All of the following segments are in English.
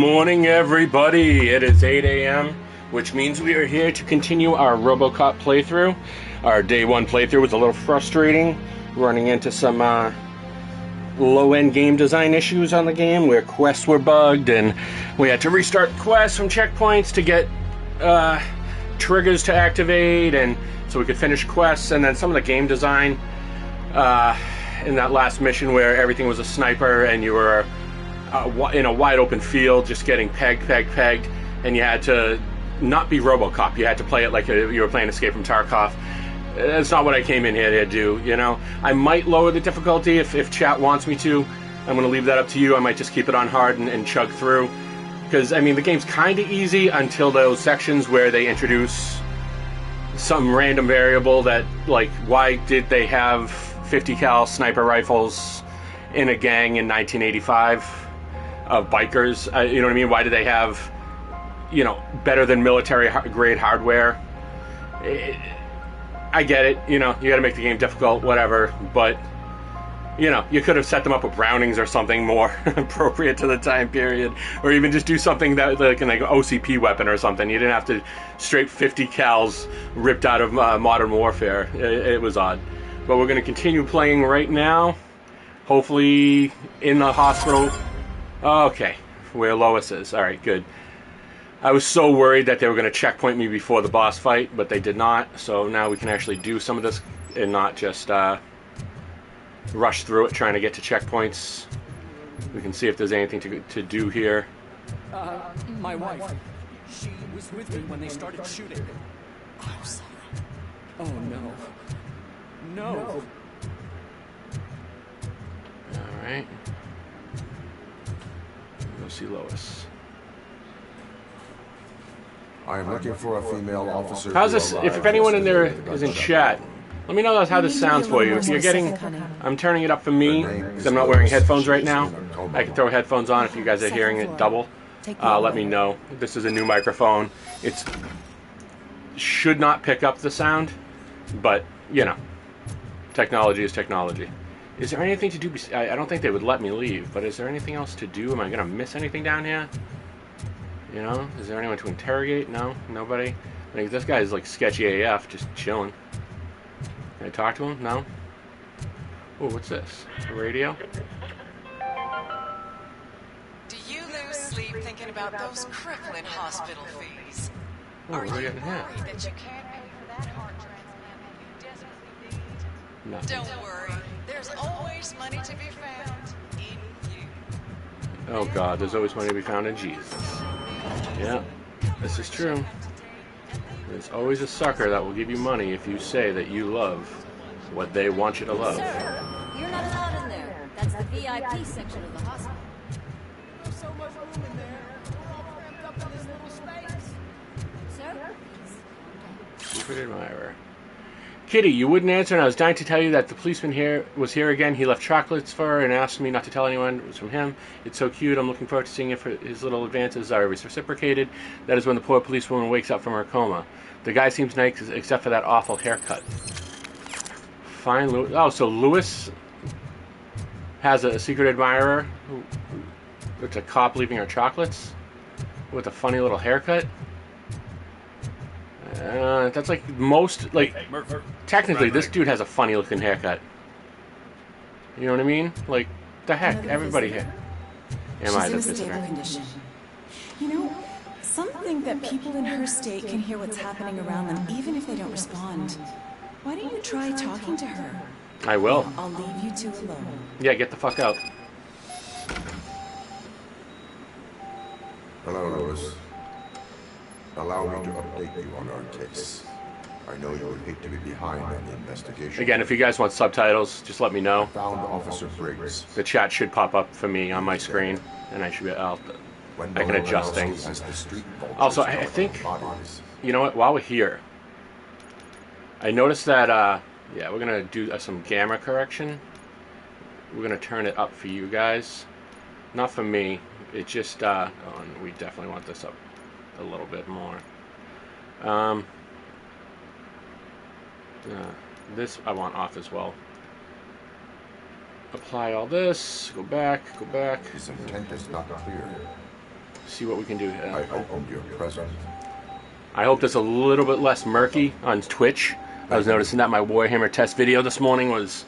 Morning, everybody. It is 8 a.m., which means we are here to continue our Robocop playthrough. Our day one playthrough was a little frustrating, running into some low-end game design issues on the game where quests were bugged, and we had to restart quests from checkpoints to get triggers to activate, and so we could finish quests. And then some of the game design in that last mission where everything was a sniper and you were in a wide open field, just getting pegged, and you had to not be Robocop. You had to play it like you were playing Escape from Tarkov. That's not what I came in here to do, you know? I might lower the difficulty if chat wants me to. I'm going to leave that up to you. I might just keep it on hard and chug through. Because, I mean, the game's kind of easy until those sections where they introduce some random variable that, like, why did they have 50 cal sniper rifles in a gang in 1985? Of bikers, you know what I mean? Why do they have, you know, better than military grade hardware? I get it, you know, you gotta make the game difficult, whatever, but, you know, you could have set them up with Brownings or something more appropriate to the time period, or even just do something that, like an OCP weapon or something. You didn't have to straight 50 cals ripped out of Modern Warfare. It was odd. But we're gonna continue playing right now, hopefully in the hospital. Okay, where Lois is. Alright, good. I was so worried that they were going to checkpoint me before the boss fight, but they did not. So now we can actually do some of this and not just rush through it trying to get to checkpoints. We can see if there's anything to do here. My wife. She was with me when they started shooting. I'm sorry. Oh, no. No. Alright. Go see Lois. I am looking for a female officer. How's this? If anyone in there is in chat, let me know how this sounds for you. If you're getting, I'm turning it up for me because I'm not wearing headphones right now. I can throw headphones on if you guys are hearing it double. Let me know. This is a new microphone. It should not pick up the sound, but you know, technology is technology. Is there anything to do? I don't think they would let me leave, but is there anything else to do? Am I gonna miss anything down here? You know, is there anyone to interrogate? No, nobody. I mean, this guy is like sketchy AF, just chilling. Can I talk to him? No. Oh, what's this? A radio? Do you lose sleep thinking about those crippling hospital fees? Oh, Are you we're worried getting here. that you can't pay for that heart transplant that you desperately need? Nothing. Don't worry. There's always money to be found in you. Oh God, there's always money to be found in Jesus. Yeah, this is true. There's always a sucker that will give you money if you say that you love what they want you to love. Sir, you're not allowed in there. That's the VIP section of the hospital. There's so much room in there. We're all cramped up in this little space. Sir? Secret admirer. Kitty, you wouldn't answer, and I was dying to tell you that the policeman was here again. He left chocolates for her and asked me not to tell anyone it was from him. It's so cute. I'm looking forward to seeing if his little advances are reciprocated. That is when the poor policewoman wakes up from her coma. The guy seems nice except for that awful haircut. Fine, Louis. Oh, so Louis has a secret admirer. It's a cop leaving her chocolates with a funny little haircut. That's like most, like, technically this dude has a funny looking haircut. You know what I mean? Like, the heck, everybody here. Am I the She's in a stable visitor? condition. You know, some think that people in her state can hear what's happening around them even if they don't respond. Why don't you try talking to her? I will. I'll leave you two alone. Yeah, get the fuck out. Hello, Louis. Allow me to update you on our case. I know you would hate to be behind on the investigation. Again, if you guys want subtitles, just let me know. Found Officer Briggs. The chat should pop up for me on my screen, and I should be I can adjust things. Also, I think, you know what, while we're here, I noticed that, yeah, we're going to do some gamma correction. We're going to turn it up for you guys. Not for me. It just, oh, we definitely want this up a little bit more. This I want off as well. Apply all this, go back. His intent is not clear. see what we can do I here. hope you're present. I hope it's a little bit less murky on Twitch. I was noticing that my Warhammer test video this morning was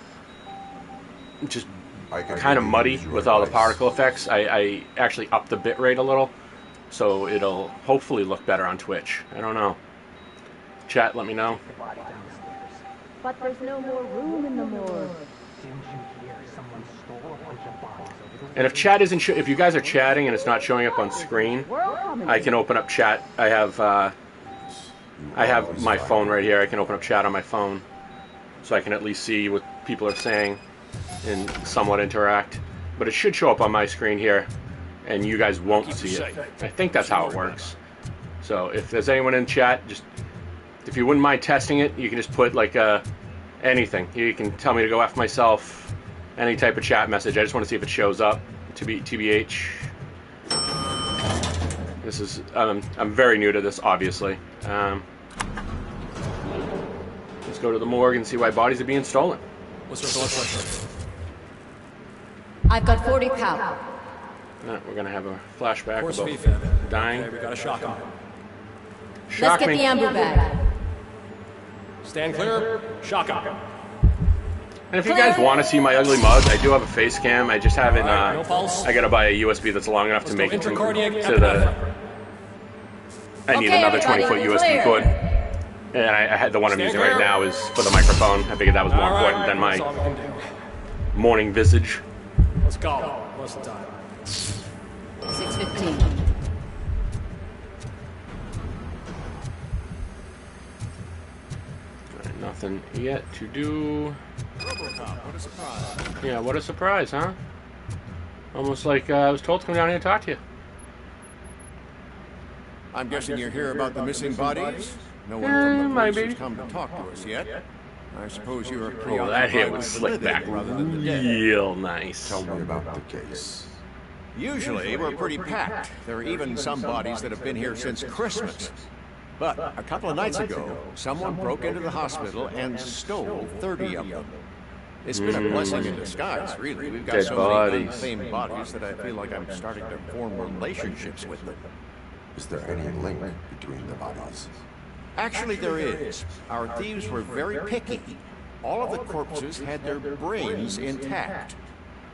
just kind of muddy with all the particle effects. I actually upped the bitrate a little, so it'll hopefully look better on Twitch. I don't know. Chat, let me know. But there's no more room in the morgue. And if chat isn't, if you guys are chatting and it's not showing up on screen, I can open up chat. I have my phone right here. I can open up chat on my phone, so I can at least see what people are saying and somewhat interact. But it should show up on my screen here, and you guys won't see it. I think that's how it works. So if there's anyone in chat, just if you wouldn't mind testing it, you can just put like anything. You can tell me to go F myself, any type of chat message. I just want to see if it shows up. TBH. This is I'm very new to this, obviously. Let's go to the morgue and see why bodies are being stolen. What's her blood pressure? I've got 40 power. We're gonna have a flashback Force about VFib. dying. Okay, we got a shock on. Let's Shock get me. the amber bag. Stand clear. Shock on. And if you guys want to see my ugly mug, I do have a face cam. I just haven't. Alright, no pulse. I gotta buy a USB that's long enough to make it to Intracardiac the. I need Okay, another everybody, 20-foot USB clear. cord. And I had the one I'm Stand using right clear. now is for the microphone. I figured that was more important than That's my all we can do. morning visage. Let's go. What's the time? 6:15. Alright, nothing yet to do. Robocop, what a surprise. Yeah, what a surprise, huh? Almost like I was told to come down here and talk to you. I'm guessing you're here about the missing bodies? No one from the police maybe. has come to talk to us yet. I suppose you are Oh, preoccupied that hit with was the slicked living back rather than the dead. real nice. Tell me about the case. Usually we're pretty packed. There are even some bodies that have been here since Christmas. But a couple of nights ago, someone broke into the hospital and stole 30 of them. It's been a blessing in disguise, really. We've got Dead so bodies. many unfeigned bodies that I feel like I'm starting to form relationships with them. Is there any link between the bodies? Actually, there is. Our thieves were very picky. All of the corpses had their brains intact.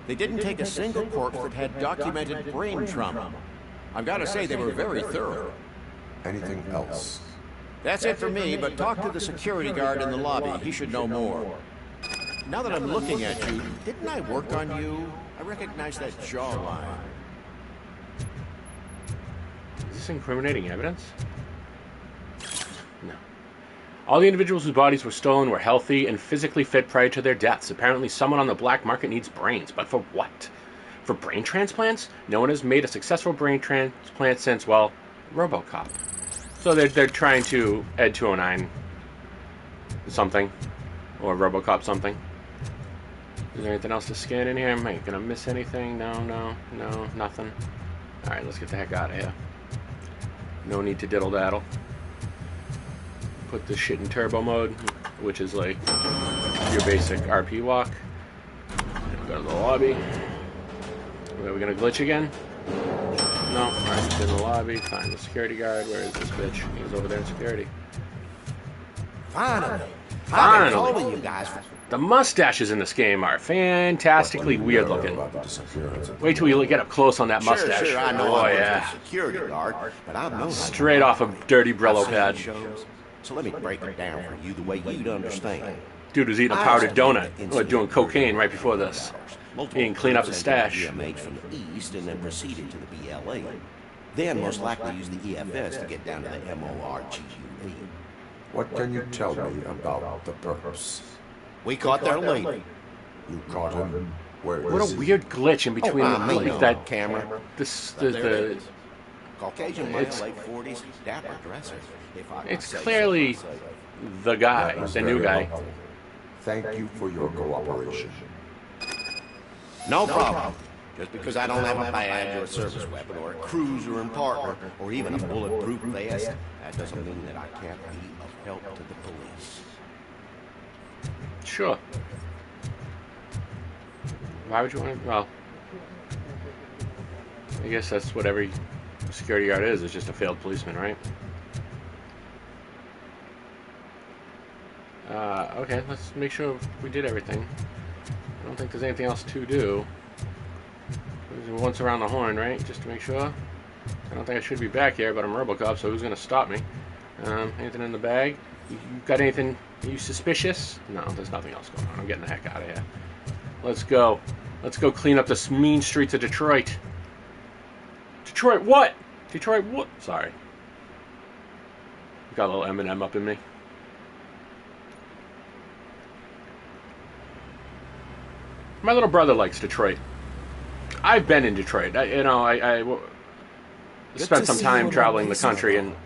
They didn't take a single corpse that had documented brain trauma. I've got to say, they were very thorough. Anything else? That's it for me, but talk to the security guard in the lobby. He should know more. Now that I'm looking at you, didn't I work on you? I recognize that jawline. Is this incriminating evidence? No. All the individuals whose bodies were stolen were healthy and physically fit prior to their deaths. Apparently someone on the black market needs brains, but for what? For brain transplants? No one has made a successful brain transplant since, well, Robocop. So they're trying to Ed 209 something, or Robocop something. Is there anything else to scan in here? Am I gonna miss anything? No, nothing. Alright, let's get the heck out of here. No need to diddle-daddle. Put this shit in turbo mode, which is like your basic RP walk. Go to the lobby. Are we gonna glitch again? No, alright, just in the lobby. Find the security guard. Where is this bitch? He's over there in security. Finally. Finally! You guys. The mustaches in this game are fantastically weird looking. About the disappearance of Wait till you get up close on that mustache. Sure, I know Oh I'm yeah. just a security guard, but I've known Straight off a dirty Brillo pad. shows. So let me break it down for you the way you'd understand. Dude was eating a powdered donut or doing cocaine right before this. He didn't clean up his stash. Made from the east and then proceeded to the BLA. Then most likely used the EFS to get down to the MORGUE. What can you tell me about the perps? We caught their lead. You caught him? Where What is a he? weird glitch in between like that. camera. The Caucasian male, It's- late 40s, dapper dresser. If I it's say so clearly myself. the guy, That was the new very guy. helpful. Thank you for your cooperation. No problem. Just because I don't have a badge or a service weapon or a cruiser and partner or even a bulletproof vest, that doesn't mean that I can't be of help to the police. Sure. Why would you want to? Well, I guess that's whatever security guard is. It's just a failed policeman, right? Okay, let's make sure we did everything. I don't think there's anything else to do. Once around the horn, right? Just to make sure. I don't think I should be back here, but I'm Robocop, so who's going to stop me? Anything in the bag? You got anything? Are you suspicious? No, there's nothing else going on. I'm getting the heck out of here. Let's go. Let's go clean up the mean streets of Detroit. Detroit what? Detroit what? Sorry. Got a little Eminem up in me. My little brother likes Detroit. I've been in Detroit. I spent some time traveling the country, and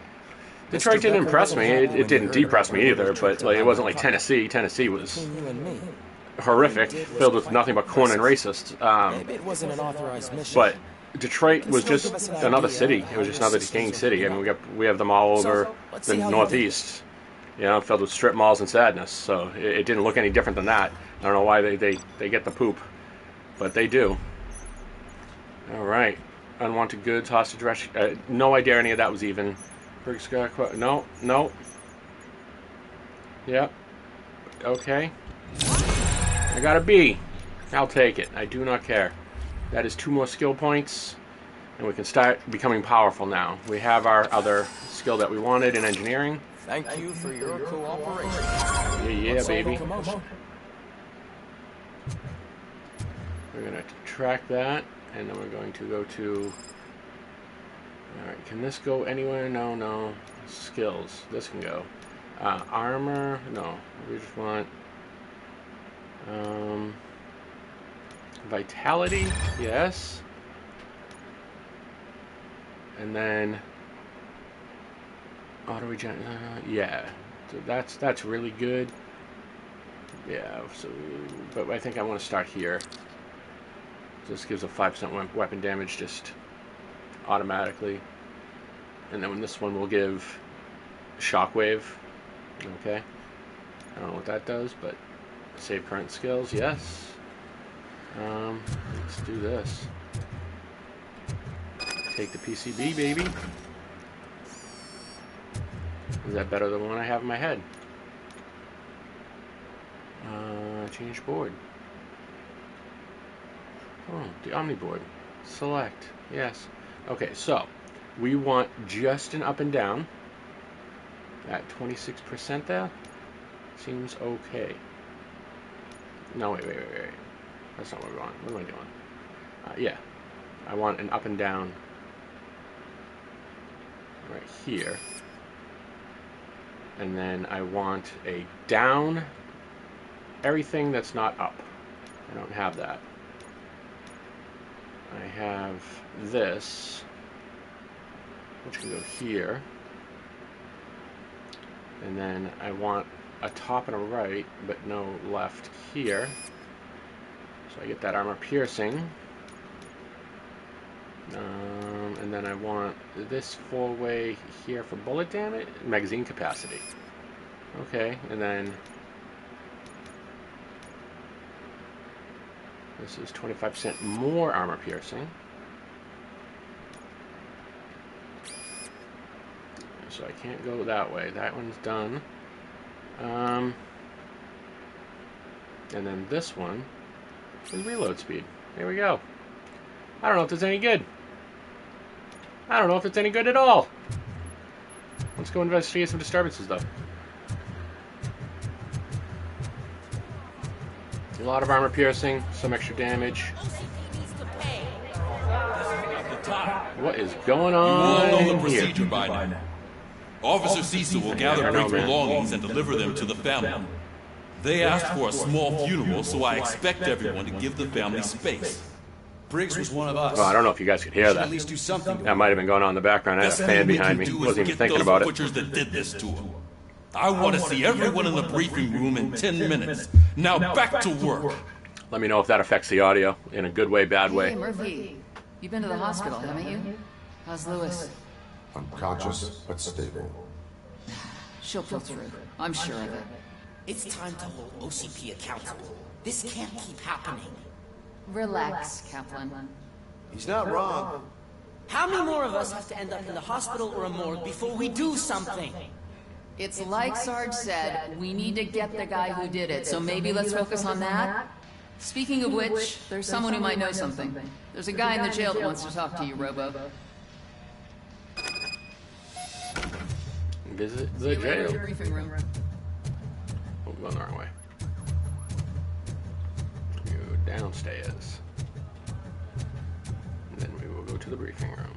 Detroit didn't impress me. It didn't depress me either, but like, it wasn't like Tennessee. Tennessee was horrific, filled with nothing but corn and racists. Maybe it wasn't an authorized mission. But Detroit was just another city. It was just another decaying city. I mean, we have them all over the Northeast, you know, filled with strip malls and sadness. So it didn't look any different than that. I don't know why they get the poop, but they do. All right, unwanted goods, hostage rescue. No idea any of that was even. No. Yep. Okay. I got a B. I'll take it. I do not care. That is 2 more skill points, and we can start becoming powerful now. We have our other skill that we wanted in engineering. Thank you for your cooperation. Yeah, baby. We're going to track that, and then we're going to go to... Alright, can this go anywhere? No. Skills. This can go. Armor? No. We just want... Vitality? Yes. And then... Auto regen... yeah. So that's really good. Yeah, so... But I think I want to start here. This gives a 5% weapon damage just automatically. And then when this one will give shockwave. Okay. I don't know what that does, but save current skills, yes. Let's do this. Take the PCB, baby. Is that better than the one I have in my head? Change board. Oh, the Omni board. Select. Yes. Okay, so we want just an up and down at 26% there. Seems okay. No, wait. That's not what we want. What am I doing? Yeah. I want an up and down right here. And then I want a down everything that's not up. I don't have that. I have this, which can go here. And then I want a top and a right, but no left here. So I get that armor piercing. And then I want this 4-way here for bullet damage, magazine capacity. Okay, and then this is 25% more armor piercing. So I can't go that way. That one's done. And then this one is reload speed. There we go. I don't know if it's any good. I don't know if it's any good at all. Let's go investigate some disturbances, though. A lot of armor piercing, some extra damage. What is going on You all know the here? procedure by now. Officer Cecil will gather Briggs' belongings and deliver them to the family. They asked for a small funeral, so I expect everyone to give the family space. Briggs was one of us. Well, I don't know if you guys could hear that. At least do something. That might have been going on in the background. I had a fan behind me. Wasn't even thinking about it. Butchers that did this to him. I want to see everyone in the briefing room in 10 minutes. Now back to work. Let me know if that affects the audio in a good way, bad way. Hey, Murphy. You've been to the hospital, haven't you? How's Lewis? Unconscious, but stable. She'll pull through. I'm sure of it. It's time to hold OCP accountable. This can't keep happening. Relax, Kaplan. He's not wrong. How many more of us have to end up in the hospital or a morgue before we do something? It's like Sarge said, we need to get the guy who did it, so maybe let's focus on that? Speaking of which, there's someone who might know something. There's a guy in the jail that wants to talk to you, Robo. Visit the jail. Briefing room. Oh, I'm going the wrong way. Go downstairs. And then we will go to the briefing room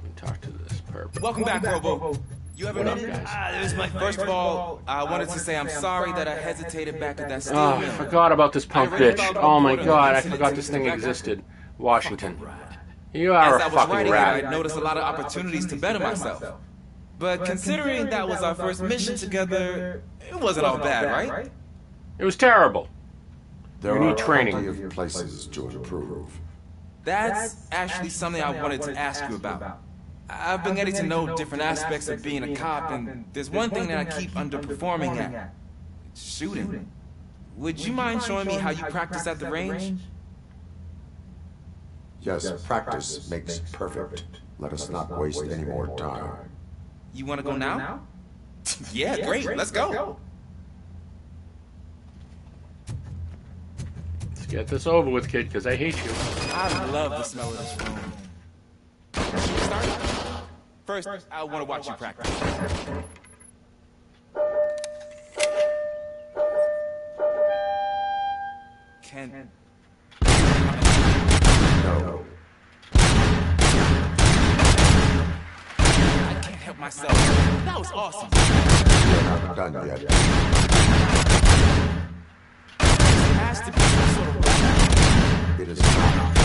and talk to this perp. Welcome back, Robo. You have a What up, minute? guys? First of all, I wanted to say I'm sorry that I hesitated back at that steel Oh, I mill. forgot about this punk I really bitch. thought Oh my about god, I putting it forgot to this the thing record. existed. Washington. You are As a I was fucking writing it, rat. I noticed a lot of opportunities to better myself. But considering that was our first mission together, it wasn't all bad, right? It was terrible. There We are need training. plenty of places to improve. That's actually something I wanted to ask you about. I've been getting to know different aspects of being a cop, and there's one thing that I keep underperforming at. It's shooting. Would you mind showing me how you practice at the range? Yes, practice makes perfect. Let us not waste any more time. You want to go now? Yeah, great, let's go. Let's get this over with, kid, because I hate you. I love the smell of this room. Should we start? First, I want to watch you practice. Can... No. I can't help myself. That was awesome. We're not done yet. There has to be some sort of... It is not.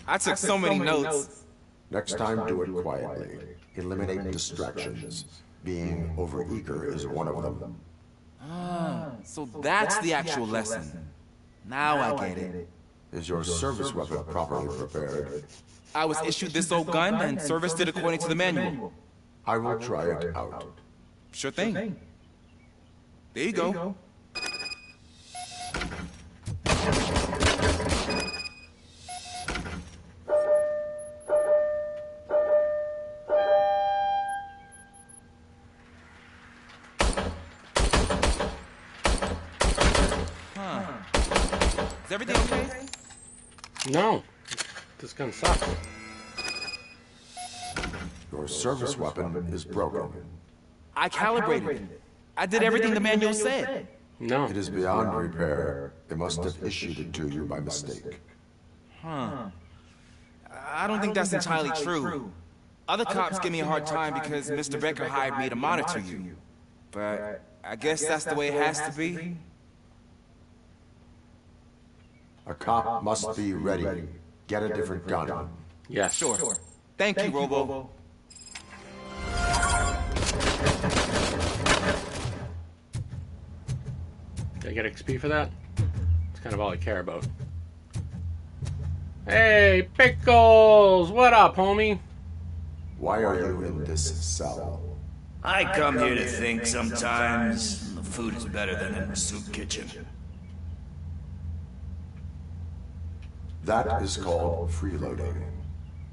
I took so many notes. Next time, do it quietly. Eliminate distractions. Being overeager is one of them. Ah, so that's the actual lesson. Now I get it. Is your service weapon properly prepared? I was issued this old gun and serviced it according to the manual. I will try it out. Sure thing. There you go. Is everything okay? No. This gun sucks. Your service weapon is broken. I calibrated it. I did everything the manual said. No. It is beyond repair. They must have issued it to you by mistake. Huh. I don't think that's entirely true. Other cops give me a hard time because Mr. Becker hired me to monitor you. But I guess that's the way it has to be. A cop must be ready. Get a different gun. Yes. Sure. Thank you, Robo. Did I get XP for that? That's kind of all I care about. Hey, Pickles! What up, homie? Why are you in this cell? I come here to think sometimes the food is better than in the soup kitchen. That is called freeloading.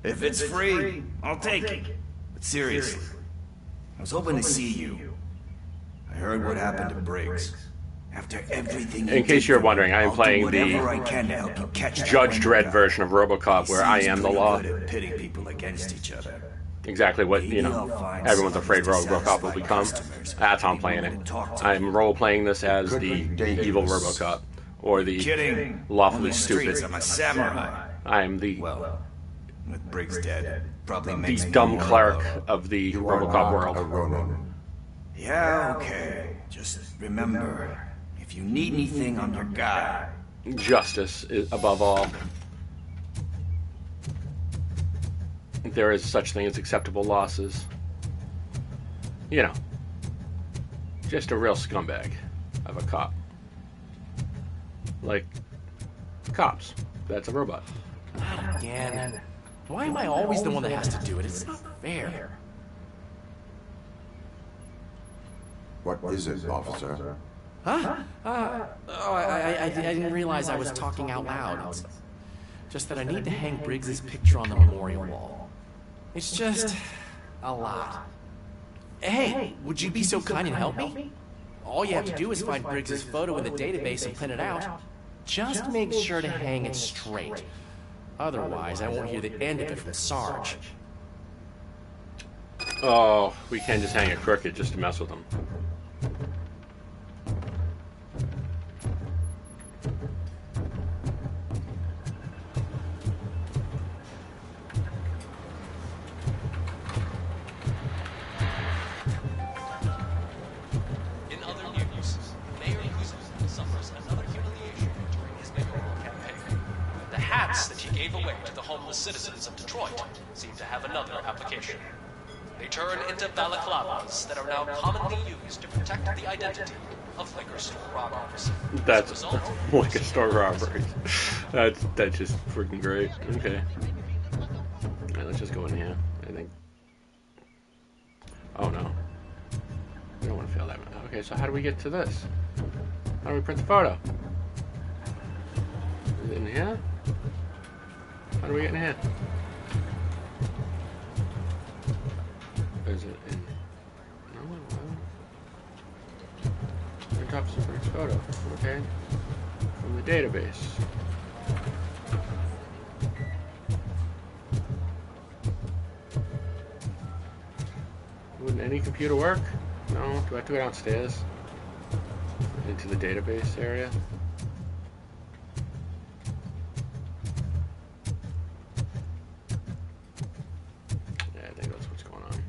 If it's free, I'll take it. But seriously, I was hoping to see you. I heard what happened to Briggs. After everything In case you're wondering, I am playing whatever I can to help you the catch that Judge one Dredd guy. version of Robocop, where I am the law. Good at pitting people against each other. Exactly what, you know, everyone's afraid Robocop will become. That's how I'm playing it. I'm role-playing this as the evil Robocop. Or the Kidding. lawfully On the streets, stupid. I'm a samurai. I am the With Briggs dead, probably makes the me dumb more clerk mellow. of the You are Robocop not world. a Ronin. Yeah, okay. Just remember, if you need anything, I'm your guy. Justice is above all. There is such thing as acceptable losses. You know, just a real scumbag of a cop. Like cops. That's a robot. Not again. Why am I always the one that has to do it? It's not fair. What is it, officer? Huh? I didn't realize I was talking out loud. It's just that I need to hang Briggs's picture on the memorial wall. It's just a lot. Hey, would you be so kind and help me? All you have to do is find Briggs's photo in the database and print it out. Just make sure to hang it straight. Otherwise, I won't hear the end of it from Sarge. Oh, we can't just hang it crooked just to mess with them. In other news, Mayor Kuzma suffers another humiliation during his mayoral campaign. The hats that he gave away to the homeless citizens of Detroit seem to have another application. They turn into balaclavas that are now commonly used to protect the identity of liquor store robbers. That's liquor store robberies. That's just freaking great. Okay. Alright, let's just go in here, I think. Oh no. We don't want to fail that one. Okay, so how do we get to this? How do we print the photo? Is it in here? How do we get in here? Is it in... No. Print off some Briggs photo. Okay. From the database. Wouldn't any computer work? No? Do I have to go downstairs? Into the database area? Yeah, I think that's what's going on.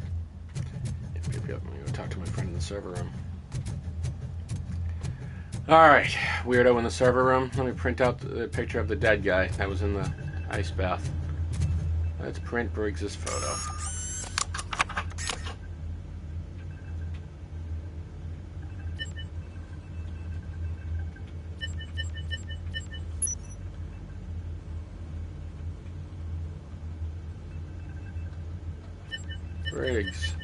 Yep. I'm gonna go talk to my friend in the server room. Alright, weirdo in the server room. Let me print out the picture of the dead guy that was in the ice bath. Let's print Briggs's photo. Briggs.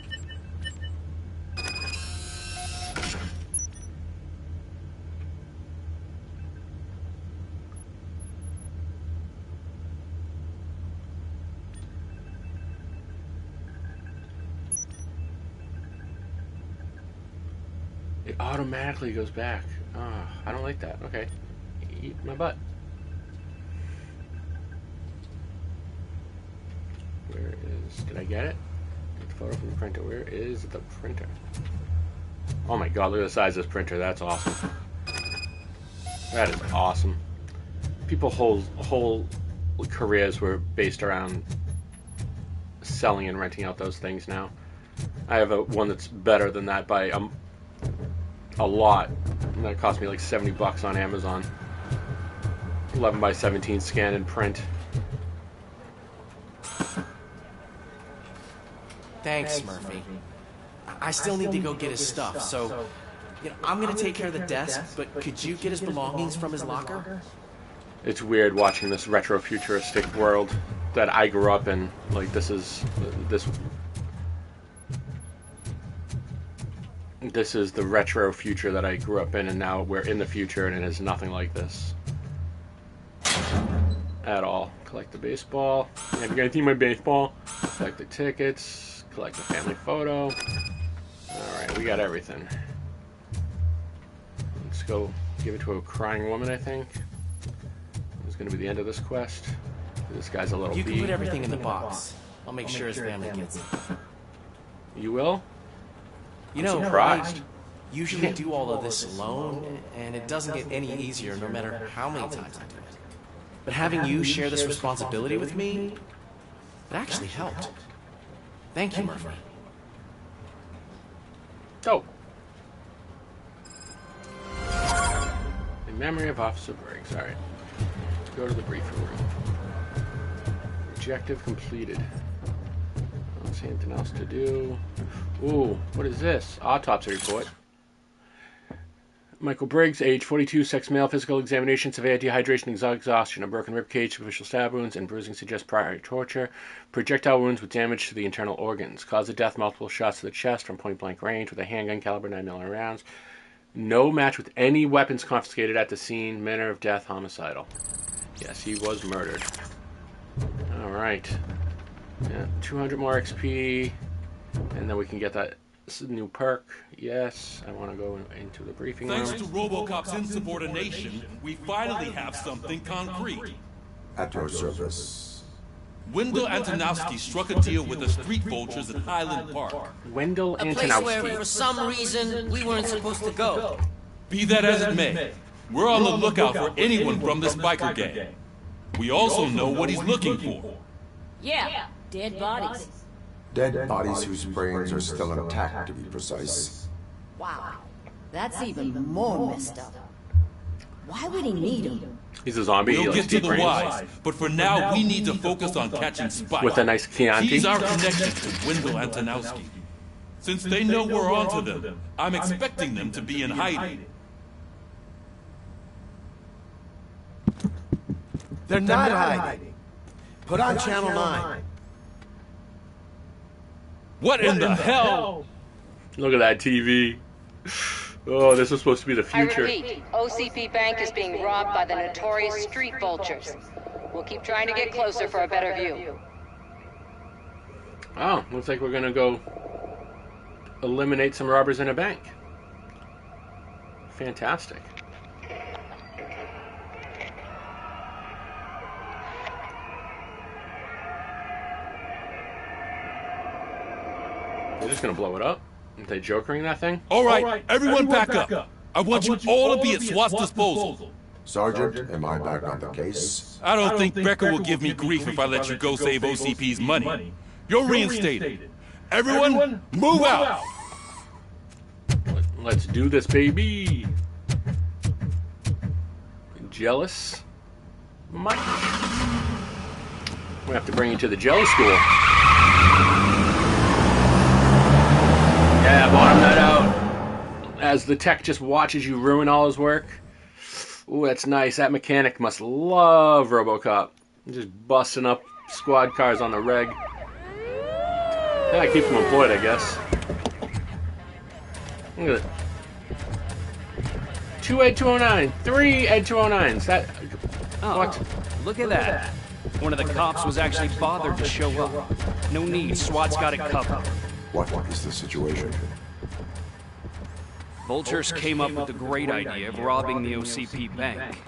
It automatically goes back. Oh, I don't like that. Okay. Eat my butt. Where is... Did I get it? The photo from the printer. Where is the printer? Oh my god, look at the size of this printer. That's awesome. That is awesome. People's whole careers were based around selling and renting out those things now. I have one that's better than that by a lot. And that cost me like $70 on Amazon. 11 by 17 scan and print. Thanks, Murphy. I still need to go get his stuff, so I'm gonna take care of the desk, but could you get his belongings from his locker? It's weird watching this retro futuristic world that I grew up in. Like this is the retro future that I grew up in, and now we're in the future and it is nothing like this at all. Collect the baseball. Have you guys seen my baseball? Collect the tickets. Collect the family photo. Alright, we got everything. Let's go give it to a crying woman, I think. It's going to be the end of this quest. This guy's a little You beat. can put everything in the box. I'll make sure his family gets it. You will? You know, I'm surprised. I usually do all of this alone, and it doesn't get any easier no matter how many times I do it. But having you share this responsibility with me, it actually helped. Thank you, Murphy. Oh. In memory of Officer Briggs. Alright. Go to the briefing room. Objective completed. I don't see anything else to do. Ooh, what is this? Autopsy report. Michael Briggs, age 42, sex male, physical examination, severe dehydration, exhaustion, a broken ribcage, superficial stab wounds, and bruising suggest prior torture. Projectile wounds with damage to the internal organs. Cause of death, multiple shots to the chest from point-blank range with a handgun caliber 9mm rounds. No match with any weapons confiscated at the scene. Manner of death, homicidal. Yes, he was murdered. Alright. Yeah, 200 more XP. And then we can get that new perk. Yes, I want to go into the briefing room. Thanks to Robocop's insubordination, we finally have something concrete. At your service. Wendell Antonowski struck a deal with the street vultures at Highland Park. Wendell A place where, for some reason, we weren't supposed to go. Be that as it may, we're on the lookout for anyone from this biker gang. We also know what he's looking for. Yeah, dead bodies. Dead bodies whose brains are still intact, to be precise. Wow, that's even more messed up. Why would he need them? He's a zombie. We'll get to the whys, but for now we need to focus on catching Spike. With a nice Chianti. He's our connection to Wendell Antonowski. Since they know we're onto them, I'm expecting them to be in hiding. They're not hiding. Put on Channel 9. What in the hell? Look at that TV. Oh, this is supposed to be the future. I repeat, OCP Bank is being robbed by the notorious street vultures. We'll keep trying to get closer for a better view. Oh, looks like we're gonna go eliminate some robbers in a bank. Fantastic. They're just gonna blow it up? Aren't they jokering that thing? All right, everyone back up. I want you all to be at SWAT's disposal. Sergeant, am I back on the case? I don't think Becker will give me grief if I let you go save OCP's money. You're reinstated. Everyone, move out! Let's do this, baby. Jealous? Mike. We have to bring you to the Jello School. Yeah, bottom that out. As the tech just watches you ruin all his work. Ooh, that's nice. That mechanic must love Robocop. Just busting up squad cars on the reg. Yeah, keeps him employed, I guess. Look at it. 2 Ed 209, 3 Ed 209s. That. Oh, what? Look at that. One of the cops was actually bothered to show up. No need, SWAT's got it covered. What is the situation? Vultures came up with the great idea of robbing the OCP bank.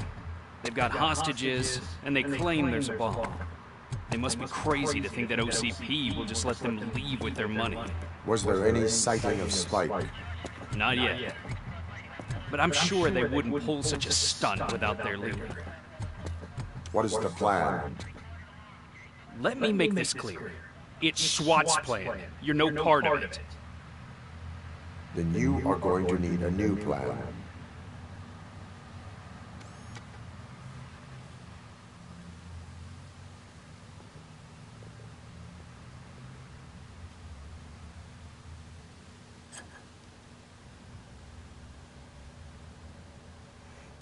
They've got hostages, and they claim there's a bomb. They must be crazy to think that OCP will just let them leave with their money. Was there any sighting of Spike? Not yet. But I'm sure they wouldn't pull such a stunt without their leader. What is the plan? Let me make this clear. It's SWAT's plan. You're no part of it. Then you are going to need a new plan.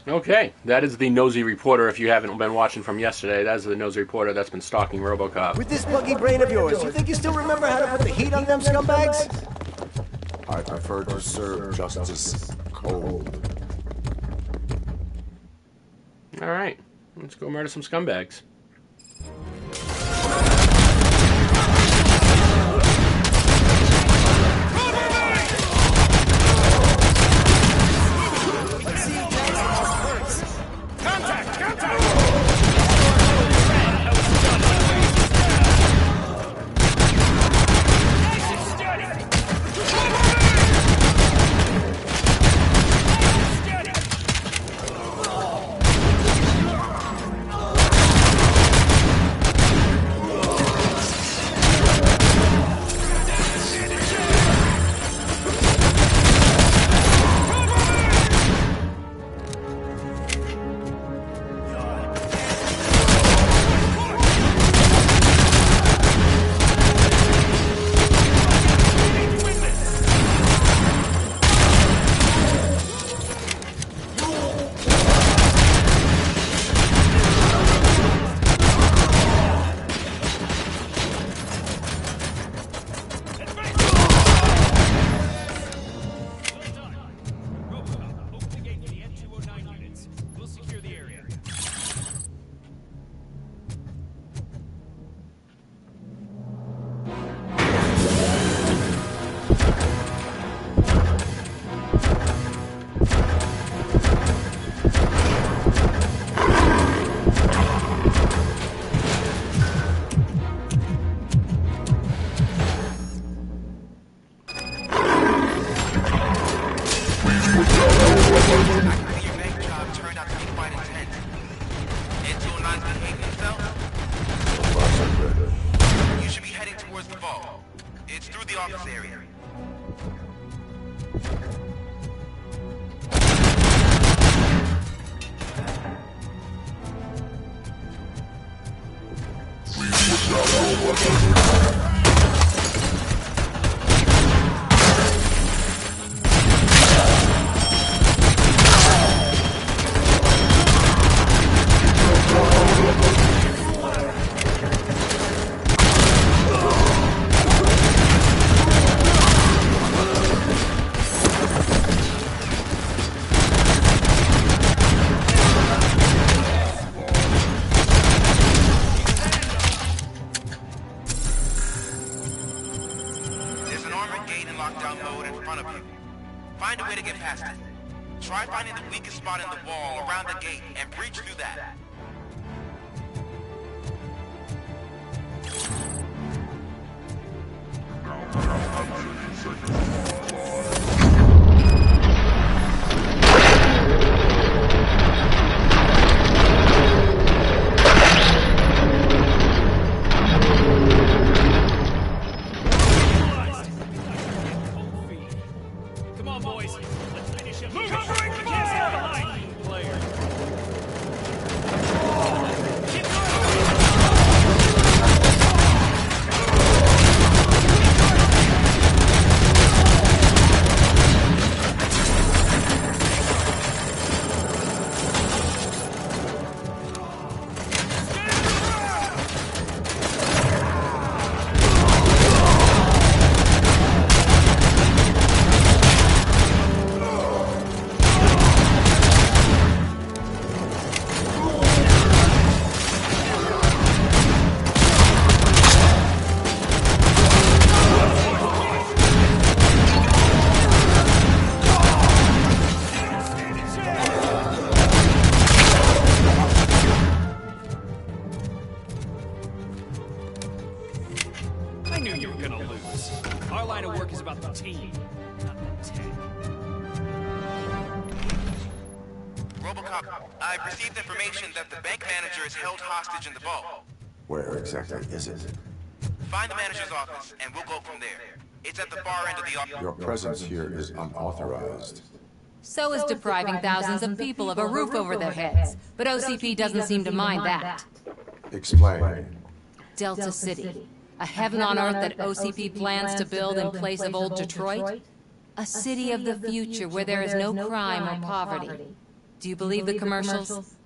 Okay, that is the nosy reporter. If you haven't been watching from yesterday, that is the nosy reporter that's been stalking Robocop. With this buggy brain of yours, you think you still remember how to put the heat on them scumbags? I prefer to serve justice cold. Alright, let's go murder some scumbags. It's through the office area. Find a way to get past it. Try finding the weakest spot in the wall around the gate and breach through that. Robocop, I've received information that the bank manager is held hostage in the vault. Where exactly is it? Find the manager's office, and we'll go from there. It's at the far end of the office. Your presence here is unauthorized. So is depriving thousands of people of a roof over their heads. But OCP doesn't seem to mind that. Explain. Delta City. A heaven on earth that OCP plans to build in place of old Detroit? A city of the future where there is no crime or poverty. Do you believe the commercials?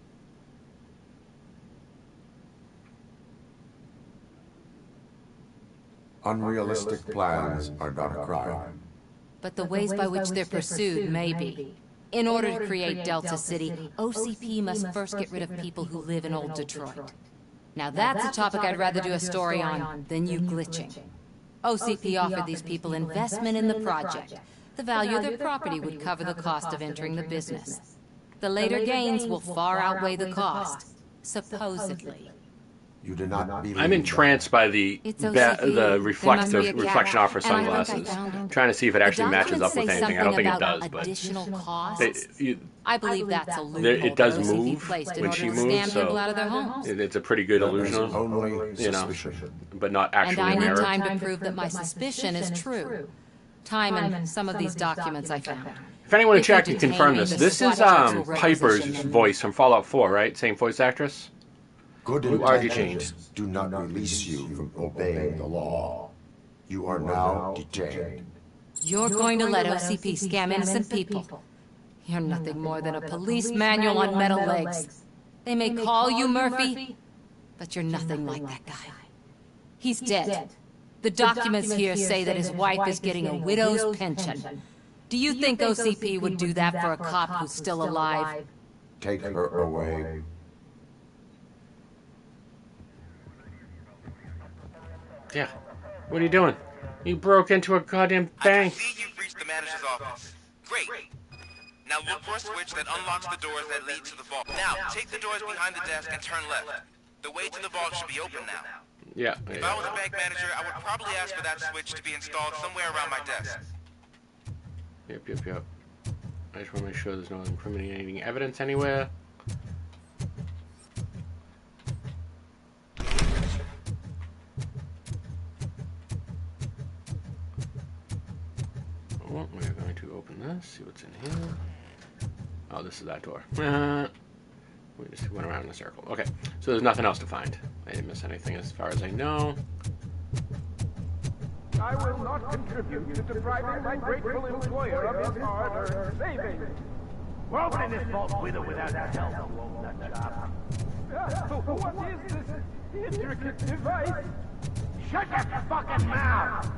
Unrealistic plans are not a crime. But the ways by which they're pursued may be. In order to create Delta City, OCP must first get rid of people who live in old Detroit. Now that's a topic I'd rather do a story on than you glitching. OCP offered these people investment in the project. The value of their property would cover the cost of entering the business. The later gains will far outweigh the cost, supposedly. You do not believe I'm entranced by the reflection off her sunglasses. Trying to see if it actually matches up with anything. I don't think it does, but I believe that's a loophole. It does move when she moves, so it's a pretty good illusion, you know, but not actually a mirror. And I need time to prove that my suspicion is true. Time and some of these documents I found. If anyone in chat can confirm this, this is Piper's voice from Fallout 4, right? Same voice actress? Good intentions do not release you from obeying the law. You are now detained. You're going to let OCP scam innocent people. You're nothing more than a police manual on metal legs. They may call you Murphy, but you're nothing like that guy. He's dead. The documents here say that his wife is getting a widow's pension. Do you think OCP would do that for a cop who's still alive? Take her away. Yeah. What are you doing? You broke into a goddamn bank. I see you've reached the manager's office. Great. Now look for a switch that unlocks the doors that lead to the vault. Now, take the doors behind the desk and turn left. The way to the vault should be open now. Yeah. If I was a bank manager, I would probably ask for that switch to be installed somewhere around my desk. Yep. I just want to make sure there's no incriminating evidence anywhere. we're going to open this, see what's in here. Oh, this is that door. We just went around in a circle. Okay, so there's nothing else to find. I didn't miss anything as far as I know. I will not contribute to depriving my grateful employer of his hard-earned savings. We're opening this vault with or without the help of all that job. What is this intricate device? Shut your fucking mouth!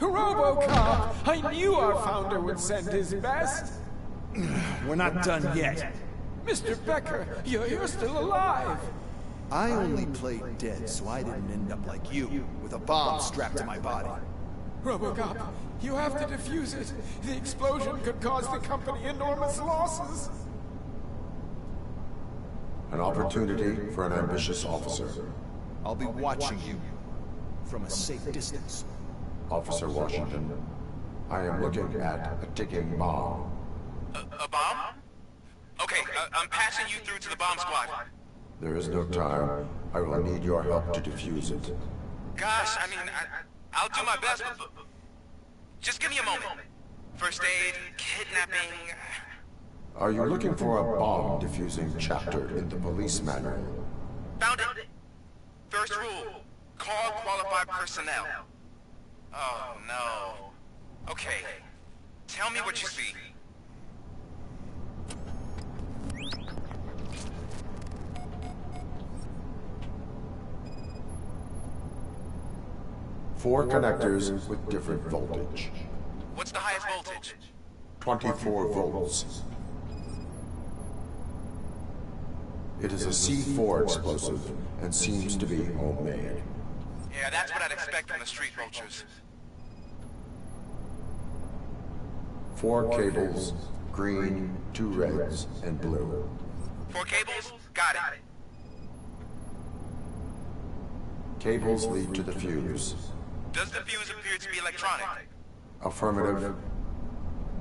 Robocop! I knew our founder would send his best! We're not done yet. Mr. Becker, you're still alive! I only played dead, so I didn't end up like you, with a bomb strapped to my body. Robocop, you have to defuse it. The explosion could cause the company enormous losses. An opportunity for an ambitious officer. I'll be watching you from a safe distance. Officer Washington, I am looking at a ticking bomb. A bomb? Okay, I'm passing you through to the bomb squad. There is no time. I will need your help to defuse it. Gosh, I mean, I'll do my best, but just give me a moment. First aid, kidnapping... Are you looking for a bomb defusing chapter in the police manual? Found it. First rule, call qualified personnel. Oh, no. Okay. Tell me what you see. Four connectors with different voltage. What's the highest voltage? 24 volts. It is a C4 explosive and seems to be homemade. Yeah, that's what I'd expect from the street vultures. 4 cables, green, 2 reds, and blue. 4 cables? Got it. Cables lead to the fuse. Does the fuse appear to be electronic? Affirmative.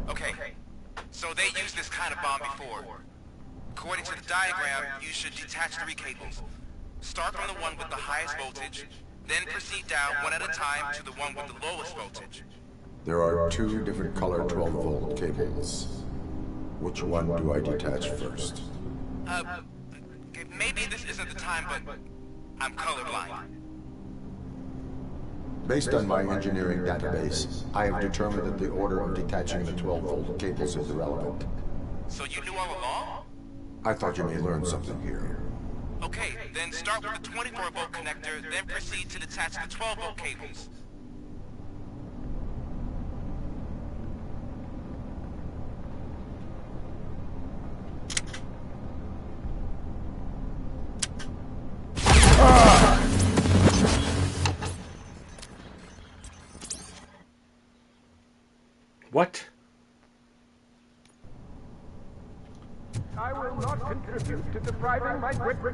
Okay. So they used this kind of bomb before. According to the diagram, you should detach 3 cables. Start from the one with the highest voltage, then proceed down one at a time to the one with the lowest voltage. There are 2 different color 12-volt cables. Which one do I detach first? Maybe this isn't the time, but I'm colorblind. Based on my engineering database, I have determined that the order of detaching the 12-volt cables is irrelevant. So you knew all along? I thought you may learn something here. Okay, then start with the 24-volt connector, then proceed to detach the 12-volt cables. What? I will not contribute to depriving my grateful...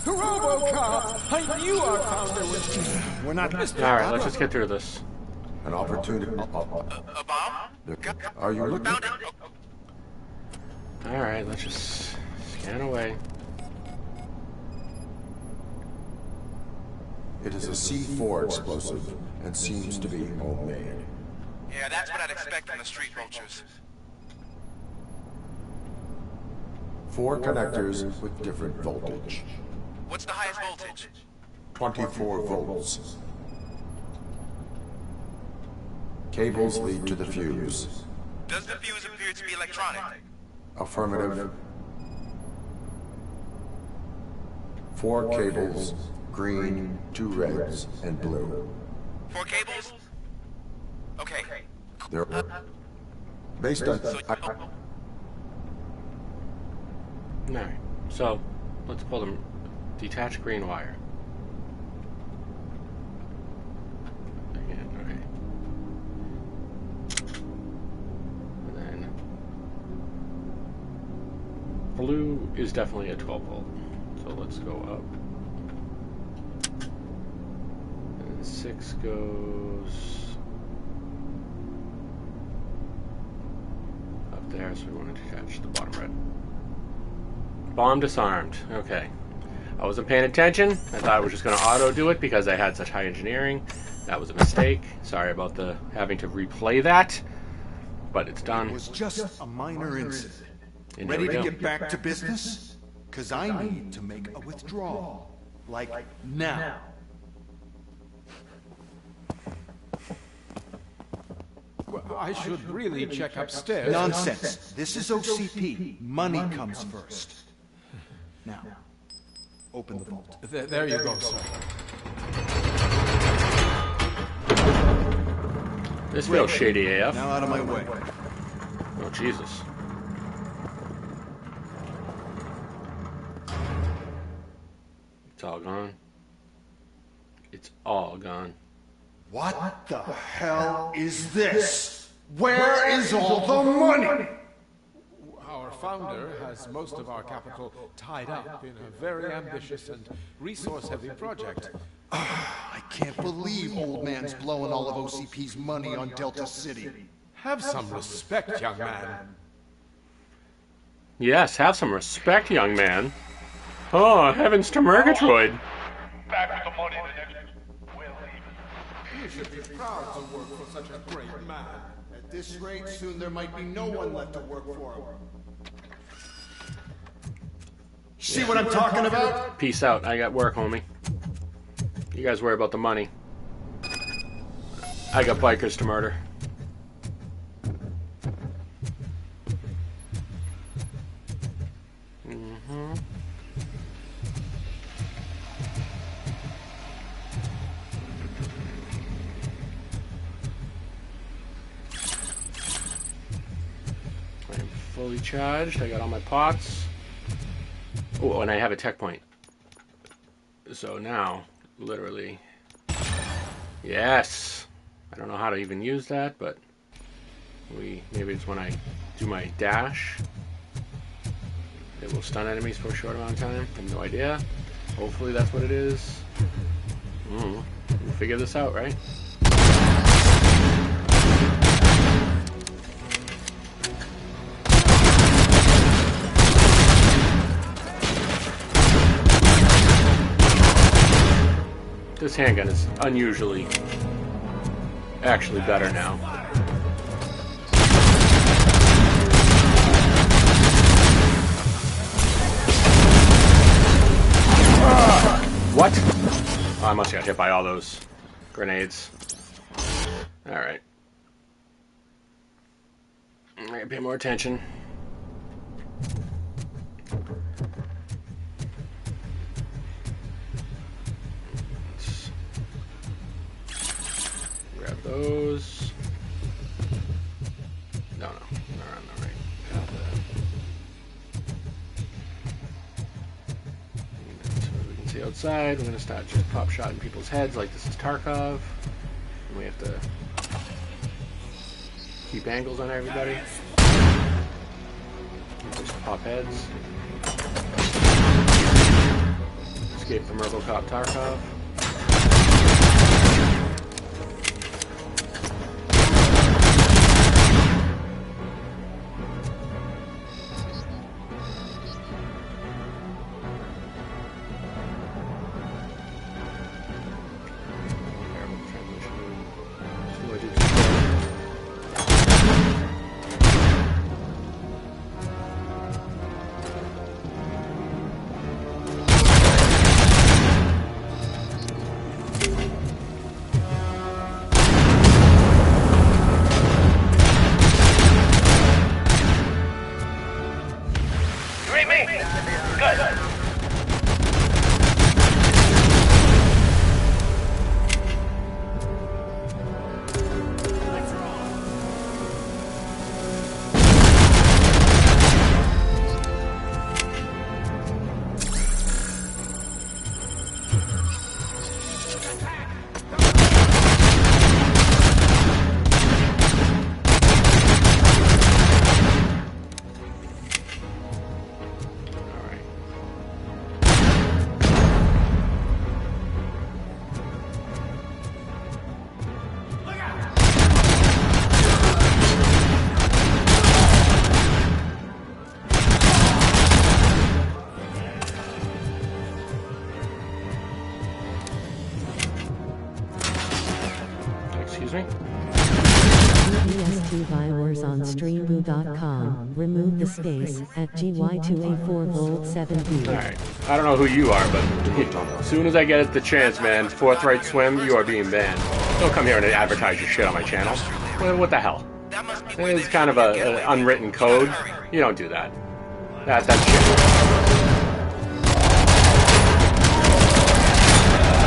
Robocop! I knew our founder would... We're not... Alright, let's just get through this. An opportunity... A bomb? Are you looking... Alright, let's just scan away. It is a C4 explosive and seems to be homemade. Yeah, that's what I'd expect from the street vultures. 4 connectors with different voltage. What's the highest voltage? 24 volts. Cables lead to the fuse. Does the fuse appear to be electronic? Affirmative. 4 cables, green, 2 reds, and blue. 4 cables? Okay. They're based on... Alright, so let's pull them. Detach green wire. is definitely a 12 volt. So let's go up. And 6 goes up there, so we want to catch the bottom red. Bomb disarmed. Okay. I wasn't paying attention. I thought it was just going to auto do it because I had such high engineering. That was a mistake. Sorry about the having to replay that, but it's done. It was just a minor incident. And Ready here we to go. get back to business? Because I need to make a withdrawal. Like now. Well, I should really check upstairs. Nonsense. This is OCP. Money comes first. Now, open the vault. There you go, sir. This feels shady AF. Now out of my way. Oh, Jesus. It's all gone. It's all gone. What the hell is this? Where is all the money? Our founder has most of our capital tied up in a very ambitious and resource-heavy project. I can't believe old man's blowing all of OCP's money on Delta City. Have some respect, young man. Yes, have some respect, young man. Oh, heavens to Murgatroyd. Back with the money the next well even. You should be proud to work for such a great man. At this rate, soon there might be no one left to work for him. See what I'm talking about? Peace out. I got work, homie. You guys worry about the money. I got bikers to murder. I'm fully charged. I got all my pots. Oh, and I have a tech point. So now, literally, yes. I don't know how to even use that, but maybe it's when I do my dash. It will stun enemies for a short amount of time. I have no idea. Hopefully that's what it is. We'll figure this out, right? This handgun is unusually actually better now. What? Oh, I must have got hit by all those grenades. Alright. I gotta pay more attention. Grab those. No, they're on the right path. So we can see outside. We're gonna start just pop shotting people's heads like this is Tarkov. And we have to keep angles on everybody. Just pop heads. Escape from Robocop Tarkov. me? ESP viewers on streambu.com. Remove the space at GY2A4 Volt 7B. Alright. I don't know who you are, but as soon as I get the chance, man, Forthright Swim, you are being banned. Don't come here and advertise your shit on my channel. What the hell? It's kind of an unwritten code. You don't do that. That's shit.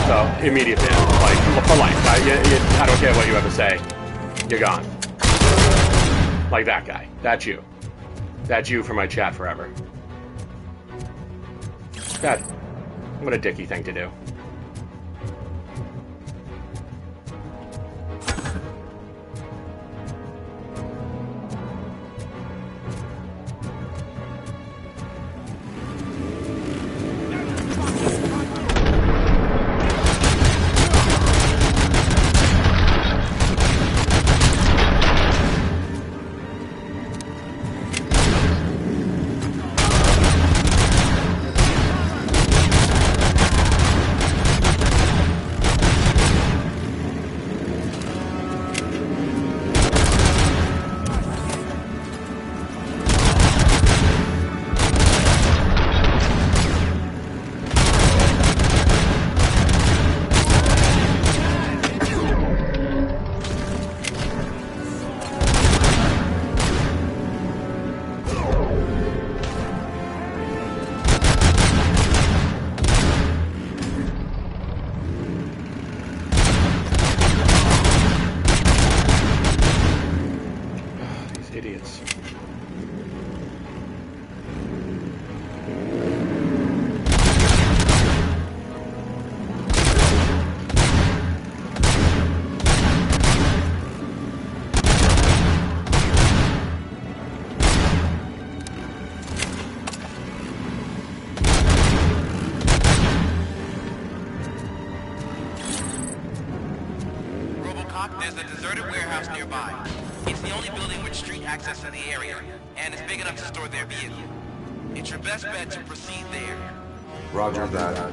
So, immediate ban. Like, for life. I don't care what you have to say. You're gone. Like that guy. That's you. That's you for my chat forever. God. What a dicky thing to do. There's a deserted warehouse nearby. It's the only building with street access in the area, and it's big enough to store their vehicle. It's your best bet to proceed there. Roger that.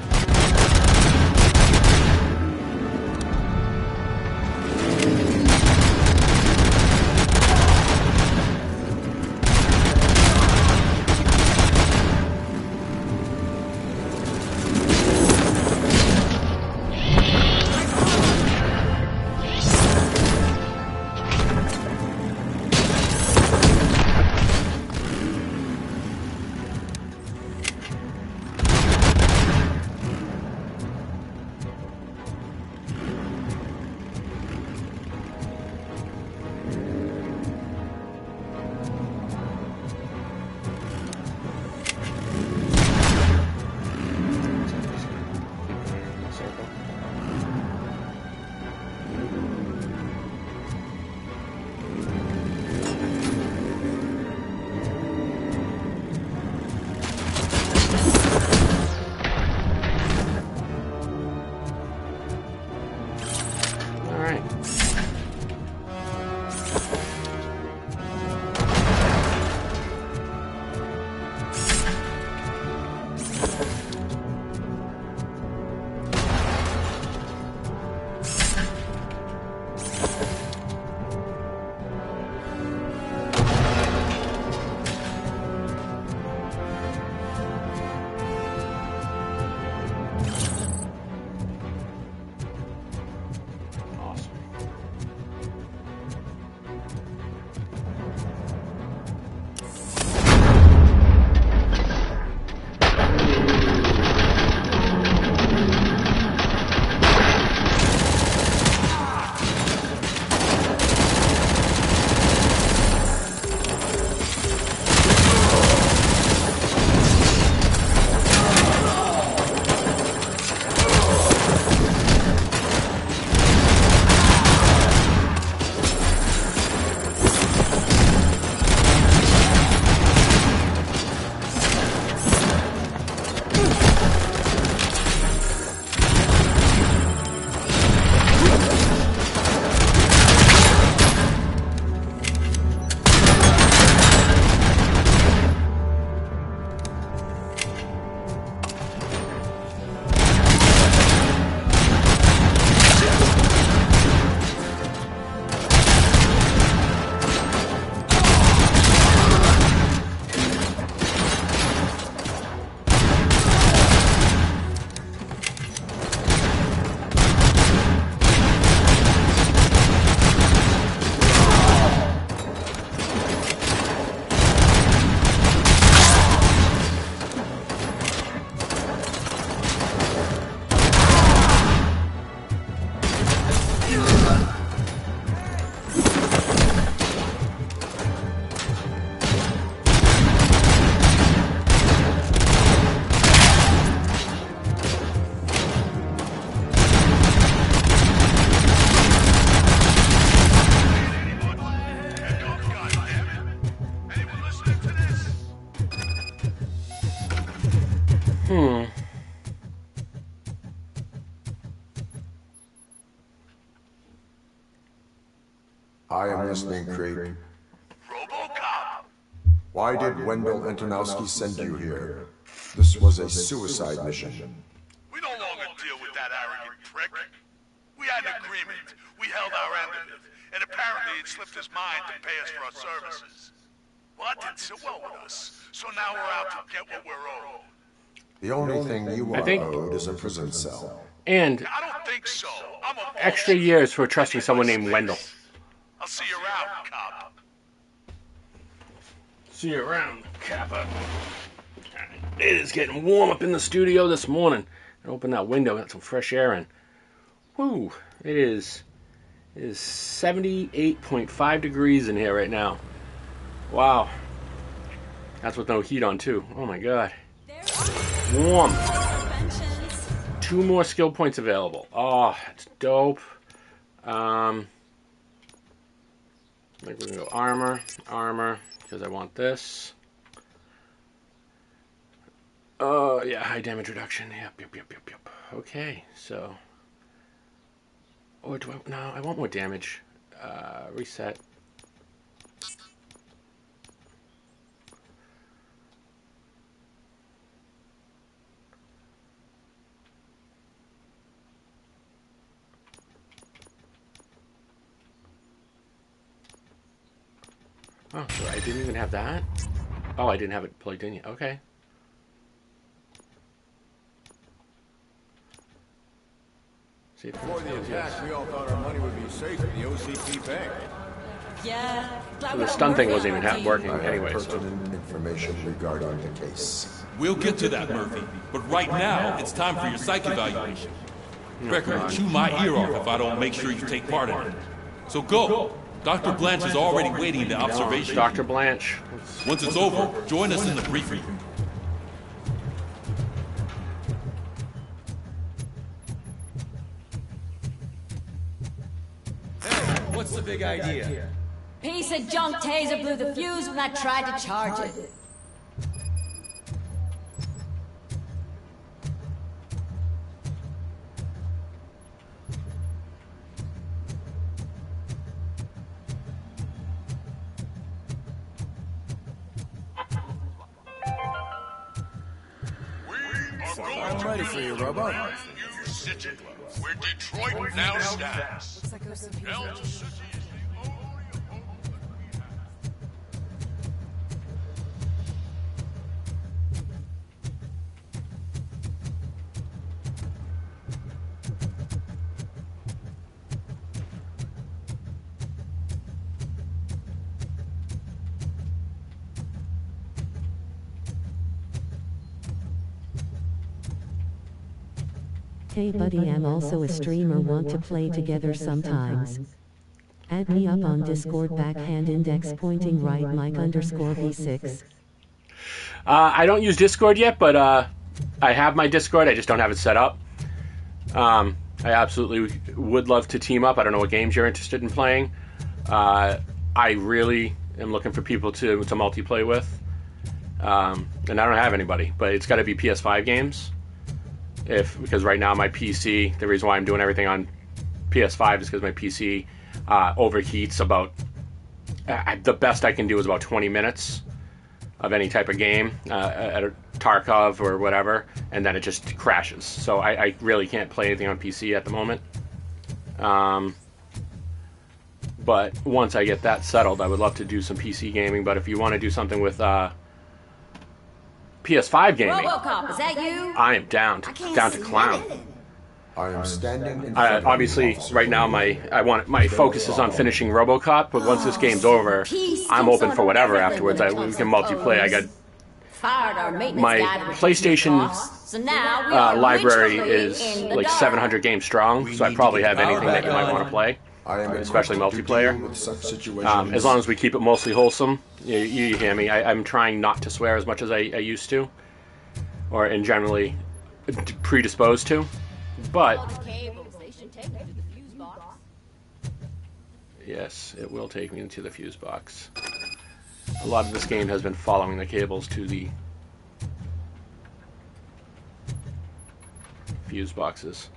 I am listening, Kris. Robocop! Why did Wendell Antonowski send you here? This was a suicide mission. We no longer deal with that arrogant prick. We had an agreement. We held our end of it. And apparently it slipped his mind to pay us for our services. Well, that didn't sit well with us. So now we're out to get what we're owed. The only thing you are owed is a prison cell. And I don't think so. I'm a extra years for trusting someone named Wendell. I'll see you around, cop. See you around, Kappa. It is getting warm up in the studio this morning. I open that window, got some fresh air in. Woo! It is 78.5 degrees in here right now. Wow. That's with no heat on too. Oh my god. Warm. 2 more skill points available. Oh, it's dope. I think we're gonna go armor, because I want this. Oh, yeah, high damage reduction. Yep. Okay, so. Or do I? No, I want more damage. Reset. Oh, so I didn't even have that? Oh, I didn't have it plugged in yet. Okay. See, Before the attack, we all thought our money would be safe in the OCP bank. Yeah. So the stun thing wasn't even working anyway. Pertinent information regarding the case. We'll get to that, Murphy. But right now, it's time for your psych evaluation. Record will chew my ear off if I don't make sure you take part in it. So go. Dr. Blanche is already waiting in the observation. Dr. Blanche. Once it's over, join us in the briefing. What's the big idea? Piece of junk taser blew the fuse when I tried to charge it. I'm ready for you, Robo. New City, where Detroit now stands. Looks like OCP. El City is the only home that we have. Hey buddy, I'm also a streamer, want to play together sometimes. Add me up on Discord, backhand index pointing right mic _ V6. I don't use Discord yet, but I have my Discord. I just don't have it set up. I absolutely would love to team up. I don't know what games you're interested in playing. I really am looking for people to multiplay with. And I don't have anybody, but it's got to be PS5 games. Because right now my PC, the reason why I'm doing everything on PS5 is because my PC overheats about, the best I can do is about 20 minutes of any type of game, at a Tarkov or whatever, and then it just crashes. So I really can't play anything on PC at the moment. But once I get that settled, I would love to do some PC gaming. But if you want to do something with PS5 gaming, Robocop, is that you? I am down to clown. I am standing in obviously, right now my focus is on finishing Robocop. But once this game's over, I'm open for whatever afterwards. We can multiplayer. I got my PlayStation library is like 700 games strong, so I probably have anything that you might want to play, especially multiplayer. As long as we keep it mostly wholesome. You hear me. I'm trying not to swear as much as I used to, or and generally predisposed to. But yes, it will take me into the fuse box. A lot of this game has been following the cables to the fuse boxes.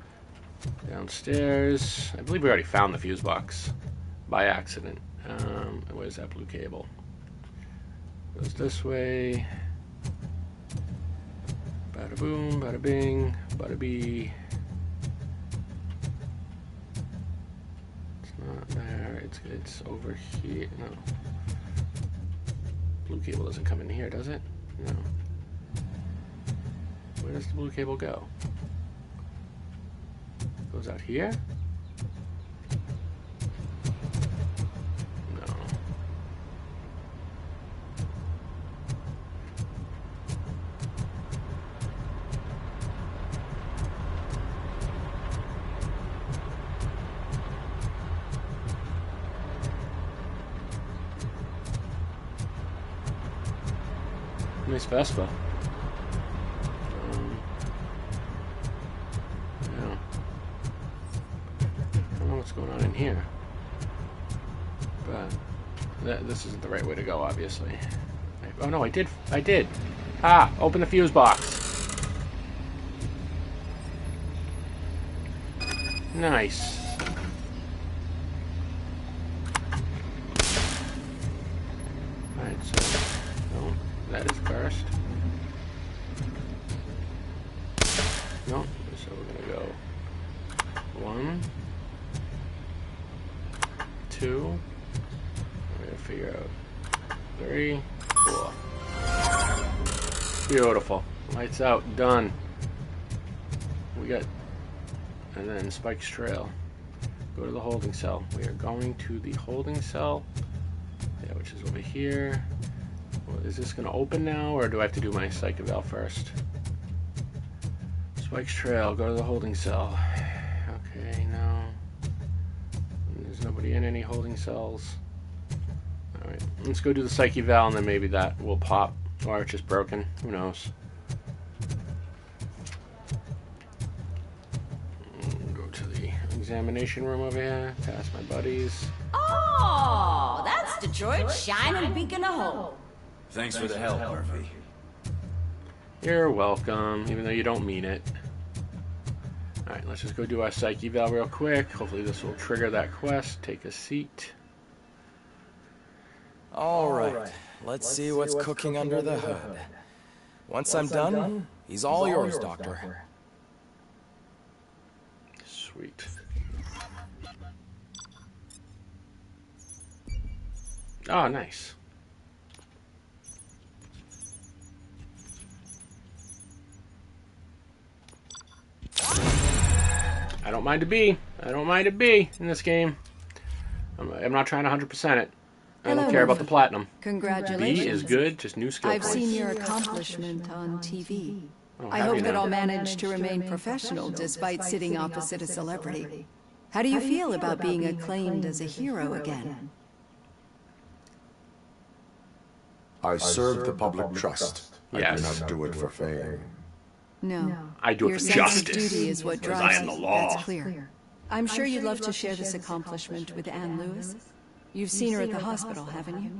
Downstairs. I believe we already found the fuse box by accident. Where's that blue cable? Goes this way. Bada boom, bada bing, bada bee. It's not there. It's over here. No. Blue cable doesn't come in here, does it? No. Where does the blue cable go? It goes out here? No. Nice Vespa. Yeah. I don't know what's going on in here, but this isn't the right way to go, obviously. Oh no, I did. Ah, open the fuse box. Nice. Alright, so no, that is cursed. No, so we're gonna go 1, 2. We're gonna figure out 3, 4. Beautiful. Lights out. Done. We got, and then Spike's trail. Go to the holding cell. We are going to the holding cell. Yeah, which is over here. Well, is this gonna open now, or do I have to do my psych eval first? Spike's trail. Go to the holding cell. Okay, no. There's nobody in any holding cells. Alright, let's go do the psych eval, and then maybe that will pop. Or it's just broken. Who knows? Go to the examination room over here. Past my buddies. Oh, that's Detroit's shining beacon of hope. Thanks for the help, Murphy. You're welcome, even though you don't mean it. Alright, let's just go do our psych eval real quick. Hopefully this will trigger that quest. Take a seat. Alright, let's see what's cooking under the hood. Once I'm done, he's all yours, Doctor. Sweet. Oh, nice. I don't mind a B. I don't mind a B in this game. I'm not trying to 100% it. I don't care about the platinum. Congratulations. B is good, just new skill I've points. seen your accomplishment on TV. Oh, I have hope you that now? I'll manage to remain professional despite sitting opposite a celebrity. How do you feel about being acclaimed as a hero again? I serve the public trust. Yes. I do not do it for fame. No. I do it Your for sense justice, of duty is what because drives I am the you. law. That's clear. I'm sure you'd love to share this accomplishment with Anne Lewis. You've seen her at the hospital, haven't you?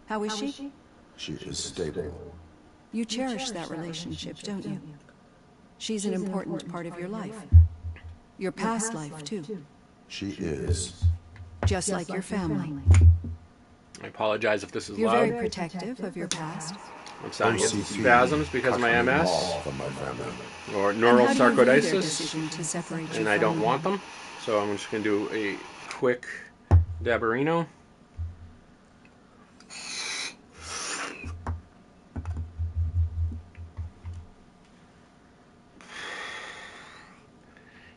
How is she? She is stable. You cherish that relationship, don't you? She's an important part of your life. Your past life, too. She is. Just like your family. I apologize if this is You're loud. very protective of your past. I'm starting to get OCP spasms because of my cut me MS off from my family. or And neural how do you view their sarcoidosis, decision to separate you and I don't from want them. So I'm just going to do a quick Dabarino.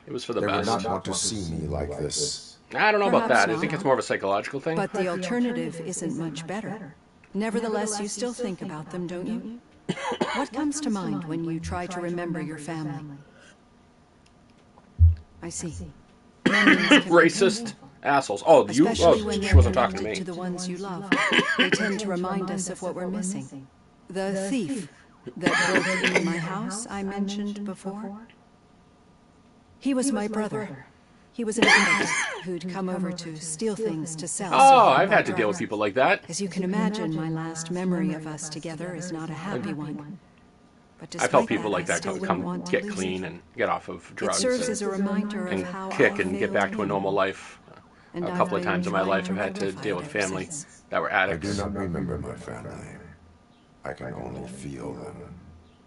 It was for the They would best. not want to see me like this. I don't know about Perhaps that. I think not. it's more of a psychological thing. But the alternative isn't much better. Nevertheless, you still think about them, don't you? What comes to mind when you try to remember your family? I see. Memories can be Racist painful, assholes. Oh, you? especially Oh, when she they're wasn't talking to connected me. to the ones you love. They tend to remind us of what we're missing. The thief that broke into my house I mentioned before. He was my brother. He was an addict who'd come over to steal things to sell. Oh, I've had to deal with people like that. As you can imagine, my last memory of us together is not a happy one. I felt people like that come get clean and get off of drugs. It serves as a reminder and of how kick I and get back to a normal life. A couple of times in my life I've had to deal with family that were addicts. I do not remember my family. I can only feel them.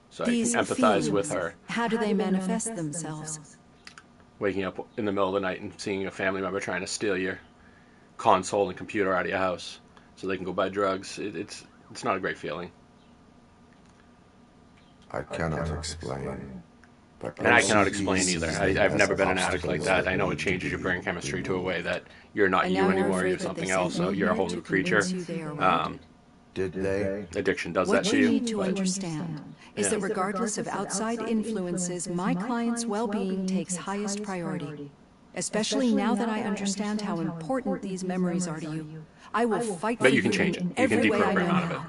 So I can empathize with her. How do they manifest themselves? Waking up in the middle of the night and seeing a family member trying to steal your console and computer out of your house so they can go buy drugs. It's not a great feeling. I cannot explain. But and I cannot explain either. I've never been an addict like that. I know it changes your brain chemistry to a way that you're not you anymore, you're something else, so you're a whole new creature. Did they? Addiction does that to you. What you need to understand is that regardless of outside influences, my client's well-being takes highest priority. Especially now that I understand how important these memories are to you. I will fight for you. But you can change it. You can deprogram out of it.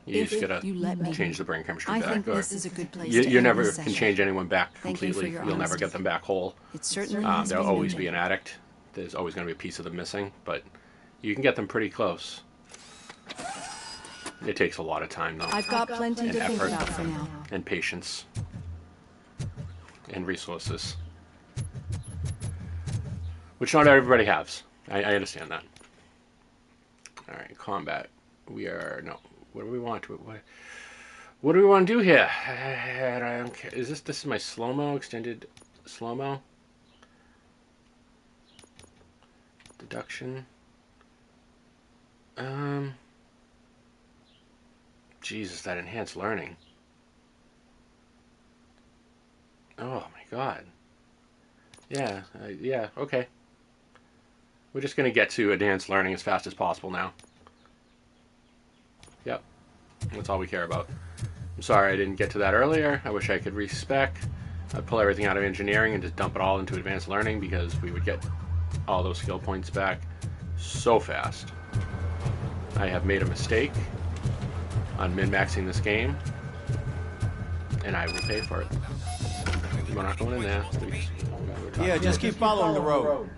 You just gotta change the brain chemistry back. I think this is a good place you never can change anyone back completely. You'll never get them back whole. There'll always be an addict. There's always going to be a piece of them missing, but you can get them pretty close. It takes a lot of time, though. I've got plenty to think about for now. And patience. And resources. Which not everybody has. I understand that. Alright, combat. We are... No. What do we want to... What do we want to do here? I don't care. Is this is my slow-mo? Extended slow-mo? Deduction. Jesus, that enhanced learning. Oh my god. Yeah, yeah, okay. We're just gonna get to enhanced learning as fast as possible now. Yep. That's all we care about. I'm sorry I didn't get to that earlier. I wish I could respec. I'd pull everything out of engineering and just dump it all into advanced learning because we would get all those skill points back so fast. I have made a mistake on min-maxing this game, and I will pay for it. We're not going in there. Yeah, just keep following the road.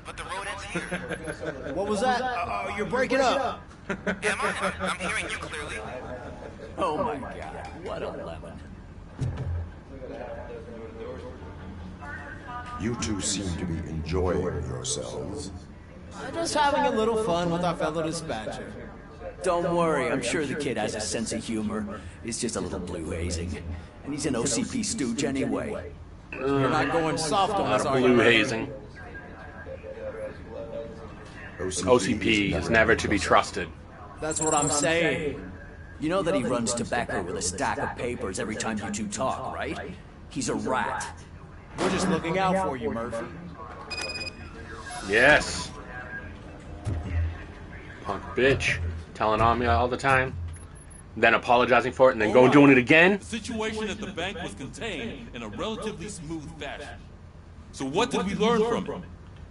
But the road ends here. What was that? You're breaking up. Am I? I'm hearing you clearly. Oh my god, what a lemon. You two seem to be enjoying yourselves. Just having a little fun with our fellow dispatcher. Don't worry, I'm sure the kid has a sense of humor. It's just a little blue hazing. And he's an OCP stooge anyway. You're not going soft on us, are you? Blue hazing. OCP is never to be trusted. That's what I'm saying. You know that he runs tobacco with a stack of papers every time you two talk, right? He's a rat. We're just looking out for you, Murphy. Yes. Punk bitch. Telling on me all the time. Then apologizing for it and then going doing it again. The situation at the bank was contained in a relatively smooth fashion. So what did we learn from it?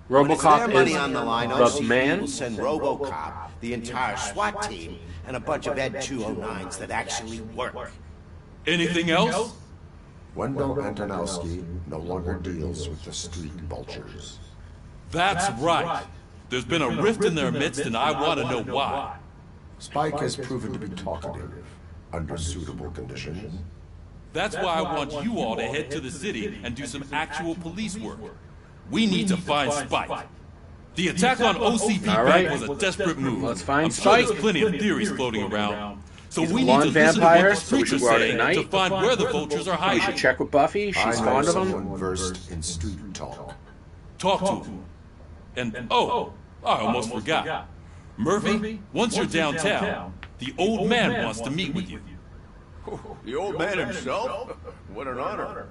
Robocop money is on the line, the man. Will send Robocop, the entire SWAT team, and a bunch of Ed 209s that actually work. Anything else? Wendell Antonowski no longer deals with the street vultures. That's right. There's been a rift in their midst, and I want to know why. Spike has proven to be talkative under suitable conditions. That's why I want you all to head to the city and do some actual police work. We need to find Spike. The attack on OCP Bank was a desperate move. Let's find I'm sure Spike. there's plenty of theories floating around. So He's we a need to blonde listen to vampire, what the so we streets should are go out at saying night. to find where the vultures are We hiding. should check with Buffy. She's fond of him. Someone versed in street talk. Talk to him. And, oh, I almost forgot. Murphy, once you're downtown, the old man wants to meet with you. The old man himself? What an honor.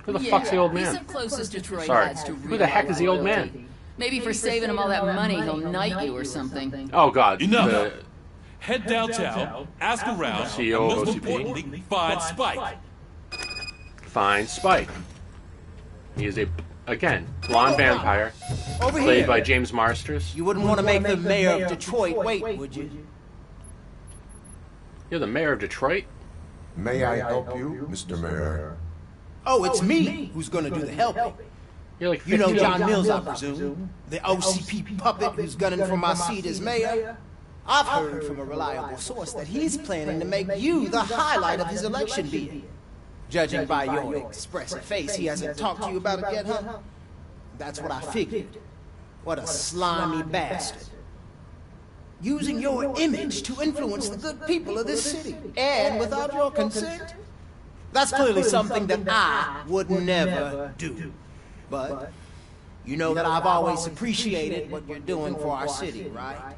Who the fuck's the old man? He's the closest Detroit Sorry. has to real Who the heck is the old man? loyalty. Maybe for saving him all that money, he'll knight you or something. Oh god. Enough. Head downtown, ask around, and CEO most OCP. importantly, find Spike. Find Spike. He is a, again, blonde vampire. Over Played here. by James Marsters. You wouldn't want to make the mayor of Detroit wait, would you? You're the mayor of Detroit? May I help you, Mr. Mayor? Oh, it's me who's going to do the helping. You're like You know 50. John Mills, I presume. The OCP puppet who's gunning for my seat as mayor. I've heard from a reliable source that he's planning to make you the highlight of his election bid. Judging by your expressive face, he hasn't talked to you about it yet, huh? That's what I figured. What a slimy bastard. Using your image to influence the good people of this city, and without your consent? That's clearly something that I would never do. But you know that I've always appreciated what you're doing for our city, right?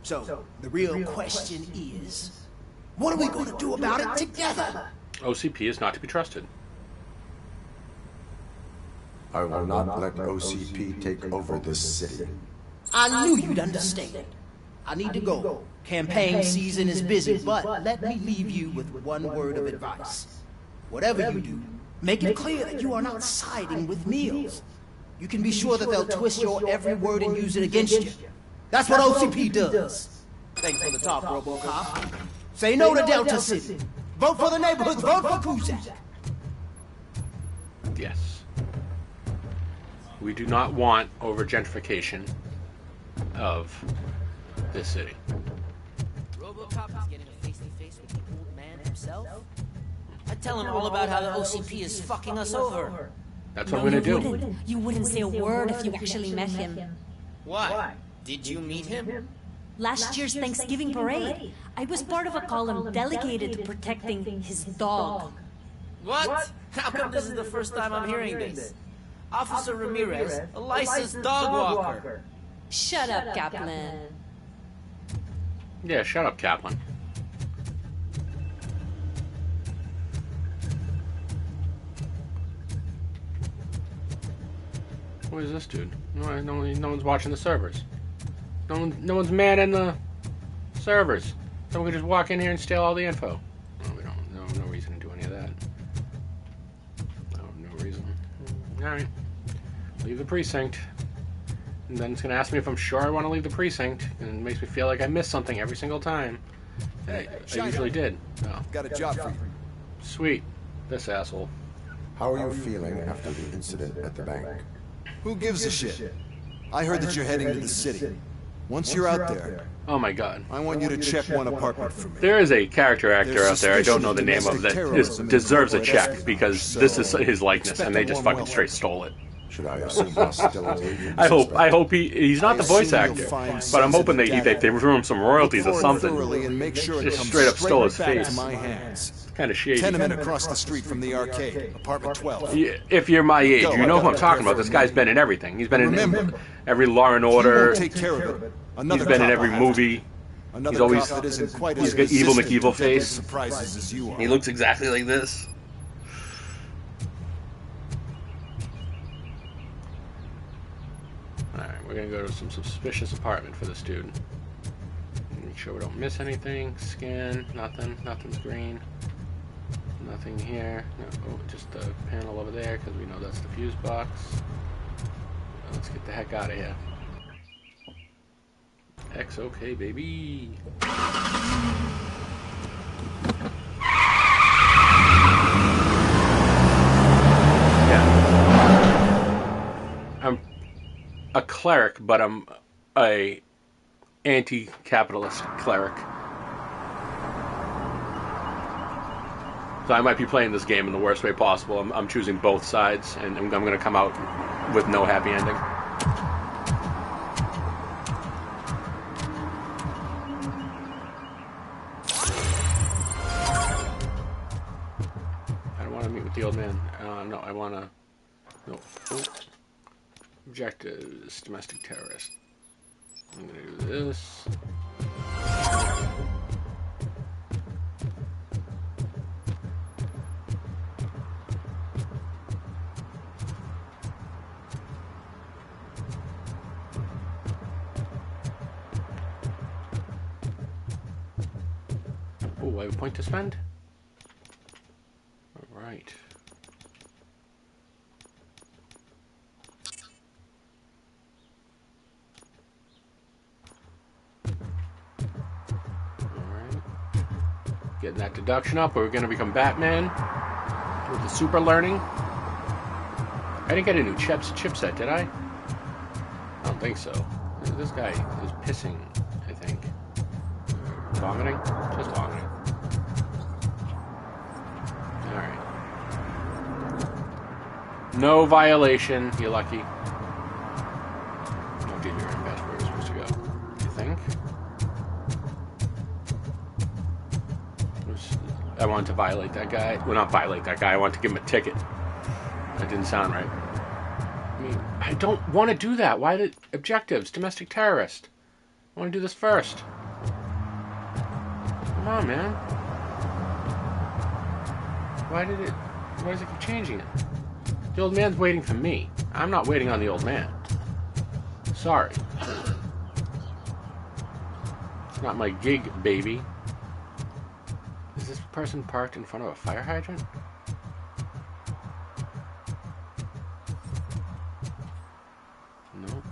So, the real question is, what are we going to do about it together? OCP is not to be trusted. I will not let OCP take over this city. I knew you'd understand. I need to go. Campaign season is busy, but let me leave you with one word of advice. Whatever you do, make it clear that you are not siding with Meals. You can be sure that they'll twist your every word and use it against you. That's what OCP does. Thanks for the talk, Robocop. Say no to Delta City. Vote for the neighborhoods. Vote for Kuzak. Yes. We do not want over-gentrification of this city. Robocop is getting a face-to-face with the old man himself? I tell him all about how the OCP is fucking us over. That's what I'm gonna do. You wouldn't say a word if you actually met him. Why? Did you meet him? Last year's Thanksgiving parade, I was part of a column delegated to protecting his dog. What? How come this is the first time I'm hearing this? Officer Ramirez, a licensed dog walker. Shut up, Kaplan. Yeah, shut up, Kaplan. What is this dude? No one's watching the servers. No one's manning the servers. Someone could just walk in here and steal all the info. No, we don't. No reason to do any of that. No reason. All right. Leave the precinct. And then it's going to ask me if I'm sure I want to leave the precinct. And it makes me feel like I missed something every single time. I usually did. Oh. Got a job for you. Sweet. This asshole. How are you feeling after the incident at the bank? Who gives a shit? I heard that you're heading to the city. Once you're out there... Oh my god. I want you to check one apartment for me. There is a character actor out there, I don't know the name of, that deserves a check, because this is his likeness, and they just fucking straight stole it. Should I assume hostility? I hope he's not the voice actor, but I'm hoping they threw him some royalties or something. Just straight up stole his face. It's kind of shady. Tenement across the street from the arcade, apartment 12. If you're my age, you know who I'm talking about. This guy's been in everything. He's been in every Law and Order. He's been in every movie. He's always he's got evil McEvil face. He looks exactly like this. Alright, we're gonna go to some suspicious apartment for this dude. Make sure we don't miss anything. Scan, nothing's green. Nothing here. No, oh, just a panel over there because we know that's the fuse box. Let's get the heck out of here. X-OK, baby. Yeah. I'm a cleric, but I'm a anti-capitalist cleric. So I might be playing this game in the worst way possible. I'm choosing both sides, and I'm going to come out with no happy ending. I don't want to meet with the old man. No, I want to... No. Oh. Objectives, domestic terrorist. I'm going to do this. Oh, I have a point to spend? Alright. Getting that deduction up. We're going to become Batman with the super learning. I didn't get a new chipset, did I? I don't think so. This guy is pissing, I think. Vomiting? Just vomiting. Alright. No violation. You're lucky. Oh dear, that's where we're supposed to go. You think? I wanted to violate that guy. Well, not violate that guy. I wanted to give him a ticket. That didn't sound right. I mean, I don't want to do that. Why did... Objectives. Domestic terrorist. I want to do this first. Come on, man. Why does it keep changing it? The old man's waiting for me. I'm not waiting on the old man. Sorry. It's not my gig, baby. Is this person parked in front of a fire hydrant? No.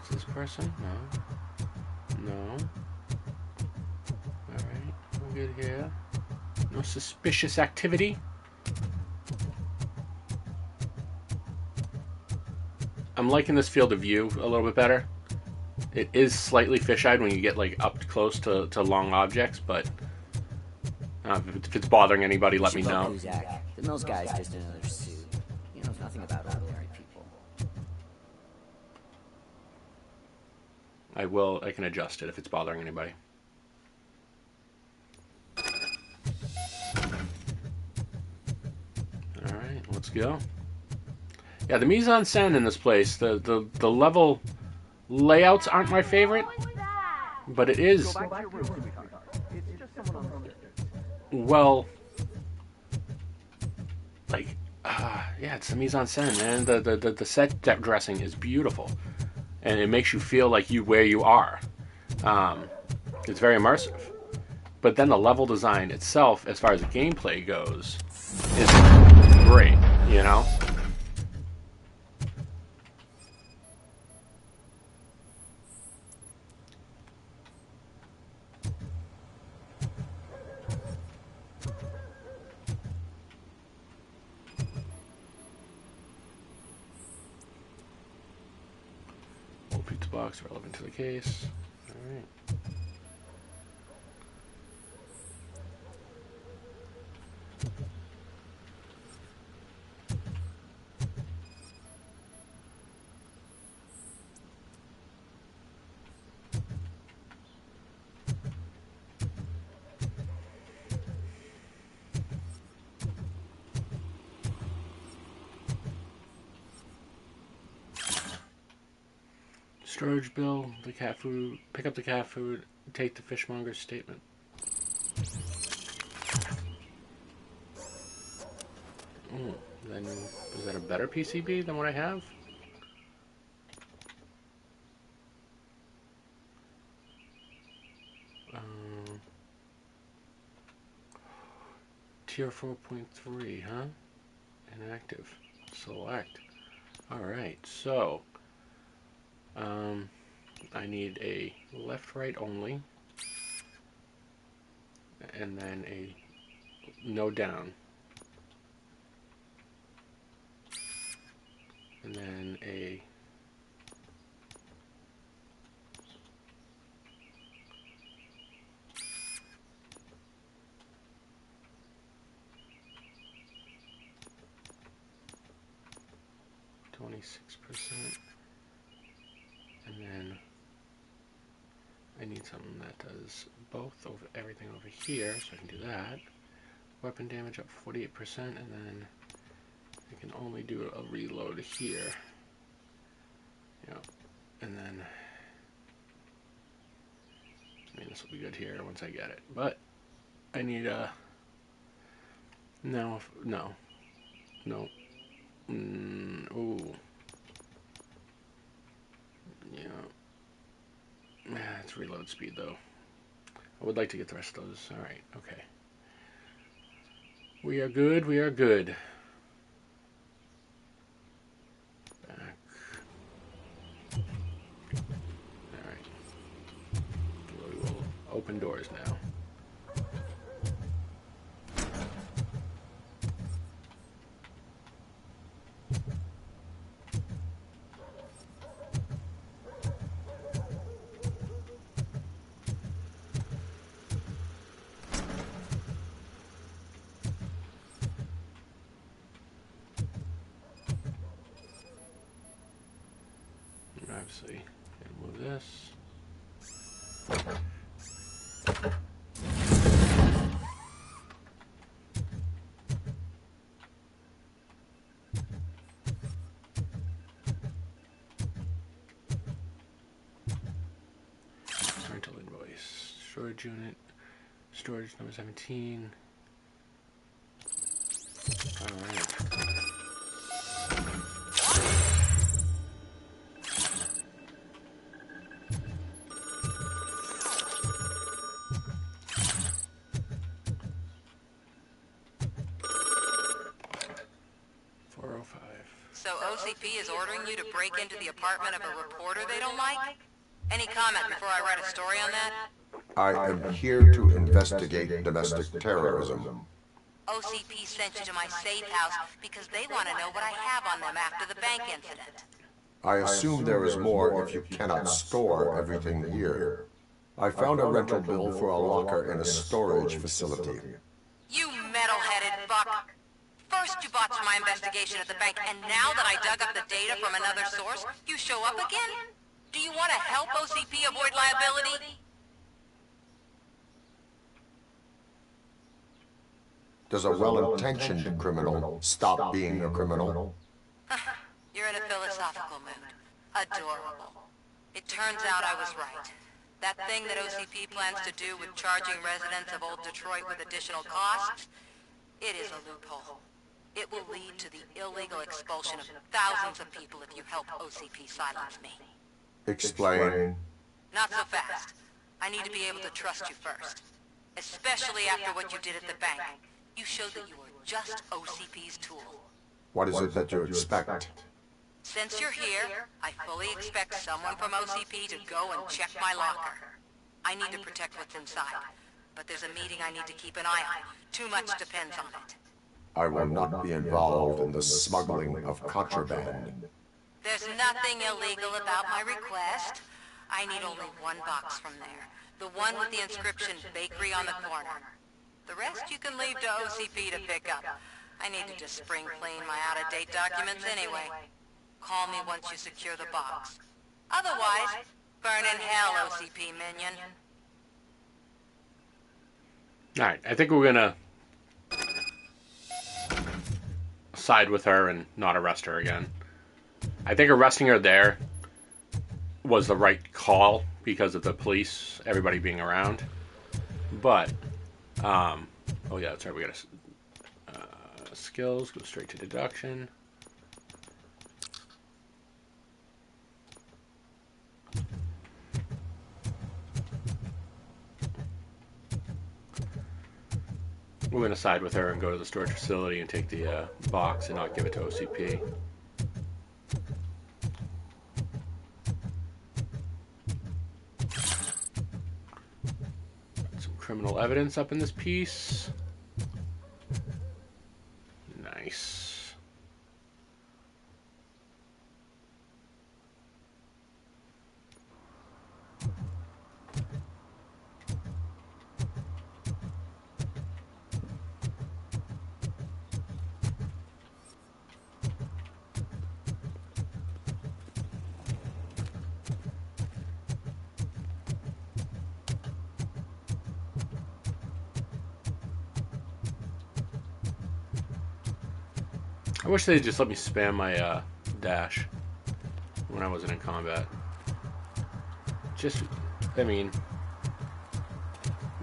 Is this person? No. No. Alright, we're good here. No suspicious activity. I'm liking this field of view a little bit better. It is slightly fisheyed when you get like up close to long objects, but if it's bothering anybody, let me know. The Mills guy's just in another suit. He knows nothing about ordinary people. I can adjust it if it's bothering anybody. Alright, let's go. Yeah, the mise-en-scène in this place, the level layouts aren't my favorite, but it is... Well... Like, yeah, it's the mise-en-scène, man. The set dressing is beautiful. And it makes you feel like where you are. It's very immersive. But then the level design itself, as far as the gameplay goes, is great, you know? Old pizza box relevant to the case. All right. Storage bill, the cat food, pick up the cat food, take the fishmonger's statement. Then is that a better PCB than what I have? Tier 4.3, huh? Inactive. Select. Alright, so I need a left-right only, and then a no down, and then a %, and then I need something that does both over everything over here, so I can do that. Weapon damage up 48%, and then I can only do a reload here. Yep. And then, I mean, this will be good here once I get it. But I need a no. Ooh. Yeah. It's reload speed though. I would like to get the rest of those. Alright, okay. We are good, we are good. Back. Alright. We will open doors now. obviously. Move this. Rental invoice. Storage unit. Storage number 17. Alright. So OCP is ordering you to break into the apartment of a reporter they don't like? Any comment before I write a story on that? I am here to investigate domestic terrorism. OCP sent you to my safe house because they want to know what I have on them after the bank incident. I assume there is more if you cannot store everything here. I found a rental bill for a locker in a storage facility. You metal-headed buck! First you botched my investigation at the bank, and now that I dug up the data from another source, you show up again? Do you want to help OCP avoid liability? Does a well-intentioned criminal stop being a criminal? You're in a philosophical mood. Adorable. It turns out I was right. That thing that OCP plans to do with charging residents of Old Detroit with additional costs, it is a loophole. It will lead to the illegal expulsion of thousands of people if you help OCP silence me. Explain. Not so fast. I need to be able to trust you first. Especially after what you did at the bank. You showed that you were just OCP's tool. What is it that you expect? Since you're here, I fully expect someone from OCP to go and check my locker. I need to protect what's inside, but there's a meeting I need to keep an eye on. Too much depends on it. I will not be involved in the smuggling of contraband. There's nothing illegal about my request. I need only one box from there. The one with the inscription Bakery on the corner. The rest you can leave to OCP to pick up. I need to just spring clean my out-of-date documents anyway. Call me once you secure the box. Otherwise, burn in hell, OCP minion. Alright, I think we're gonna side with her and not arrest her again. I think arresting her there was the right call because of the police, everybody being around. But, oh yeah, that's right, we gotta, skills, go straight to deduction. We're going to side with her and go to the storage facility and take the box and not give it to OCP. Some criminal evidence up in this piece. Nice. I wish they'd just let me spam my dash when I wasn't in combat. Just, I mean,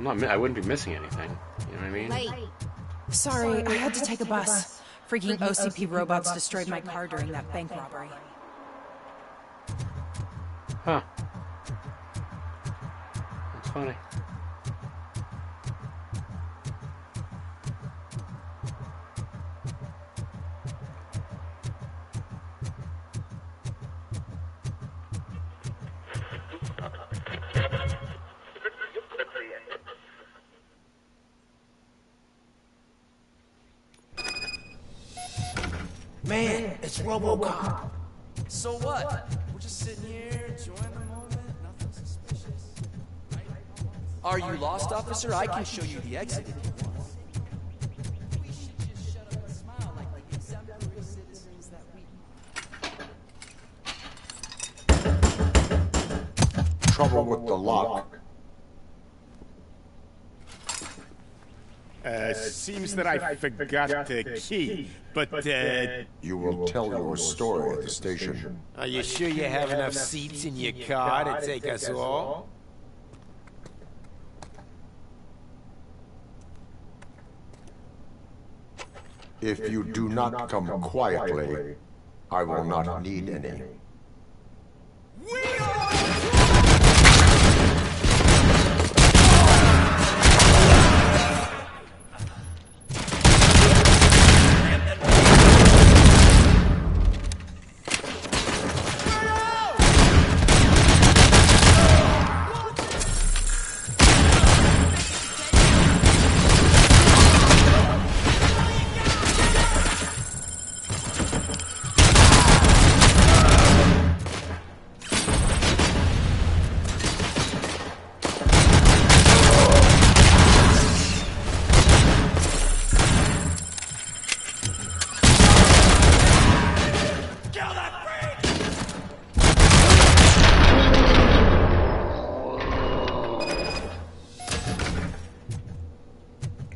I wouldn't be missing anything. You know what I mean? Wait. Sorry, I had to take a bus. Freaking OCP robots destroyed my car during that bank robbery. Huh. That's funny. Man, it's Robocop. So what? We're just sitting here, enjoying the moment, nothing suspicious. Are you lost, officer? I can show you the exit if you want. We should just shut up and smile like the exemplary citizens that we trouble with the lock? Seems that I forgot the key, but, You will tell your story at the station. Are you sure you have enough seats in your car to take us all? If you do not come quietly, I will not need any.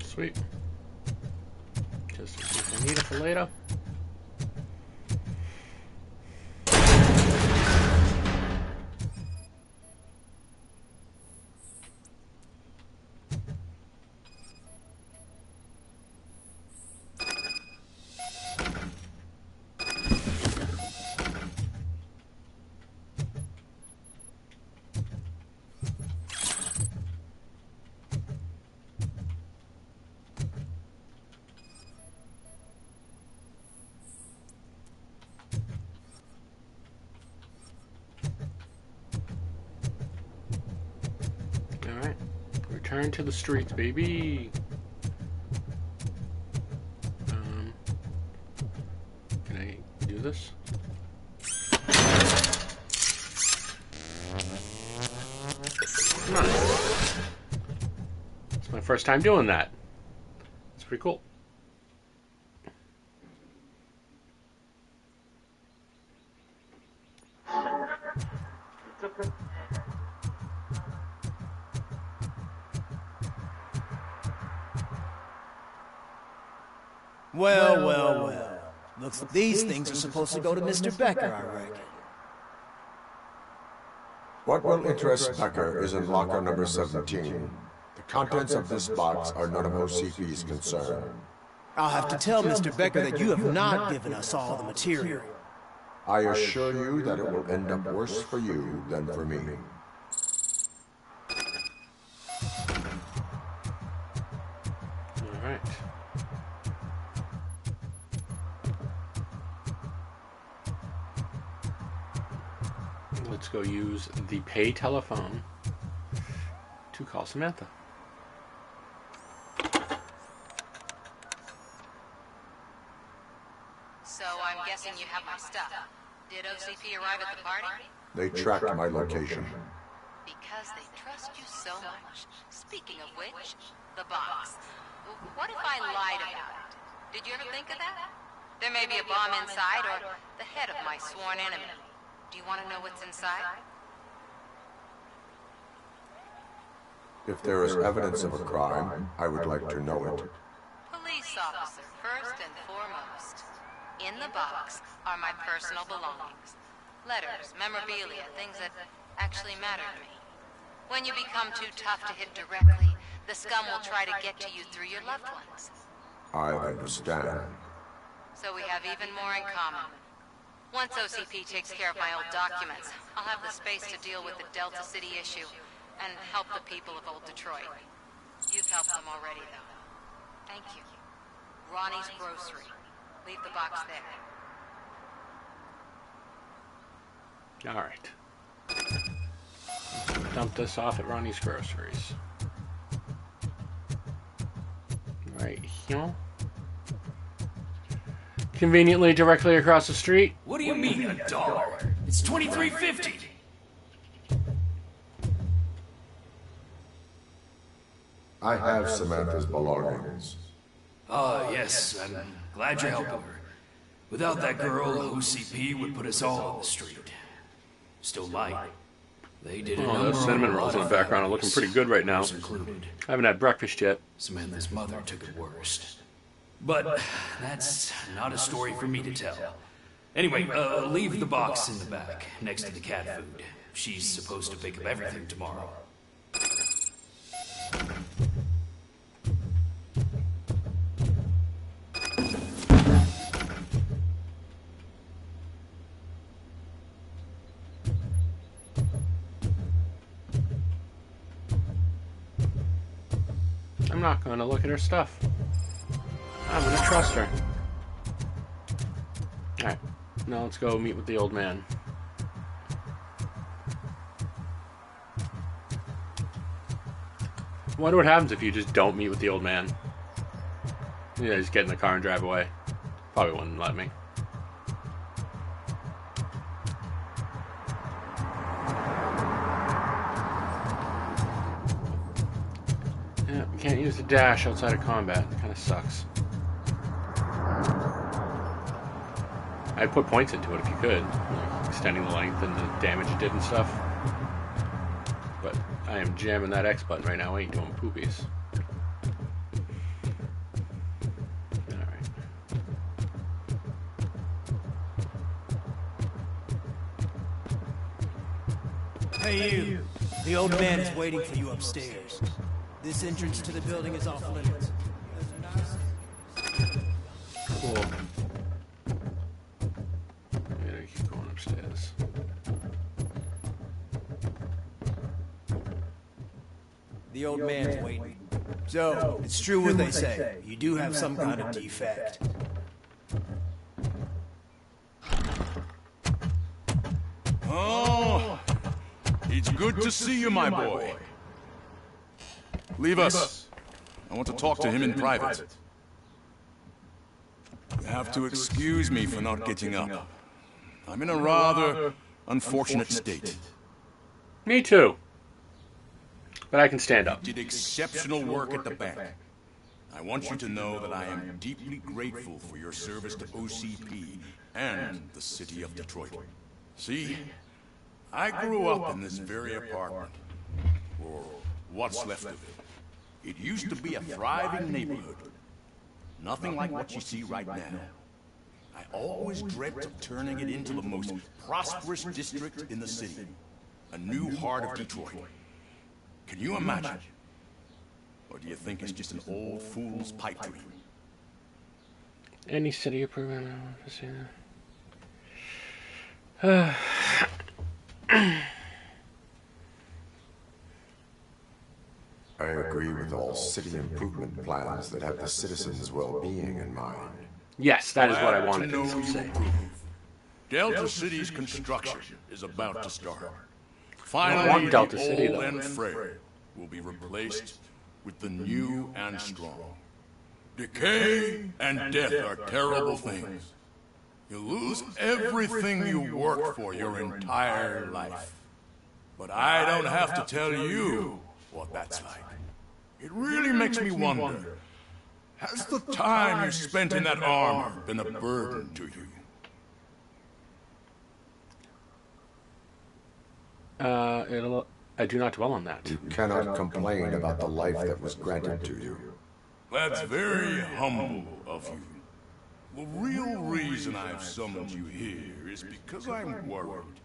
Sweet. Just in case I need it for later. Alright, return to the streets, baby. Can I do this? Nice. It's my first time doing that. It's pretty cool. Well. Looks like these things are supposed to go to Mr. Becker, I reckon. What will interest Becker is in locker number 17. The contents of this box are none of OCP's concern. I'll have to tell Mr. Becker that you have not given us all the material. I assure you that it will end up worse for you than for me. Alright. Let's go use the pay telephone to call Samantha. So I'm guessing you have my stuff. Did OCP arrive at the party? They tracked my location. Because they trust you so much. Speaking of which, the box. What if I lied about it? Did you ever think of that? There may be a bomb inside or the head of my sworn enemy. Do you want to know what's inside? If there is evidence of a crime, I would like to know it. Police officer, first and foremost. In the box are my personal belongings. Letters, memorabilia, things that actually matter to me. When you become too tough to hit directly, the scum will try to get to you through your loved ones. I understand. So we have even more in common. Once OCP takes care of my old documents, I'll have the space to deal with the Delta City issue and help the people of Old Detroit. You've helped them already, though. Thank you. Ronnie's Grocery. Leave the box there. Alright. Dump this off at Ronnie's Groceries. Right here. Conveniently directly across the street. What do you mean $1? It's $23.50. I have Samantha's belongings. Ah, yes, I'm glad you're helping her. Without that girl, OCP would put us all on the street. Still might. They did Oh, those cinnamon rolls in the background are looking pretty good right now. Included. I haven't had breakfast yet. Samantha's mother took it worst. But that's not a story for me to tell. Anyway, leave the box in the back, next to the cat food. She's supposed to pick up everything tomorrow. I'm not going to look at her stuff. I'm going to trust her. Alright, now let's go meet with the old man. I wonder what happens if you just don't meet with the old man. Yeah, just get in the car and drive away. Probably wouldn't let me. Yeah, you can't use the dash outside of combat. It kind of sucks. I'd put points into it if you could, like extending the length and the damage it did and stuff. But I am jamming that X button right now. I ain't doing poopies. Alright. Hey you, the old man is waiting for you upstairs. This entrance to the building is off limits. Cool. I'm gonna keep going upstairs. The old man's waiting. So, it's true what they say. You do have some kind of defect. Oh, it's good to see you, my boy. Leave us. I want to talk to him in private. You have to excuse me for not getting up. I'm in a rather unfortunate state. Me too. But I can stand up. You did exceptional work at the bank. I want you to know that I am deeply grateful for your service to OCP and the city of Detroit. See, I grew up in this very apartment, or what's left of it. It used to be a thriving neighborhood. Nothing like what you see right now. I always dreamt of turning it into the most prosperous district in the city. A new heart of Detroit. Can you imagine? Or do you think it's just an old fool's pipe dream? Any city improvement I want to see. I agree with all city improvement plans that have the citizens' well-being in mind. Yes, that is what I wanted to say. Delta City's construction is about to start. I Finally, want Delta the City, old though. and frail will be replaced with the new and strong. Decay and death are terrible things. You lose everything you worked for your entire life. But I don't have to tell you what that's like. It really makes me wonder, has the time you spent in that armor been a burden to you? I do not dwell on that. You cannot complain about the life that was granted to you. That's very humble of you. The real reason I've summoned you here is because I'm worried.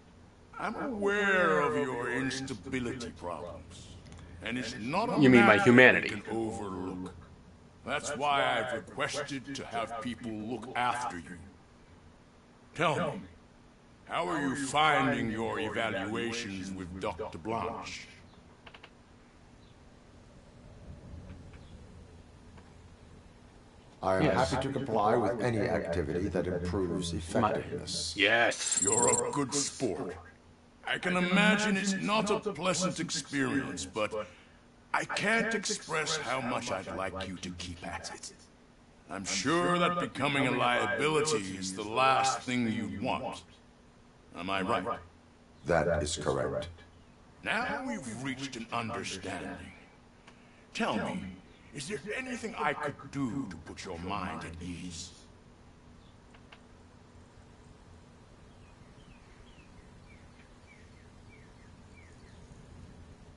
I'm aware of your instability problems. And it's not a You mean my matter humanity. you can overlook. That's why I've requested to have people look after you. Tell me, how are you finding your evaluations with Dr. Blanche? I am happy to comply with any activity that improves effectiveness. Yes. You're a good sport. I can imagine it's not a pleasant experience, but I can't express how much I'd like you to keep at it. I'm sure that becoming a liability is the last thing you want. Am I right? That is correct. Now we've reached an understanding. Tell me, is there anything I could do to put your mind at ease?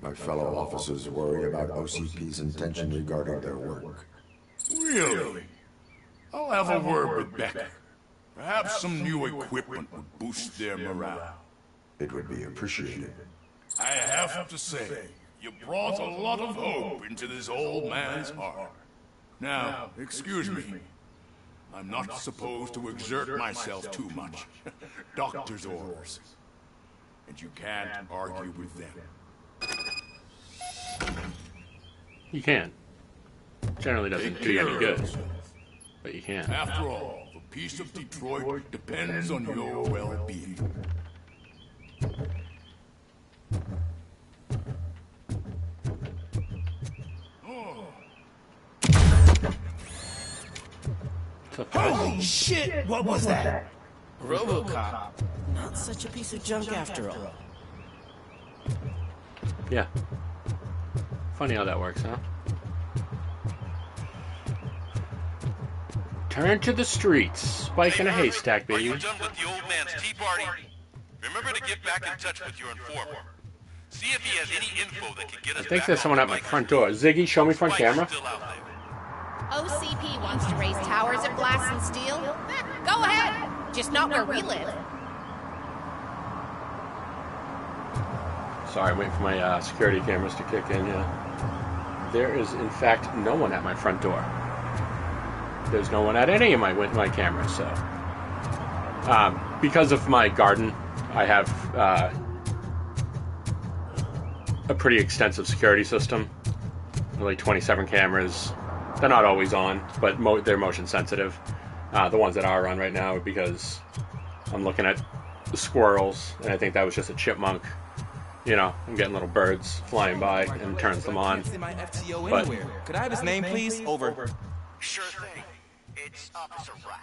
My fellow officers worry about OCP's intention regarding their work. Really? I'll have a word with Becker. Perhaps some new equipment would boost their morale. It would be appreciated. I have to say, you brought a lot of hope into this old man's heart. Now, excuse me. I'm not supposed to exert myself too much. Doctor's orders. And you can't argue with them. You can. Generally doesn't do you any good, but you can. After all, the peace of Detroit depends on your well-being. Holy shit! What was that? Robocop. Not such a piece of junk after all. Yeah. Funny how that works, huh? Turn to the streets. Spike in a haystack, baby. Are you done with the old man's tea party? Remember to get back in touch with your informer. See if he has any info that can get us I think there's someone at my front door. Ziggy, show me front camera. OCP wants to raise towers of glass and steel? Go ahead. Just not where we live. Sorry, I'm waiting for my security cameras to kick in, yeah. There is, in fact, no one at my front door. There's no one at any of my cameras, so... because of my garden, I have a pretty extensive security system. Really 27 cameras. They're not always on, but they're motion sensitive. The ones that are on right now, because I'm looking at the squirrels, and I think that was just a chipmunk. You know, I'm getting little birds flying by and turns them on. But could I have his name, please? Over. Sure thing. It's Officer Rat.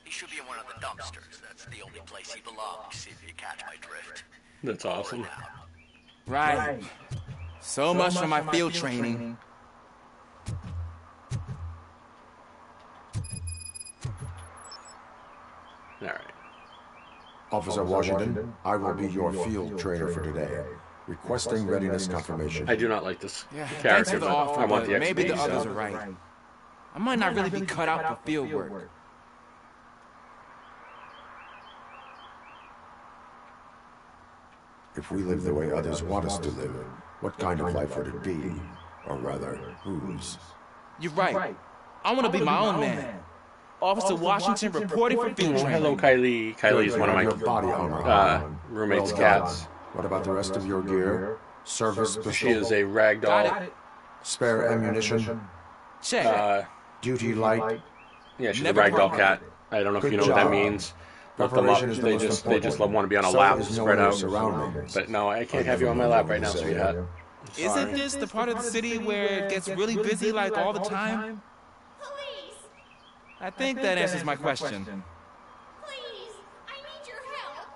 He should be in one of the dumpsters. That's the only place he belongs, if you catch my drift. That's awesome. Right. So much for my field training. Alright. Officer Washington, I will be your field trainer for today. Requesting readiness confirmation. I do not like this Thanks character, for the but offer, I want but the XP. maybe the others so. are right. I might not really be cut out for field work. If we live the way others want us to live, what kind of life would it be? Or rather, whose? You're right. I want to be my own man. Officer Washington reporting for field training. Hello, Kylie. Kylie is one of my body armor roommate's well done. cats. What about the rest of your gear? Service pistol? She is a ragdoll. Spare ammunition? Check. Duty light? Yeah, she's a ragdoll cat. I don't know if you know what that means. Look them up. They just want to be on a lap, spread out. But no, I can't have you on my lap right now, sweetheart. Isn't this the part of the city where it gets really busy like all the time? Police! I think that answers my question. Please! I need your help!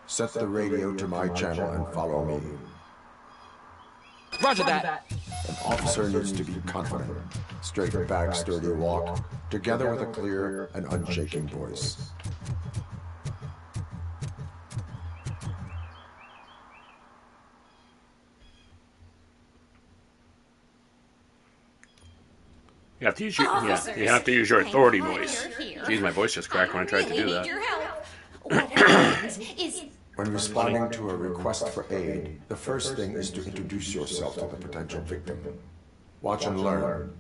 Set the radio to my channel and follow me. Roger that. An officer needs to be confident. Straight back, sturdy walk, together with a clear and unshaking voice. You have to use your you have to use your authority voice. Jeez, my voice just cracked when I tried to do that. Your help. What happens is When responding to a request for aid, the first thing is to introduce yourself to the potential victim. Watch and learn.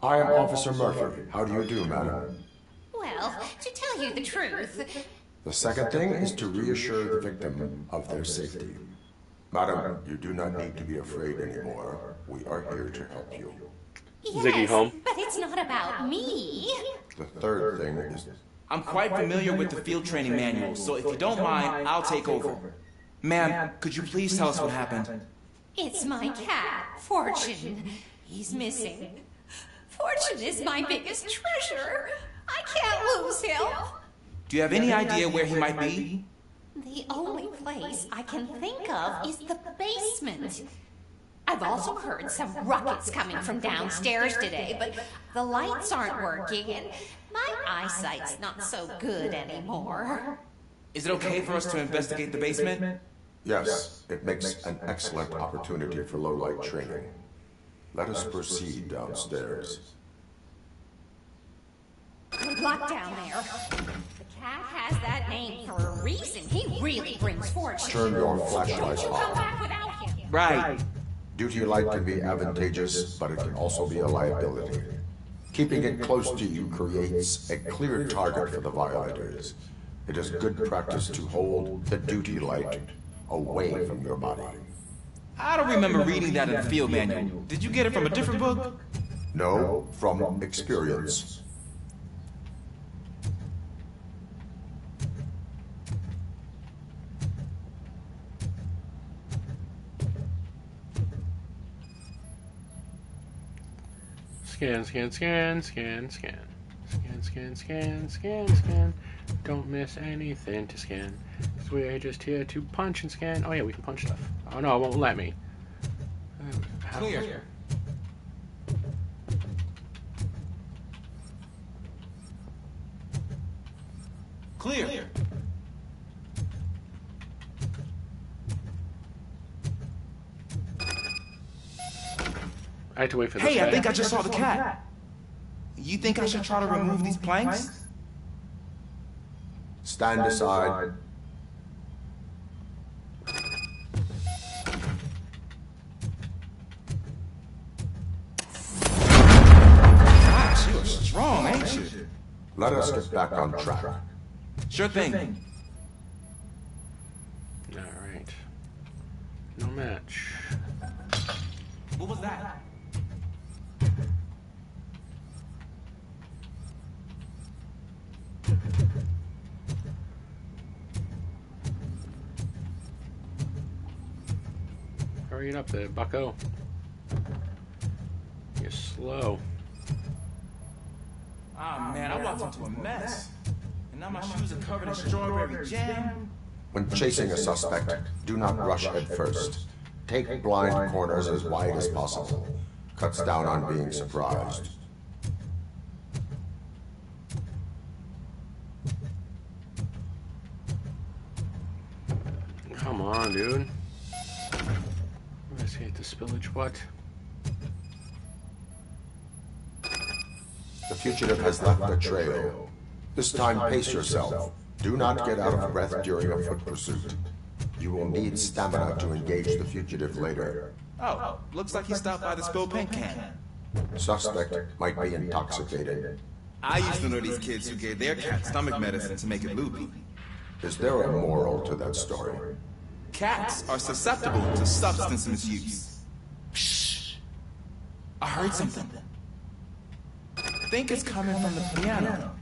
I am Officer Murphy. How do you do, madam? well, to tell you the truth. The second thing is to reassure the victim of their safety. Madam, you do not need to be afraid anymore. We are here to help you. Ziggy home. But it's not about me. The third thing is... I'm quite familiar with the field training manual, so if you don't mind, I'll take over. Ma'am, could you please tell us what happened? It's my cat, Fortune. He's missing. Fortune is my biggest treasure. I can't lose him. Do you have any idea where he might be? The only place I can think of is the basement. I've also heard some ruckus coming from downstairs today, but the lights aren't working, and my eyesight's not so good anymore. Is it okay for us to investigate the basement? Yes, it makes an excellent opportunity for low-light training. Let us proceed downstairs. Good luck down there. The cat has that name for a reason. He really brings fortune. Turn your flashlight Come on. back without him. Right. Duty light can be advantageous, but it can also be a liability. Keeping it close to you creates a clear target for the violators. It is good practice to hold the duty light away from your body. I don't remember reading that in the field manual. Did you get it from a different book? No, from experience. Scan, scan, scan, scan, scan. Scan, scan, scan, scan, scan. Don't miss anything to scan. Because we're just here to punch and scan. Oh yeah, we can punch stuff. Oh no, it won't let me. Clear. Clear. I have to wait for this Hey, guy. I think I just saw the cat. You think I should try to remove these planks? Stand aside. Gosh, you're strong, ain't you? Let us get back on track. Sure thing. Alright. No match. What was that? Hurry it up there, bucko. You're slow. Ah, man, I walked into a mess. And now my shoes are covered in strawberry jam. When chasing a suspect, do not rush head first. Take blind corners as wide as possible. Cuts down on being surprised. Come on, dude. Investigate the spillage. What? The fugitive has left a trail. This time, pace yourself. Do not get out of breath during a foot pursuit. You will need stamina to engage the fugitive later. Oh, looks like he stopped by the spilled paint can. Suspect might be intoxicated. I used to know these kids who gave their cat stomach medicine to make it loopy. Is there a moral to that story? Cats are susceptible to substance misuse. Shh. I heard something. I think it's coming from the piano.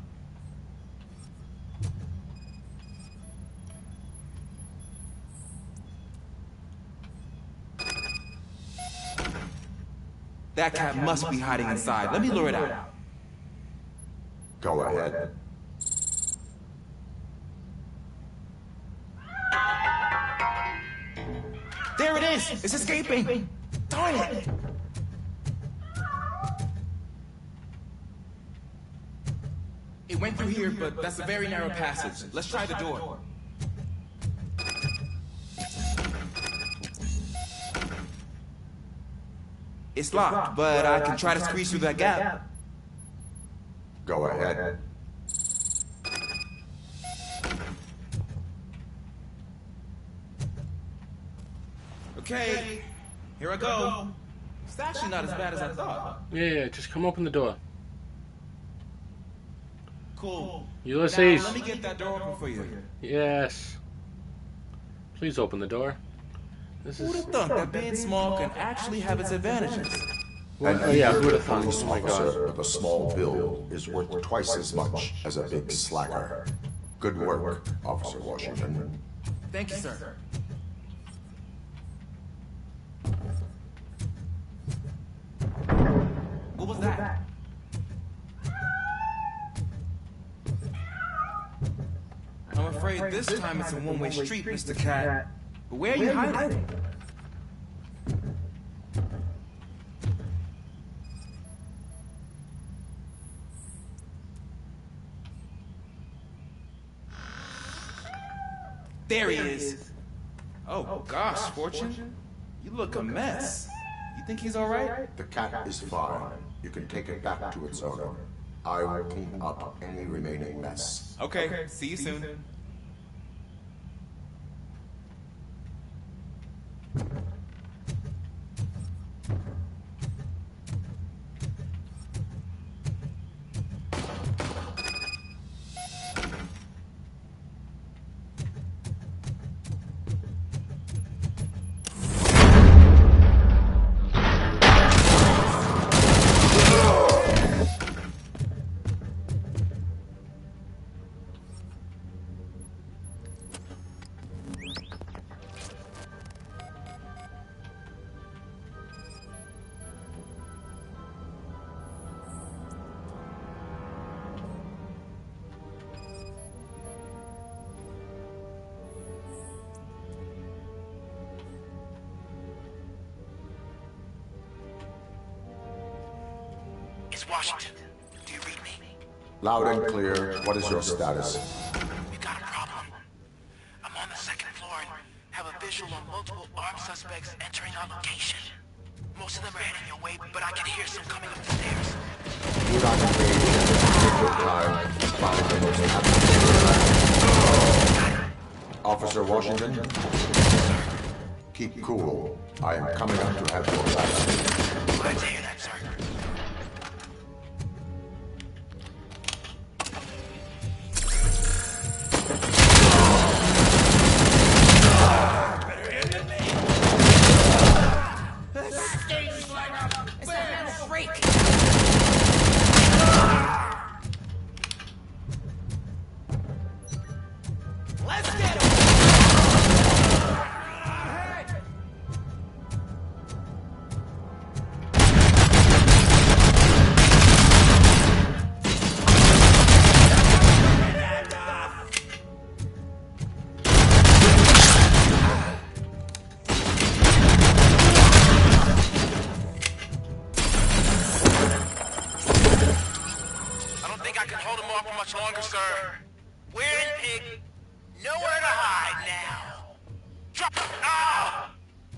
That cat must be hiding inside. Let me lure it out. Go ahead. There it is! It's escaping! Darn it! It went through here, but that's a very narrow passage. Let's try the door. It's locked, but I can try to squeeze through that gap. Go ahead. Okay, here I go. It's actually not as bad as I thought. Yeah, just come open the door. Cool. Ulysses. Now, let me get that door open for you. Yes. Please open the door. This Who'd is. have thought that being small can actually have its advantages? An Oh, yeah, who'd have thought? police Oh my officer God. with a small build is worth twice as much as a big slacker. Good work, Officer Washington. Thank you, sir. What was that? I'm afraid this time it's a one-way street, Mr. Cat. But where are you hiding? There he is. Oh gosh, Fortune. You look a mess. You think he's alright? The cat is fine. You can take it back to its owner. I will clean up any remaining mess. Okay, see you soon. It's Washington. Do you read me? Loud and clear. What is your status? We got a problem. I'm on the second floor and have a visual on multiple armed suspects entering our location. Most of them are heading your way, but I can hear some coming up the stairs. Do not engage and take your time. Find the most active. Officer Washington? Keep cool. I am coming up to have your back. Glad to hear that, sir.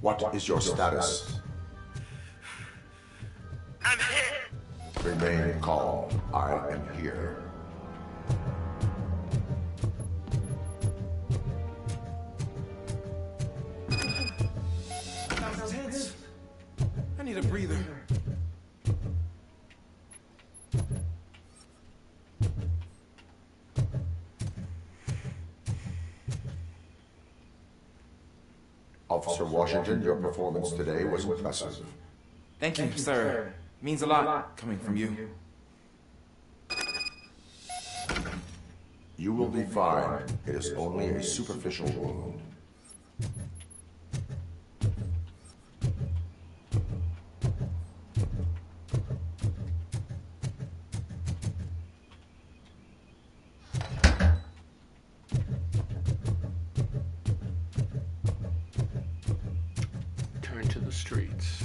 What is your status? I'm hit. Remain calm. I am here. That was tense. I need a breather. Officer Washington, your performance today was impressive. Thank you, sir. Means a lot coming from you. You will be fine. It is only a superficial wound. To the streets.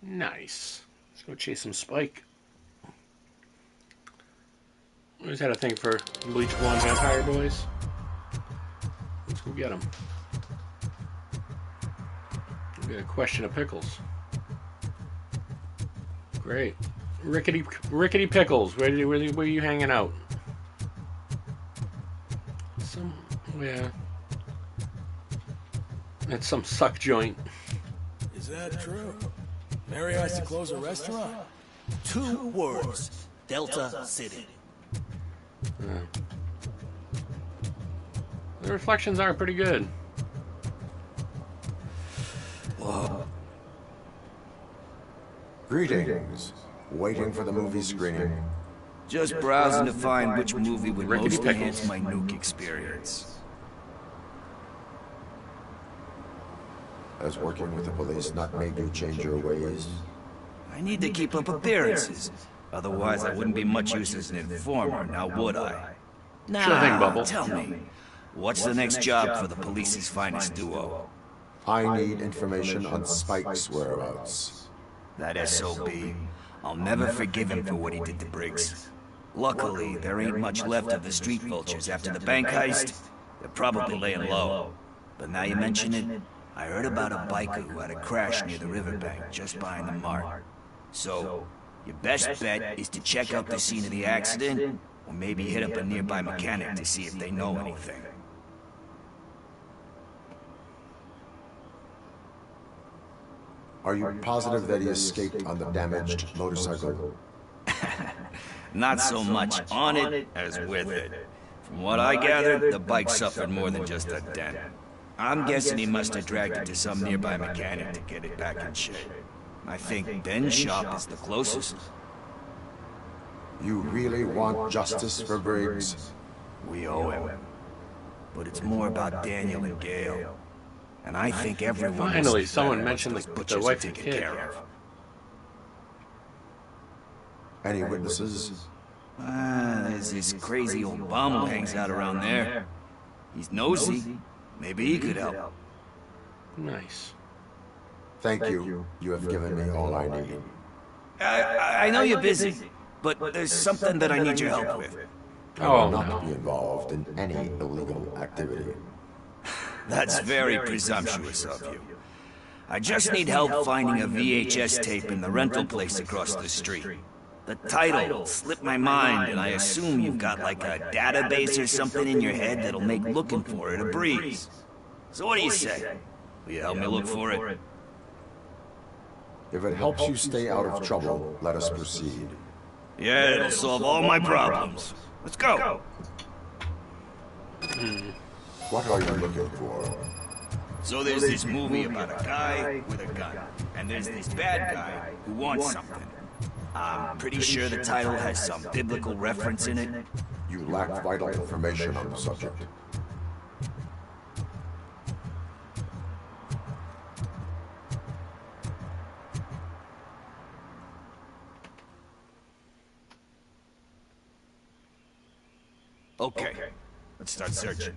Nice. Let's go chase some Spike. Always had a thing for bleach blonde vampire boys. Let's go get them. We got a question of pickles. Great. Rickety Pickles, where are you hanging out? Yeah. That's some suck joint. Is that true? Mary has to close a restaurant? 2 words. Delta City. Yeah. The reflections are pretty good. Whoa. Greetings. Waiting for the movie screening. Just browsing to find which movie would most enhance my nuke experience. Has working with the police not made you change your ways? I need to keep up appearances. Otherwise, I wouldn't be much use as an informer, now would I? Nah, sure thing, Bubble. Tell me, what's the next job for the police's finest duo? I need information on Spike's whereabouts. That SOB. I'll never forgive him for what he did to Briggs. Luckily, there ain't much left of the street vultures after the bank heist. They're probably laying low. But now you mention it, I heard about a biker who had a crash near the riverbank just behind the mart. So, your best bet is to check out the scene of the accident, or maybe hit up a nearby mechanic to see if they know anything. Are you positive that he escaped on the damaged motorcycle? Not so much on it as with it. From what I gathered, the bike suffered more than just a dent. I'm guessing he must have dragged it to some nearby mechanic to get it back in shape. I think Ben's shop is the closest. You really want justice for Briggs? We owe him. But it's more about Daniel and Gale. And I think everyone... Finally, someone mentioned the wife and kid. Any witnesses? There's this crazy old bum who hangs out around there. He's nosy. Maybe he could help. Nice. Thank you. You have given me all I need. I know you're busy, but there's something that I need your help with. I will not be involved in any illegal activity. That's very presumptuous of you. I just need help finding a VHS tape in the rental place across the street. The title slipped my mind, and I assume you've got like a database or something in your head that'll make looking for it a breeze. So what do you say? Will you help me look for it? If it helps you stay out of trouble, let us proceed. Yeah, it'll solve all my problems. Let's go. What are you looking for? So there's this movie about a guy with a gun, and there's this bad guy who wants something. I'm pretty sure the title has some biblical reference in it. You lack vital information on the subject. Okay, let's start searching.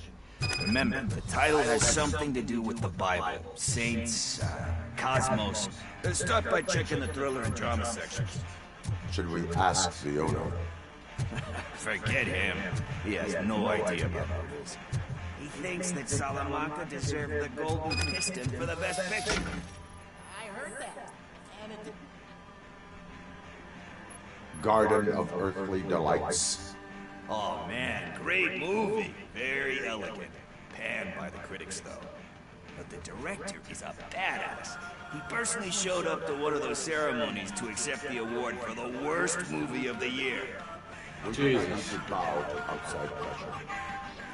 Remember, the title has something to do with the Bible, saints, cosmos. Let's start by checking the thriller and drama sections. Should we ask the owner? Forget him. He has no idea about movies. He thinks that Salamanca deserved the Golden Piston for the best picture. I heard that. And it... Garden of Earthly Delights. Oh man, great movie. Very elegant. Panned by the critics though. But the director is a badass. He personally showed up to one of those ceremonies to accept the award for the worst movie of the year. Jesus. Outside pressure.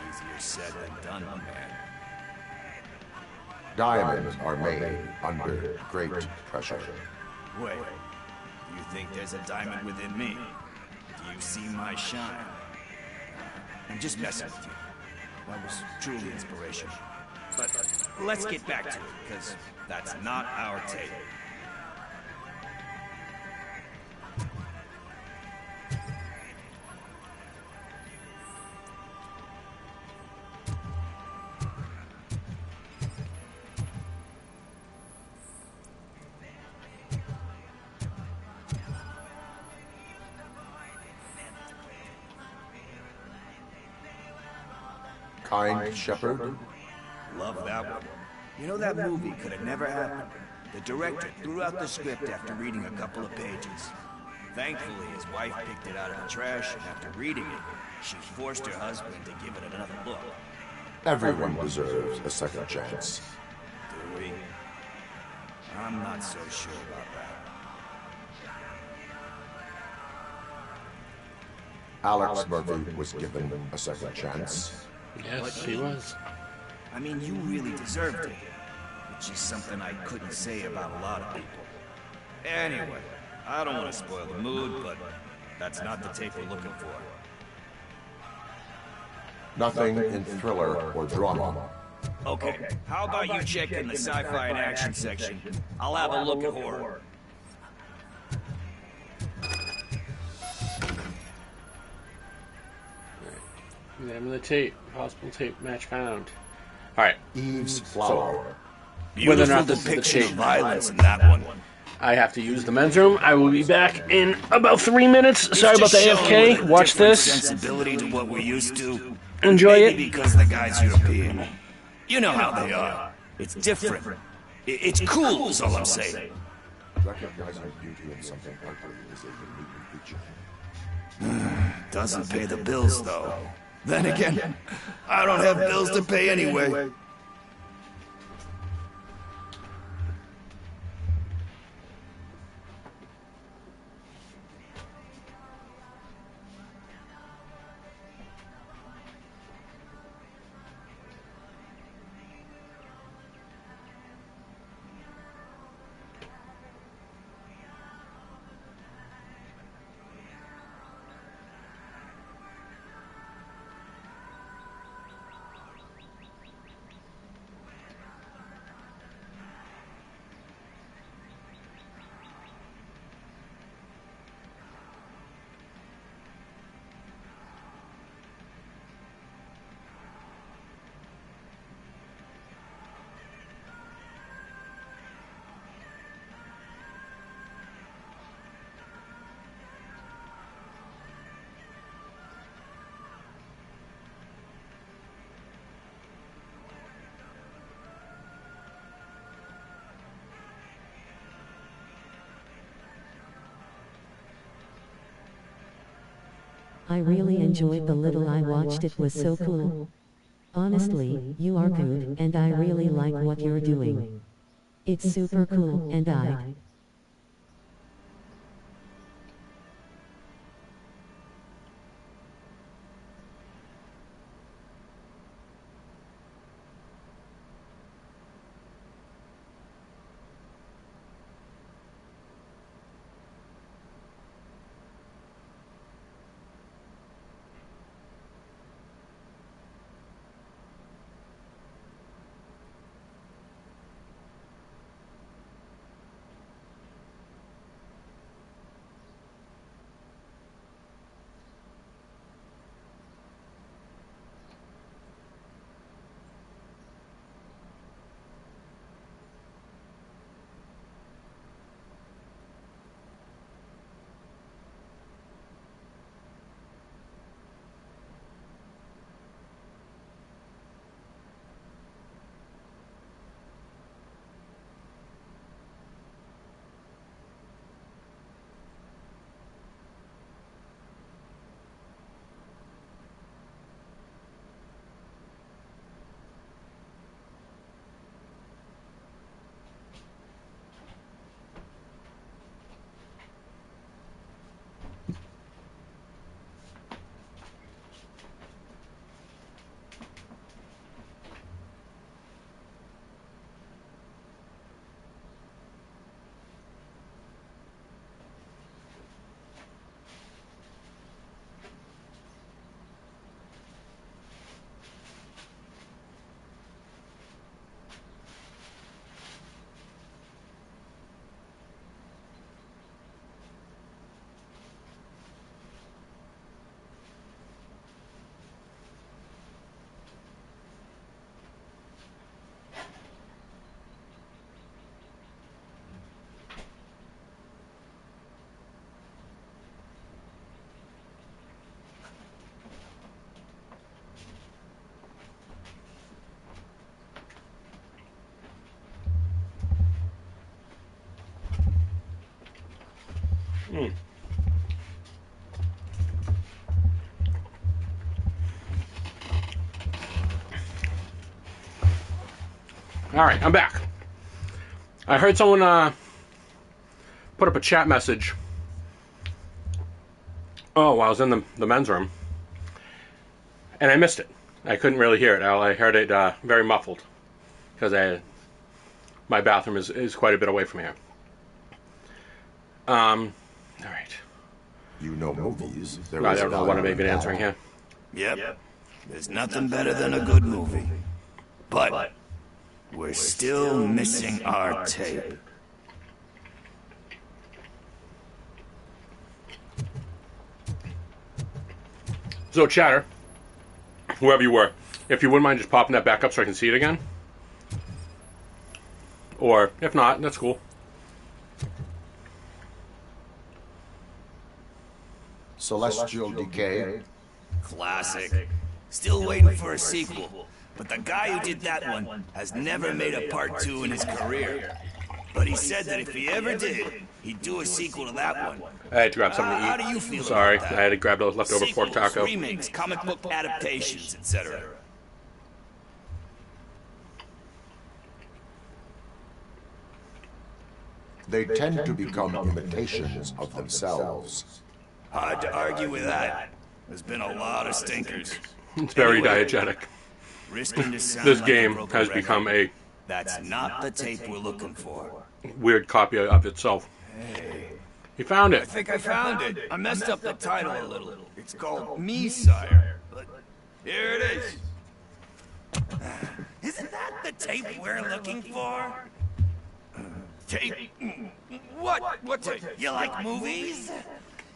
Easier said than done, man. Diamonds are made under great pressure. Wait, you think there's a diamond within me? Do you see my shine? I'm just messing with you. That was truly inspirational. But let's get back to it, because that's not our tape. Kind Shepherd? Love that one. You know, that movie could have never happened. The director threw out the script after reading a couple of pages. Thankfully, his wife picked it out of the trash, and after reading it, she forced her husband to give it another look. Everyone deserves a second chance. Do we? I'm not so sure about that. Alex Murphy was given a second chance. Yes, he was. I mean, you really deserved it. Which is something I couldn't say about a lot of people. Anyway, I don't want to spoil the mood, but that's not the tape we're looking for. Nothing in thriller or drama. Okay, how about you check in the sci-fi and action section? I'll have a look at horror. Name of the tape. Possible tape match found. Alright. Eve's Flower. Beautiful depiction of violence in that one. I have to use the men's room. I will be back in about 3 minutes. Sorry about the AFK. Watch this. Sensibility to what we're used to. Enjoy Maybe it. because the guy's European. You know how they are. It's different. It's cool, is all I'm saying. Recognizing beauty in something ugly is a unique feature. Doesn't pay the bills, though. Then again, I don't have bills to pay anyway. I really enjoyed the little I watched. It was so cool. Honestly, you are good, and I really like what you're doing. It's super cool, and I... Alright, I'm back. I heard someone put up a chat message. Oh, while I was in the men's room. And I missed it. I couldn't really hear it. I heard it very muffled. Because my bathroom is quite a bit away from here. Alright. You know movies. I don't know what I'm even answering here. Yep. There's nothing better than a good movie. But we're still missing our tape. So, chatter, whoever you were, if you wouldn't mind just popping that back up so I can see it again. Or, if not, that's cool. Celestial Decay. Classic. Still waiting for a sequel. But the guy who did that one has never made a part 2 in his career. But he said that if he ever did, he'd do a sequel to that one. I had to grab something to eat. How do you feel Sorry, about that? I had to grab those leftover pork taco. Remakes, comic book adaptations, etc. They tend to become imitations of themselves. Hard to argue with that. There's been a lot of stinkers. It's very diegetic. Risking to sound This like a game broken has record. become a That's not the tape we're looking for. weird copy of itself. Hey. You found I it. think I found it. I messed up the title a little. It's called Me, Sire. But here it is. Isn't that the tape we're looking for? Tape? What? What tape? You like movies?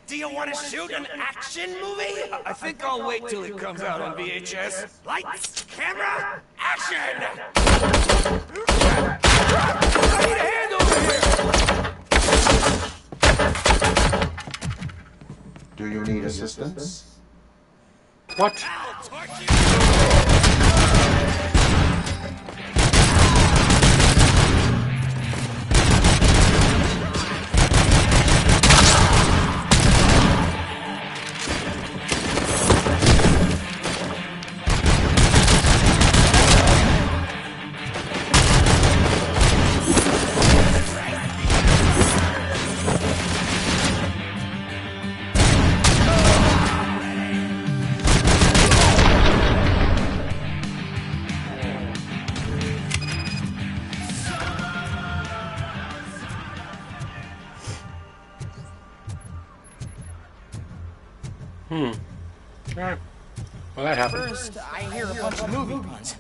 Do you want to shoot an action movie? I think I'll wait till it comes out on VHS. Lights, camera, action! I need a hand over here! Do you need assistance? What? Alright. Well, that happened. First, I hear a bunch of movie puns.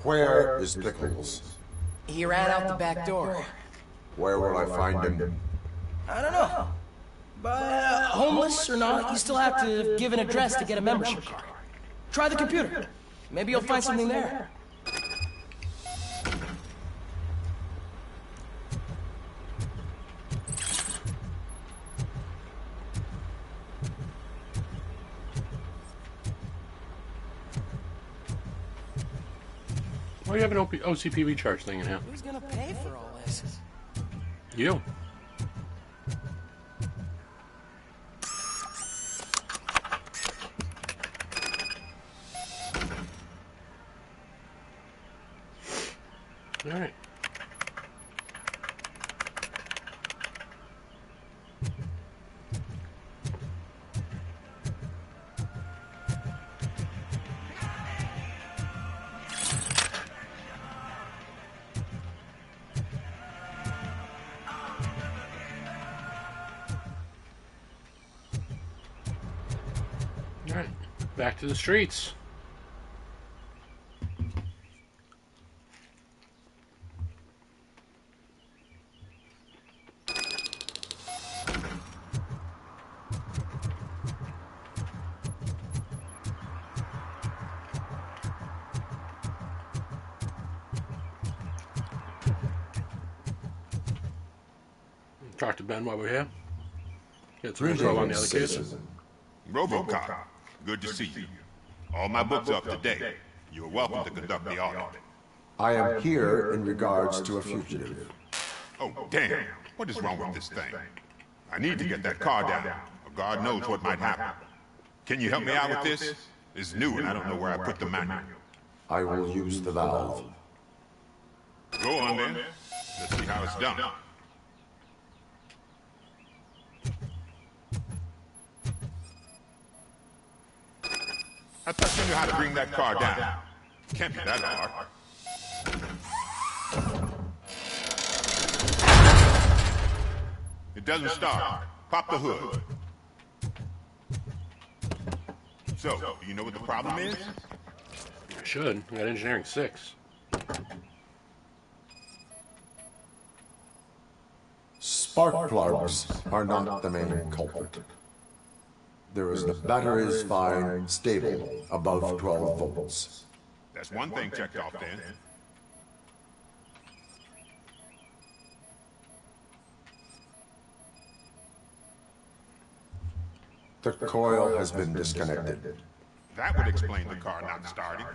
Where is Pickles? He ran out the back door. Where will I find him? I don't know. But homeless or not, you still have to give an address to get a membership card. Try the computer. Maybe you'll find something there. Why do you have an OCP recharge thing in here? Who's gonna pay for all this? You. Alright. Alright, back to the streets. Talk to Ben while we're here. Get some info on the other case. Robocop, good to see you. All my books are up to date. You are welcome to conduct the audit. I am here in regards to a fugitive. Oh, damn. What is wrong with this thing? I need to get that car down, or God knows what might happen. Can you help me out with this? It's new and I don't know where I put the manual. I will use the valve. Go on then. Let's see how it's done. I thought you knew how to bring that car down. Can't be that hard. It doesn't start. Pop the hood. So, do you know what the problem is? I should. I got engineering 6. Spark plugs are not the main culprit. The battery is fine, stable, above 12 volts. That's one thing checked off then. The coil has been disconnected. That would explain the car not starting.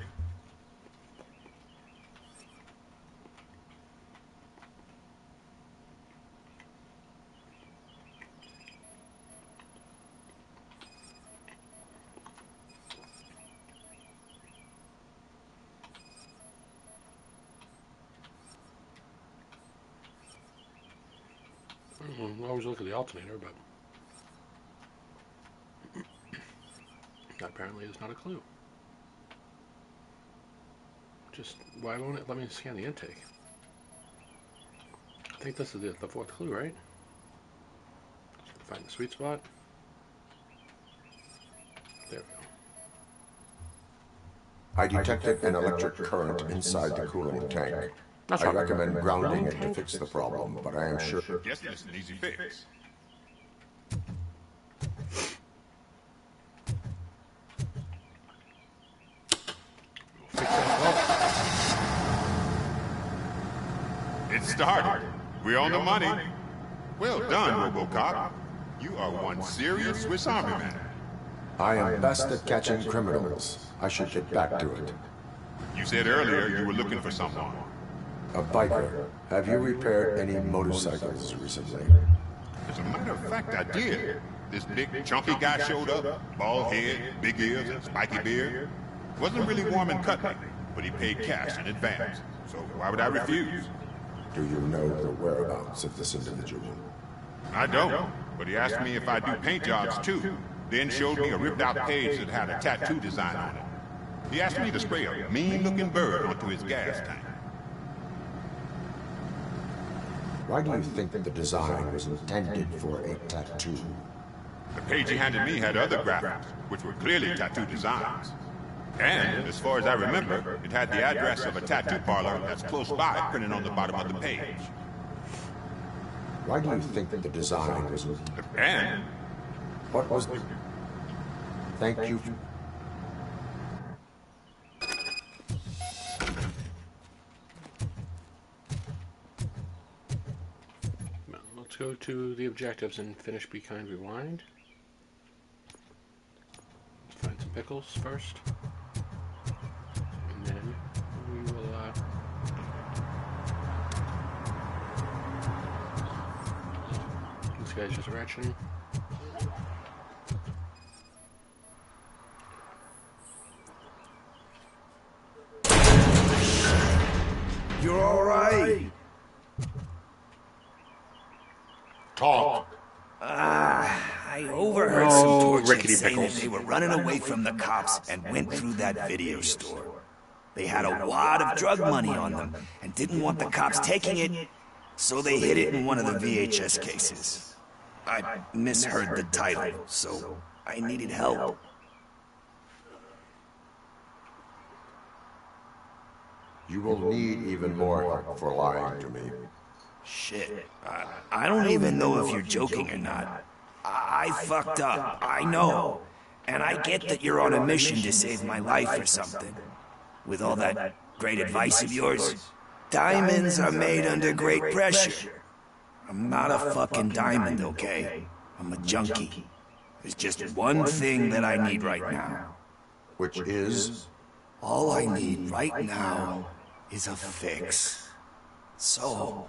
I always look at the alternator, but that apparently is not a clue. Just, why won't it let me scan the intake? I think this is the fourth clue, right? Find the sweet spot. There we go. I detected an electric current inside the cooling tank. I recommend grounding it to fix the problem, but I am sure... Yes, that's an easy fix. It started. We're on the money. Well done, Robocop. You are one serious Swiss Army man. I am best at catching criminals. I should get back to it. You said earlier you were looking for someone. A biker. Have you repaired any motorcycles recently? As a matter of fact, I did. This big, chunky guy showed up. Bald head, big ears, and spiky beard. Wasn't really warm and cut me, but he paid cash in advance. So why would I refuse? Do you know the whereabouts of this individual? I don't, but he asked me if I do paint jobs too. Then showed me a ripped-out page that had a tattoo design on it. He asked me to spray a mean-looking bird onto his gas tank. Why do you think that the design was intended for a tattoo? The page he handed me had other graphics, which were clearly tattoo designs. And, as far as I remember, it had the address of a tattoo parlor that's close by printed on the bottom of the page. Why do you think that the design was... And... What was... Thank you. Let's go to the objectives and finish Be Kind Rewind. Let's find some pickles first. And then we will this guy's just retching. You're all right. Talk. I overheard some torches saying that they were running away from the cops and went through that video store. They had a wad of drug money on them and didn't want the cops taking it, so they hid it in one of the VHS cases. I misheard the title, so I needed help. You will need even more help for lying to me. Shit. I don't even know if you're joking or not. I fucked up, I know. And I get that you're on a mission to save my life or something. With all that great advice of yours, diamonds are made under great pressure. I'm not a fucking diamond, okay? I'm a junkie. There's just one thing that I need right now. Which is? All I need right now is a fix. So,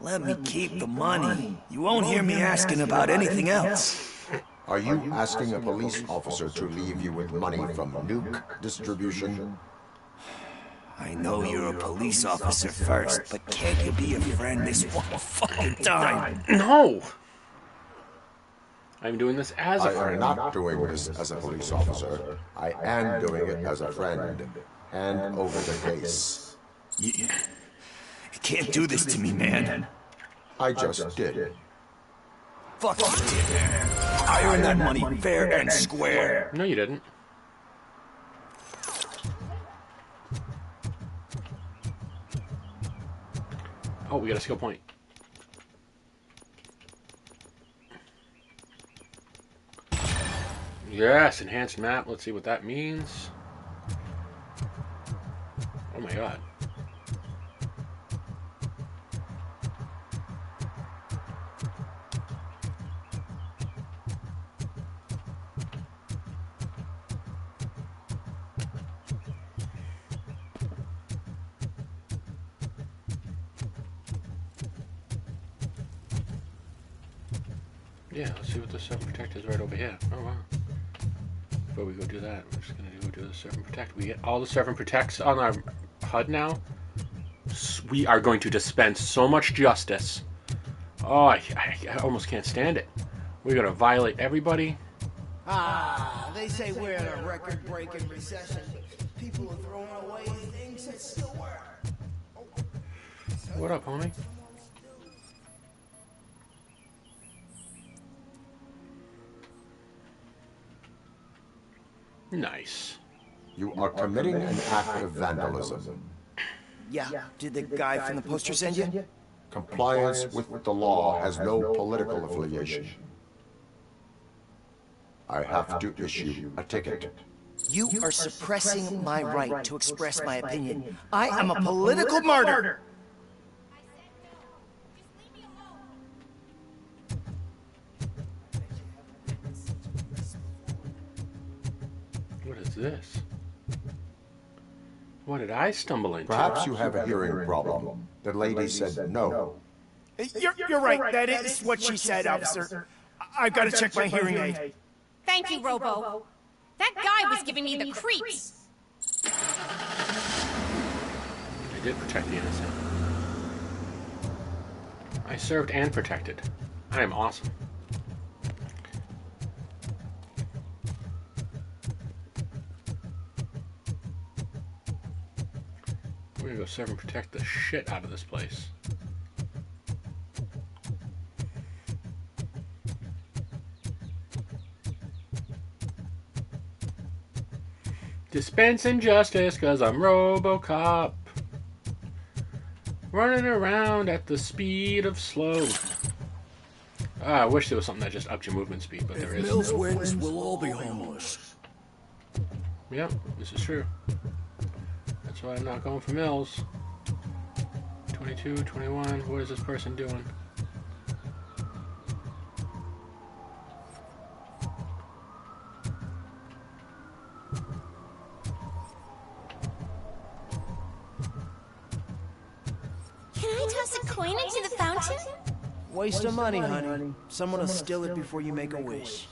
let me keep the money. You won't hear me asking about anything else. Are you asking a police officer to leave you with money from nuke distribution? I know you're a police officer first, but can't you be a friend this one fucking time? No! I'm doing this as a friend. I am not doing this as a police officer. I am doing it as a friend. Hand over the case. You can't do this to me, man. I just did. Fuck you did, man. I earned that money fair and square. No, you didn't. Oh, we got a skill point. Yes, enhanced map. Let's see what that means. Oh my god. Yeah, let's see what the Serve and Protect is right over here. Oh, wow. Before we go do that, we're just going to go do the Serve and Protect. We get all the Serve and Protects on our HUD now. We are going to dispense so much justice. Oh, I almost can't stand it. We're going to violate everybody. Ah, they say we're in a record-breaking recession. People are throwing away things that still work. What up, homie? Nice. You are committing an act of vandalism. Yeah, did the guy from the poster send you? Compliance with the law has no political affiliation. I have to issue a ticket. You are suppressing my right to express my opinion. I am a political martyr! What is this? What did I stumble into? Perhaps you have a hearing problem. The lady said no. You're right. That is what she said, officer. I've got to check my hearing aid. Thank you, Robo. That guy was giving me the creeps. I did protect the innocent. I served and protected. I am awesome. We're gonna go serve and protect the shit out of this place. Dispensing justice, cause I'm Robocop. Running around at the speed of slow. I wish there was something that just upped your movement speed, but there If isn't. Mills wins, we'll all be homeless. Yep, this is true. That's why I'm not going for Mills. 22, 21, what is this person doing? Can I toss a coin into the fountain? Waste of money, honey. Someone will steal it before you make a wish.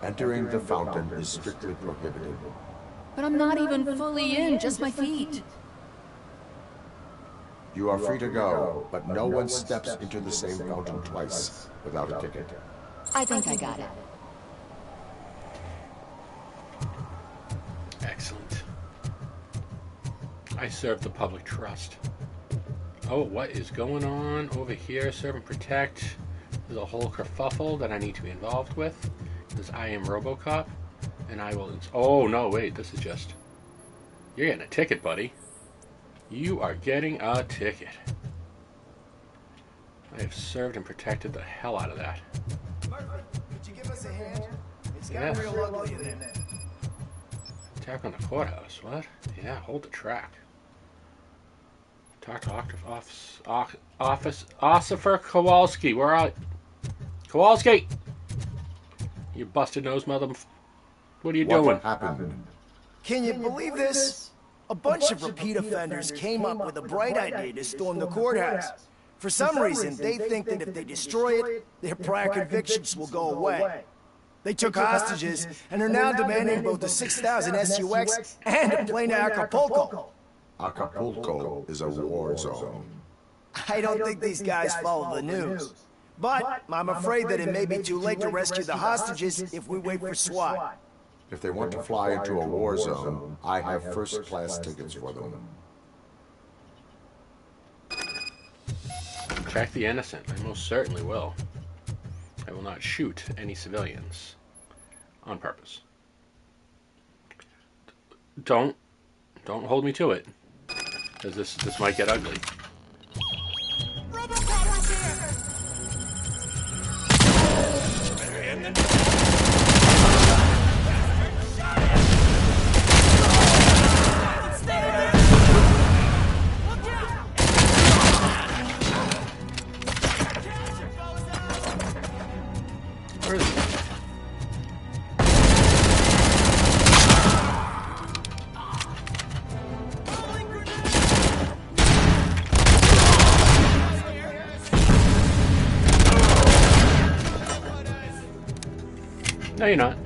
Entering the fountain is strictly prohibited. But I'm not even fully in, just my feet. You are free to go, but no one steps into the same fountain twice without a ticket. I think I got it. Excellent. I serve the public trust. Oh, what is going on over here? Serve and protect. There's a whole kerfuffle that I need to be involved with. Because I am Robocop. And I will... Oh, no, wait. This is just... You're getting a ticket, buddy. You are getting a ticket. I have served and protected the hell out of that. Murphy, could you give us a hand? It's gotten gotten real ugly in there. Attack on the courthouse. What? Yeah, hold the track. Talk to Officer Kowalski. Where are... Kowalski! You busted nose mother... What are you doing? What happened? Can you believe this? A bunch of repeat offenders came up with a bright idea to storm the courthouse. For some reason, they think that if they destroy it, their prior convictions will go away. They took hostages and are now demanding both a 6,000 SUX and a plane to Acapulco. Acapulco is a war zone. I don't think these guys follow the news. But I'm afraid that it may be too late to rescue the hostages if we wait for SWAT. If they want to fly into a war zone, I have first-class tickets for them. Protect the innocent. I most certainly will. I will not shoot any civilians. On purpose. Don't hold me to it. Because this might get ugly. Where is he? No, you're not.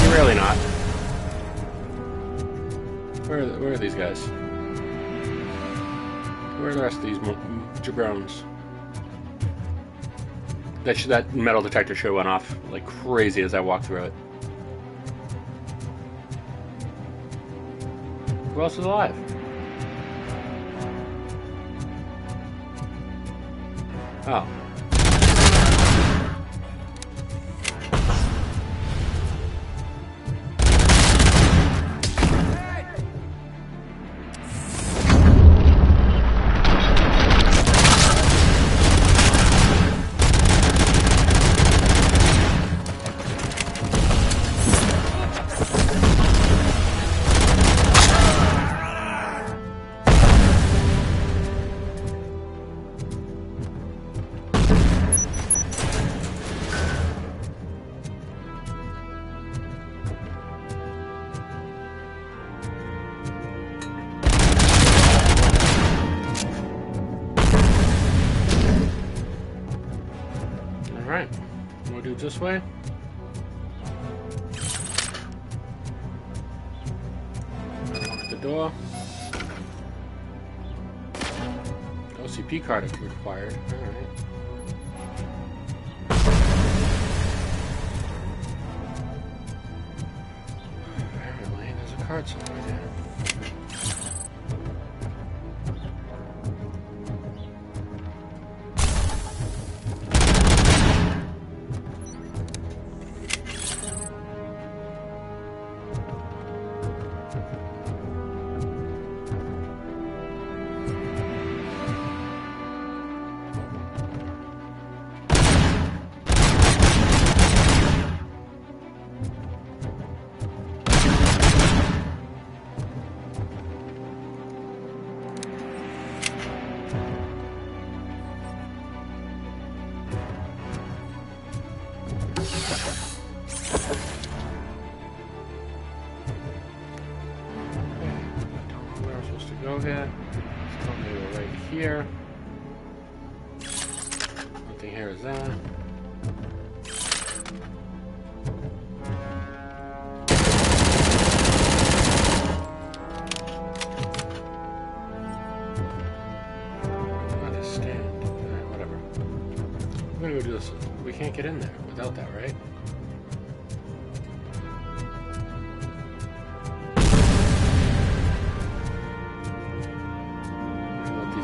You're really not. Where are these guys? Where are the rest of these jabrones? That metal detector show went off like crazy as I walked through it. Who else is alive? Oh. Alright, we'll do it this way. Lock the door. OCP card is required. Alright. Apparently, there's a card somewhere there. Go here. It's telling me we're right here. Nothing here is that. Not a stand. Alright, whatever. I'm gonna go do this. We can't get in there without that, right?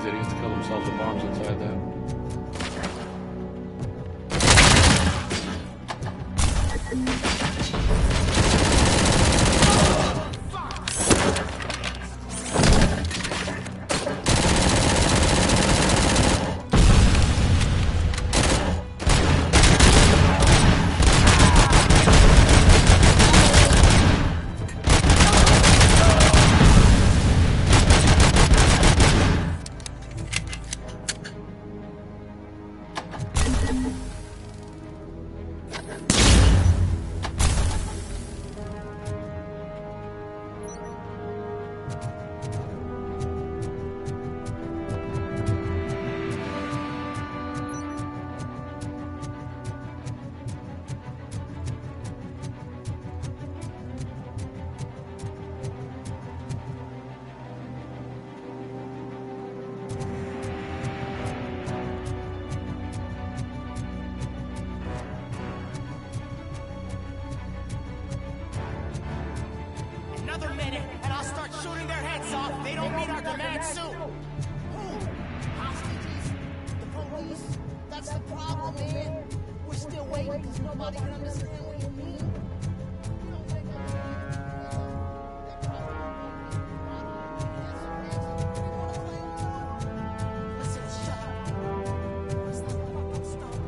Idiots kill themselves with bombs inside that. Another minute, and I'll start shooting their heads off. They don't meet our demands soon. Who? Hostages? The police? That's the problem, man. We're still waiting because nobody can understand what you mean. Listen, shut up. It's not fucking stop.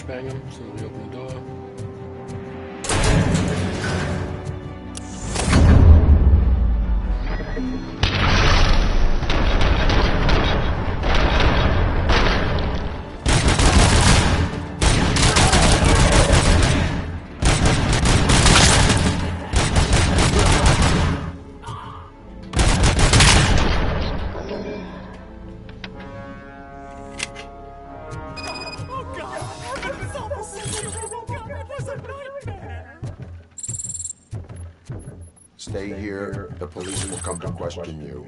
flashbang him as soon as we open the door. Stay here. The police will come to question you.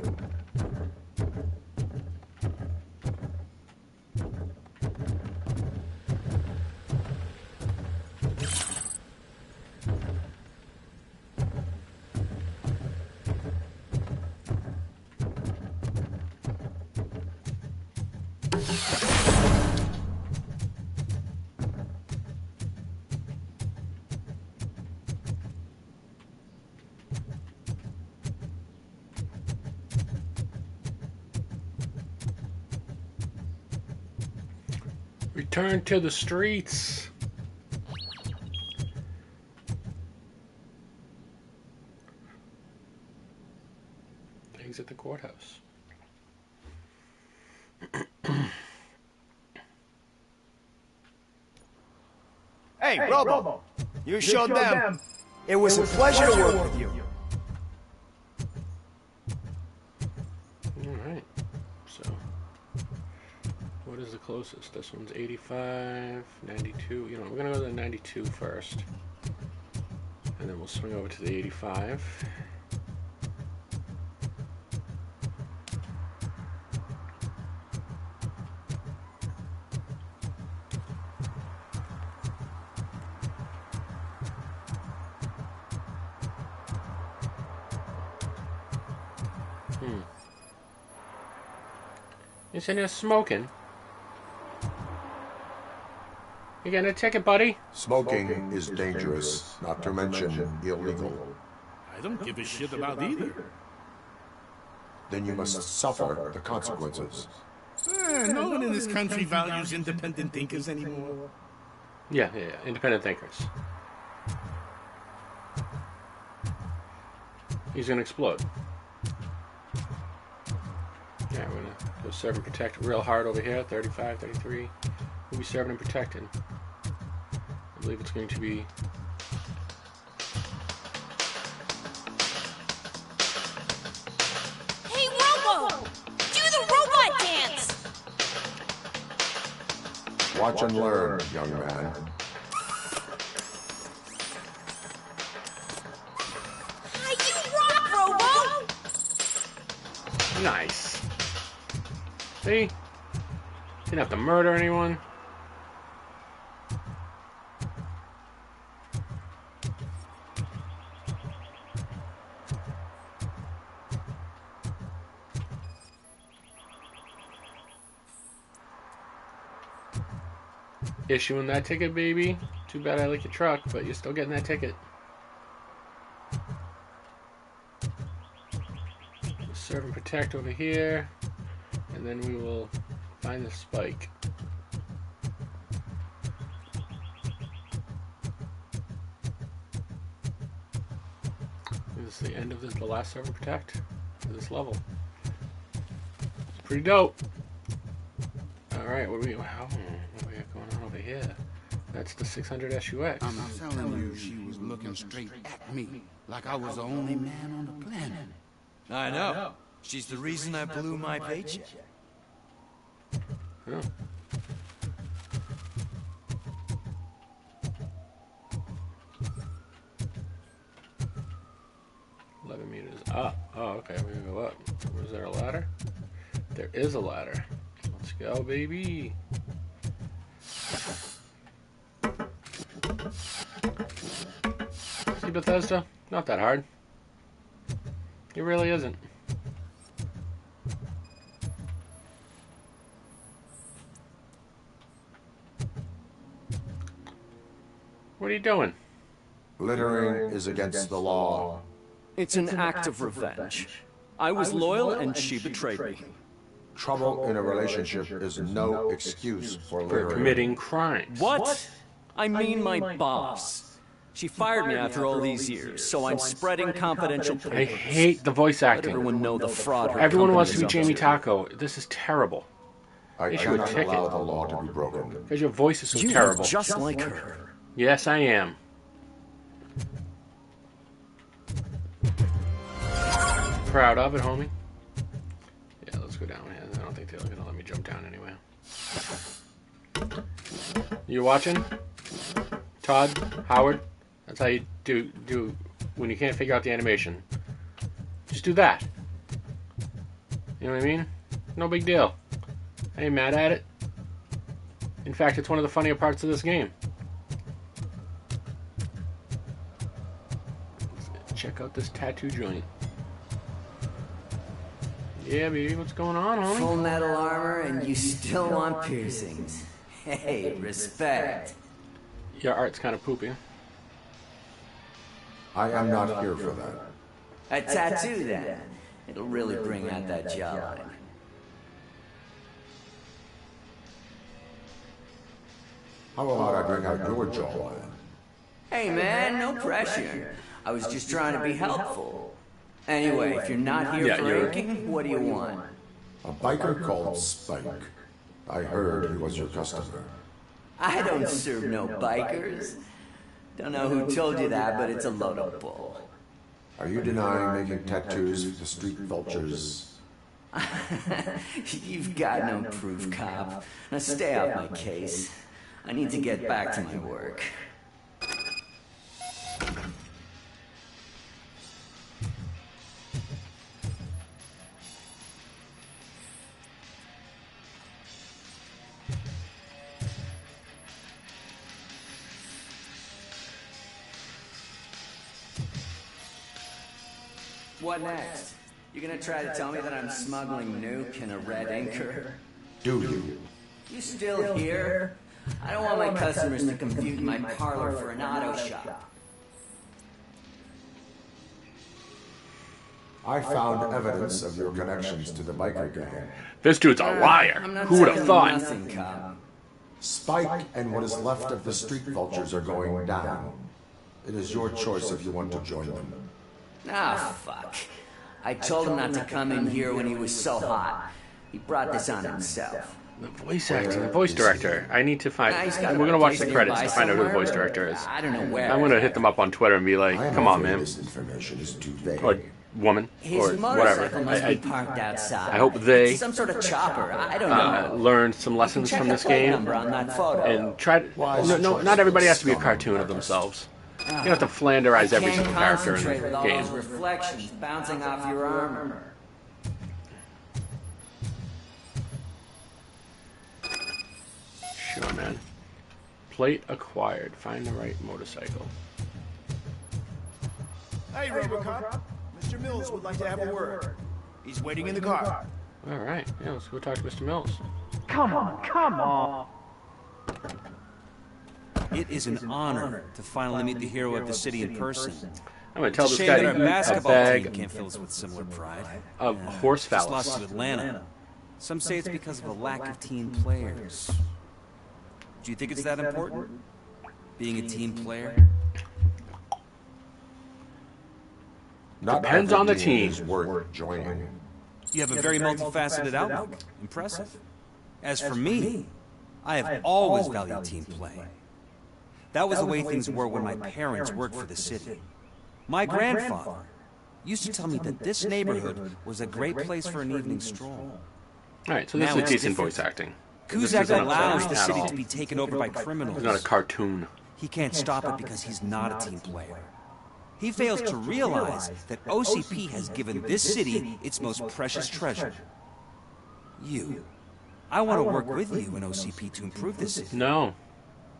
Return to the streets. Things at the courthouse. Hey, Robo! You showed them. It was a pleasure to work with you. Alright. So, what is the closest? This one's 85, 92. You know, we're going to go to the 92 first. And then we'll swing over to the 85. You sitting there smoking? You getting a ticket, buddy? Smoking is dangerous, not to mention illegal. I don't give a shit about either. Then you must suffer the consequences. No one in this country values independent thinkers anymore. Yeah, independent thinkers. He's gonna explode. Yeah, we're gonna go serve and protect real hard over here. 35, 33. We'll be serving and protecting. I believe it's going to be... Hey, Robo! Do the robot dance! Watch and learn, young man. You rock, Robo! Nice. See? Didn't have to murder anyone. Issuing that ticket, baby. Too bad I like your truck, but you're still getting that ticket. Serve and protect over here, and then we will find the spike. This is the end of the last serve and protect for this level. It's pretty dope. Alright, what do we got going on over here? That's the 600 SUX. I'm telling you, she was looking straight at me, like I was the only man on the planet. I know. She's the reason I blew my paycheck. Oh. $11 meters up. Oh, okay, we're gonna go up. Was there a ladder? There is a ladder. Let's go, baby. See, Bethesda? Not that hard. It really isn't. What are you doing? Littering is against the law. It's an act of revenge. I was loyal and she betrayed me. Trouble in a relationship is no excuse for committing crimes. What? I mean my boss. She fired me after all these years, so I'm spreading confidential papers. I hate the voice acting. Let everyone know the fraud her Everyone wants to be company is Jamie up to. Taco. This is terrible. I Issue a cannot ticket. allow the law to be broken. Because your voice is so You terrible. are just like her. Yes, I am. Proud of it, homie. Yeah, let's go down here. I don't think they're going to let me jump down anyway. You watching? Todd? Howard? That's how you do when you can't figure out the animation. Just do that. You know what I mean? No big deal. I ain't mad at it. In fact, it's one of the funnier parts of this game. Let's check out this tattoo joint. Yeah, baby, what's going on, homie? Full metal armor and you still want piercings. Hey, respect. Your art's kind of poopy. I am not here for that. A tattoo, then. It'll really bring out that jawline. How about I bring out your jawline? Hey, man, no pressure. I was just trying to be helpful. Anyway, if you're not here for inking, what do you want? A biker called Spike. I heard he was your customer. I don't serve no bikers. Don't know who told you that, but it's a load of bull. Are you denying making tattoos for the street vultures? You've got no proof, cop. Now stay off my case. I need to get back to my work. What next? You gonna try to tell me that I'm smuggling nuke in a red inker? Do you? You still here? I don't want my customers to confuse my parlor for an auto shop. I found evidence of your connections to the biker gang. This dude's a liar. Who would have thought? Nothing, cop. Spike and what is left of the street vultures are going down. It is your choice if you want to join them. Ah, fuck. I told him not to come in here when he was so hot. He brought this on himself. The voice acting, the voice director. I need to find. We're gonna watch the credits to find out who the voice director is. I don't know where. I'm gonna hit them up on Twitter and be like, "Come on, man," This information is too vague. or "woman," His or motorcycle whatever. must be parked outside. I hope they It's some sort of chopper. I don't know. learn some lessons Check from the this plate game number on that photo. and try to. No, not everybody has to be a cartoon of themselves. You don't have to flanderize every Can't single character in concentrate the with all game. those reflections bouncing off your armor. Sure, man. Plate acquired. Find the right motorcycle. Hey, Robocop. Mr. Mills would like to have a word. He's waiting in the car. All right. Yeah, let's go talk to Mr. Mills. Come on, come on. It is an honor to finally meet the hero of the city in person. I'm gonna tell It's a this shame guy that to our eat a basketball bag team can't fill us with similar pride. of horse Just phallus. lost to Atlanta. Some say it's because of a lack of team players. Do you think it's that important? Being a team player? Not Depends every on the team team. is worth joining. You have a very multifaceted outlook. Impressive. As for me, I have always valued team play. That was the way things were when my parents worked for the city. My grandfather used to tell me that this neighborhood was a great place for an evening stroll. All right, so this Now is it's decent different. voice acting. This Cusack isn't allows upsetting the at city all. to be taken over by criminals. It's not a cartoon. He can't stop it because he's not a team player. He fails to realize that OCP has given this city its most precious treasure. You. I want to work with you in OCP to improve this city. No.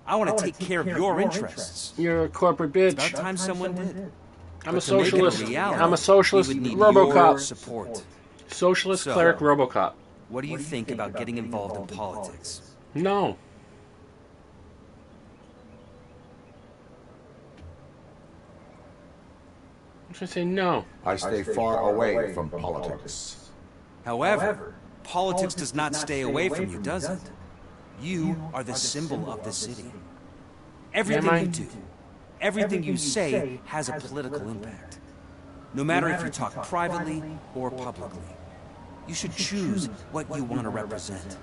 I want to take care of your interests. You're a corporate bitch. It's about time someone did. I'm But a to make it socialist. reality, I'm a socialist we would need your Robocop. support. Socialist So, cleric Robocop. What do you think about getting involved in politics? No. I'm just say no. I stay far away from politics. However, Politics does not stay away from you, does it? You are the symbol of the city. Everything you do, everything you say has a political impact. No matter if you talk privately or publicly, you should choose what you want to represent.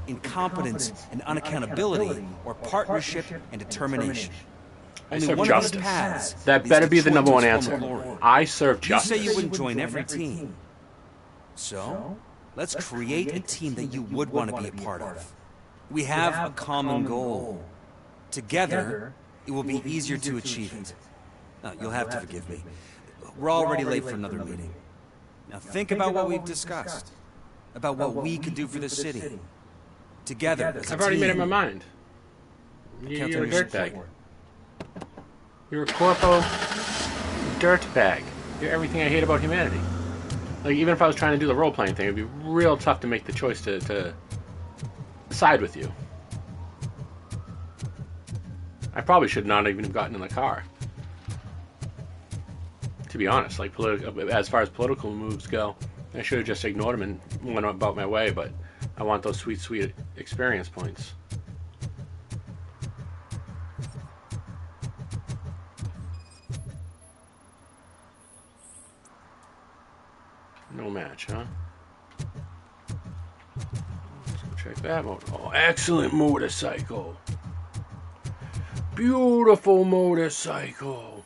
Incompetence and unaccountability, or partnership and determination. I Only serve one of these justice. paths That leads better to be the number one Detroit's answer. former glory. I serve justice. You say you wouldn't join every team. So, let's create a team that you would want to be a part of. We have a common goal. Together, it will be easier to achieve it. Now, you'll have to forgive me. We're already late for another meeting. Now think about what we've discussed. About what we could do for the city. Together, as a I've already made up team. my mind. Count You're on a your dirtbag. support. You're a corpo dirtbag. You're everything I hate about humanity. Like, even if I was trying to do the role-playing thing, it'd be real tough to make the choice to side with you. I probably should not even have gotten in the car. To be honest, like, as far as political moves go, I should have just ignored them and went about my way, but I want those sweet, sweet experience points. No match, huh? Let's go check that motor. Oh, excellent motorcycle. Beautiful motorcycle.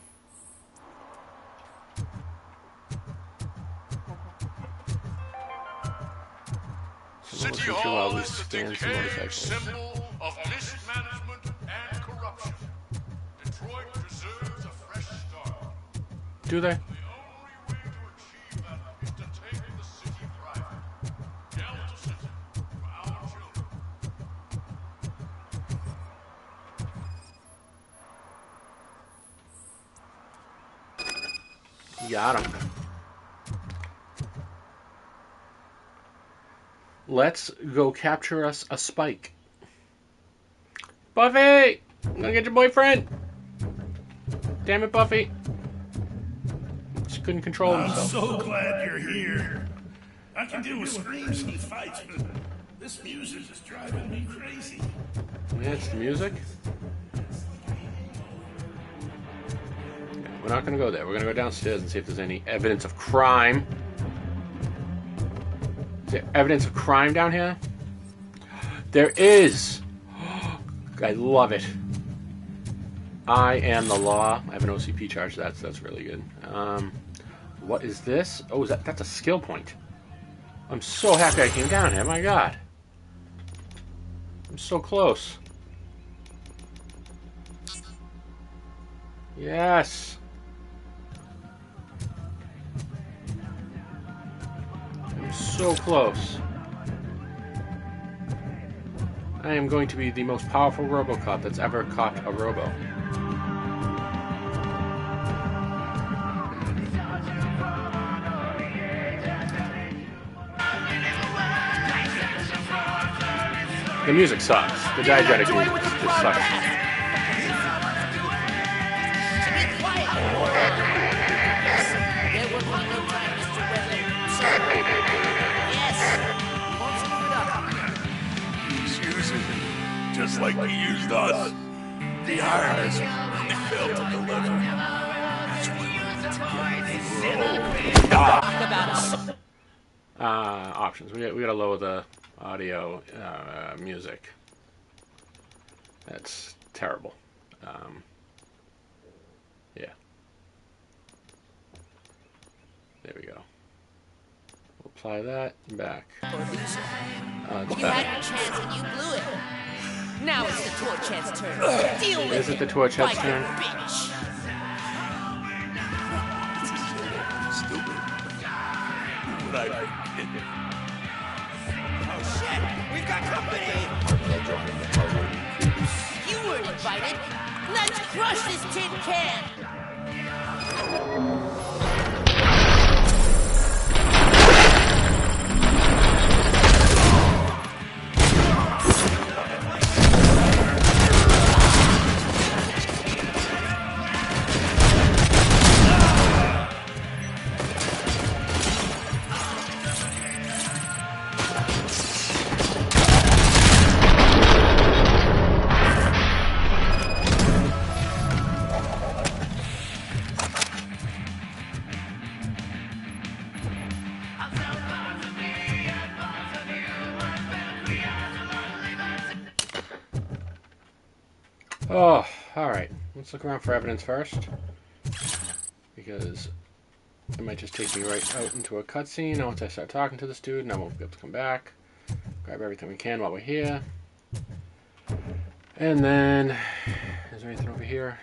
City Hall is the decaying symbol of mismanagement and corruption. Detroit deserves a fresh start. Do they? Got him. Let's go capture us a Spike. Buffy! I'm gonna get your boyfriend! Damn it, Buffy. Just couldn't control I'm himself. so glad you're here. I can deal with screams and fights, but this music is driving me crazy. Yeah, it's the music. We're not going to go there. We're going to go downstairs and see if there's any evidence of crime. Is there evidence of crime down here? There is! I love it. I am the law. I have an OCP charge. That's really good. What is this? Oh, that's a skill point. I'm so happy I came down here. My God. I'm so close. Yes. I'm so close. I am going to be the most powerful Robocop that's ever caught a robo. The music sucks. The diegetic music just sucks. He's using it, just like he used us. The iron is really failed to deliver. That's what we Options. We gotta lower the audio music. That's terrible. Yeah. There we go. We'll apply that and back. You had your chance and you blew it. Now it's the Torch Head's turn. Deal with Is it the Torch Head's like turn? a bitch. But Oh shit, we've got company. You weren't invited. Let's crush this tin can. Oh, alright. Let's look around for evidence first. Because it might just take me right out into a cutscene. Now once I start talking to this dude, and I won't be able to come back. Grab everything we can while we're here. And then, is there anything over here?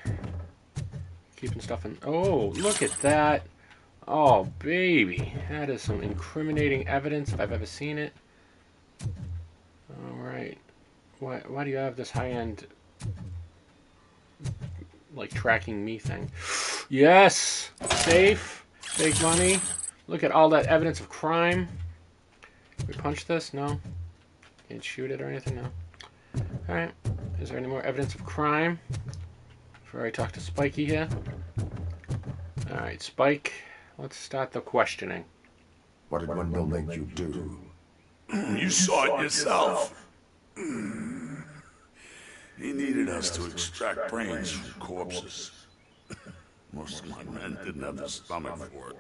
Keeping stuff in... Oh, look at that! Oh, baby. That is some incriminating evidence if I've ever seen it. Alright. Why do you have this high-end, like, tracking me thing? Yes! Safe! Fake money. Look at all that evidence of crime. Can we punch this? No. Can't shoot it or anything? No. Alright. Is there any more evidence of crime? Before I talk to Spiky here. Alright, Spike. Let's start the questioning. What did Wendell make you do? You saw it yourself. He needed us to extract brains from corpses. Most of my men didn't have the stomach for it.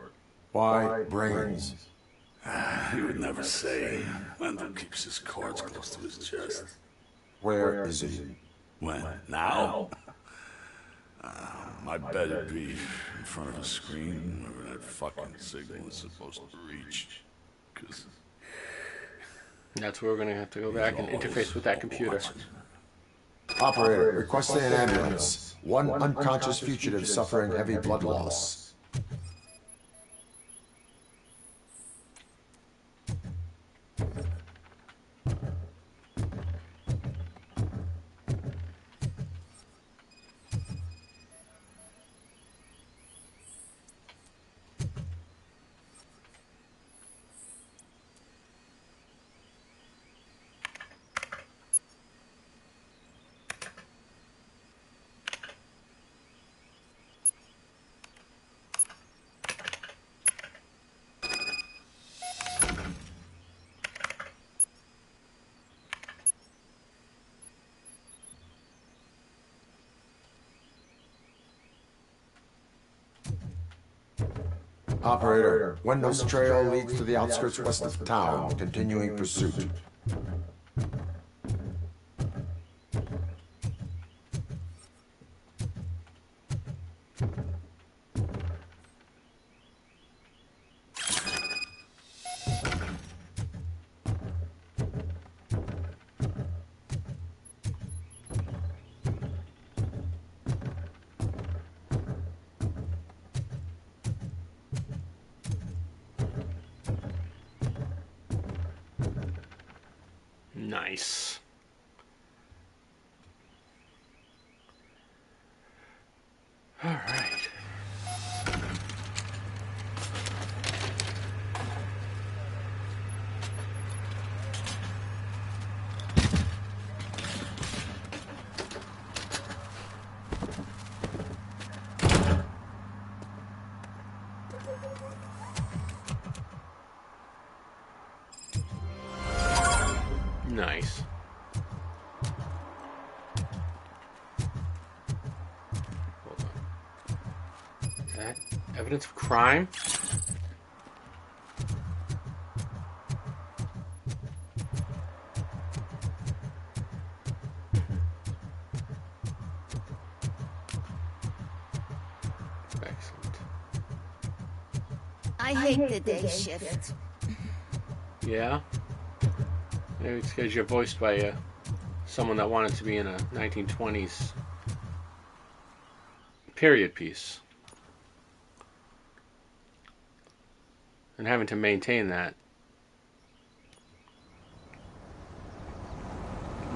Why brains? He would never say. Wendell keeps his cards close to his chest. Where is he? When? Now? I bet it'd be in front of a screen where that fucking signal is supposed to reach. 'Cause that's where we're going to have to go back and interface with that computer. Operator, requesting an ambulance. One unconscious fugitive suffering heavy blood loss. Operator, Wendell's trail leads to the outskirts west of town, continuing pursuit. Nice. All right. Nice. Hold on. Is that evidence of crime? Excellent. I hate the day shift. Yeah? Maybe it's because you're voiced by someone that wanted to be in a 1920s period piece. And having to maintain that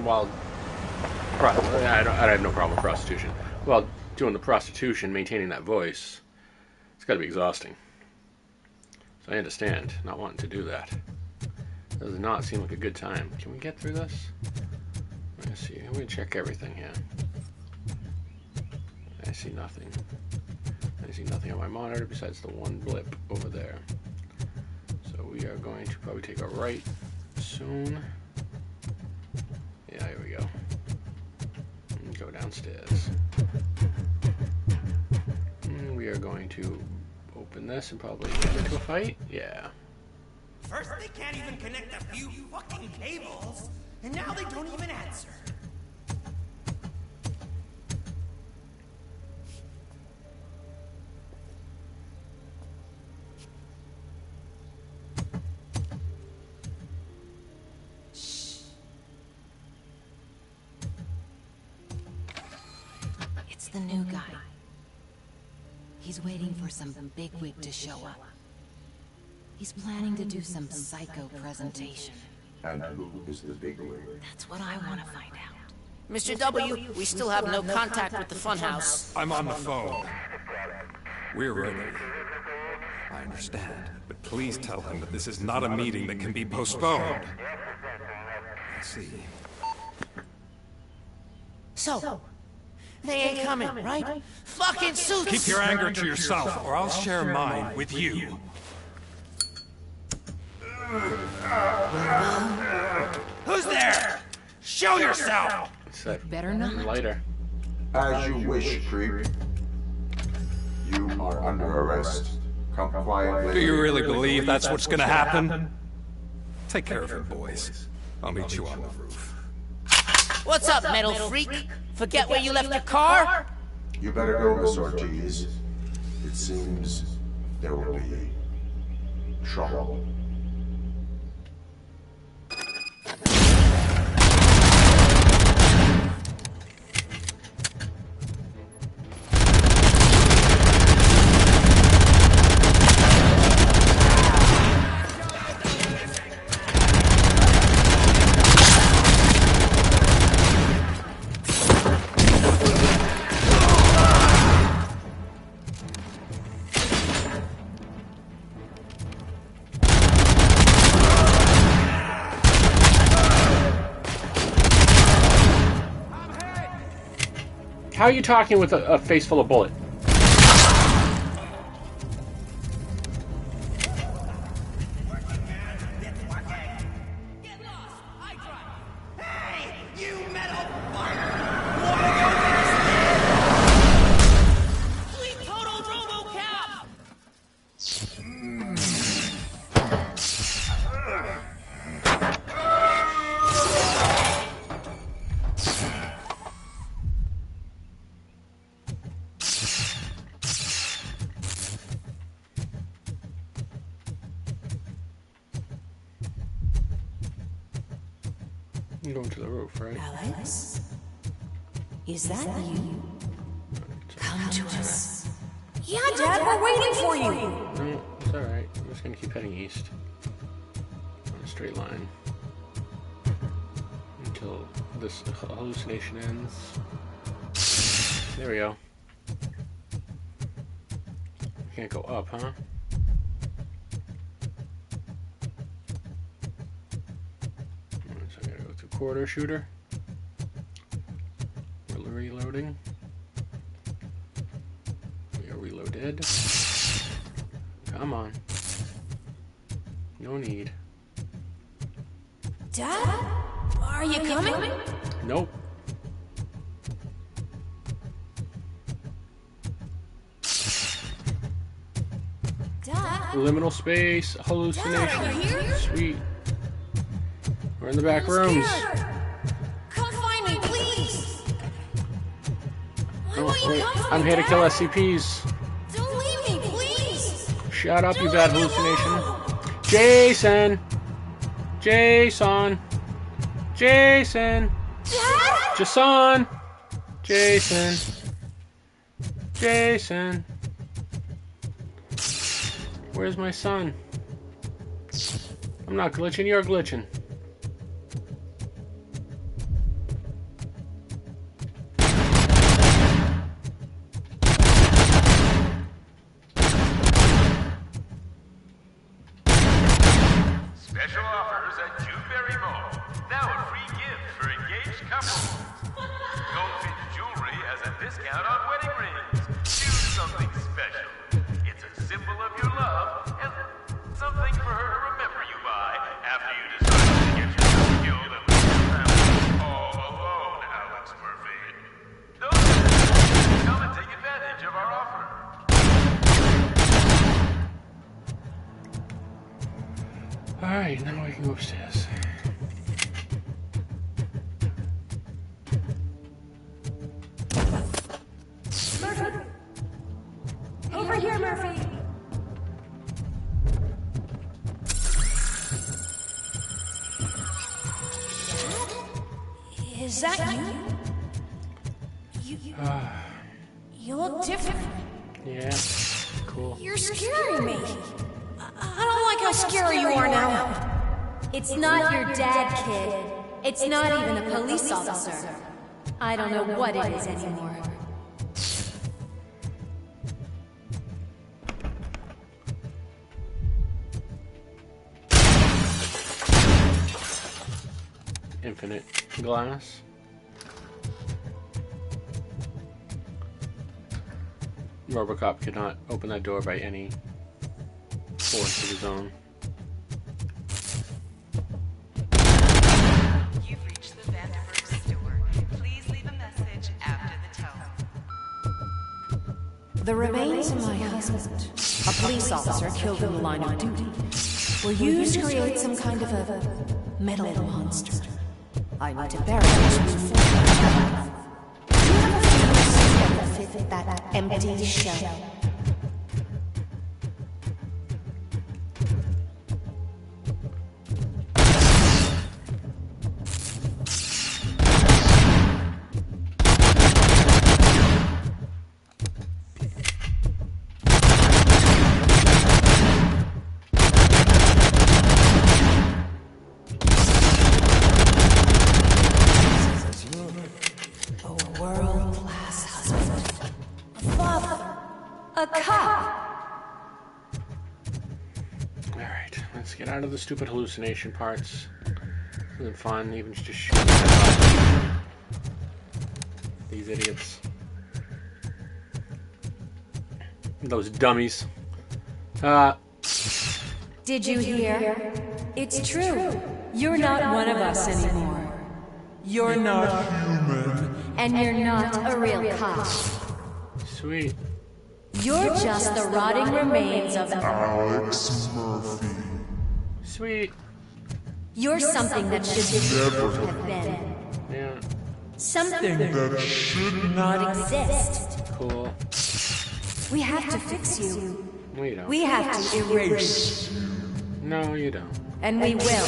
while... I have no problem with prostitution. While doing the prostitution, maintaining that voice, it's got to be exhausting. So I understand not wanting to do that. Does not seem like a good time. Can we get through this? Let's see. I'm going to check everything here. I see nothing. I see nothing on my monitor besides the one blip over there. So we are going to probably take a right soon. Yeah, here we go. And go downstairs. And we are going to open this and probably get into a fight. Yeah. First they can't even connect a few fucking cables, and now they don't even answer. the new guy. He's waiting for some bigwig to show up. He's planning to do some psycho presentation. And who is the bigwig? That's what I want to find out. Mr. W, we still have no contact with the funhouse. I'm on the phone. We're ready. I understand, but please tell him that this is not a meeting that can be postponed. Let's see. So, they ain't coming, right? Fucking suits! Keep your anger to yourself, or I'll share mine with you. Who's there? Show yourself! Better not. Lighter. As you wish, creep. You are under arrest. Come quietly. Do you really believe that's what's gonna happen? Take care of it, boys. I'll meet you on the roof. What's up, metal freak? Forget where you left your car? You better go, Miss Ortiz. It seems there will be trouble. How are you talking with a face full of bullets? I'm going to the roof, right? Alex? Is that you? Come to us. Yeah, Dad, we're waiting for you. No, it's alright. I'm just gonna keep heading east. On a straight line. Until this hallucination ends. There we go. Can't go up, huh? So I gotta go through quarter shooter. We're reloading. We are reloaded. Come on. No need. Dad? Are you coming? Nope. Dad? Liminal space, hallucination. Dad, are you here? Sweet. We're in the back rooms. Come find me, please. Oh, wait. I'm here to kill SCPs. Don't leave me, please. Shut up, you bad hallucination. Jason! Jason! Jason! Dad? Jason! Jason! Jason! Where's my son? I'm not glitching, you're glitching. Special offers at Dewberry Mall. Now a free gift for engaged couples. Goldfinch Jewelry has a discount on wedding rings. Choose something special. It's a symbol of your love and something for her to remember you by after you decide to get yourself killed and leave your family all alone, Alex Murphy. Those come and take advantage of our offer. Alright, now I can go upstairs. Murphy! Over here, Murphy! Is that you? You look different. Yeah, cool. You're scaring me. I don't like how scary you are now. It's not your dad, kid. It's not even a police officer. I don't know what it is anymore. Infinite glass. Robocop could not open that door by any force of his own. You've reached the Vanderburg store. Please leave a message after the tone. The remains of my husband, a police officer killed in the line of duty, were used to create some kind of a metal monster. I need to bury it before fit that empty shell. Out of the stupid hallucination parts. Isn't fun, even just shoot these idiots. Those dummies. Did you hear? It's true. You're not one of us anymore. You're not human. And you're not a real cop. Sweet. You're just the rotting remains of Alex Murphy. Sweet. You're something that should never have been. Yeah. Something that should not exist. Cool. We have to fix you. We don't. We have to erase you. No, you don't. And we will.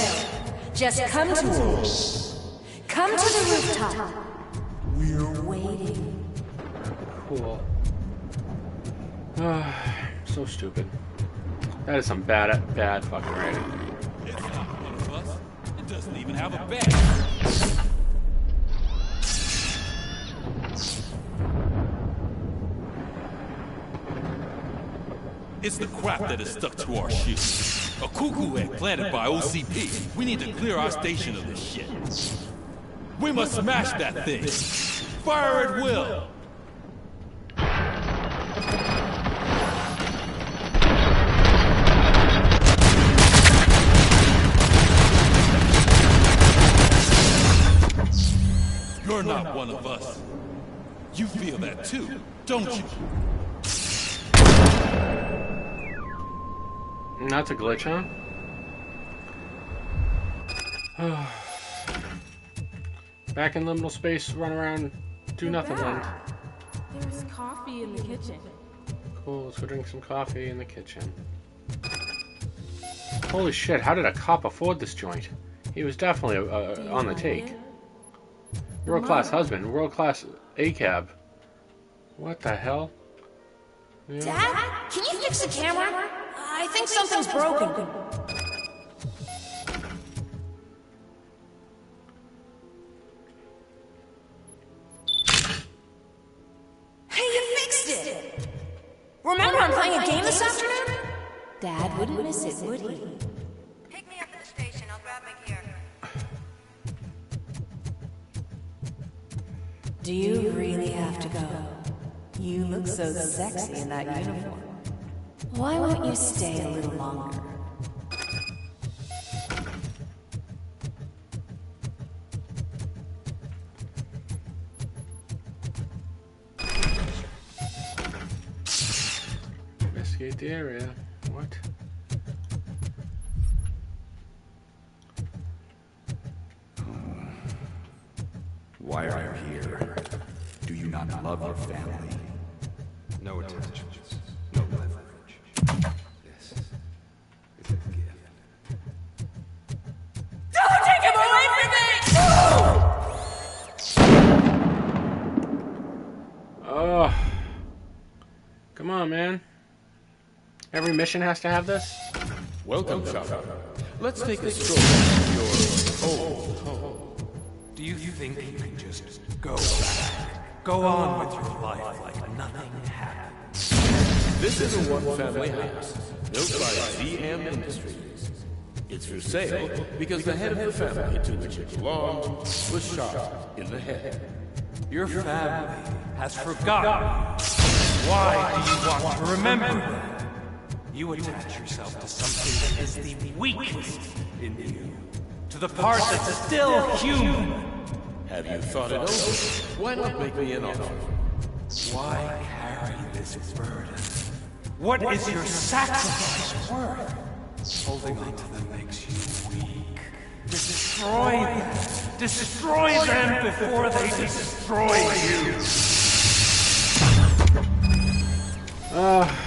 Just come to us. Come to the rooftop. We're waiting. Cool. So stupid. That is some bad fucking writing. It's not one of us. It doesn't even have a bed. It's the crap that is stuck to our ship. A cuckoo egg planted by OCP. We need to clear our station of this shit. We must smash that thing. Fire at will. You're not one of us. You feel that too, don't you? That's a glitch, huh? Back in liminal space, run around, do nothing then. There's coffee in the kitchen. Cool, let's go drink some coffee in the kitchen. Holy shit, how did a cop afford this joint? He was definitely on the take. World-class husband, world-class ACAB. What the hell? Yeah. Dad, can you fix the camera? I think something's broken. Hey, you fixed it! Remember I'm playing a game this afternoon? Dad wouldn't miss it, would he? Pick me up at the station. I'll grab my gear. Do you really have to go? You look so sexy in that uniform. Why won't you stay a little longer? Investigate the area. What? Why are you here? Do you not love your family? No attachments, no leverage. This is a gift. Don't take him away from me! Oh, Every mission has to have this? Welcome, Chopper. Let's take a stroll to your old home. Do you think you can just go back? Go on with your life like nothing happened? This is a one-family house built by VM Industries. It's for sale because the head of the family to which it belonged was shot in the head. Your family has forgotten. Why do you want to remember that? You attach yourself to something that is the weakest in you. To the part that's still human. Have you thought it over? Why not make me an offer? Why carry this burden? What is your sacrifice worth? Holding on to them makes you weak. Destroy them! Destroy them before they destroy you!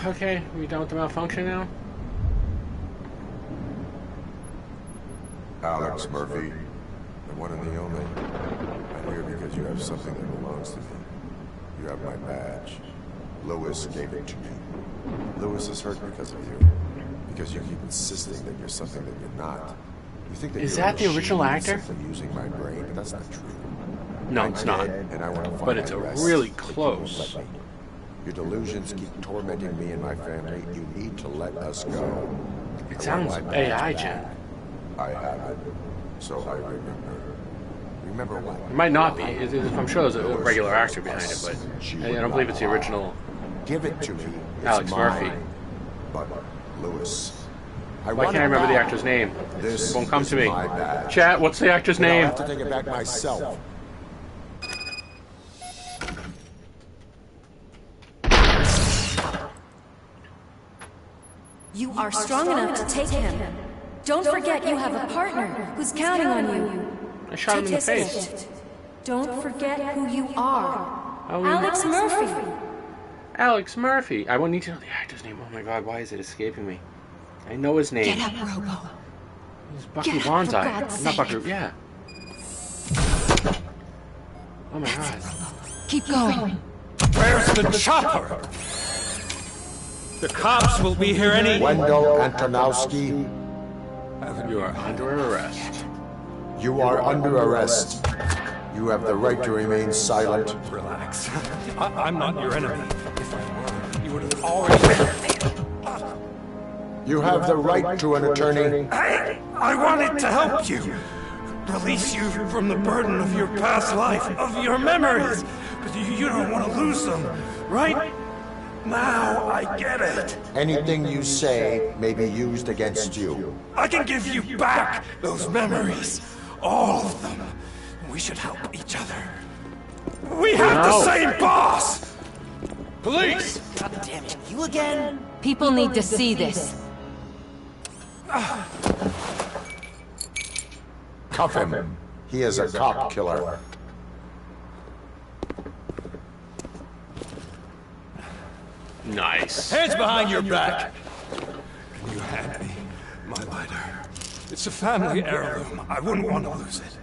Okay, we done with the malfunction now? Alex Murphy, the one and the only. I'm here because you have something that belongs to me. You have my badge. Lewis gave it to me. Lewis is hurt because of you. Because you keep insisting that you're something that you're not. You think that Is that the original actor? Using my brain, but that's not true. No, it's not. And I want to find but it's really close. Your delusions keep tormenting me and my family. You need to let us go. It sounds AI gen. I have it. So I remember. Remember what? It might not be. I'm sure there's a regular actor behind it, but I don't believe it's the original. Give it to me. Alex Murphy. But Lewis. Why can't I remember the actor's name? It won't come to me. Chat, what's the actor's name? I have to take it back myself. You are strong enough to take him. Don't forget you have a partner who's counting on you. I shot him in the face. Gift. Don't forget who you are. Alex Murphy. Alex Murphy. I won't need to know the actor's name. Oh my god, why is it escaping me? I know his name. Get up, Robo. He's Bucky Bonsai. Not Bucky, yeah. Oh my god. Keep going. Where's the chopper? The cops will be here any... Wendell Antonowski. You are under arrest. You are under arrest. You have the right to remain silent. Relax. I'm not your enemy. If I were, you would have already... You have the right to an attorney. I wanted to help you. Release you from the burden of your past life, of your memories. But you don't want to lose them, right? Now I get it. Anything you say may be used against you. I can give you back those memories. All of them. We should help each other. We have the same boss! Police! God damn it, you again? People need to see this. Cuff him. He is a cop killer. Nice. Hands behind your back. Can you hand me my lighter? It's a family heirloom. I wouldn't want to lose it.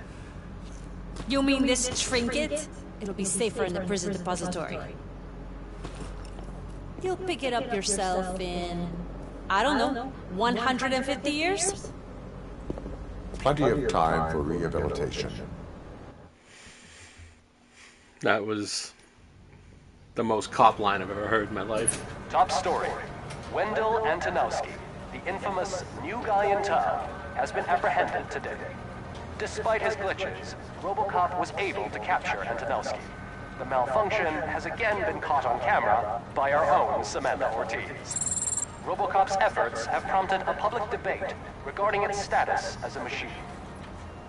You mean this trinket? It'll be safer in the prison depository. You'll pick it up yourself in, I don't know, 150 years? Plenty of time for rehabilitation. That was the most cop line I've ever heard in my life. Top story. Wendell Antonowski, the infamous new guy in town, has been apprehended today. Despite his glitches, Robocop was able to capture Antonowski. The malfunction has again been caught on camera by our own Samantha Ortiz. Robocop's efforts have prompted a public debate regarding its status as a machine.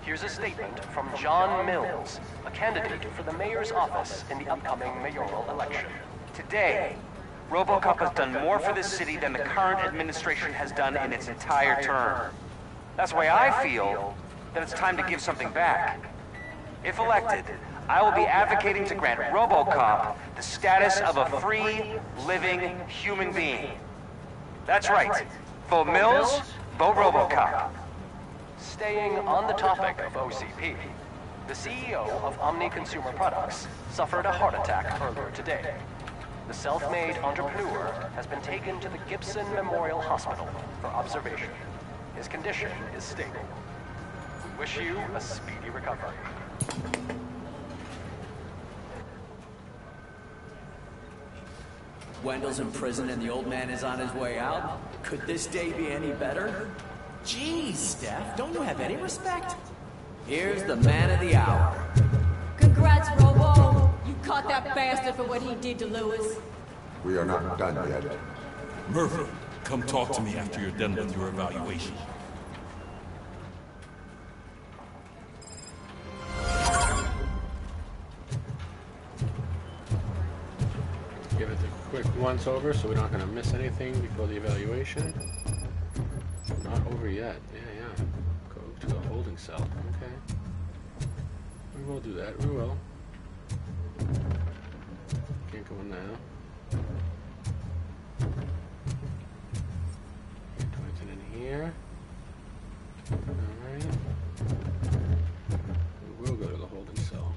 Here's a statement from John Mills, a candidate for the mayor's office in the upcoming mayoral election. Today, Robocop has done more for this city than the current administration has done in its entire term. That's why I feel that it's time to give something back. If elected, I will be advocating to grant Robocop the status of a free, living human being. That's right. Vote Mills, vote Robocop. Staying on the topic of OCP, the CEO of Omni Consumer Products suffered a heart attack earlier today. The self-made entrepreneur has been taken to the Gibson Memorial Hospital for observation. His condition is stable. We wish you a speedy recovery. Wendell's in prison and the old man is on his way out. Could this day be any better? Jeez, Steph, don't you have any respect? Here's the man of the hour. Congrats, Robo. You caught that bastard for what he did to Lewis. We are not done yet. Murphy, come talk to me after you're done with your evaluation. Give it a quick once over so we're not going to miss anything before the evaluation. Not over yet. Yeah. Go to the holding cell. Okay. We will do that. We will. Can't go in now. Can't do anything in here. Alright. We will go to the holding cell.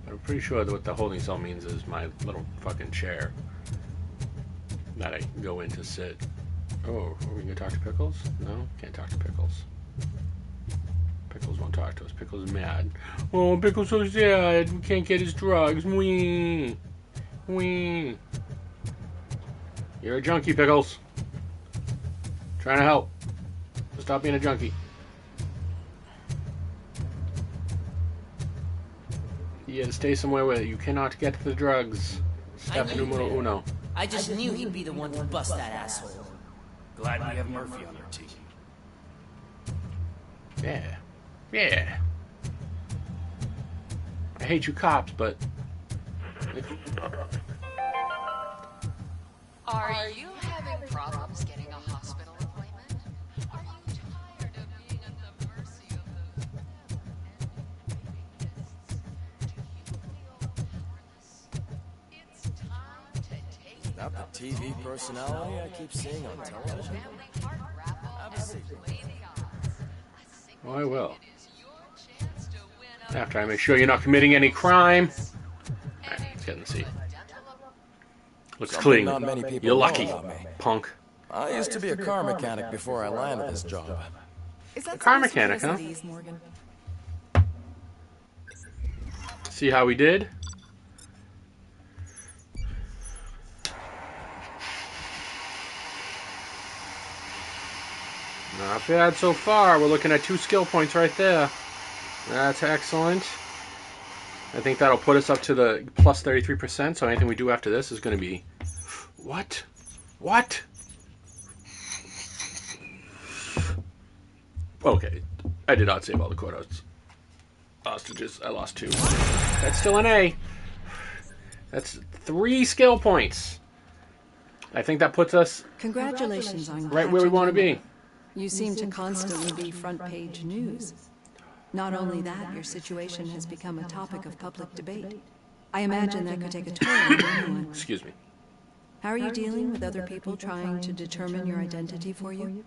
I'm pretty sure that what the holding cell means is my little fucking chair that I go in to sit. Oh, are we gonna talk to Pickles? No? Can't talk to Pickles. Pickles won't talk to us. Pickles is mad. Oh, Pickles so sad. We can't get his drugs. Wee. Wee. You're a junkie, Pickles. Trying to help. Stop being a junkie. You gotta stay somewhere where you cannot get the drugs. Step numero uno. I just knew he'd be the one to bust that asshole. Glad we have Murphy on our team. Yeah. Yeah. I hate you cops, but... Are you having problems getting a hospital appointment? Are you tired of being at the mercy of those never-ending Do you feel powerless? It's time to take... Is that the TV personality I keep seeing on television? Have a seat. Oh, I will. After I make sure you're not committing any crime. Alright, let's get in the seat. Looks clean. You're lucky, punk. I used to be a car mechanic before I landed this job. A car mechanic, huh? See how we did? Not bad so far. We're looking at 2 skill points right there. That's excellent. I think that'll put us up to the plus 33%, so anything we do after this is going to be... What? What? Okay. I did not save all the courthouse hostages. I lost 2. That's still an A. That's 3 skill points. I think that puts us... Congratulations on right where we want to be. You seem to constantly be front-page news. Not only that, your situation has become a topic of public debate. I imagine that could take a toll on anyone. Excuse me. How are you dealing with other people trying to determine your identity for you?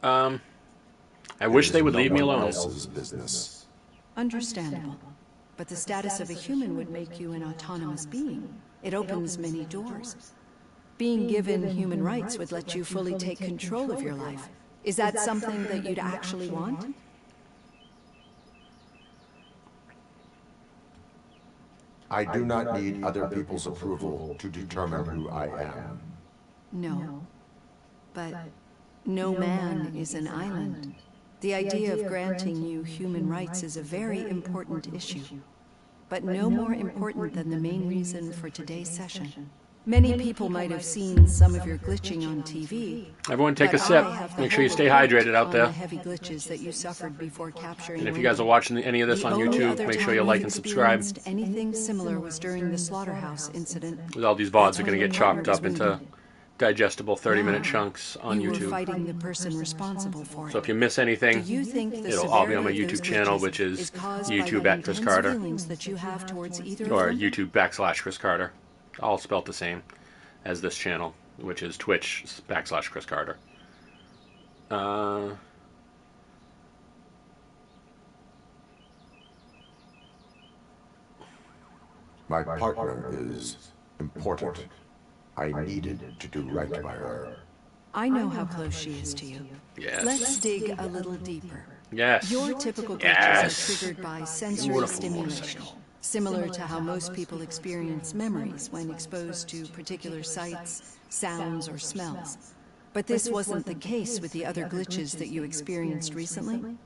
I wish they would leave me alone. Business. Understandable. But the status of a human would make you an autonomous being. It opens many doors. Being given human rights would let you fully take control of your life. Is that something that you'd actually want? I do not need other people's approval to determine who I am. No. But no man is an island. The idea of granting you human rights is a very important issue, but no more important than the main reason for today's session. Many people might have seen some of your glitching on TV. Everyone take a sip. Make sure you stay hydrated out there. The heavy glitches that you suffered before capturing. And if you guys are watching any of this on YouTube, make sure you like and subscribe. Anything similar was during the slaughterhouse incident. With all these VODs are going to get chopped up into digestible 30-minute chunks on You were YouTube. fighting the person responsible for it. So if you miss anything, Do you think the it'll all be on my severity of YouTube those channel, glitches which is caused by YouTube the at Kris intense Carter, feelings that you have towards either or of them? YouTube /Kris Carter, all spelt the same as this channel, which is Twitch /Kris Carter. My partner is important. I needed to do right by her. I know how close she is to you. Yes. Let's dig a little deeper. Yes. Your typical glitches Yes. are triggered by sensory Beautiful stimulation, motorcycle. similar to how most people experience memories when exposed to particular sights, sounds, or smells. But this wasn't the case with the other glitches that you experienced recently?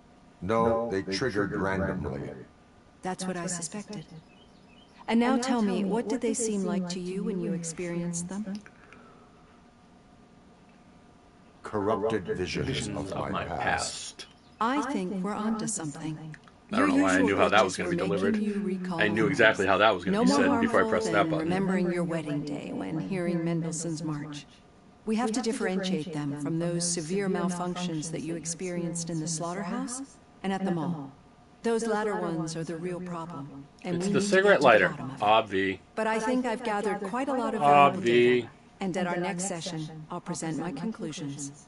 No, they triggered randomly. That's what I suspected. And now tell me, what did they seem like to you when you experienced them? Corrupted visions of my past. I think we're onto something. I don't know why I knew how that was going to be delivered. I knew exactly how that was going to be said before I pressed that button. Remembering your wedding day when hearing Mendelssohn's March. We have to differentiate them from those severe malfunctions that you experienced in the slaughterhouse and at the mall. Those latter ones are the real problem. And It's we the need to cigarette get to the lighter. bottom of it. Obvi. But I think I've gathered quite a lot of valuable data. Obvi. And at our next session, I'll present my conclusions.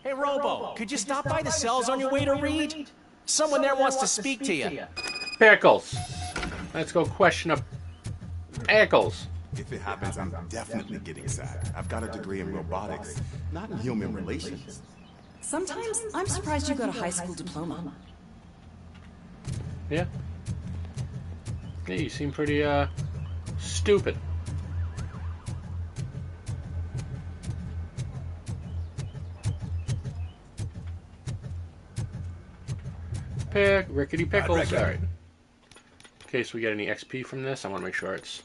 Hey, Robo, could you stop by the cells on your way to Reed? Someone there wants to speak to you. Pickles. Let's go question up Pickles. If it happens, I'm definitely getting sad. I've got a degree in robotics, not in human relations. Sometimes I'm surprised you got a high school diploma. Yeah. Yeah, you seem pretty, stupid. Rickety Pickles. Alright. In case we get any XP from this, I want to make sure it's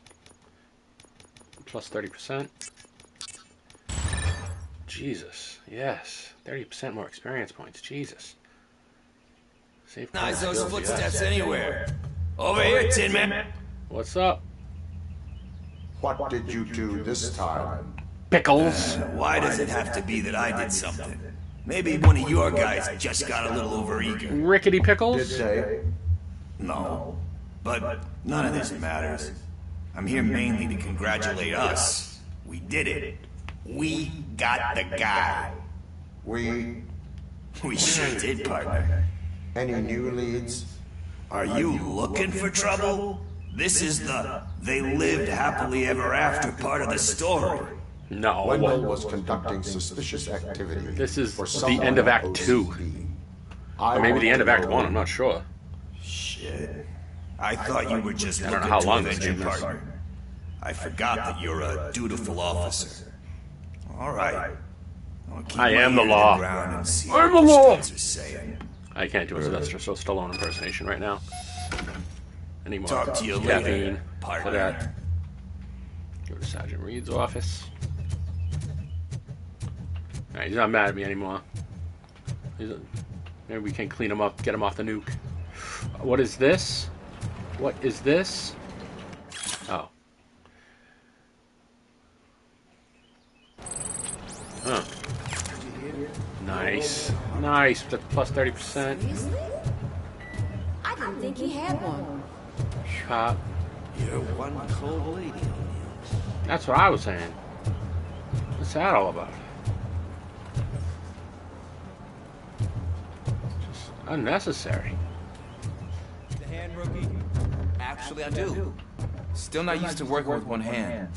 plus 30%. Jesus. Yes. 30% more experience points. Jesus. Save Nice those skills, footsteps yes. anywhere. Over here, Tin Man. What's up? What did you do this time? Pickles. Why does it have to be that I did something? Maybe one of your guys just got a little overeager. Rickety Pickles? Did they? No. But none of this matters. I'm here mainly to congratulate us. We did it. We got the guy. We sure did, partner. Any new leads? Are you looking for trouble? This is the they lived happily ever after part of the story. No. Wendell was conducting suspicious activity. This is for the end of Act 2. Or maybe the end of Act 1, I'm not sure. Shit. I thought you were just I don't know looking how to long this avenge your game is. partner. I forgot that you're a dutiful officer. All right. I'll keep I am my the ear to law. ground and see I'm what the law. streets are saying. I can't do a Sylvester Stallone impersonation right now. Anymore. Talk to you Caffeine. later, partner. For that. Go to Sergeant Reed's office. Alright, he's not mad at me anymore. Maybe we can clean him up, get him off the nuke. What is this? What is this? Oh. Huh. Nice. Nice. That's plus 30%. I didn't think he had one. Cop. You're one cold lady. That's what I was saying. What's that all about? Just unnecessary. The hand, rookie? Actually, I do. Still not used to working with one hand.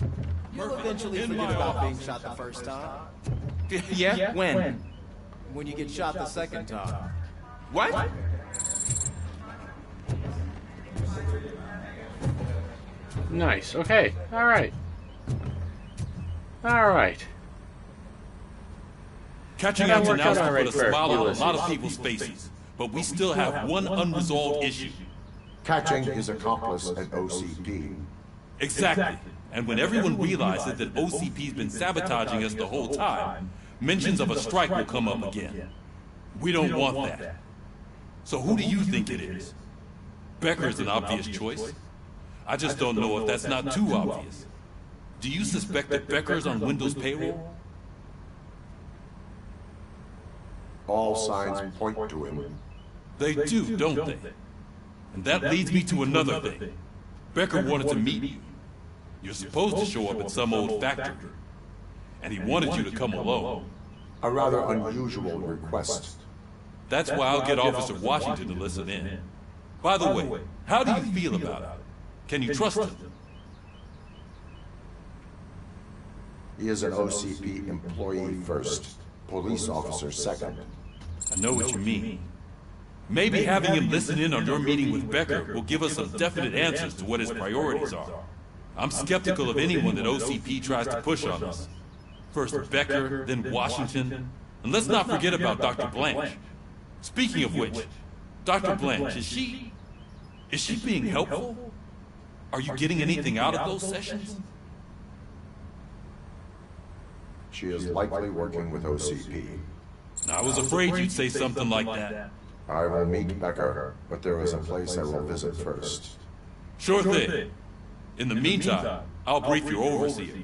You'll eventually forget about being shot the first time. Yeah? When? When you get shot the second time. What? Nice. Okay. All right. All right. Catching That up to worked now out all right put a for smile on a Ulysses. lot of people's faces, but we still have one unresolved issue. Catching his accomplice at OCP. Exactly. And when everyone realizes that OCP's been sabotaging us the whole time, mentions of a strike will come up again. We don't want that. So who do you think it is? Becker's an obvious choice. I just don't know if that's not too obvious. Do you suspect that Becker's on Wendell's payroll? All signs point to him. They do, don't they? And that leads me to another thing. Becker wanted to meet you. You're supposed to show up at some old factory. And he wanted you to come alone. A rather unusual request. That's why I'll get Officer Washington to listen in. By the way, how do you feel about it? Can you trust him? He is an OCP employee first, police officer second. I know what you mean. Maybe having him listen in on your meeting with Becker will give us some definite answers to what his priorities are. I'm skeptical of anyone that OCP tries to push on us. First Becker, then Washington. And let's not forget about Dr. Blanche. Speaking of which, Dr. Blanche, is she being helpful? Are you getting anything out of those sessions? She is likely working with OCP. I was afraid you'd say something like that. I will meet Becker, but there is a place I will visit first. Sure thing. In the meantime, I'll brief your overseer.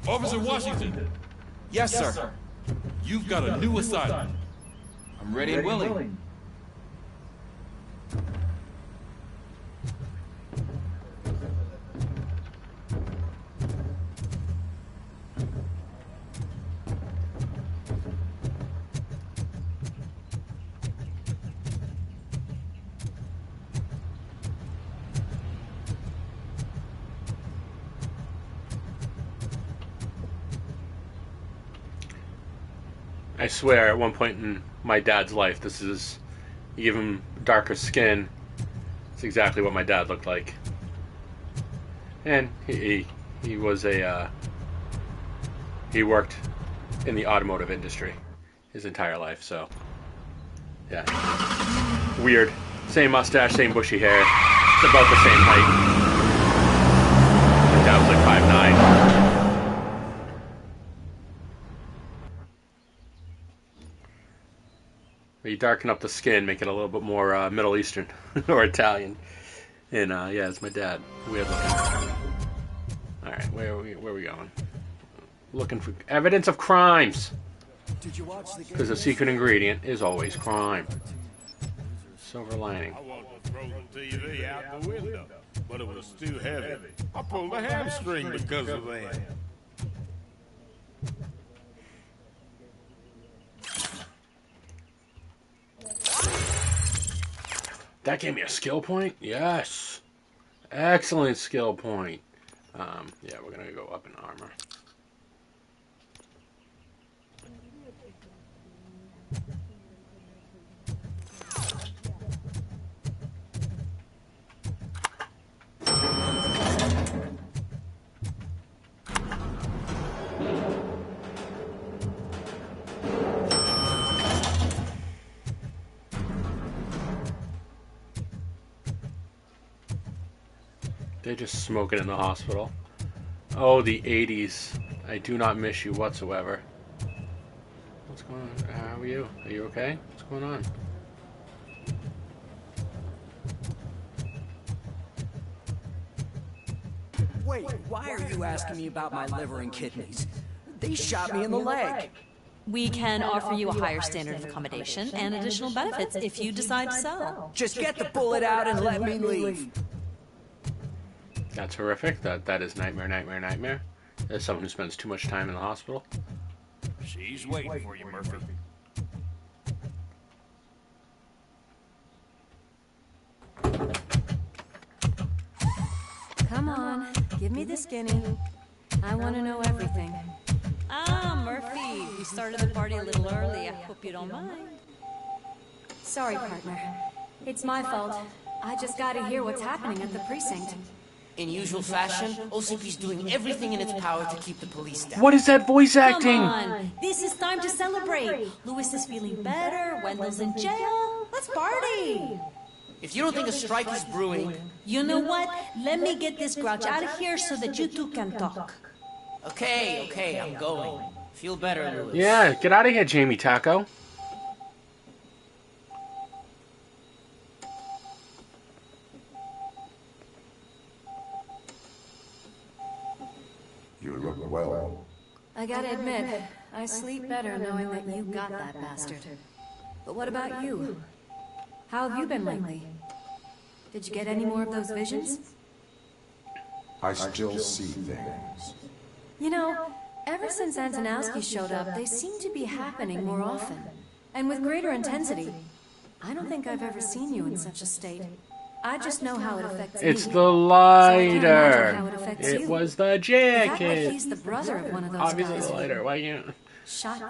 Officer Washington! Yes, sir. You've got a new assignment. I'm ready and willing. I swear, at one point in my dad's life, this is, you give him darker skin, it's exactly what my dad looked like. And he was he worked in the automotive industry his entire life, so, yeah. Weird. Same mustache, same bushy hair, it's about the same height. My dad was like 5'9". You darken up the skin, make it a little bit more Middle Eastern or Italian. And yeah, it's my dad. Weird looking. Alright, where are we going? Looking for evidence of crimes. Because the secret ingredient is always crime. Silver lining. I wanted to throw the TV out the window, but it was too heavy. I pulled a hamstring because of that. That gave me a skill point? Yes. Excellent skill point. Yeah, we're going to go up in armor. They're just smoking in the hospital. Oh, the 80s. I do not miss you whatsoever. What's going on? How are you? Are you okay? What's going on? Wait, why are you asking me about my liver and kidneys? They shot me in the leg. We can offer you a higher standard of accommodation and additional benefits if you decide to sell. Just get the bullet out and let me leave. That's horrific. That is nightmare, nightmare, nightmare. As someone who spends too much time in the hospital. She's waiting for you, Murphy. Come on, give me the skinny. I want to know everything. Ah, Murphy, we started the party a little early. I hope you don't mind. Sorry, partner. It's my fault. I just gotta hear what's happening at the precinct. In usual fashion, OCP's doing everything in its power to keep the police down. What is that voice acting? Come on, this is time to celebrate. Louis is feeling better, Wendell's in jail. Let's party. If you don't think a strike is brewing... You know what? Let me get this grouch out of here so that you two can talk. Okay, I'm going. Feel better, Louis. Yeah, get out of here, Jamie Taco. You look well. I gotta admit, I sleep better knowing that you got that bastard. But what about you? How have you been lately? Did you get any more of those visions? I still see things. You know, Ever since Antonowski showed up, they seem to be happening more often, and with greater intensity. I don't think I've ever seen you in such a state. I just know how it affects me. It's the lighter. So I can't imagine how it affects you. It was the The fact that jacket. he's the brother of one of those Obviously guys the who lighter. Why can't... shot you.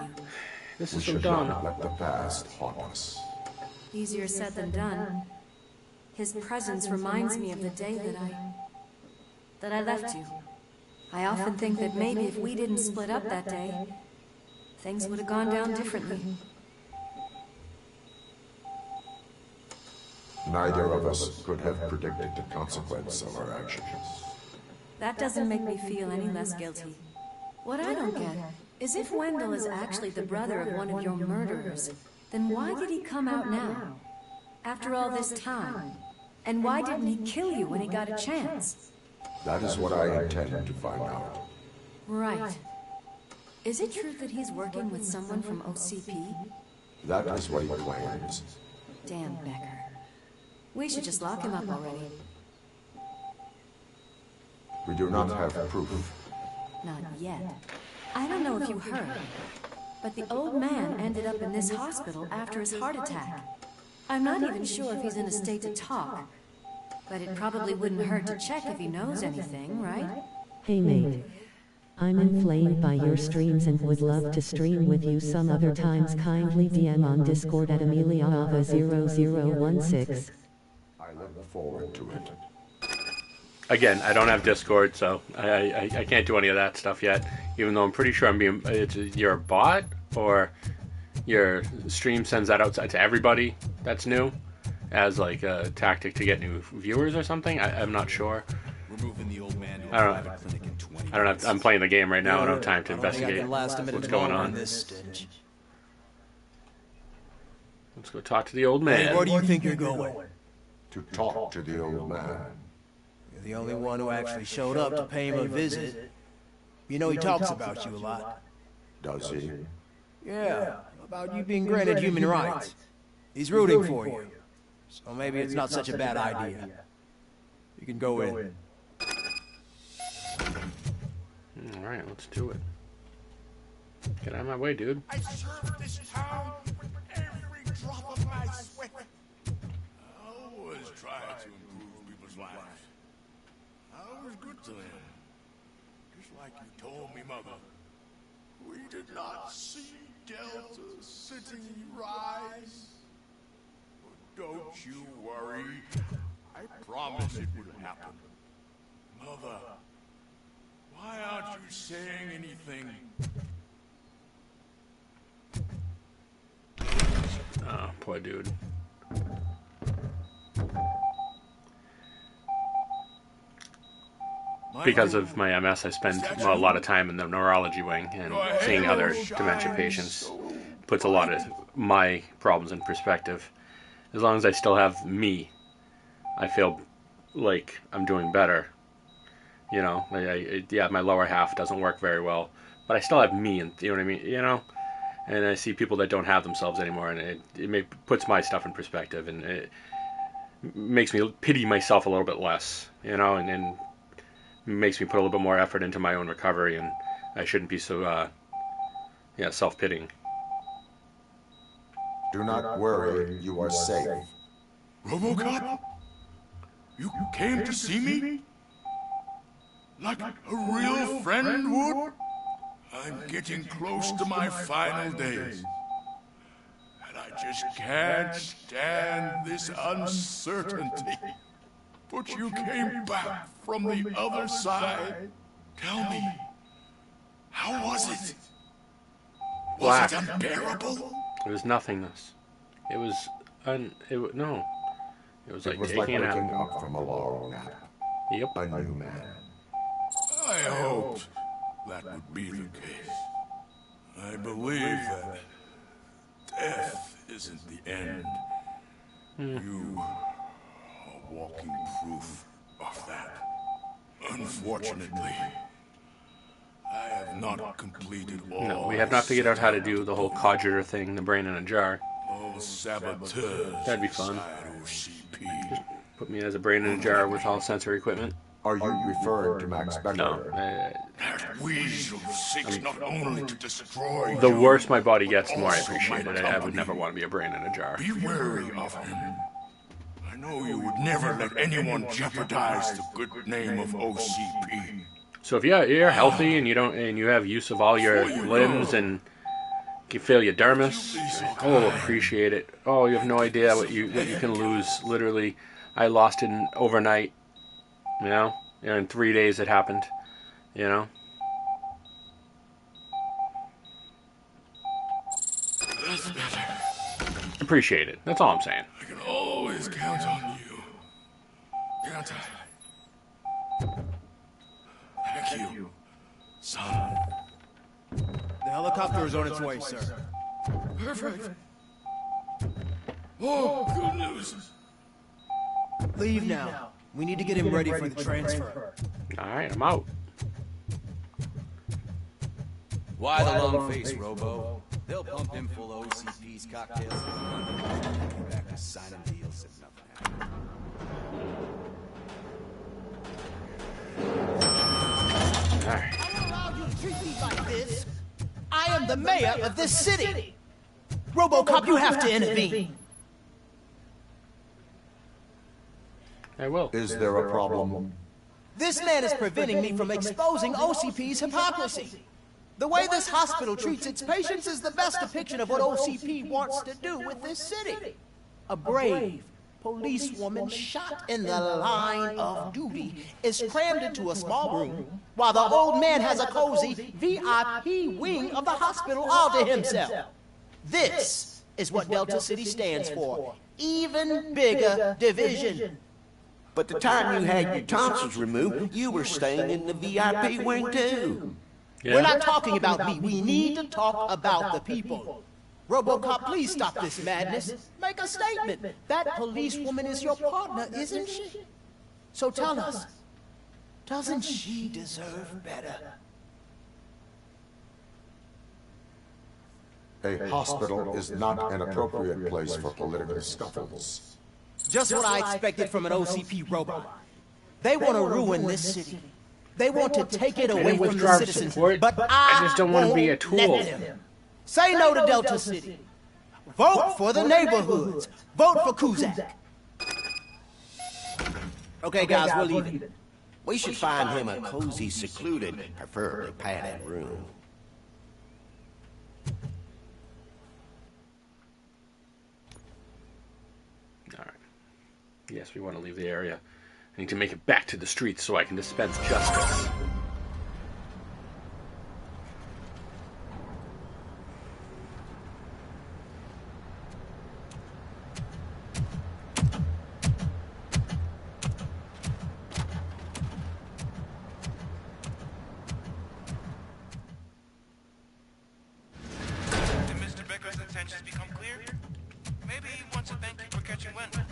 This We is so should dumb. not let the past haunt us. Easier said than done. His presence reminds me of the day that I left you. I often think that maybe if we didn't split up that day, things would have gone down differently. Neither of us could have predicted the consequence of our actions. That doesn't make me feel any less guilty. What I don't get is if Wendell is actually the brother of one of your murderers, then why did he come out now? After all this time? And why didn't he kill you when he got a chance? That is what I intend to find out. Right. Is it true that he's working with someone from OCP? That is what he claims. Damn Becker. We should just lock him up already. We do not have proof. Not yet. I don't know if you heard, but the old man ended up in this hospital after his heart attack. I'm not even sure if he's in a state to talk, but it probably wouldn't hurt to check if he knows anything, right? Hey mate. I'm inflamed by your streams and would love to stream with you some other times. Kindly DM on Discord at EmiliaAva0016. I look forward to it. Again, I don't have Discord, so I can't do any of that stuff yet. Even though I'm pretty sure you're a bot, or your stream sends that out to everybody that's new, as like a tactic to get new viewers or something. I'm not sure. Removing the old man I don't know. I don't have. I'm playing the game right now. I don't have time to investigate what's going on. Let's go talk to the old man. Hey, where do you think you're going? To talk to the old man. You're the only one who actually showed up to pay him a visit. You know he talks about you a lot. Does he? Yeah, about you being granted human rights. He's rooting for you. So maybe it's not such a bad idea. You can go in. Alright, let's do it. Get out of my way, dude. I served this town with every drop of my sweat. I always try to improve people's lives. I was good to them. Just like you told me, Mother. We did not see Delta City rise. But don't you worry. I promise it would happen. Mother, why aren't you saying anything? Oh, poor dude. Because of my MS, I spend a lot of time in the neurology wing, and seeing other dementia patients puts a lot of my problems in perspective. As long as I still have me, I feel like I'm doing better. You know, yeah, my lower half doesn't work very well, but I still have me, and you know what I mean. You know, and I see people that don't have themselves anymore, and it puts my stuff in perspective, and it makes me pity myself a little bit less. You know, and makes me put a little bit more effort into my own recovery, and I shouldn't be so self-pitying. Do not worry, you are safe. Robocop? You came to see me? Like a real friend would? I'm getting close to my final days. And I just can't stand this uncertainty. But you came back from the other side. Tell me, how was it? Was it unbearable? It was nothingness. It was no. It was like like taking waking up from a long nap. Yep. A new man. I hoped that would be the case. I believe that death isn't the end. You are walking proof of that. Unfortunately, I have not completed all. No, we have not figured out how to do the whole codger thing, the brain in a jar. All saboteurs. That'd be fun. OCP. Just put me as a brain in a jar with all sensory equipment. Are you referring to Max Becker? No. weasel seeks not only to destroy The you, worse my body gets, the more I also appreciate my it. I would company. never want to be a brain in a jar. Be wary of him. I know you would never let anyone jeopardize the good name of OCP. So if you're healthy and you have use of all your limbs and you feel your dermis, oh, appreciate it. Oh, you have no idea what you can lose. Literally, I lost it overnight. You know, in 3 days it happened. You know. That's better. Appreciate it. That's all I'm saying. I can always count on you. Can't I? Thank you, son. The helicopter is on its way, sir. Perfect. Oh, good news. Leave now. We need to get him ready for the transfer. Alright, I'm out. Why the long face, Robo? They'll pump him full of OCP's cocktails for Monday. Back to signing deals if nothing happens. Alright. I won't allow you to treat me like this. I am the mayor of this city. Robocop, you have to intervene. I will. Is there a problem? This man is preventing me from exposing OCP's hypocrisy. The way this hospital treats its patients is the best depiction of what OCP wants to do with this city. A brave policewoman shot in the line of duty is crammed into a small room while the old man has a cozy VIP wing of the hospital all to himself. This is what Delta City stands for. Even bigger division. But the time you had your tonsils removed, you were staying in the VIP wing too. Yeah. We're not talking about me. We need to talk about the people. Robocop, please stop this madness. Make a statement. That policewoman is your partner, isn't she? So tell us, doesn't she deserve better? A hospital is not an appropriate place for political scuffles. Just what I expected from an OCP robot. They want to ruin this city. They want to take it away from the citizens, but I just don't want to be a tool. Say no to Delta City. Vote for the neighborhoods. Vote for Kuzak. Okay, guys, we're leaving. We should find him a cozy, secluded, preferably padded room. Alright. Yes, we want to leave the area. I need to make it back to the streets so I can dispense justice. Did Mr. Becker's intentions become clear? Maybe he wants to thank you for catching Wendell.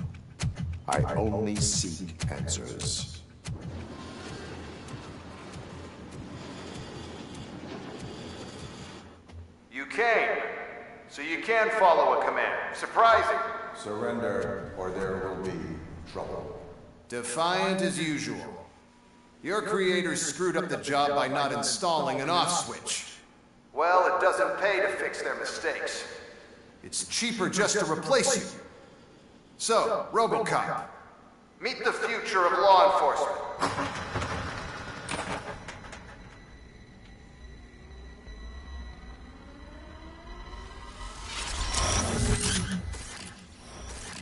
I only seek answers. You came, so you can follow a command. Surprising. Surrender, or there will be trouble. Defiant as usual. Your creators screwed up the job by not installing an off switch. Well, it doesn't pay to fix their mistakes. It's cheaper just to replace you. So, Robocop, meet the future of law enforcement.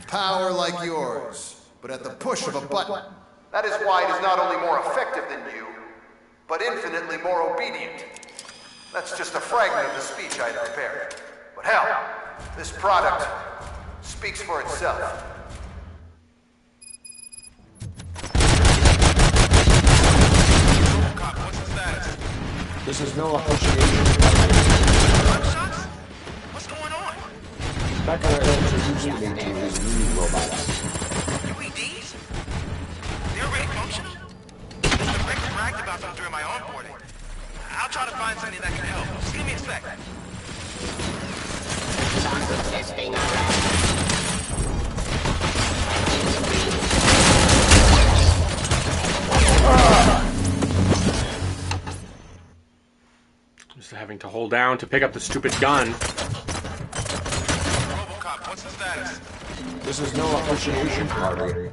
Power like yours, but at the push of a button. That is why it is not only more effective than you, but infinitely more obedient. That's just a fragment of the speech I prepared. But hell, this product speaks for itself. This is no appreciation. What's going on? Becker introduced me to his new robots. UEDs? They're already functional? Mr. Rick bragged about them during my onboarding. I'll try to find something that can help. Just give me a sec. having to hold down to pick up the stupid gun. Robocop, what's the status? This is no appreciation party.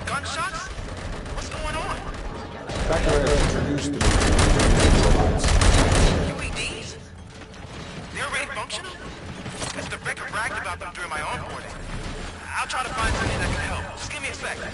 Gunshots? What's going on? Becker has introduced me to robots. UEDs? They're already functional? Mr. Becker bragged about them during my onboarding. I'll try to find something that can help. Just give me a second.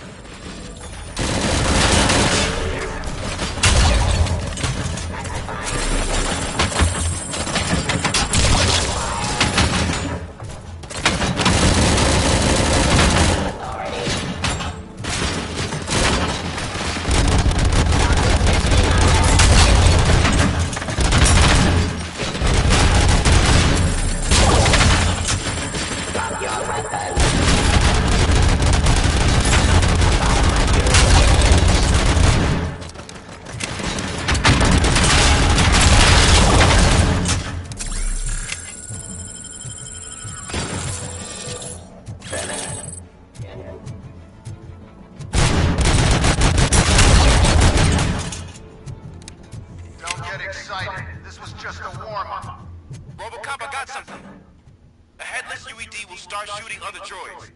Robocop, I got something. A headless UED will start shooting other droids.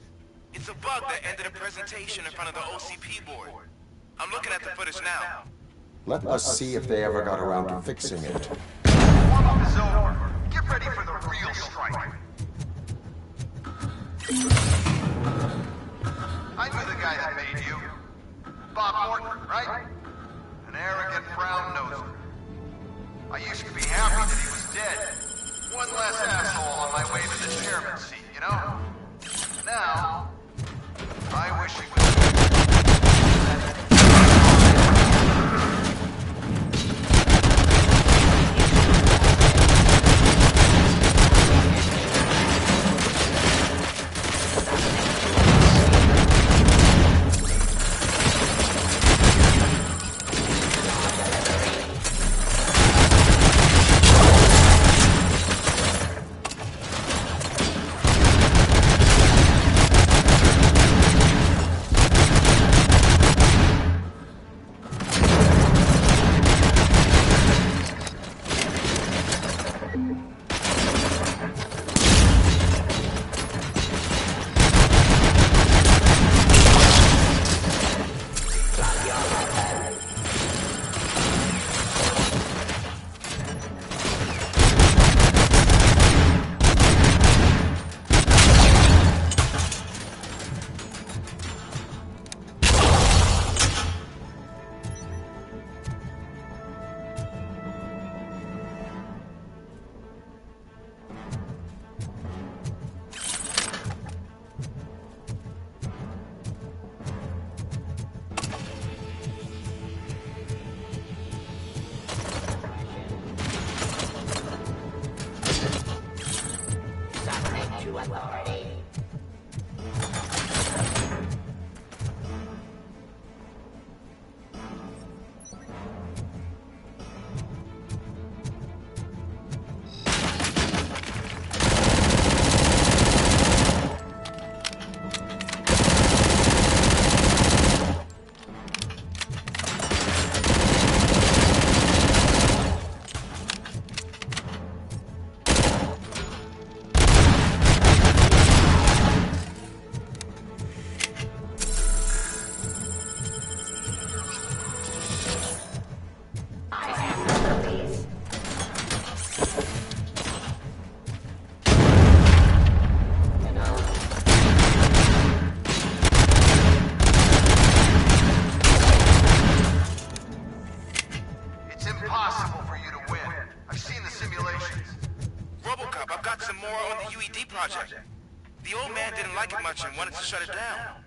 It's a bug that ended a presentation in front of the OCP board. I'm looking at the footage now. Let us see if they ever got around to fixing it. Warm-up is over. Get ready for the real strike. I knew the guy that made you. Bob Morton, right? An arrogant brown-noser. I used to be happy that he was dead. One less asshole on my way to the chairman's seat, you know? Now, I wish he was... The old man didn't like it much and wanted to shut it down.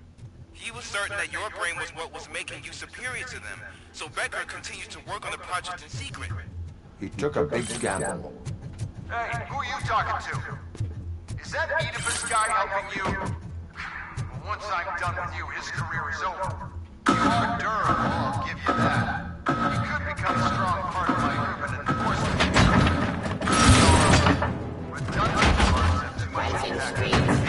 He was certain that your brain was what was making you superior to them, so Becker continued to work on the project in secret. He took a big gamble. Hey, who are you talking to? Is that Oedipus guy helping you? Well, once I'm done with you, his career is over. You are durable, I'll give you that. You could become a strong part of my urban enforcement. Redundant parts have too much impact.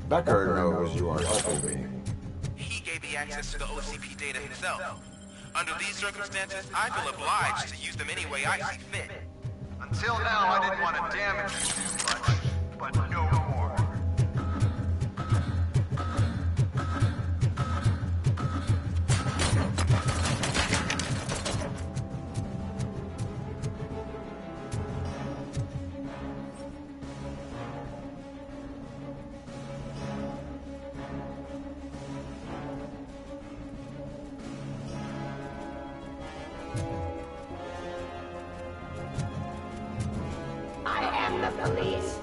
Becker knows you are helping me. He gave me access to the OCP data himself. Under these circumstances, I feel obliged to use them any way I see fit. Until now, I didn't want to damage you too much, but no more. I am the police.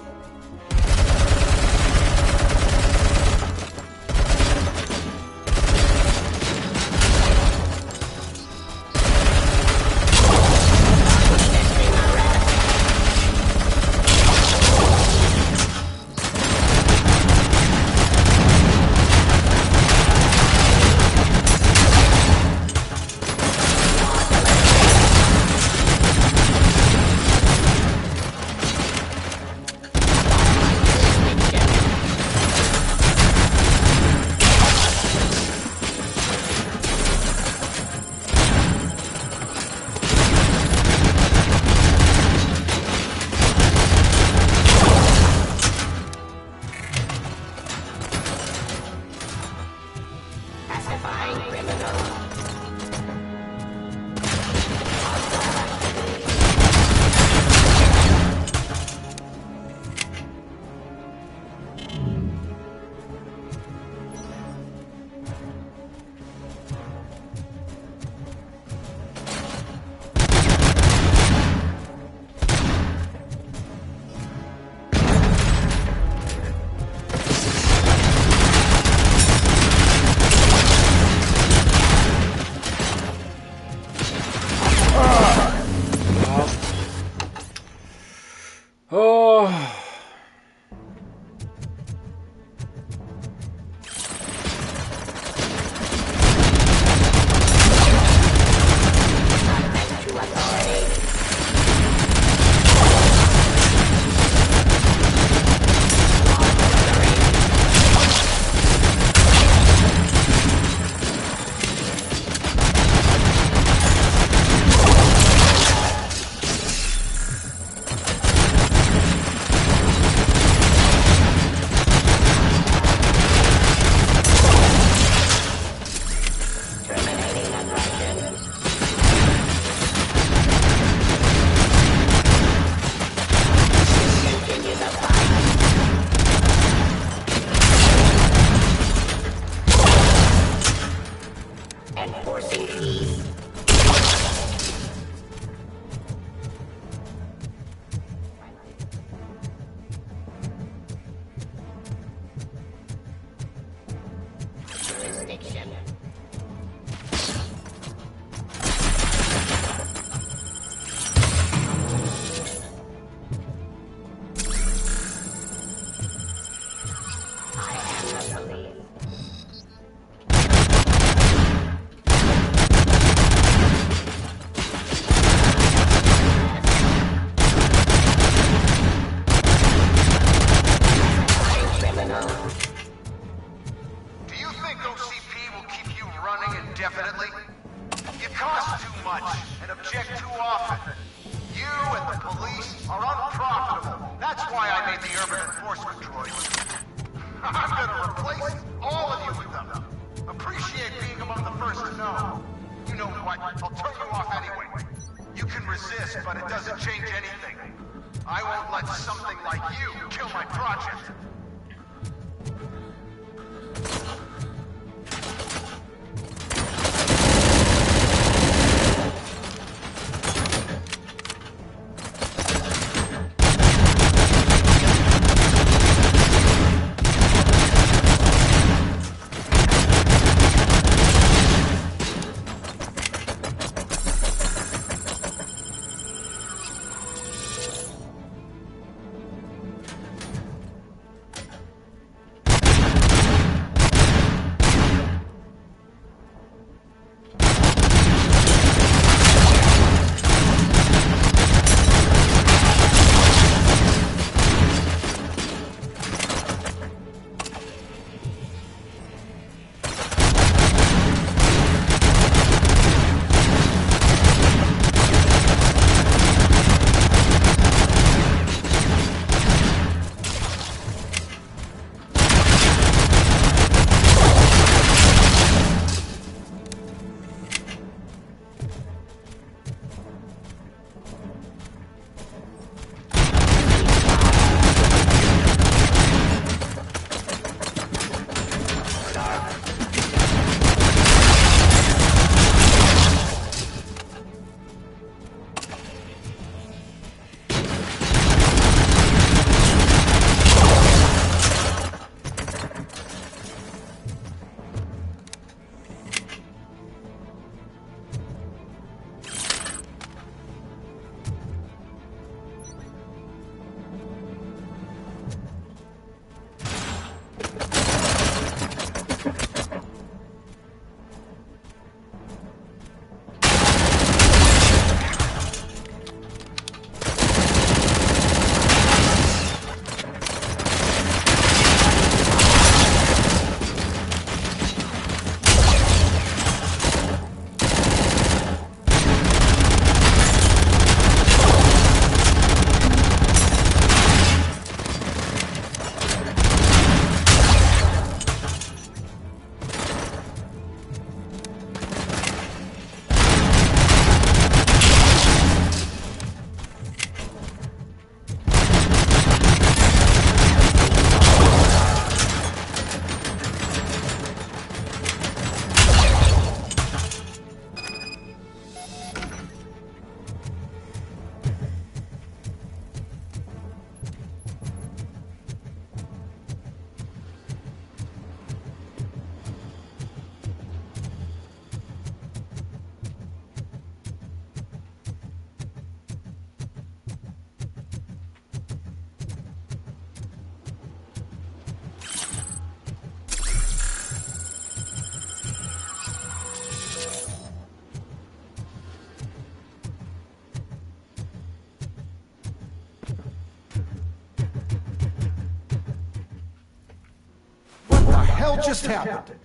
just happened?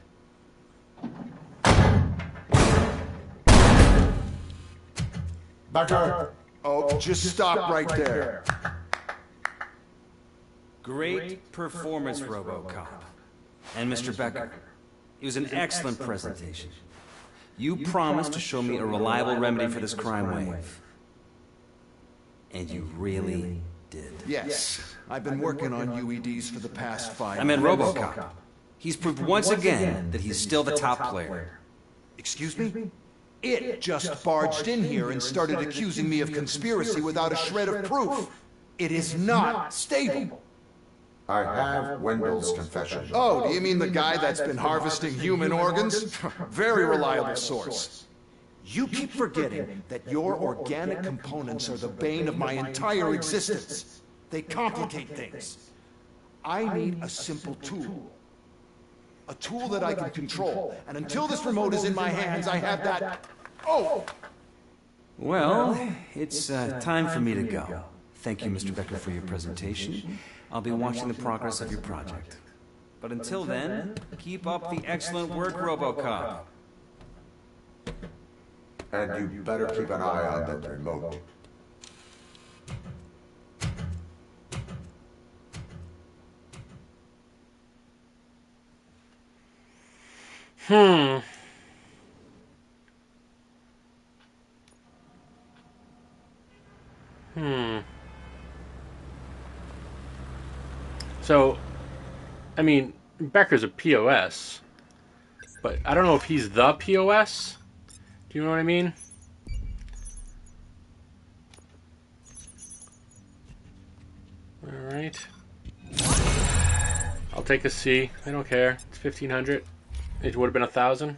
Becker! Oh, just stop right there. Great performance, Robocop. And Mr. Becker, it was an excellent presentation. You promised to show me a reliable remedy for this crime wave. And you really did. Yes, I've been working on UEDs for the past 5 I meant years. Robocop. He's proved once again that he's still the top player. Excuse me? It just barged in here and started accusing me of conspiracy without a shred of proof. It is not stable. I have Wendell's confession. Oh, do you mean the guy that's been harvesting human organs? Very reliable source. You keep forgetting that your organic components are the bane of my entire existence. They complicate things. I need a simple tool. A tool that I can control. And until this remote is in my hands, I have that... Oh! Well, it's time for me to go. Thank you, Mr. Becker, for your presentation. I'll be watching the progress of your project. But until then, keep up the excellent work, Robocop. And you better keep an eye on that remote. So, I mean, Becker's a POS, but I don't know if he's the POS. Do you know what I mean? Alright. I'll take a C. I don't care. It's 1,500. It would have been 1,000.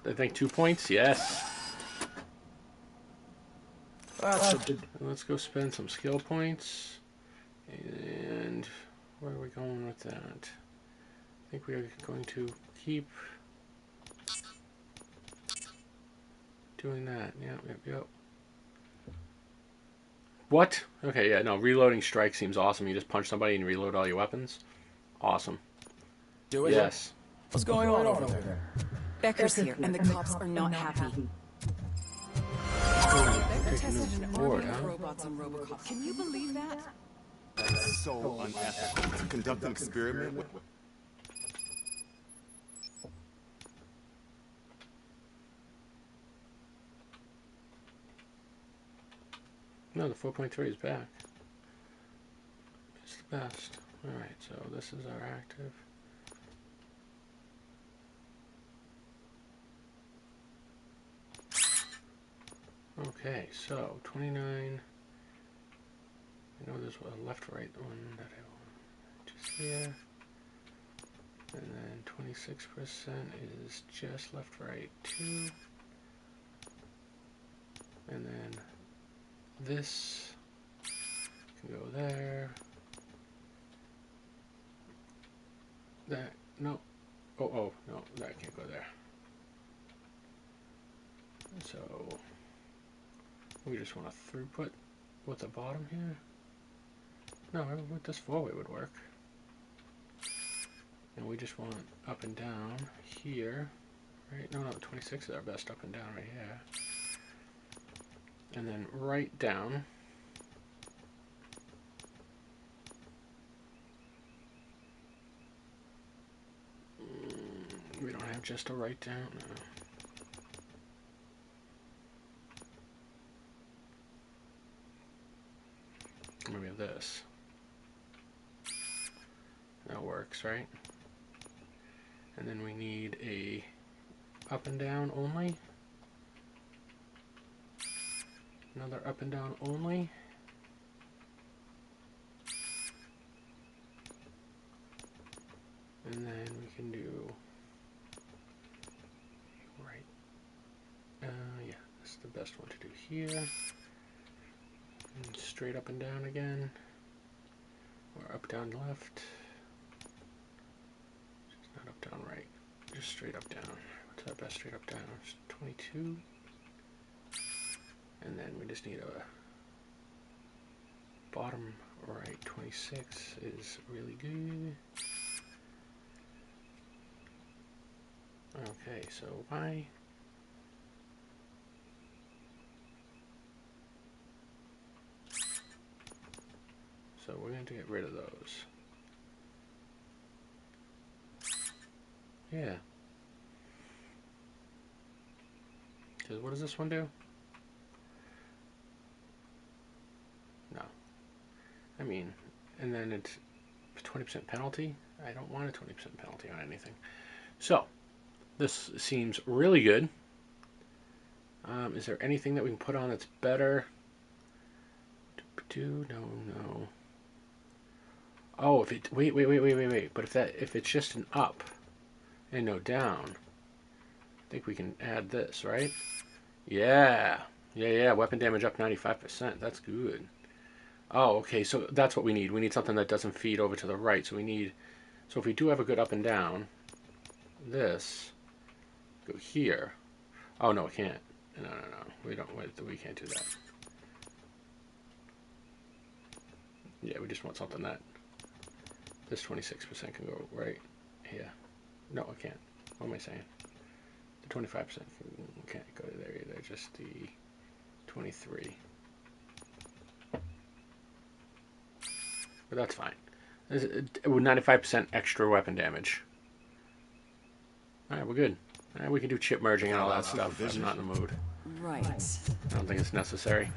I think 2 points. Yes. Let's go spend some skill points. And where are we going with that? I think we are going to keep doing that. Yep. What? Okay, yeah, no, reloading strike seems awesome. You just punch somebody and reload all your weapons. Awesome. Do it? Yes. What's going on over there? Becker's here, and the cops are not happy. Becker tested an army of robots on Robocop. Can you believe that? That's so unethical to conduct an experiment with. No, the 4.3 is back. It's the best. Alright, so this is our active. Okay, so 29. I know there's a left-right one that I want just here. And then 26% is just left-right 2. And then this can go there. That, no. Oh, no, that can't go there. So, we just want a throughput with the bottom here. No, with this four-way would work. And we just want up and down here. Right? No, 26 is our best up and down right here. And then right down. We don't have just a right down. No. Maybe have this. That works, right? And then we need a up and down only. Another up and down only. And then we can do right. Yeah, this is the best one to do here. And straight up and down again. Or up, down, left. Just not up, down, right. Just straight up, down. What's our best straight up, down? It's 22. And then we just need a bottom right. 26 is really good. Okay, so why? So we're going to get rid of those. Yeah. Because what does this one do? No. I mean, and then it's 20% penalty. I don't want a 20% penalty on anything. So, this seems really good. Is there anything that we can put on that's better? No. Oh, if it wait. But if it's just an up and no down, I think we can add this, right? Yeah. Weapon damage up 95%. That's good. Oh, okay. So that's what we need. We need something that doesn't feed over to the right. So if we do have a good up and down, this go here. Oh no, it can't. No. We can't do that. Yeah, we just want something that this 26% can go right here. No, it can't. What am I saying? The 25% can't go there either. Just the 23. But that's fine. With 95% extra weapon damage. Alright, we're good. Alright, we can do chip merging and all that stuff. I'm not in the mood. Right. I don't think it's necessary.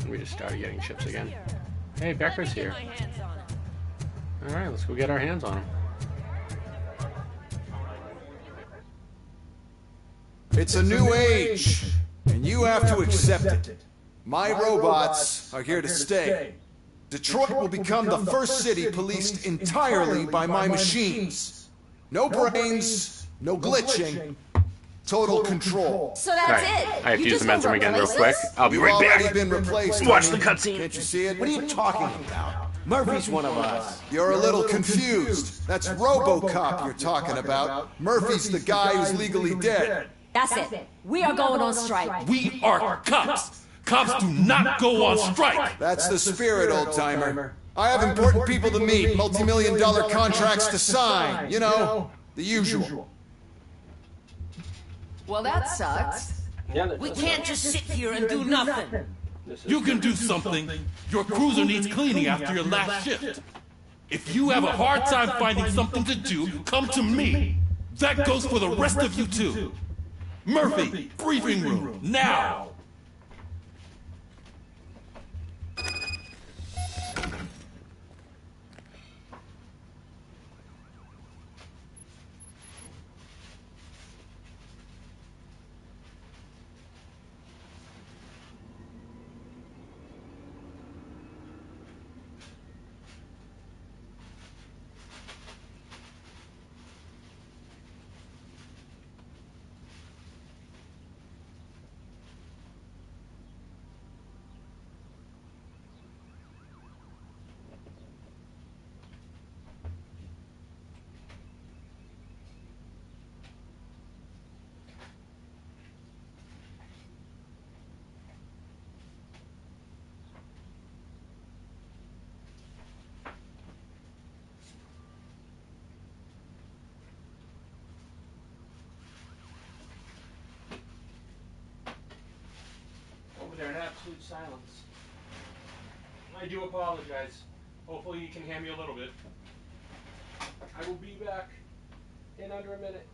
We just started getting chips again. Hey, Becker's here. Alright, let's go get our hands on him. It's a new age, and you have to accept it. My robots are here to stay. Detroit will become the first city policed entirely by my machines. No brains, no glitching, total control. So that's it. I have to use the men's room again real quick. I'll be right back. Already been replaced. Watch the cutscene. Can't you see it? What are you talking about? Murphy's one of us. You're a little confused. That's Robocop you're talking about. Murphy's the guy who's legally dead. That's it. We are going on strike. We are cops. Cops do not go on strike. That's the spirit, old-timer. I have important people to meet, multi-million-dollar contracts to sign. You know, the usual. Well, that sucks. We can't just sit here and do nothing. You can do something. Your cruiser needs cleaning after your last shift. If you have a hard time finding something to do, come to me. That goes for the rest of you too. Murphy, briefing room, now! There in absolute silence. I do apologize. Hopefully you can hear me a little bit. I will be back in under a minute.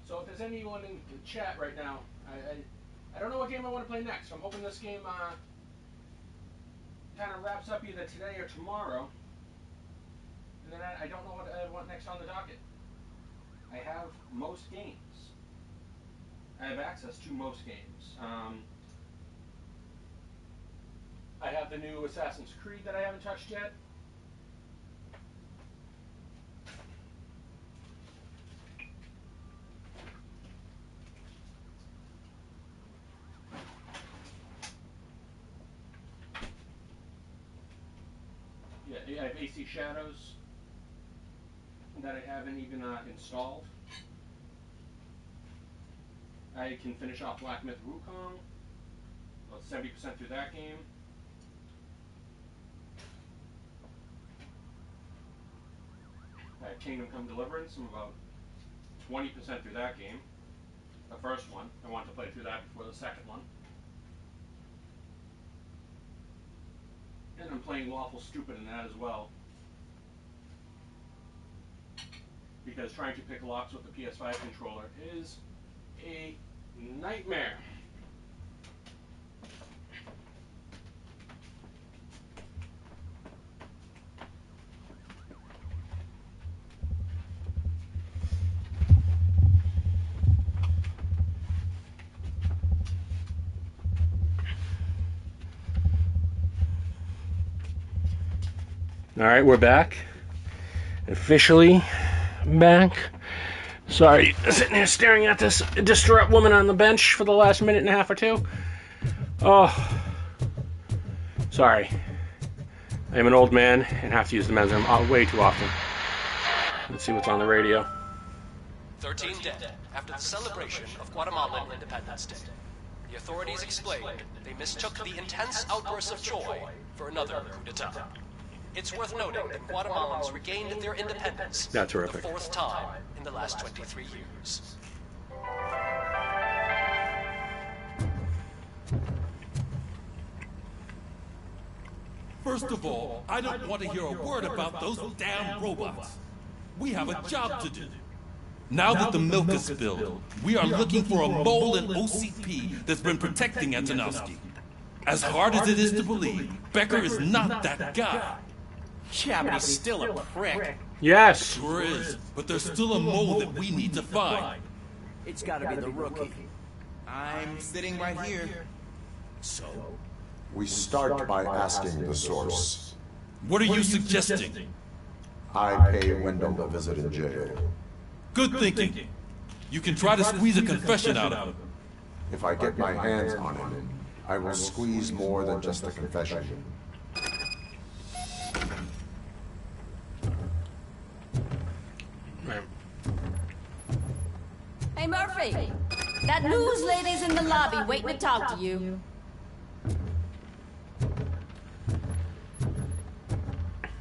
So if there's anyone in the chat right now, I don't know what game I want to play next. I'm hoping this game kind of wraps up either today or tomorrow. And then I don't know what I want next on the docket. I have most games. I have access to most games. I have the new Assassin's Creed that I haven't touched yet. Yeah, I have AC Shadows that I haven't even installed. I can finish off Black Myth Wukong, about 70% through that game. I have Kingdom Come Deliverance, I'm about 20% through that game. The first one, I want to play through that before the second one. And I'm playing Lawful Stupid in that as well. Because trying to pick locks with the PS5 controller is a nightmare. All right, we're back. Officially back. Sorry, sitting here staring at this distraught woman on the bench for the last minute and a half or two. Oh, sorry. I am an old man and have to use the men's room way too often. Let's see what's on the radio. 13 dead after the celebration of Guatemalan Independence Day. The authorities explained they mistook the intense outbursts of joy for another coup d'etat. It's worth noting that Guatemalans regained their independence for the fourth time in the last 23 years. First of all, I don't want to hear a word about those damn robots. We have a job to do. Now that the milk is spilled, we are looking for a mole in OCP that's been protecting Antonovsky. As hard as it is to believe, Becker is not that guy. Yeah, but he's still a prick. Yes. Sure is, but there's still a mole that we need to find. It's gotta be the rookie. I'm sitting right here. So? We start by asking the source. What are you suggesting? I pay Wendell a visit in jail. Good thinking. You can try to squeeze a confession out of him. If I get my hands on him, I will squeeze more than just a confession. Hey, Murphy! That news lady's in the lobby waiting to talk to you.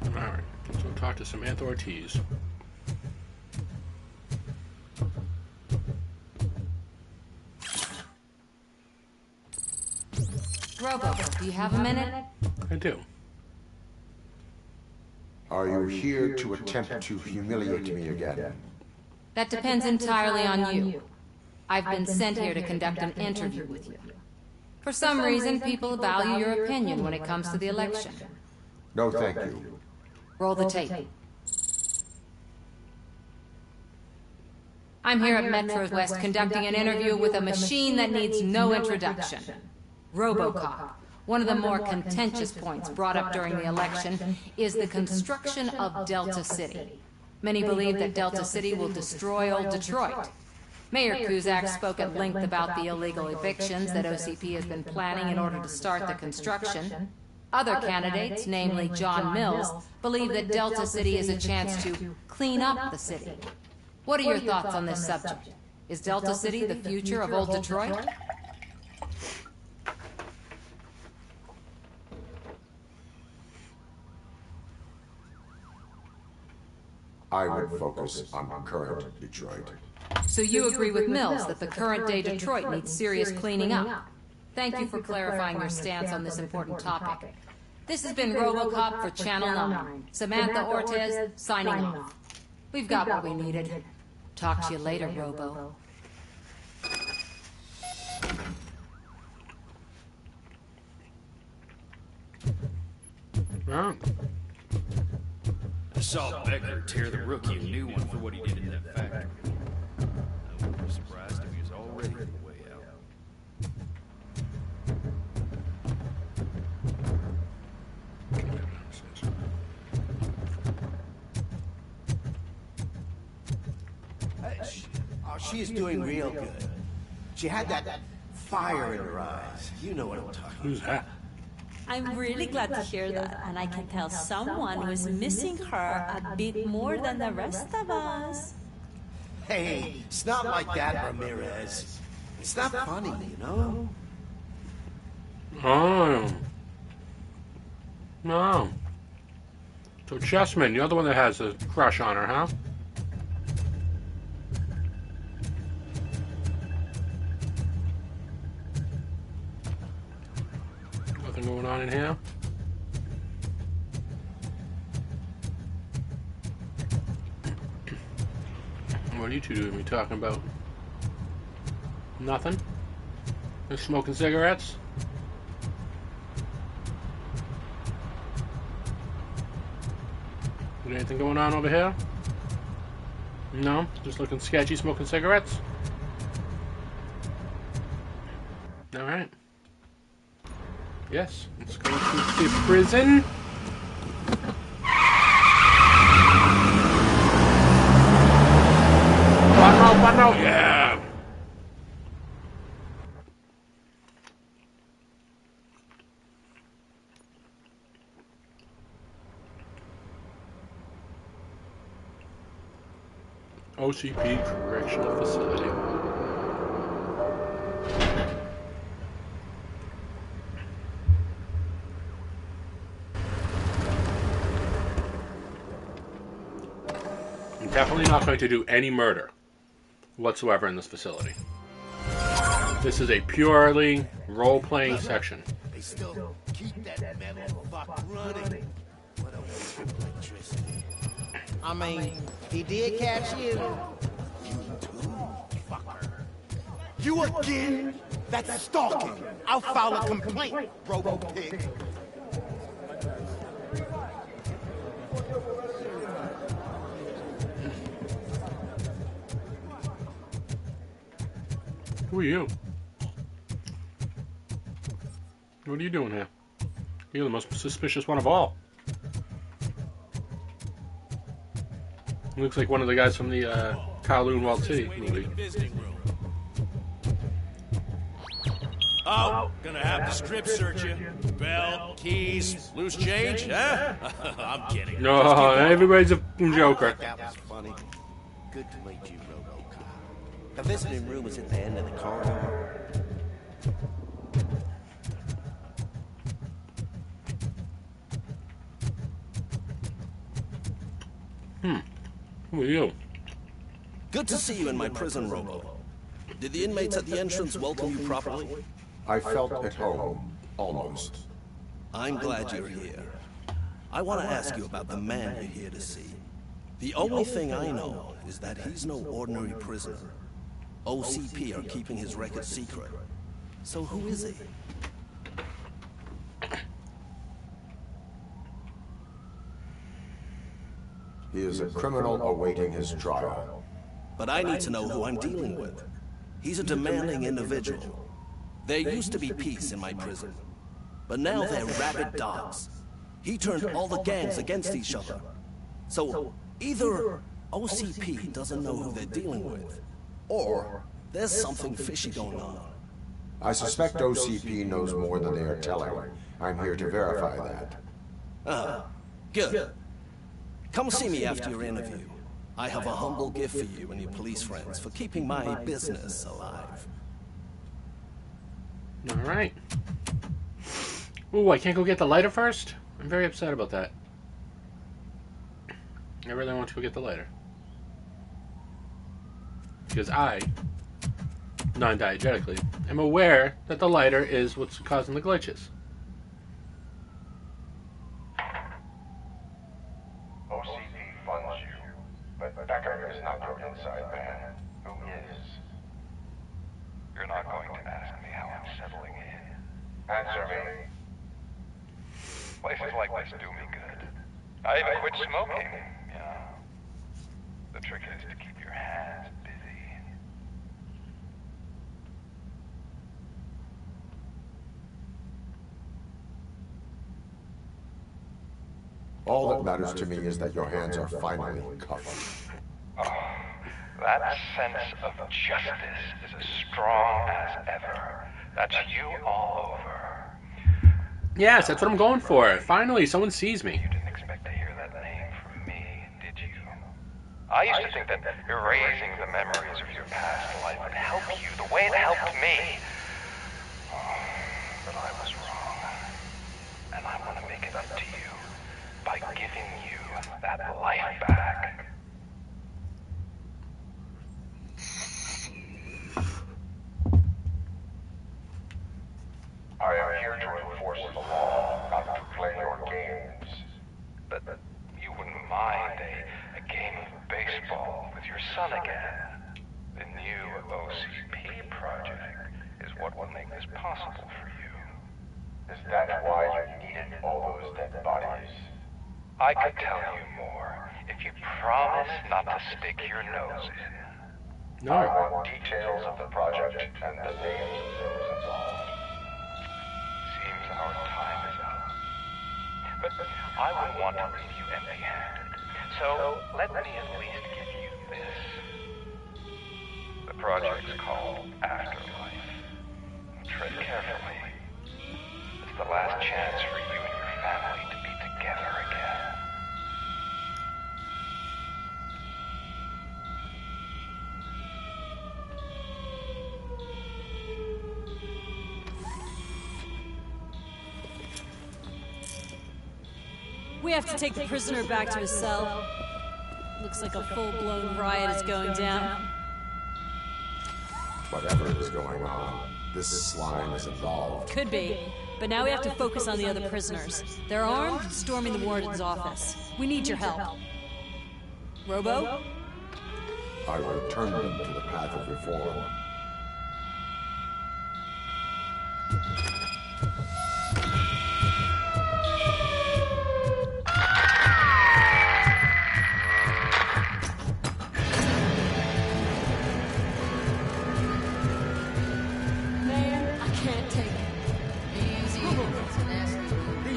Alright, let's go talk to Samantha Ortiz. Robo, do you have a minute? I do. Are you here to attempt to humiliate me again? That depends entirely on you. I've been sent here to conduct an interview with you. For some reason, people value your opinion when it comes to the election. No, thank you. Roll the tape. I'm here at Metro West conducting an interview with a machine that needs no introduction. Robocop. One of the more contentious points brought up during the election is the construction of Delta City. Many believe that Delta City will destroy old Detroit. Mayor Cusack spoke at length about the illegal evictions that OCP has been planning in order to start the construction. Other candidates, namely John Mills, believe that Delta City is a chance to clean up the city. What are your thoughts on this subject? Is Delta City the future of old Detroit? I would focus on current Detroit. So you agree with Mills that the current-day Detroit needs serious cleaning up? Thank you for clarifying your stance on this important topic. This has been Robocop for Channel 9. Samantha Ortiz, signing off. We've got what we needed. Talk to you later, Robo. I saw Becker tear the rookie a new one for what he did in that factory. I wouldn't be surprised if he was already in the way. She is doing real good. She had that fire in her eyes. You know what I'm talking about. Who's that? I'm really glad to hear that, and I can tell someone was missing her a bit more than the rest of us. Hey, it's not like that, Ramirez. It's not funny, you know? Oh. No. So Chessman, you're the one that has a crush on her, huh? Nothing going on in here? What are you two doing? We talking about? Nothing? Just smoking cigarettes? Is anything going on over here? No? Just looking sketchy, smoking cigarettes? Alright. Yes, let's go to the prison. One out, yeah! OCP Correctional Facility. I'm definitely not going to do any murder whatsoever in this facility. This is a purely role-playing section. They still keep that metal fuck running. What a waste of electricity. I mean, he did catch you. You too, fucker. You again? That's stalking. I'll file a complaint, Robo-Pig. Who are you? What are you doing here? You're the most suspicious one of all. Looks like one of the guys from the Kowloon Wild City movie. Oh, gonna have to strip search you. Belt, keys, loose change, huh? I'm kidding. No, everybody's a joker. That was funny. Good to meet you, Robocop. The visiting room is at the end of the corridor. Who are you? Good to see you in my prison, Robo. Did the inmates at the entrance welcome you properly? I felt at home, almost. I'm glad you're here. I want to ask you about the man you're here to see. The only thing I know is that he's no ordinary prisoner. OCP are keeping his record secret. So who is he? He is a criminal awaiting his trial. But I need to know who I'm dealing with. He's a demanding individual. There used to be peace in my prison, but now they're rabid dogs. He turned all the gangs against each other. So either OCP doesn't know who they're dealing with, or there's something fishy going on. I suspect OCP knows more than they are telling. I'm here to verify that. Good. Come see me after your interview. I have a humble gift for you and your police friends for keeping my business alive. Alright. Ooh, I can't go get the lighter first? I'm very upset about that. I really want to go get the lighter. Because I, non-diegetically, am aware that the lighter is what's causing the glitches. OCP funds you, but Becker is not your inside man. Who is? You're not going to ask me how I'm settling in. Answer me. Places like this do me good. I even quit smoking, yeah. The trick is to keep your hands busy. All that matters to me is that your hands are finally cuffed. Oh, That sense of justice is as strong as ever. That's you all over. Yes, that's what I'm going for. Finally, someone sees me. You didn't expect to hear that name from me, did you? I used to think that erasing the memories of your past life would help you the way it helped me. But I was wrong. And I want to make it up to you by giving you that life back. I am here to enforce the law, not to play your games. But you wouldn't mind a game of baseball with your son again. The new OCP project is what will make this possible for you. Is that why you needed all those dead bodies? I could tell you more if you promise not to stick your nose in. No. I want details of the project and the names of those involved. Seems our time is up. But I wouldn't want to leave you empty-handed. So let me at least give you this. The project's called Afterlife. Tread carefully. It's the last chance for you and your family to be together again. We have to take the prisoner back to his cell. Looks like a full-blown riot is going down. Whatever is going on, this slime is involved. Could be, but now we have to focus on the other prisoners. They're armed, storming the warden's office. We need your help. Robo? I will turn them to the path of reform.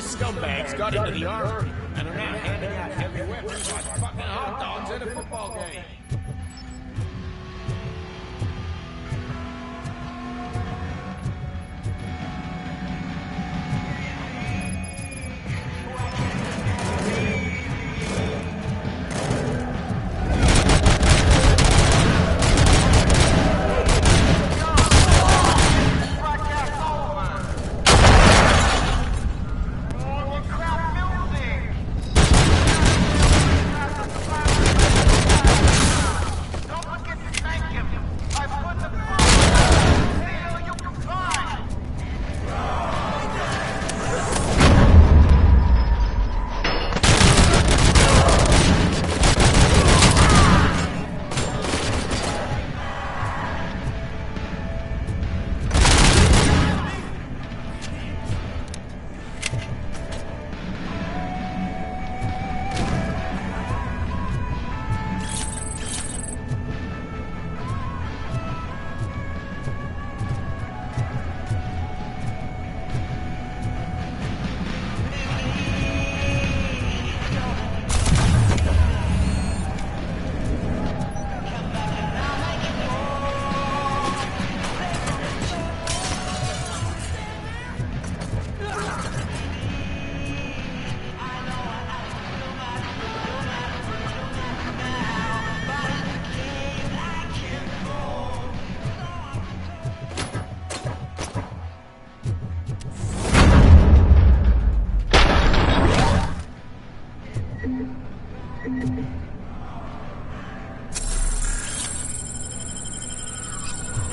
Scumbags got into the army and are now handing out heavy weapons like fucking hot dogs at a football game.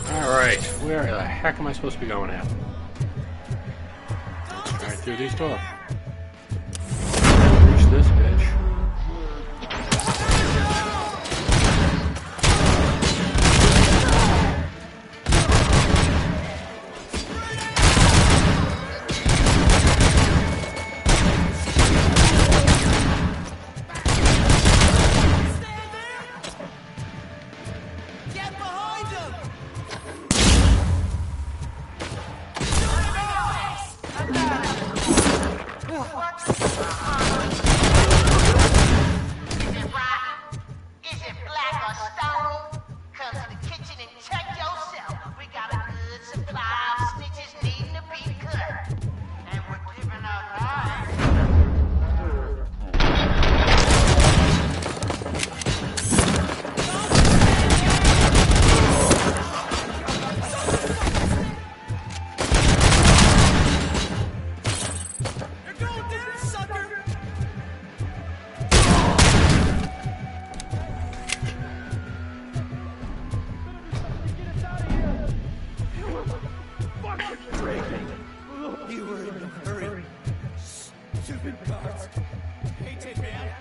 Alright, where the heck am I supposed to be going at? Right through these doors. Reach this bitch. Is it black or stone? You were in a hurry. Stupid guards. Hate it, man.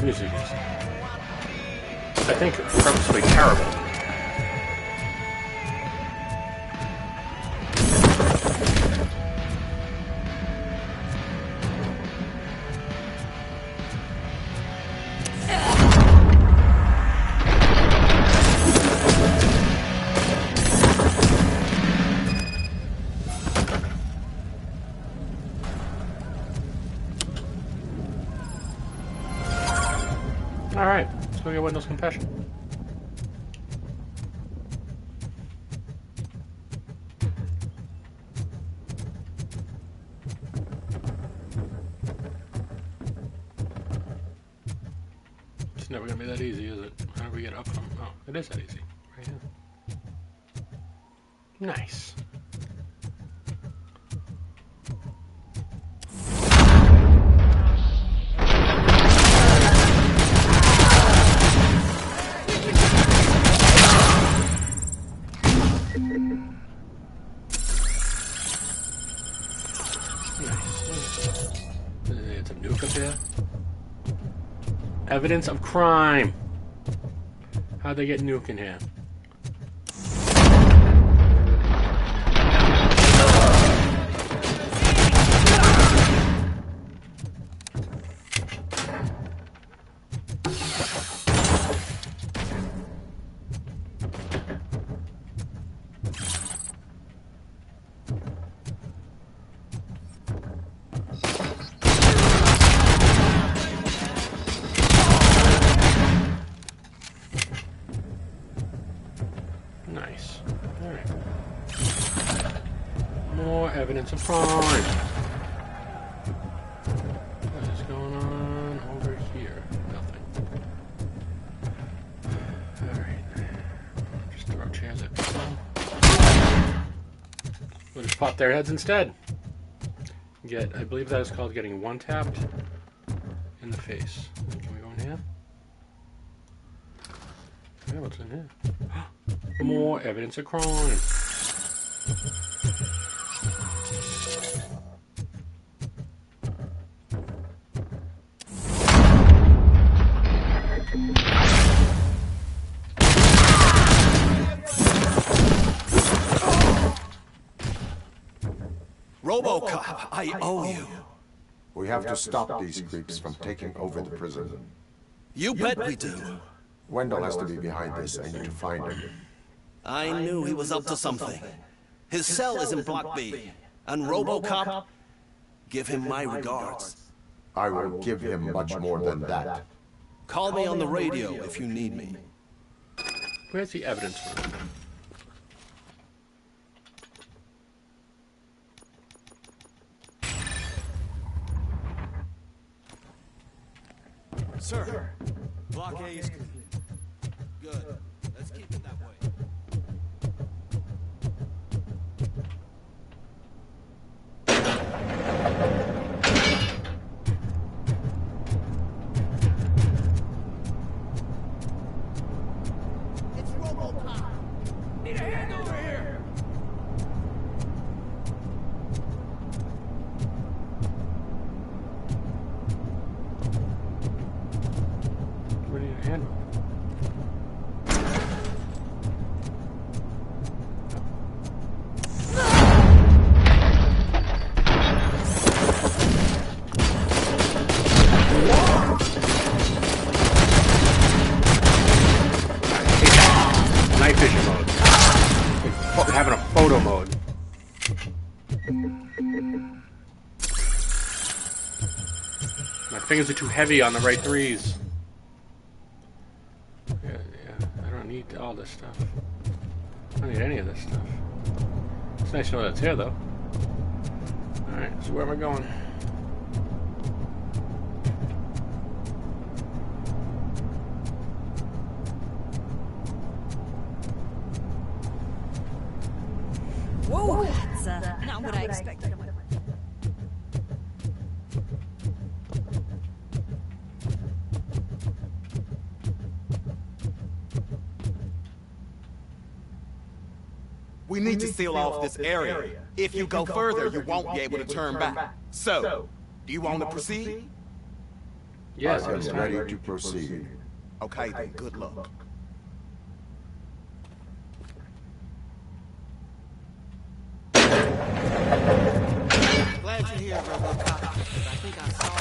Music is, I think, purposely terrible. Alright, let's go get Wendell's confession. It's never gonna be that easy, is it? How do we get up from? Oh, it is that easy. Right here. Nice. It's a nuke up here. Evidence of crime. How'd they get nuke in here? Nice. Alright. More evidence of crime. What is going on over here? Nothing. Alright. Just throw chairs at people. We'll just pop their heads instead. I believe that is called getting one tapped in the face. Can we go in here? Yeah, what's in here? More evidence of crime. Robocop, I owe you. We have to stop these creeps from taking over the prison. You bet we do. Wendell has to be behind this. I need to find him. I knew he was up to something. His cell is in Block B. And Robocop, give him my regards. I will give him much more than that. Call me on the radio if you need me. Where's the evidence room? Sir, Block A is complete. Good. Let's keep it that way. It's Robocop. Need a hand over here. We need a hand. My fingers are too heavy on the right threes. Yeah, I don't need all this stuff. I don't need any of this stuff. It's nice to know that's here, though. Alright, so where am I going? Whoa, that's not what I expected. We need to seal off this area. If you go further, you won't be able to turn back. So, do you want to proceed? Yes, I am ready to proceed. Okay, then, good luck. Glad you're here, Robocop. I think I saw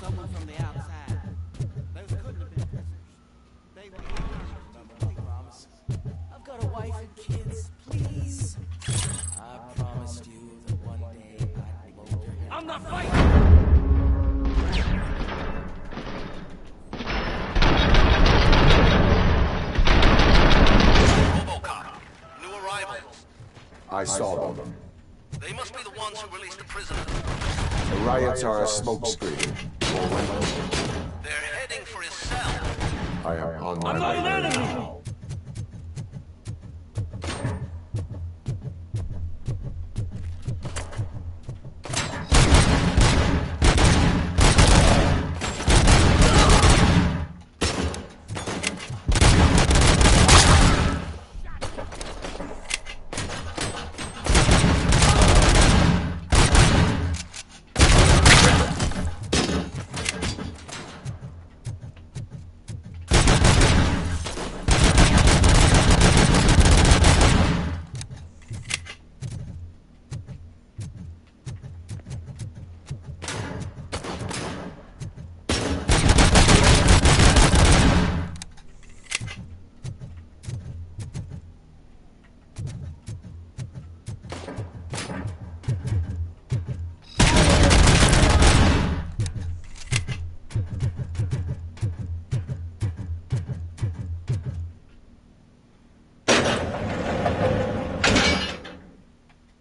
someone from the outside. Those couldn't have been prisoners. They were I promise. I've got a wife and kids. Please. I promised you that one day I'd blow your head. I'm not fighting. Robocop. New arrivals. I saw them. They must be the ones who released the prisoners. The riots are a smokescreen. They're heading for his cell. I am on my way there now.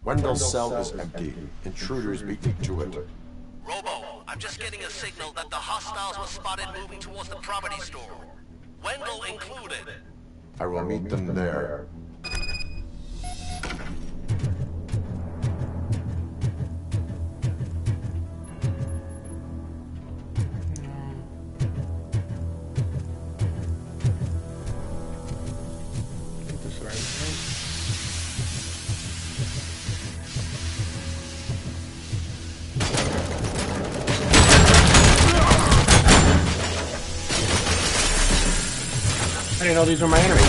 Wendell's cell is empty. Intruders beat me to it. Robo, I'm just getting a signal that the hostiles were spotted moving towards the property store. Wendell included. I will meet them there. I didn't know these were my enemies.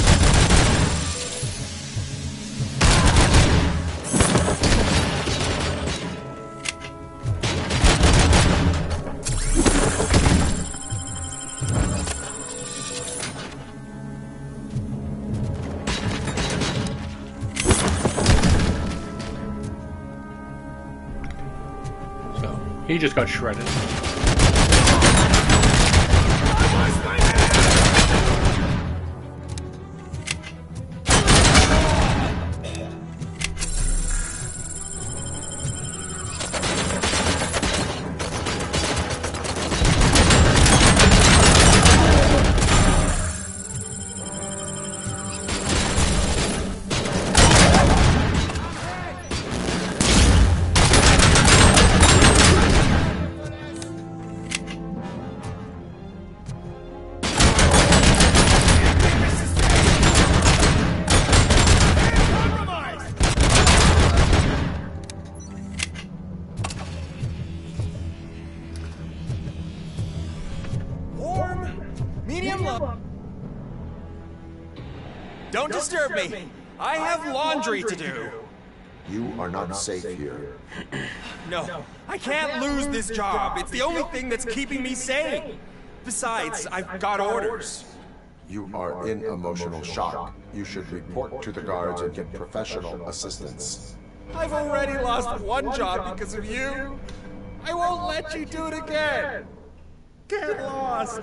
So, he just got shredded. Don't disturb me. I have laundry to do. You are not safe here. No, I can't lose this job. It's the only thing that's keeping me sane. Besides, I've got orders. You are in emotional shock. You should report to the guards and get professional assistance. I've already lost one job because of you. I won't let you do it again. Get lost!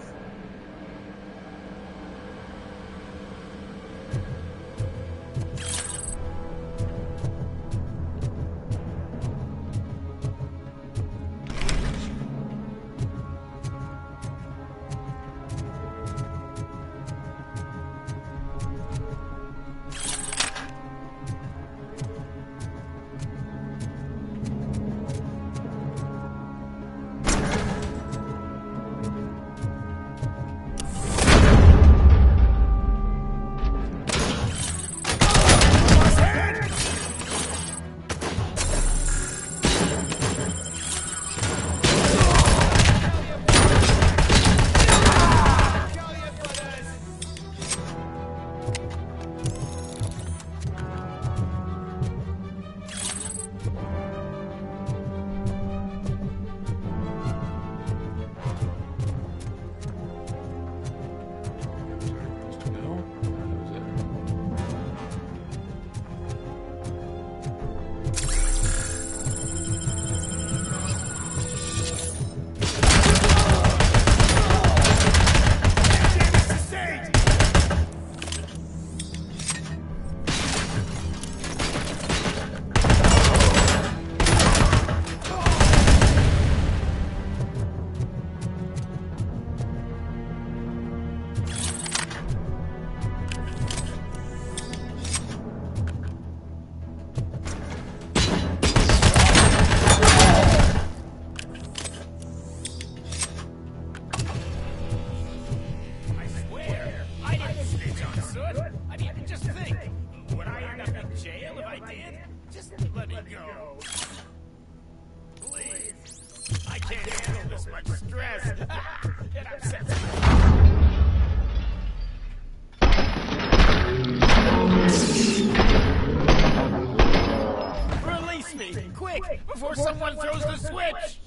Before someone throws the switch!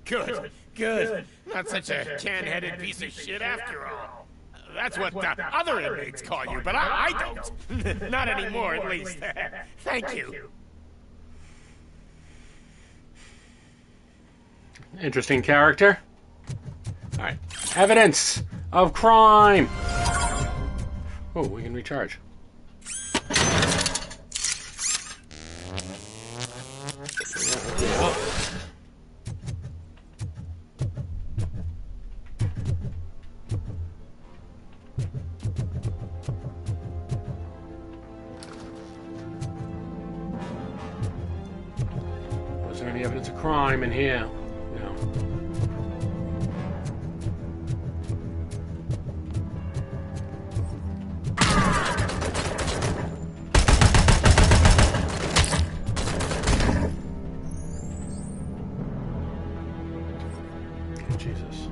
Good, good. Not such a can-headed piece of shit after all. That's what the other inmates call you, but I don't. Not anymore, at least. Thank you. Interesting character. Alright. Evidence of crime! Oh, we can recharge. Was there any evidence of crime in here? No. Jesus.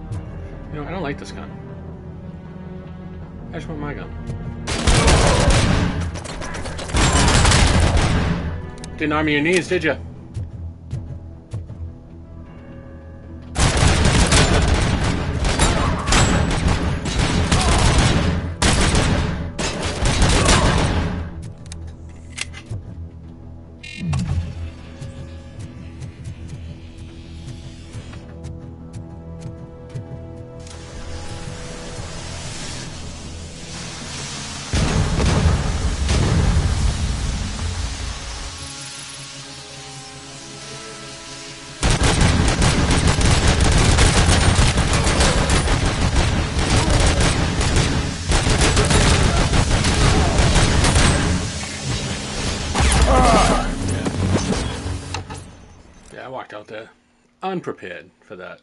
You know, I don't like this gun. I just want my gun. Didn't arm your knees, did you? I walked out there unprepared for that.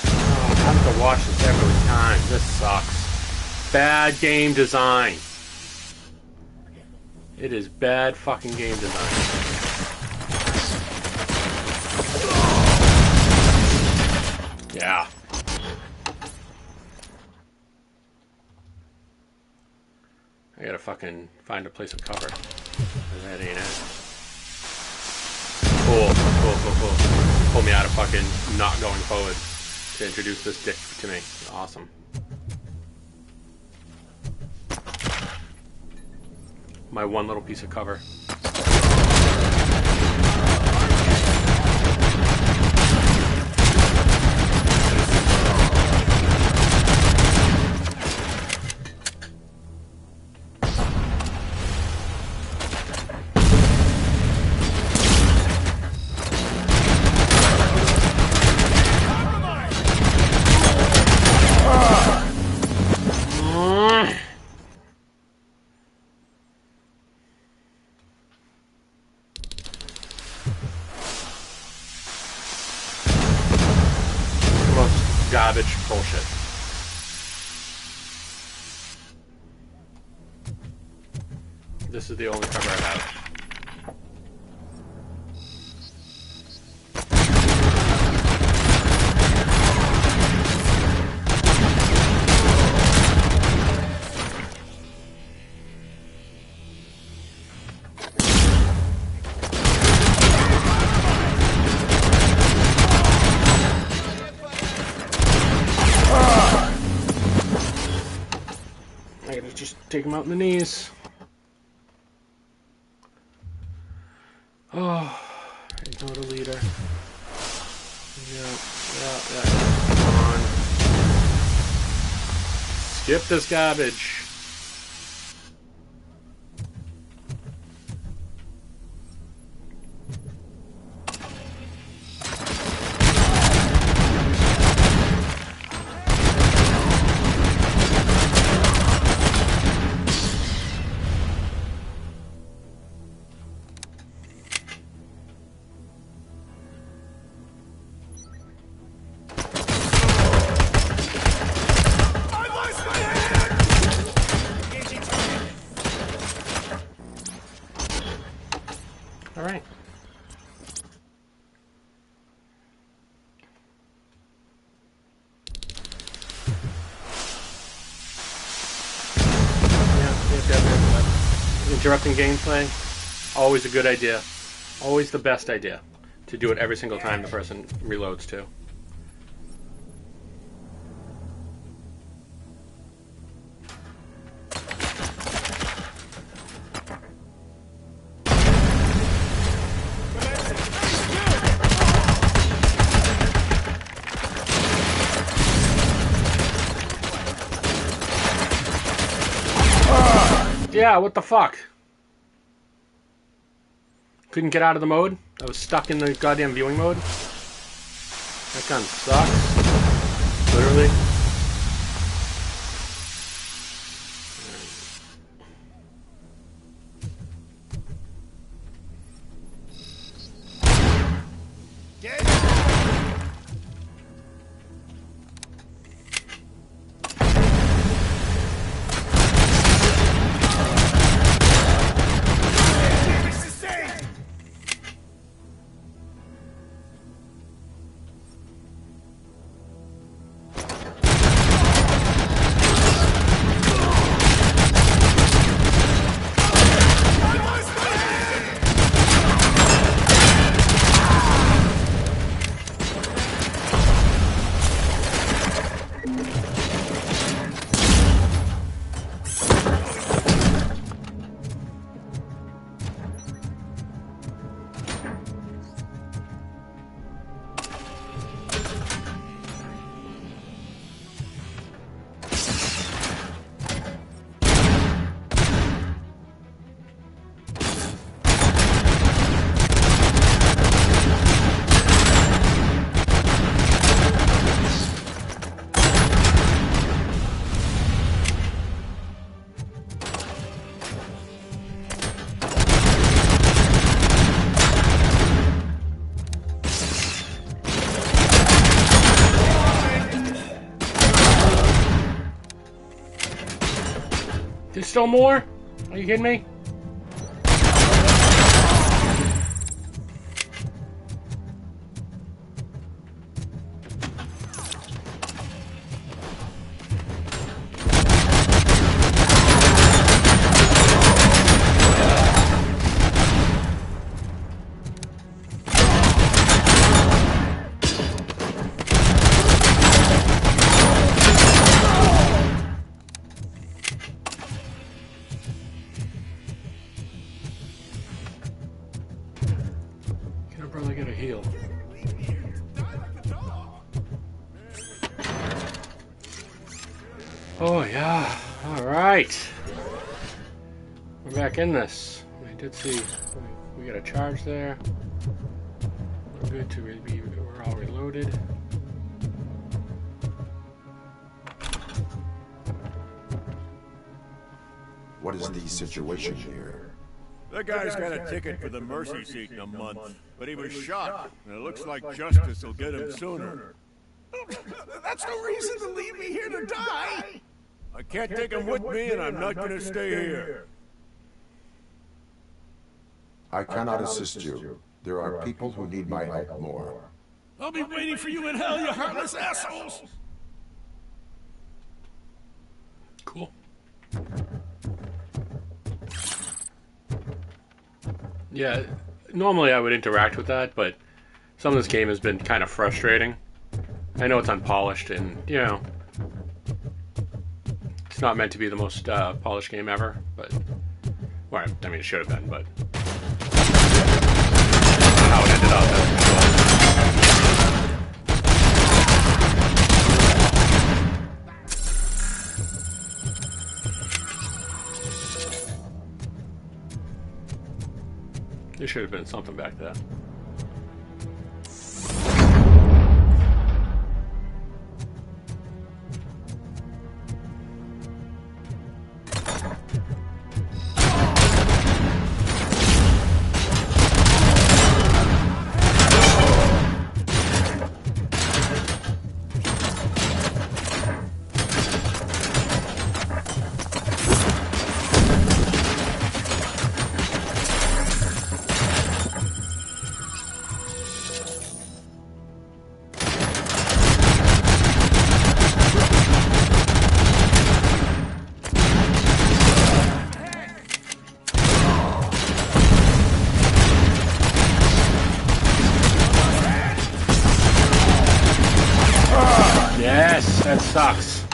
Oh, I have to watch this every time. This sucks. Bad game design. It is bad fucking game design. Yeah. I gotta fucking find a place of cover. That ain't it. Cool. Pull me out of fucking not going forward to introduce this dick to me. Awesome. My one little piece of cover. Garbage bullshit. This is the only cover I have. Just take him out in the knees. Oh, ignore the leader. Yeah. Come on. Skip this garbage. All right. Interrupting gameplay, always a good idea. Always the best idea to do it every single time the person reloads too. Yeah, what the fuck? Couldn't get out of the mode? I was stuck in the goddamn viewing mode? That gun sucks. Literally. There's still more? Are you kidding me? Probably gotta heal. Oh yeah, alright. We're back in this. I did see we got a charge there. We're good to be, we're all reloaded. What is the situation here? The guy's got a ticket for the mercy seat in a month, but he was shot, and it looks like justice will get him sooner. That's no reason to leave me here to die! I can't take him with me, and I'm not gonna stay here. I cannot assist you. There are people who need my help more. I'll be waiting for you in hell, you heartless assholes! Cool. Yeah, normally I would interact with that, but some of this game has been kind of frustrating. I know it's unpolished, and, you know, it's not meant to be the most polished game ever, but, well, I mean, it should have been, but how it ended up. There should have been something back then. That sucks.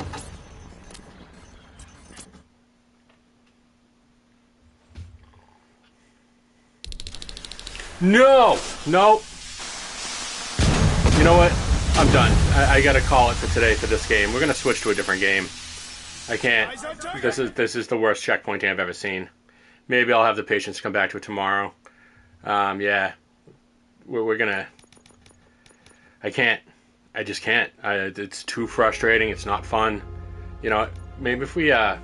No! No! You know what? I'm done. I gotta call it for today for this game. We're gonna switch to a different game. I can't. This is the worst checkpointing I've ever seen. Maybe I'll have the patience to come back to it tomorrow. Yeah. We're gonna... I can't. I just can't. It's too frustrating. It's not fun. You know, maybe if we, I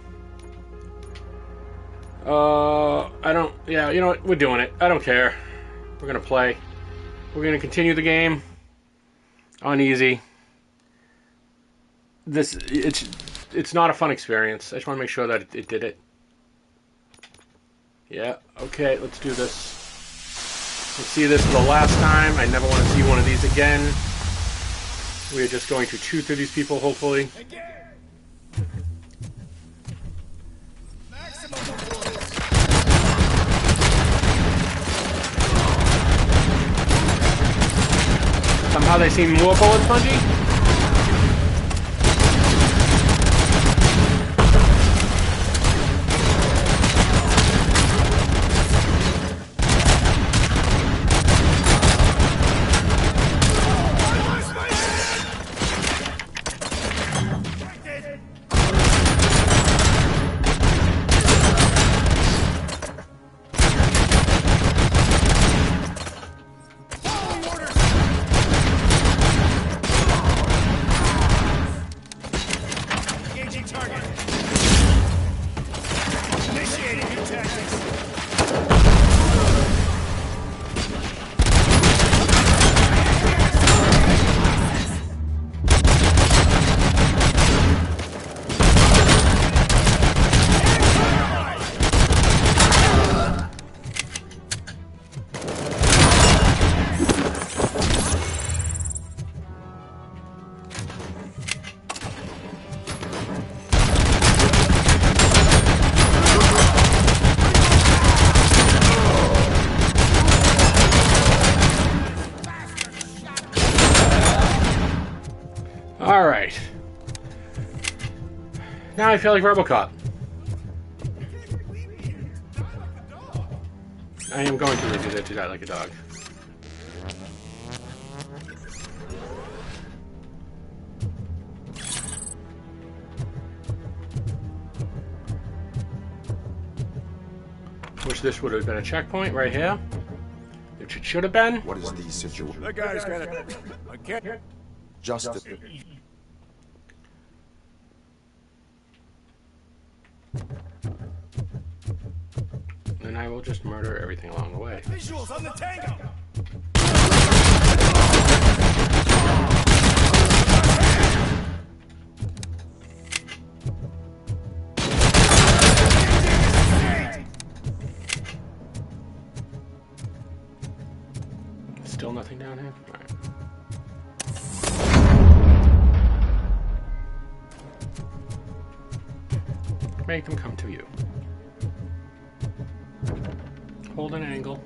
don't, yeah, you know what? We're doing it. I don't care. We're gonna play. We're gonna continue the game on easy. It's not a fun experience. I just want to make sure that it did it. Yeah, okay, let's do this. Let's see this for the last time. I never want to see one of these again. We are just going to chew through these people, hopefully. Somehow they seem more bullet spongy. Alright. Now I feel like Robocop. I am going to do that like a dog. Which this would have been a checkpoint right here. Which it should have been. What is the situation? That guy's got a... I can't... Justice. Then I will just murder everything along the way. Visuals on the tango! Still nothing down here? Alright. Make them come to you. Hold an angle.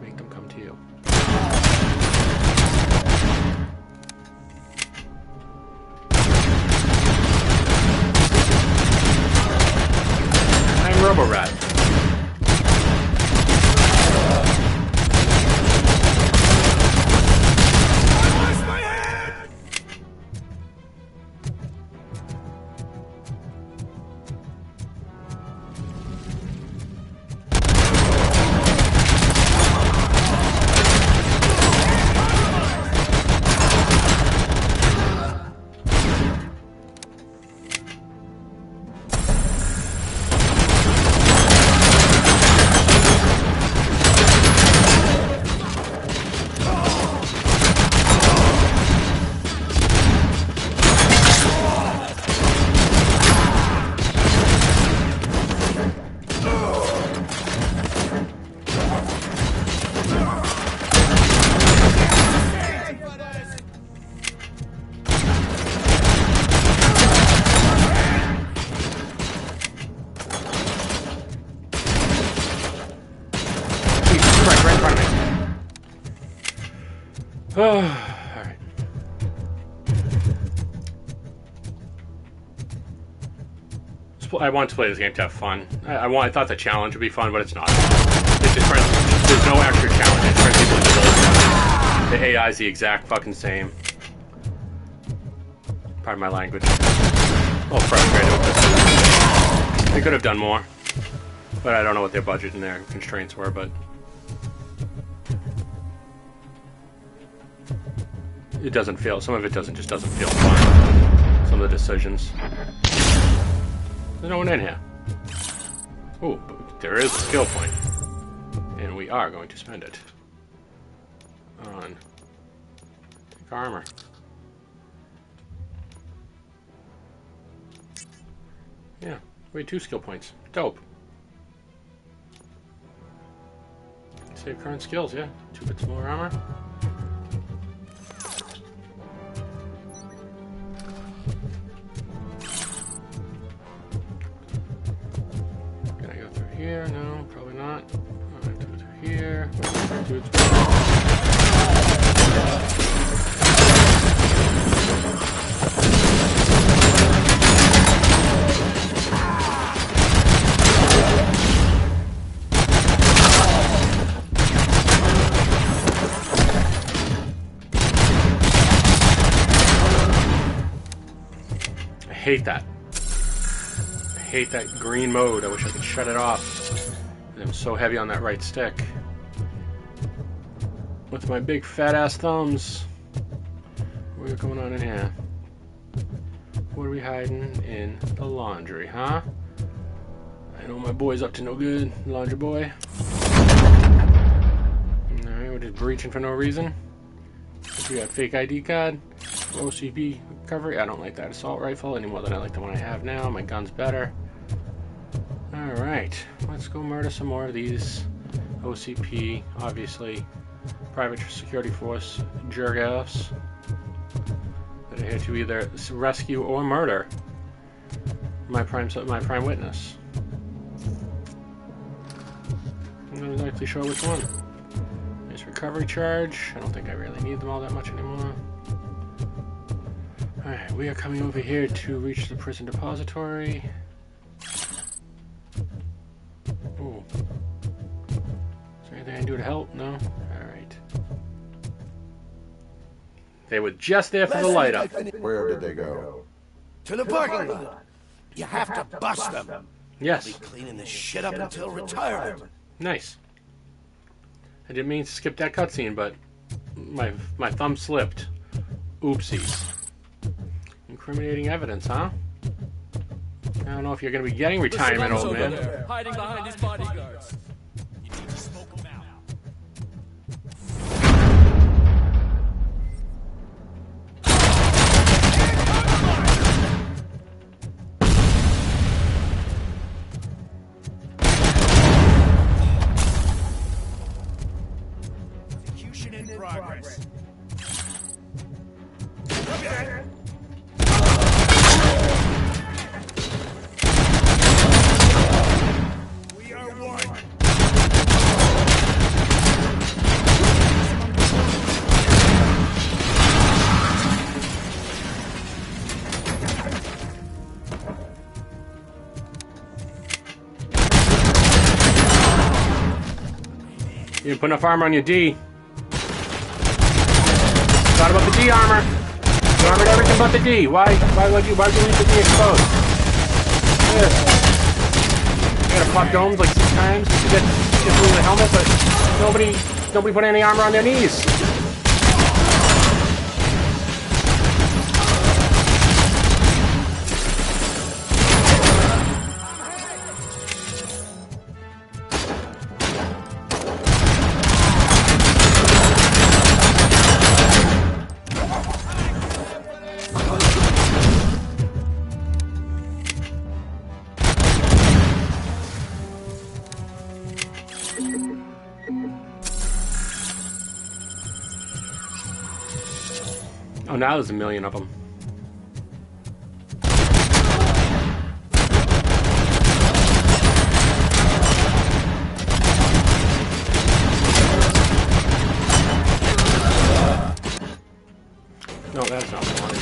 Make them come to you. I'm Roborat. Alright. I want to play this game to have fun. I thought the challenge would be fun, but it's not. It's just there's no extra challenge. It's trying people to build. The AI is the exact fucking same. Pardon my language. A little frustrated with this. They could have done more, but I don't know what their budget and their constraints were, but it doesn't feel, some of it just doesn't feel fun. Some of the decisions. There's no one in here. Oh, but there is a skill point. And we are going to spend it on armor. Yeah, we had 2 skill points. Dope. Save current skills, yeah. 2 bits more armor. Here? No, probably not. I have to go through here. I hate that. I hate that green mode. I wish I could shut it off. I'm so heavy on that right stick. With my big fat ass thumbs. What's going on in here? What are we hiding in the laundry, huh? I know my boy's up to no good, laundry boy. Alright, we're just breaching for no reason. We got fake ID card, OCP recovery. I don't like that assault rifle any more than I like the one I have now. My gun's better. Alright, let's go murder some more of these OCP, obviously, private security force jerk-offs that are here to either rescue or murder my prime witness. I'm not exactly sure which one. Nice recovery charge. I don't think I really need them all that much anymore. Alright, we are coming over here to reach the prison depository. Ooh. Is there anything I can do to help? No? Alright. They were just there for the light up. Where did they go? To the parking lot. You have to bust them. Yes. I'll be cleaning this shit up until retirement. Nice. I didn't mean to skip that cutscene, but my thumb slipped. Oopsies. Incriminating evidence, huh? I don't know if you're going to be getting retirement, old man. There, hiding behind his bodyguards. You need to smoke him out. Execution in progress. We are one. You didn't put enough armor on your D. Thought about the D armor. You armored everything but the D. Why would you leave the D exposed? Yeah. You gotta pop domes like 6 times to get through the helmet, but nobody put any armor on their knees. Oh, now there's a million of them. No, that's not the one.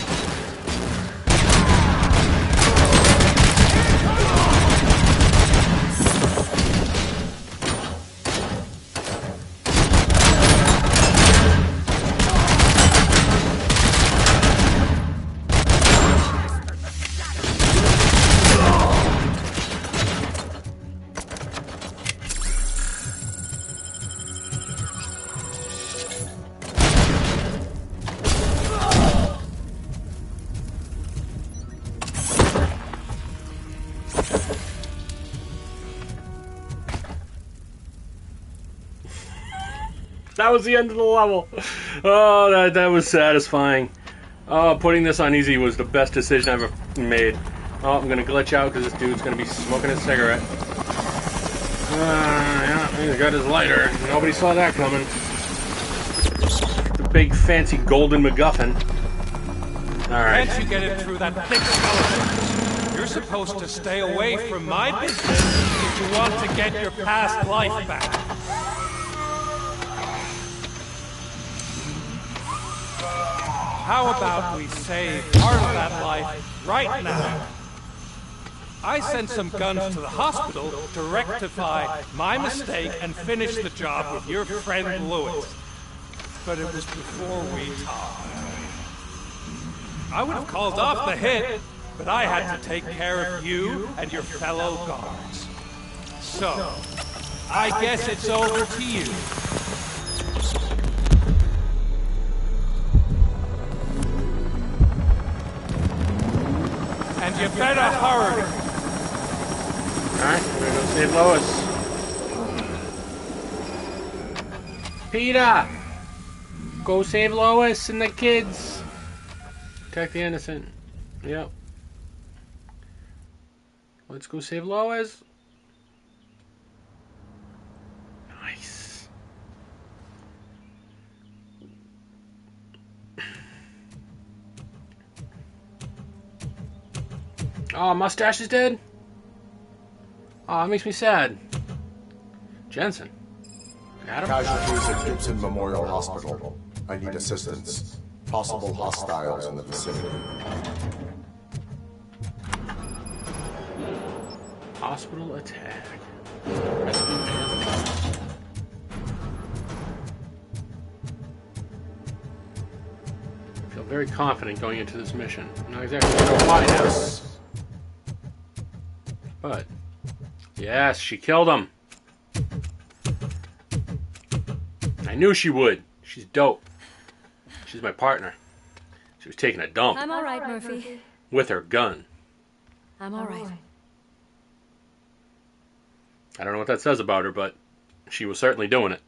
That was the end of the level. Oh, that was satisfying. Oh, putting this on easy was the best decision I've ever made. Oh, I'm gonna glitch out because this dude's gonna be smoking a cigarette. Yeah, he's got his lighter. Nobody saw that coming. The big fancy golden MacGuffin. Alright. Can't you get it through that thick skeleton? You're supposed to stay away from my business if you want to get your past life back. How about we save part of that life right now? I sent some guns to the hospital to rectify my mistake and finish the job with your friend Lewis. But it was before we talked. I would have called off the hit, but I had to take care of you and your fellow guards. So, I guess it's over to you. And you better hurry. Alright, we're gonna go save Lois. Peter! Go save Lois and the kids. Protect the innocent. Yep. Let's go save Lois. Nice. Oh, Mustache is dead? Oh, it makes me sad. Jensen. Adam? Casualties at Gibson Memorial Hospital. I need assistance. Possible hostiles in the vicinity. Hospital attack. I feel very confident going into this mission. I'm not exactly sure why now. But, yes, she killed him. I knew she would. She's dope. She's my partner. She was taking a dump. I'm all right, Murphy. With her gun. I'm all right. I don't know what that says about her, but she was certainly doing it.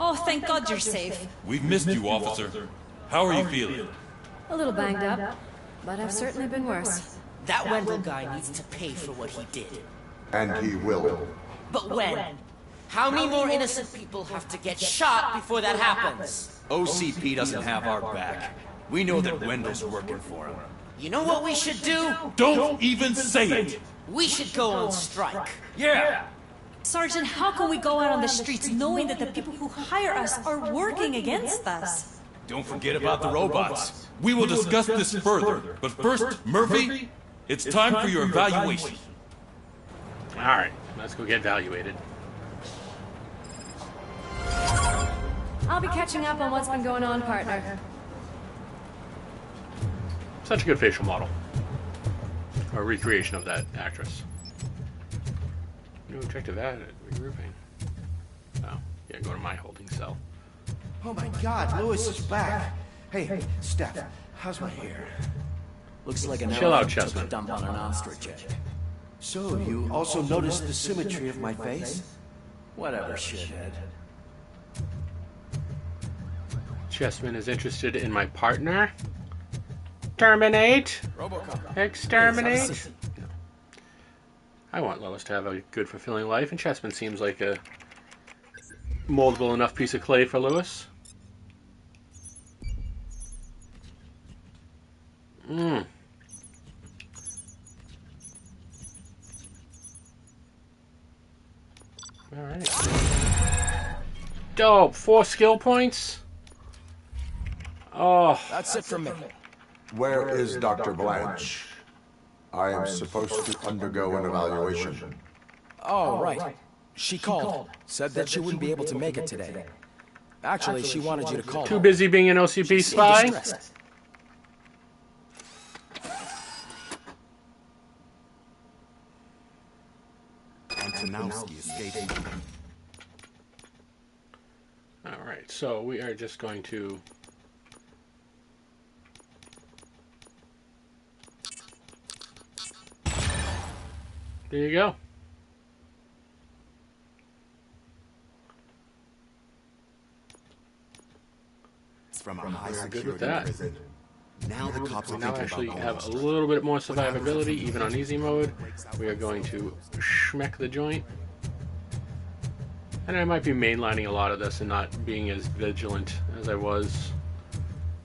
Oh, thank God you're safe. We've missed you, officer. How are you feeling? A little banged up, but I've certainly been worse. That Wendell guy needs to pay for what he did. And he will. But when? How many more innocent people have to get shot before that happens? OCP doesn't have our back. We know that Wendell's working for him. You know what we should do? Don't even say it! We should go on strike. Yeah! Sergeant, how can we go out on the streets knowing that the people who hire us are working against us? Don't forget about the robots. We will discuss this further, but first, Murphy, it's time for your evaluation. Alright, let's go get evaluated. I'll be catching up on what's been going on, partner. Such a good facial model. Or a recreation of that actress. New objective added. Regrouping. Oh, yeah, go to my holding cell. Oh my God, Lewis is back. Hey, Steph, how's my hair? Looks like an Chill out, elephant took Chessman. a dump on an ostrich egg. So, you also noticed the symmetry of my face? Whatever, shithead. Chessman is interested in my partner. Terminate. Robocop. Exterminate. No. I want Lois to have a good, fulfilling life, and Chessman seems like a moldable enough piece of clay for Lewis. Alright. Dope. 4 skill points. Oh. That's it from me. Where is Dr. Blanche? I am supposed to undergo an evaluation. Oh, right. She called. Said that she wouldn't be able to make it today. Actually, she wanted you to call. Too busy being an OCP spy? Antonowski escaped. Alright, so we are just going to... There you go. From a high Good security with that. prison. Now the cops We are now thinking actually about have a Lois. little bit more survivability, even on easy mode. We are going to schmeck the joint. And I might be mainlining a lot of this and not being as vigilant as I was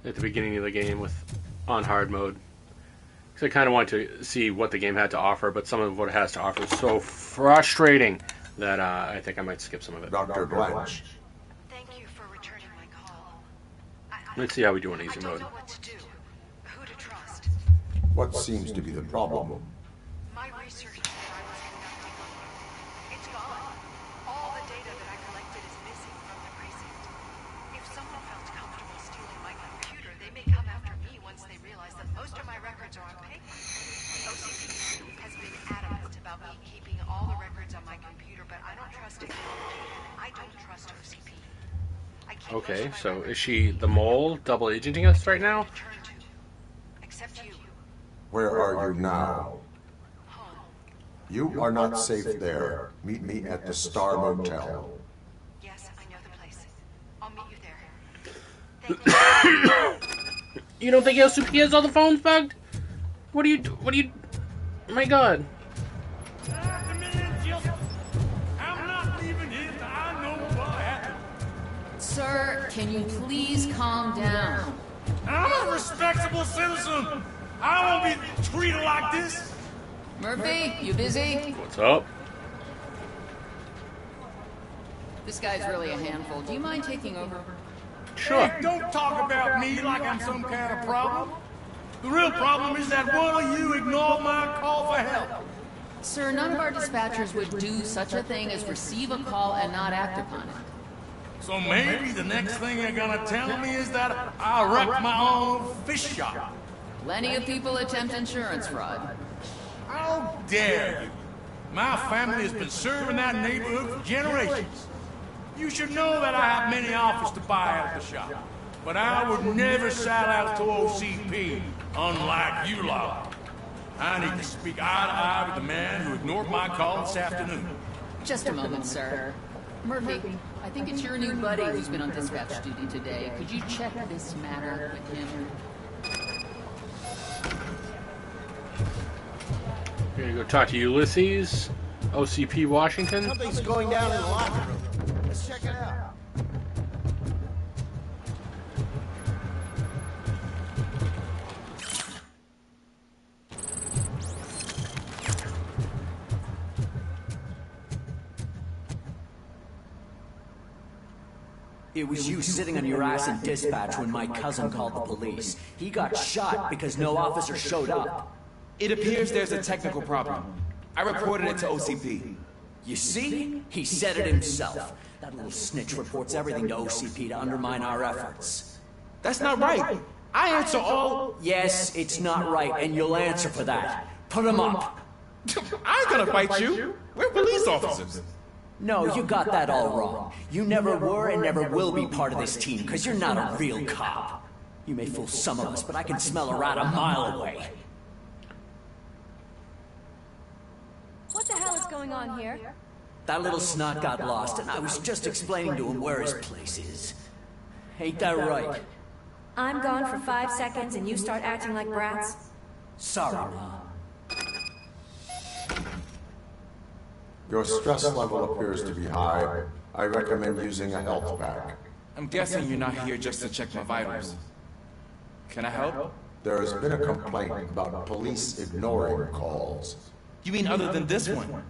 at the beginning of the game with on hard mode. Because I kind of want to see what the game had to offer, but some of what it has to offer is so frustrating that I think I might skip some of it. Dr. Blanche. Thank you for returning my call. Let's see how we do on easy mode. What to do? Who to trust? What seems to be the problem? My research that I was conducting. It's gone. All the data that I collected is missing from the precinct. If someone felt comfortable stealing my computer, they may come after me once they realize that most of my records are on paper. OCP has been adamant about me keeping all the records on my computer, but I don't trust it. I don't trust OCP. Okay, so is she the mole double agenting us right now? Except you. Where are you now? You are not safe there. Meet me at the Star Motel. Yes, I know the place. I'll meet you there. You don't think OCP has all the phones bugged? What do you... Oh my god. Sir, can you please calm down? I'm a respectable citizen. I don't want to be treated like this. Murphy, you busy? What's up? This guy's really a handful. Do you mind taking over? Sure. Hey, don't talk about me like I'm some kind of problem. The real problem is that one of you ignored my call for help. Sir, none of our dispatchers would do such a thing as receive a call and not act upon it. So maybe the next thing you're gonna tell me is that I wrecked my own fish shop. Plenty of people attempt insurance fraud. How dare you? My family has been serving that neighborhood for generations. You should know that I have many offers to buy out the shop. But I would never sell out to OCP, unlike you lot. I need to speak eye to eye with the man who ignored my call this afternoon. Just a moment, sir. Murphy, I think it's your new buddy who's been on dispatch duty today. Could you check this matter with him? We're gonna go talk to Ulysses, OCP Washington. Something's going down in the locker room. Let's check it out. It was you sitting on your ass in dispatch when my cousin called the police. He got shot because no officer showed up. It appears there's a technical problem. I reported it to OCP. You see? He said it himself. That little snitch reports everything to OCP to undermine our efforts. That's not right. I answer all... Yes, it's not right, and you'll answer for that. Put him up. I ain't gonna fight you. We're police officers. No, you got that all wrong. You never were and never will be part of this team, because you're not a real cop. You may fool some of us, but I can smell a rat a mile away. What the hell is going on here? That little snot got lost, and I was just explaining to him where his place is. Ain't that right? I'm gone for 5 seconds and you start acting like brats? Sorry, Mom. Your stress level appears to be high. I recommend using a health pack. I'm guessing you're not here just to check my vitals. Can I help? There has been a complaint about police ignoring calls. You mean other than this one?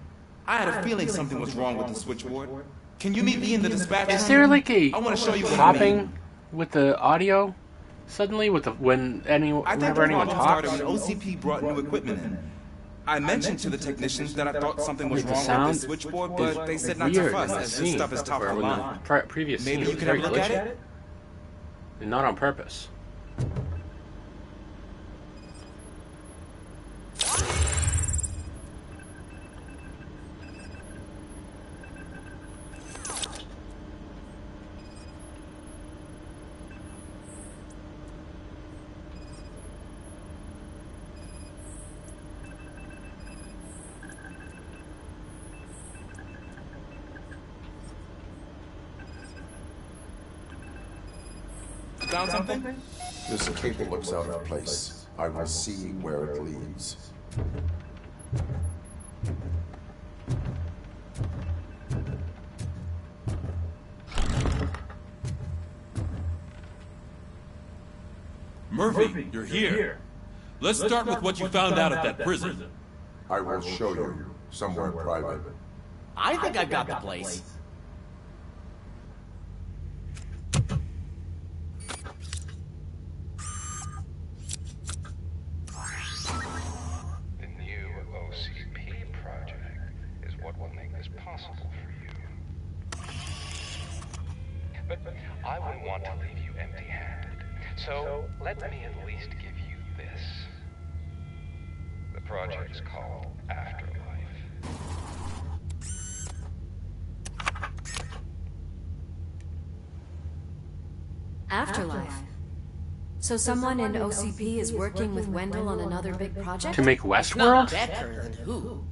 I had a feeling something was wrong with the switchboard. Can you meet me in the dispatch room? Is there like a I want to show you popping with the audio suddenly with the whenever anyone talks? When OCP brought new equipment in. I mentioned to the technicians that I thought something was wrong with the switchboard, but they said not to fuss, as this stuff is top of the line. Previous Maybe you can have a look at it? And not on purpose. Found something? This cable looks out of place. I will see where it leads. Murphy, you're here. Let's start with what you found out at that prison. I will show you somewhere private. I think I got the place. But I wouldn't want to leave you empty-handed. So let me at least give you this. The project's called Afterlife. Afterlife? So someone in OCP is working with Wendell on another big project? To make Westworld? Becker and who?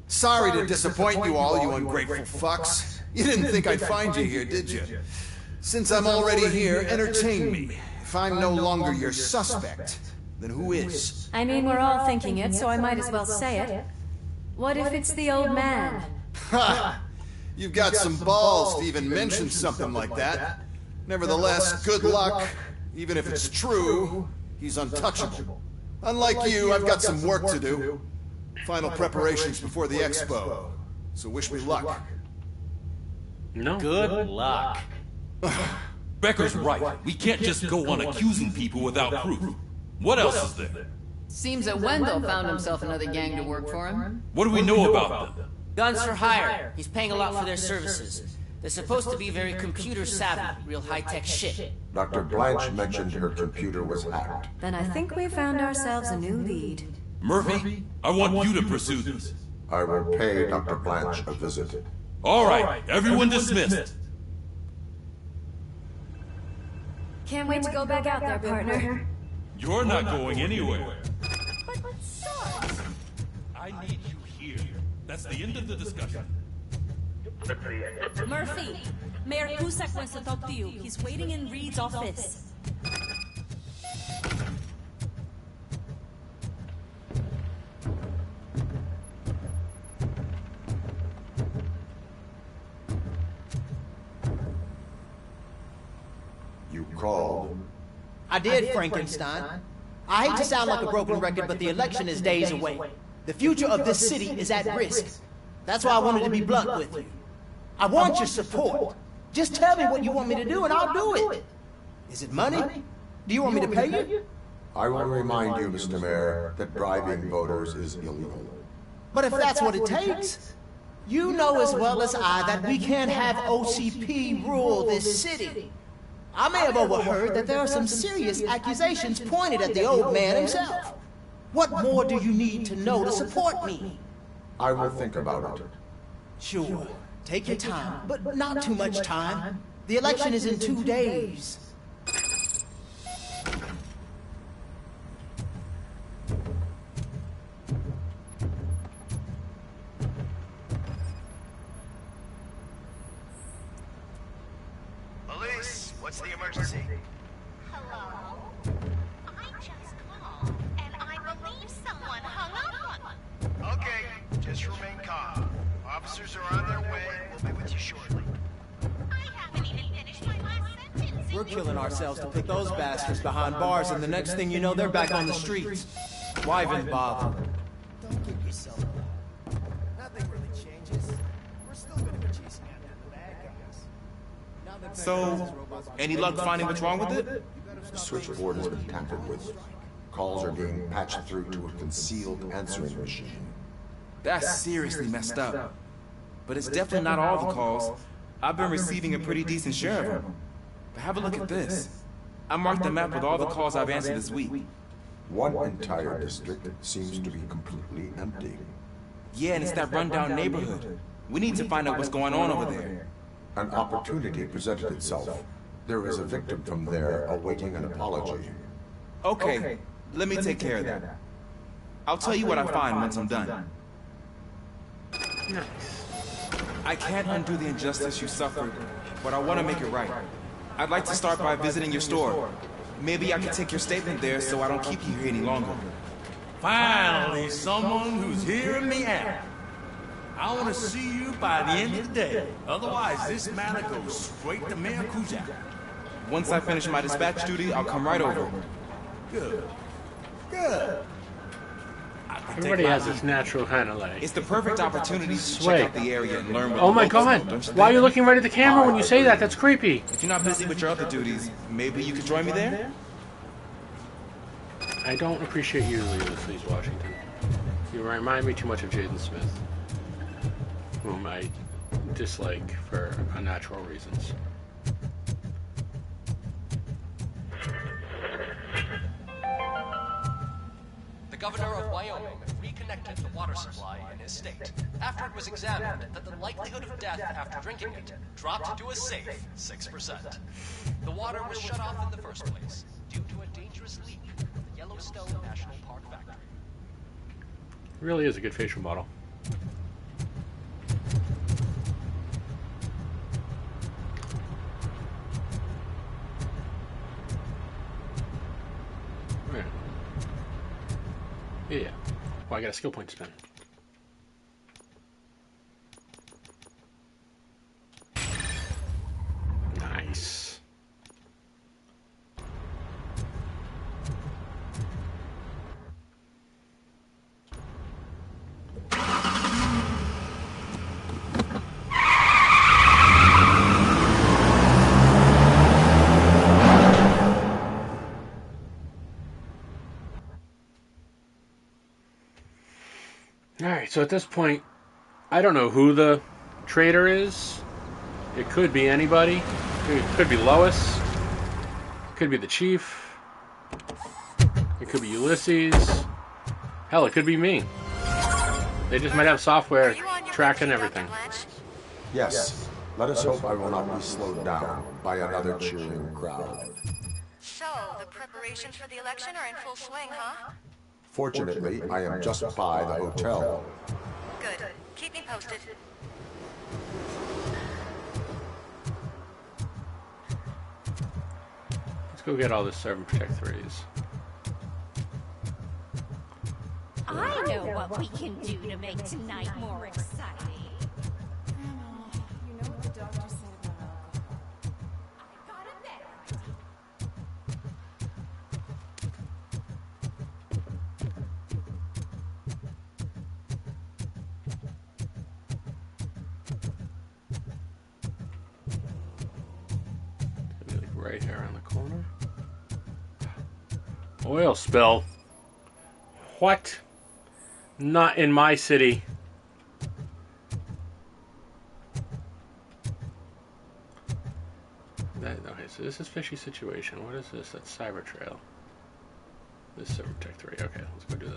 Sorry to disappoint you all, you ungrateful fucks. You didn't think I'd find you here, did you? Since I'm already here, entertain me. If I'm no longer your suspect, then who is? I mean, we're all thinking it, so I might as well say it. What if it's the old man? Ha! You've got some balls to even mention something like that. Nevertheless, good luck. Even if it's true, he's untouchable. Unlike you, I've got some work to do. Final preparations before the expo. So wish me luck. No. Good luck. Becker's right. We can't just go on accusing people without proof. What else is there? Seems that Wendell found himself another gang to work for him. What do we know about them? Guns for hire. He's paying a lot for their services. They're supposed to be very computer savvy, real high-tech shit. Dr. Blanche mentioned her computer was hacked. Then I think we found ourselves a new lead. Murphy, I want you to pursue this. I will pay Dr. Blanche a visit. All right, everyone dismissed. Can't wait to go back out there, partner. You're not going anywhere. But Sarge... I need you here. That's the end of the discussion. Murphy, Mayor Cusack wants to talk to you. He's waiting in Reed's office. You called? I did, Frankenstein. I hate to sound like a broken record, but the election is days away. The future of this city is at risk. That's why I wanted to be blunt with you. I want your support. Just tell me what you want me to do and I'll do it. Is it money? Do you want me to pay you? I will remind you, Mr. Mayor, that bribing voters is illegal. But if that's what it takes, you know as well as I that we can't have OCP rule this city. I may have overheard that there are some serious accusations pointed at the old man himself. What more do you need to know to support me? I will think about it. Sure. Take your time, but not too much time. The election is in 2 days. Police, what's the emergency? Hello? I just called, and I believe someone hung up on me. Okay, just remain calm. Officers are on their way. We'll be with you shortly. I haven't even finished my last sentence. We're killing ourselves to put those bastards behind bars, and the next thing you know, they're back on the streets. Why even bother? Don't give yourself up. Nothing really changes. We're still gonna be chasing after the bad guys. So, any luck finding what's wrong with it? The switchboard has been tampered with. Calls are being patched through to a concealed answering machine. That's seriously messed up. But it's definitely not all the calls. I've been receiving a pretty decent share of them. But have a look at this. I marked the map with all the calls I've answered this week. One entire district seems to be completely empty. Yeah, and it's that rundown neighborhood. We need to find out what's going on over there. An opportunity presented itself. There is a victim from there awaiting an apology. Okay, let me take care of that. I'll tell you what I find once I'm done. Nice. I can't undo the injustice you suffered, but I want to make it right. I'd like to start by visiting your store. Maybe I can take your statement there so I don't keep you here any longer. Finally, someone who's hearing me out. I want to see you by the end of the day. Otherwise, this matter goes straight to Mayor Cusack. Once I finish my dispatch duty, I'll come right over. Good. Good. Everybody has this natural kind of like... It's the perfect opportunity to check out the area and learn what Oh my the locals god! know, don't you Why are you think? looking right at the camera when you say that? That's creepy. If you're not busy with your other duties, maybe you could join me there? I don't appreciate you, Ulysses Washington. You remind me too much of Jaden Smith, whom I dislike for unnatural reasons. The governor of Wyoming reconnected the water supply in his state after it was examined that the likelihood of death after drinking it dropped to a safe 6%. The water was shut off in the first place due to a dangerous leak from the Yellowstone National Park factory. Really is a good facial model. Yeah. Well, I got a skill point to spend. Nice. Alright, so at this point, I don't know who the traitor is. It could be anybody. It could be Lois. It could be the chief. It could be Ulysses. Hell, it could be me. They just might have software tracking everything. Yes. Let us hope I will not be slowed down by another cheering crowd. So, the preparations for the election are in full swing, huh? Fortunately, I am just by the hotel. Good. Keep me posted. Let's go get all the Serve and Protect 3s. I know what we can do to make tonight more exciting. You know what the doctor said about alcohol? I got a better idea. Maybe like right here around the corner. Oil spill. What? Not in my city. Okay, so this is fishy situation. What is this? That's Cyber Trail. This is Server Tech 3. Okay, let's go do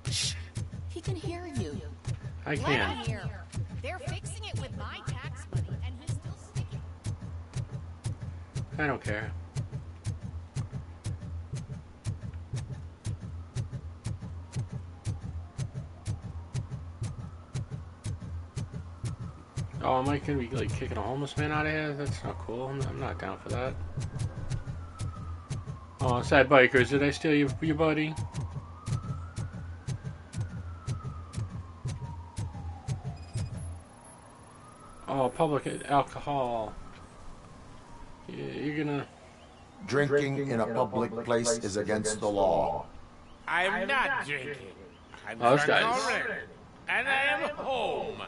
this. He can hear you. I can. Let him hear. They're fixing it with my tax money, and he's still sticking. I don't care. Oh, am I gonna be like kicking a homeless man out of here? That's not cool. I'm not down for that. Oh, sad bikers, did I steal your buddy? Oh, public alcohol. You're gonna... Drinking in a public place is against the law. I'm not drinking. I'm Those drunk guys. already. And I am home.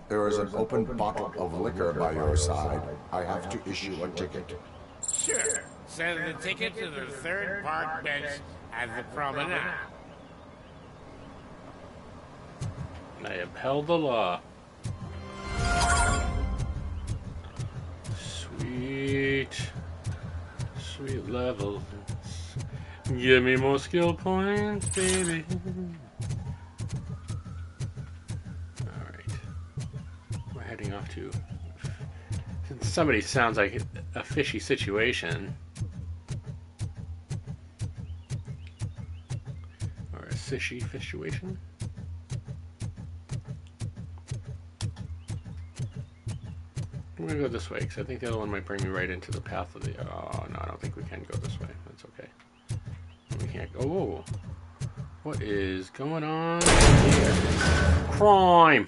There is an open bottle of liquor by your side. I have to issue a ticket. Sure. Send the ticket to the third park bench at the promenade. I upheld the law. Sweet levels. Give me more skill points, baby. We're heading off to... Somebody sounds like a fishy situation. Or a fishy situation. I'm gonna go this way, because I think the other one might bring me right into the path of the... Oh, no, I don't think we can go this way. That's okay. We can't go... Oh! What is going on here? Crime!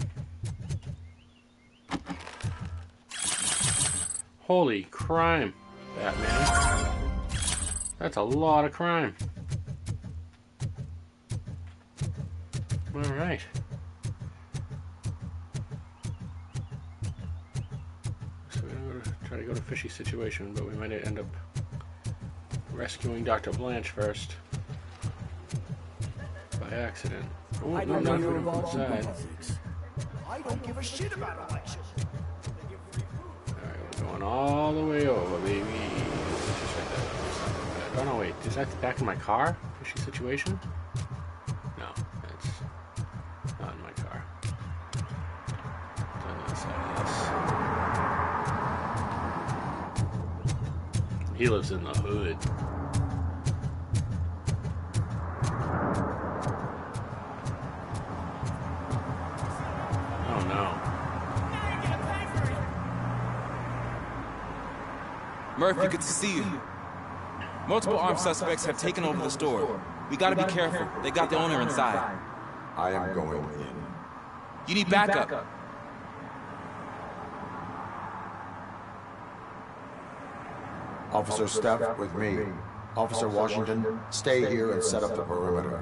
Holy crime, Batman. That's a lot of crime. Alright. So we're going to try to go to fishy situation, but we might end up rescuing Dr. Blanche first. By accident. Oh, I no, don't no, know you're no, involved in inside. politics. I don't give a shit about elections. Alright, we're going all the way over, baby. Just right there. Oh no, wait, is that the back of my car? Fishy situation? No, that's not in my car. It's on the other side of this. He lives in the hood. Murphy, good to see you. Multiple armed suspects have taken over the store. We gotta be careful. They got the owner inside. I am going in. You need backup. Officer Steph with me. Officer Washington, stay here and set up the perimeter.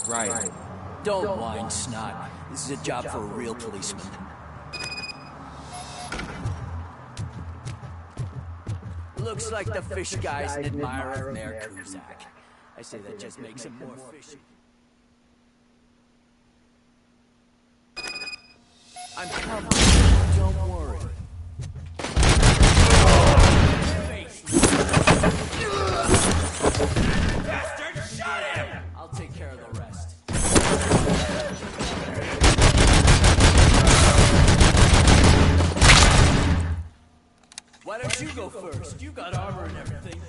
Right. Don't whine, Snot. This is a job for a real policeman. Looks like the fish guy's an admirer of Mayor Kuzak. I say that just makes him more fishy. I'm comfortable. Don't worry. Bastard, shot him! I'll take care of the rest. Why don't you go first? You got armor and everything.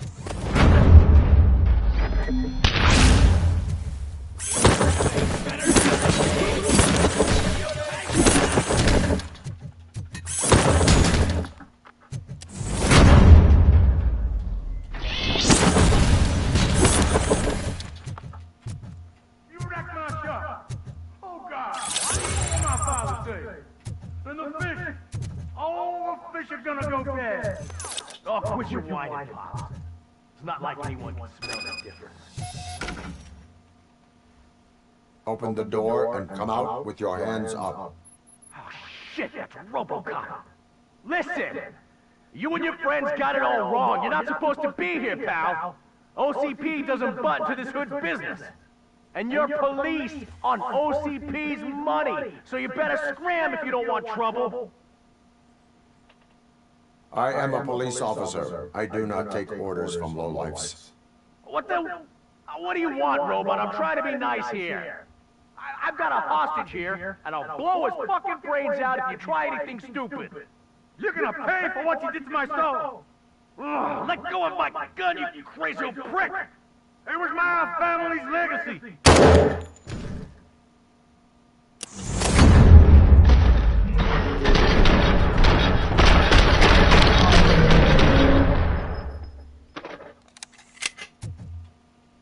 Oh, quit your whining, Pop. It's not like anyone can smell the difference. Open the door and come out with your hands up. Oh, shit, that's Robocop. Listen! You and your friends got it all wrong. You're not supposed to be here, pal. OCP doesn't butt into this hood's business. And you're police on OCP's money, so you better scram if you don't want trouble. I am a police officer. I do not take orders from lowlifes. What do you want, Robot? I'm trying to be nice here. I've got a hostage here, and I'll blow his fucking brains out if you try anything stupid. You're gonna pay for what you did to my soul. Ugh, let go of my gun, you crazy old prick. It was my family's legacy.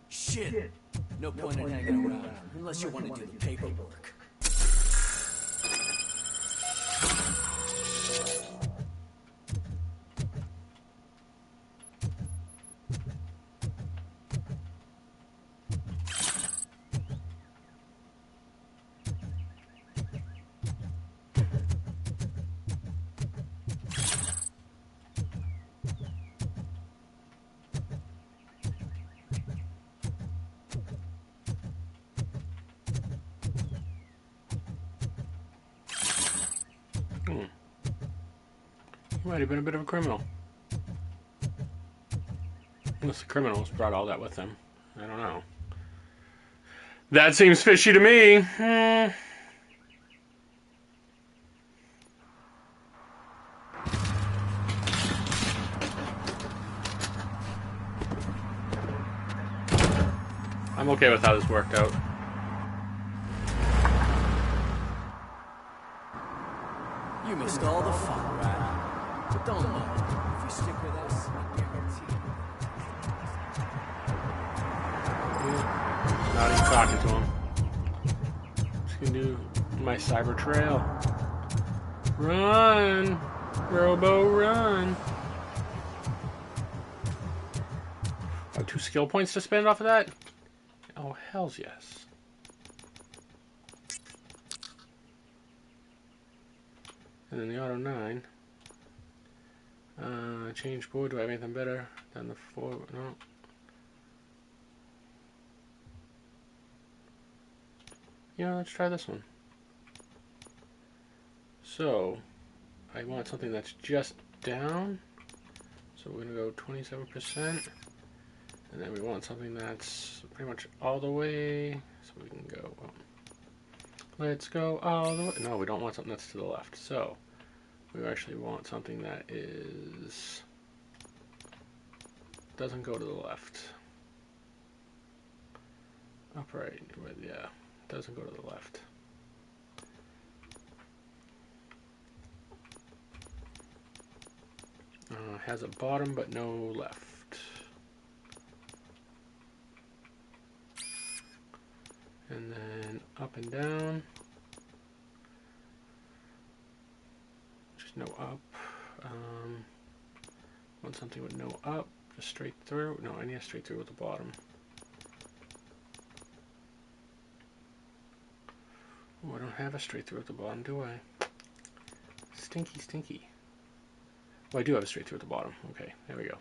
Shit. No point in hanging around, unless you want to do the paperwork. He might have been a bit of a criminal. Unless the criminals brought all that with them. I don't know. That seems fishy to me. I'm okay with how this worked out. You missed all the fun, Rat. But don't mind. If you stick with us, I guarantee Not even talking to him. Just gonna do my cyber trail. Run! Robo, run! Oh, 2 skill points to spend off of that? Oh, hells yes. And then the auto 9. Change board. Do I have anything better than the 4? No. Yeah, let's try this one. So, I want something that's just down. So we're going to go 27%. And then we want something that's pretty much all the way. So we can go, let's go all the way. No, we don't want something that's to the left. So, we actually want something that doesn't go to the left. Upright, yeah, doesn't go to the left. Has a bottom but no left. And then up and down. Just no up. Want something with no up, just straight through. No, I need a straight through with the bottom. Oh, I don't have a straight through at the bottom, do I? Stinky, stinky. Oh, I do have a straight through at the bottom. Okay, there we go.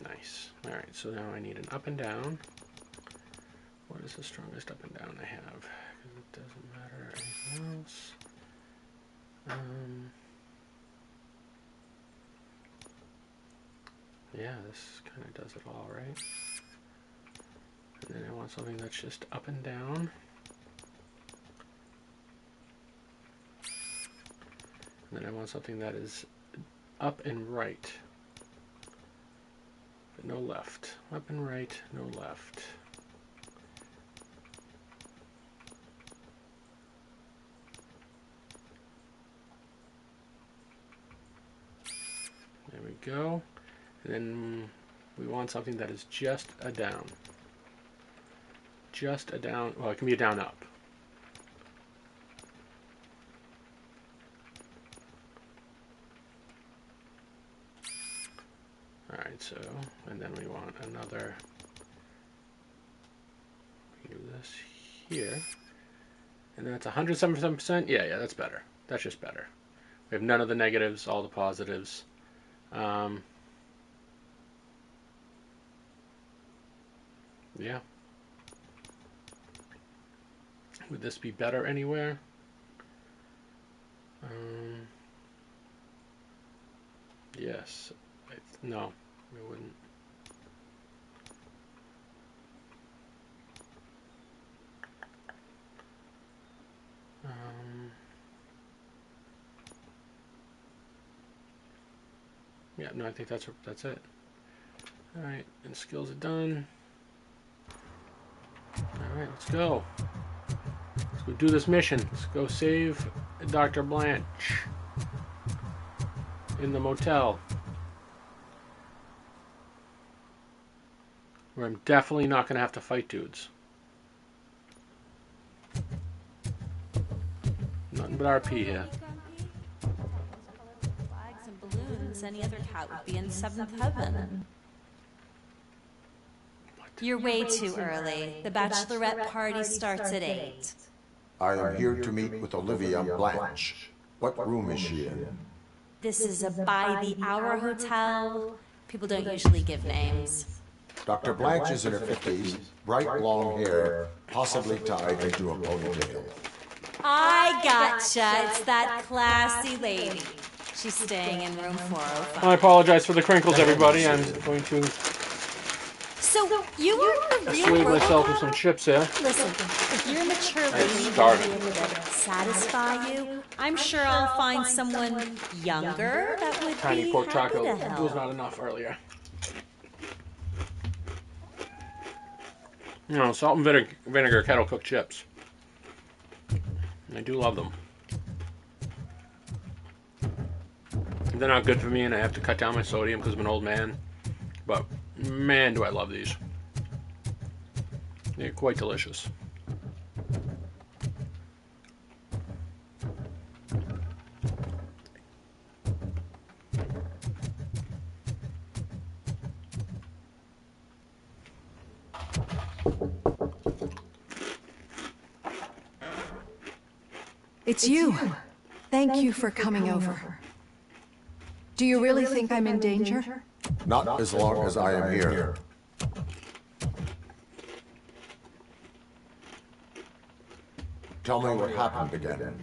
Nice. Alright, so now I need an up and down. What is the strongest up and down I have? Because it doesn't matter anything else. Yeah, this kind of does it all, right? And then I want something that's just up and down. And then I want something that is up and right. But no left. Up and right, no left. There we go. And then we want something that is just a down. Just a down. Well, it can be a down up. Alright, so, and then we want another. We do this here. And then it's 177%. Yeah, that's better. That's just better. We have none of the negatives, all the positives. Yeah. Would this be better anywhere? Yes. No, it wouldn't. Yeah, no, I think that's it. All right, and skills are done. All right, let's go. Let's go do this mission. Let's go save Dr. Blanche in the motel. Where I'm definitely not going to have to fight dudes. Nothing but RP here. Flags and balloons. Any other cat would be in seventh heaven. You're way too early. The bachelorette party starts at 8. I am here to meet with Olivia Blanche. What room is she in? This is a by-the-hour hotel. People don't usually give names. Dr. Blanche is in her 50s, bright long hair, possibly tied into a ponytail. I gotcha. It's that classy lady. She's staying in room 405. I apologize for the crinkles, everybody. I'm going to So, you are the real save myself with Robocop? some chips here. Listen, if you're mature I'm lady will starving. be able to satisfy you, I'm sure I'll find someone younger that would Tiny be pork happy taco to help. was not enough earlier. No, salt and vinegar kettle cooked chips. I do love them. They're not good for me, and I have to cut down my sodium because I'm an old man. But man, do I love these. They're quite delicious. It's you. Thank you for coming over. Do you really think I'm in danger? Not as long as I am here. Tell me what happened again.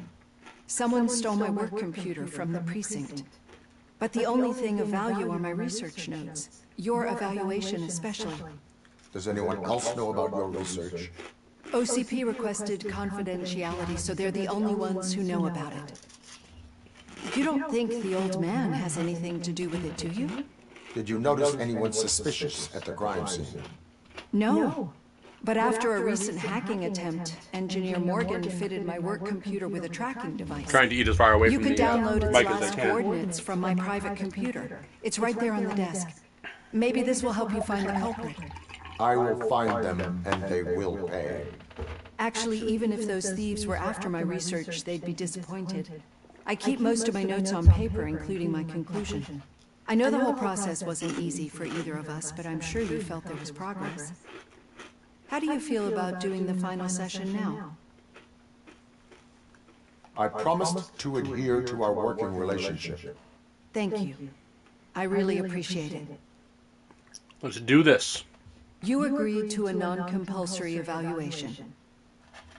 Someone stole my work computer from the precinct. But the only thing of value are my research notes. Your evaluation especially. Does anyone else know about your research? OCP requested confidentiality, so they're the only ones who know about it. You don't think the old man has anything to do with it, do you? Did you notice anyone suspicious at the crime scene? No. But after a recent hacking attempt, Engineer Morgan fitted my work computer with a tracking device. Trying to eat as far away You from can the download its mic as I last can. coordinates from my private computer. It's right there on the desk. Maybe this will help you find the culprit. I will find them, and they will pay. Actually, even if those thieves were after my research, they'd be disappointed. I keep most of my notes on paper, including my conclusion. I know the whole process wasn't easy for either of us, but I'm sure you felt there was progress. How do you feel about doing the final session now? I promised to adhere to our working relationship. Thank you. I really appreciate it. Let's do this. You agreed to a non-compulsory evaluation.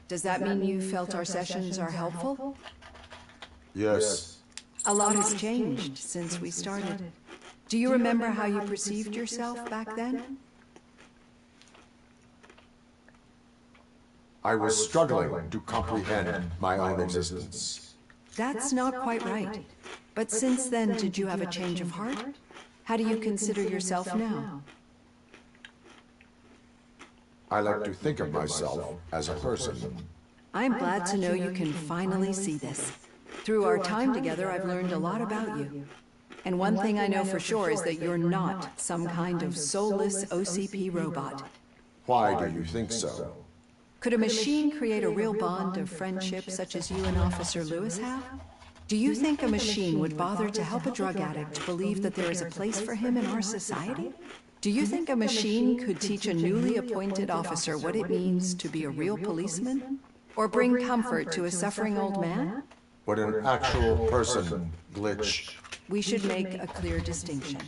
Does that mean you felt our sessions are helpful? Yes. A lot has changed since we started. Do you remember how you perceived yourself back then? I was struggling to comprehend my own existence. That's not quite right. But since then, did you have a change of heart? How do you consider yourself now? I like to think of myself as a person. I'm glad to know you can finally see this. Through our time together, I've learned a lot about you. And one thing I know for sure is that you're not some kind of soulless OCP robot. Why do you think so? Could a machine create a real bond of friendship such as you and Officer Lewis have? Do you think a machine would bother to help a drug addict believe that there is a place for him in our society? Do you think a machine could teach a newly appointed officer what it means to be a real policeman? Or bring comfort to a suffering old man? Would an actual person glitch? We should make a clear distinction.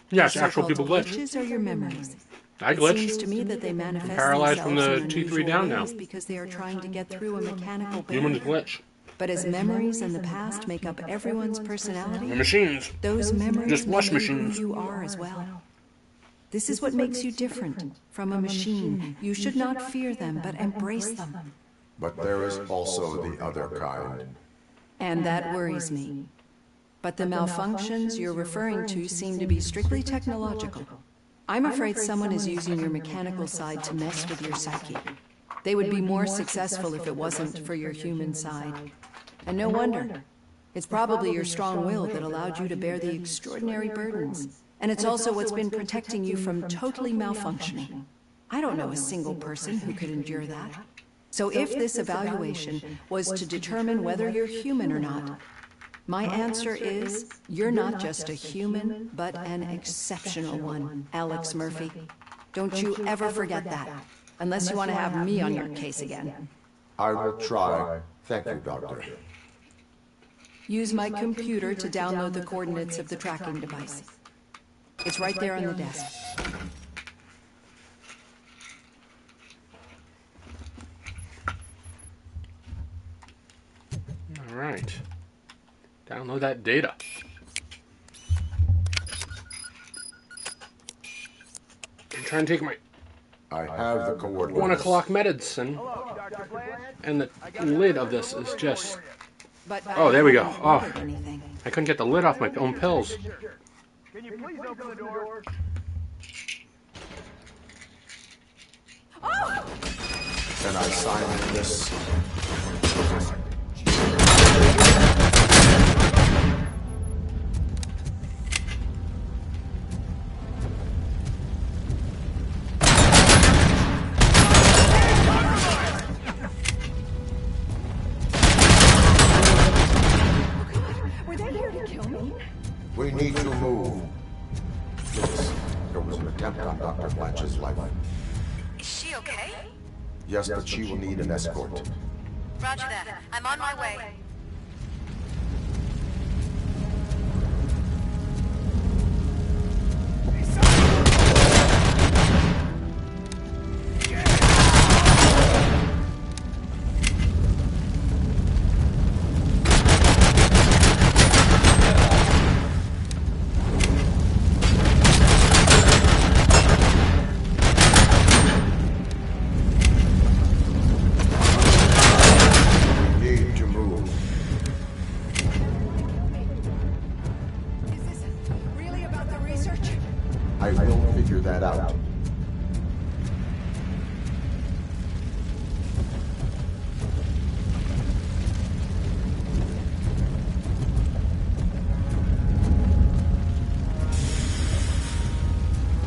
Yes, actual people glitch. Glitches are your memories. I glitch. It seems to me that they manifest Paralyzed from the themselves in T3 down now. unusual ways because they are trying to get through a mechanical barrier. Human glitch. But as memories in the past make up everyone's personality, The machines. those memories Just flesh make you machines. who you are as well. This is what makes you different from a machine. You should not fear them, but embrace them. But there is also the other kind. And that worries me. But the malfunctions you're referring to seem to be strictly technological. I'm afraid someone is using your mechanical side to mess with your psyche. They would be more successful if it wasn't for your human side. And no wonder. It's probably your strong will that allowed you to bear the extraordinary burdens. And it's also what's been protecting you from totally malfunctioning. I don't know a single person who could endure that. So if this evaluation was to determine whether you're human or not, my answer is, you're not just a human, but an exceptional one, Alex Murphy. Don't you ever forget that, unless you want to have me on your case again. I will try. Thank you, Doctor. Use my computer to download the coordinates of the tracking device. It's right there on the desk. All right. Download that data. I'm trying to take my I have the coordinates. 1 o'clock medicine, and the lid of this is just... Oh, there we go. Oh, I couldn't get the lid off my own pills. Can you please open the door? Can I sign this? Were they here to kill me? We need to move. Yes, there was an attempt on Dr. Blanche's life. Is she okay? Yes, but she will need an escort. Roger that. I'm on my way. I will figure that out.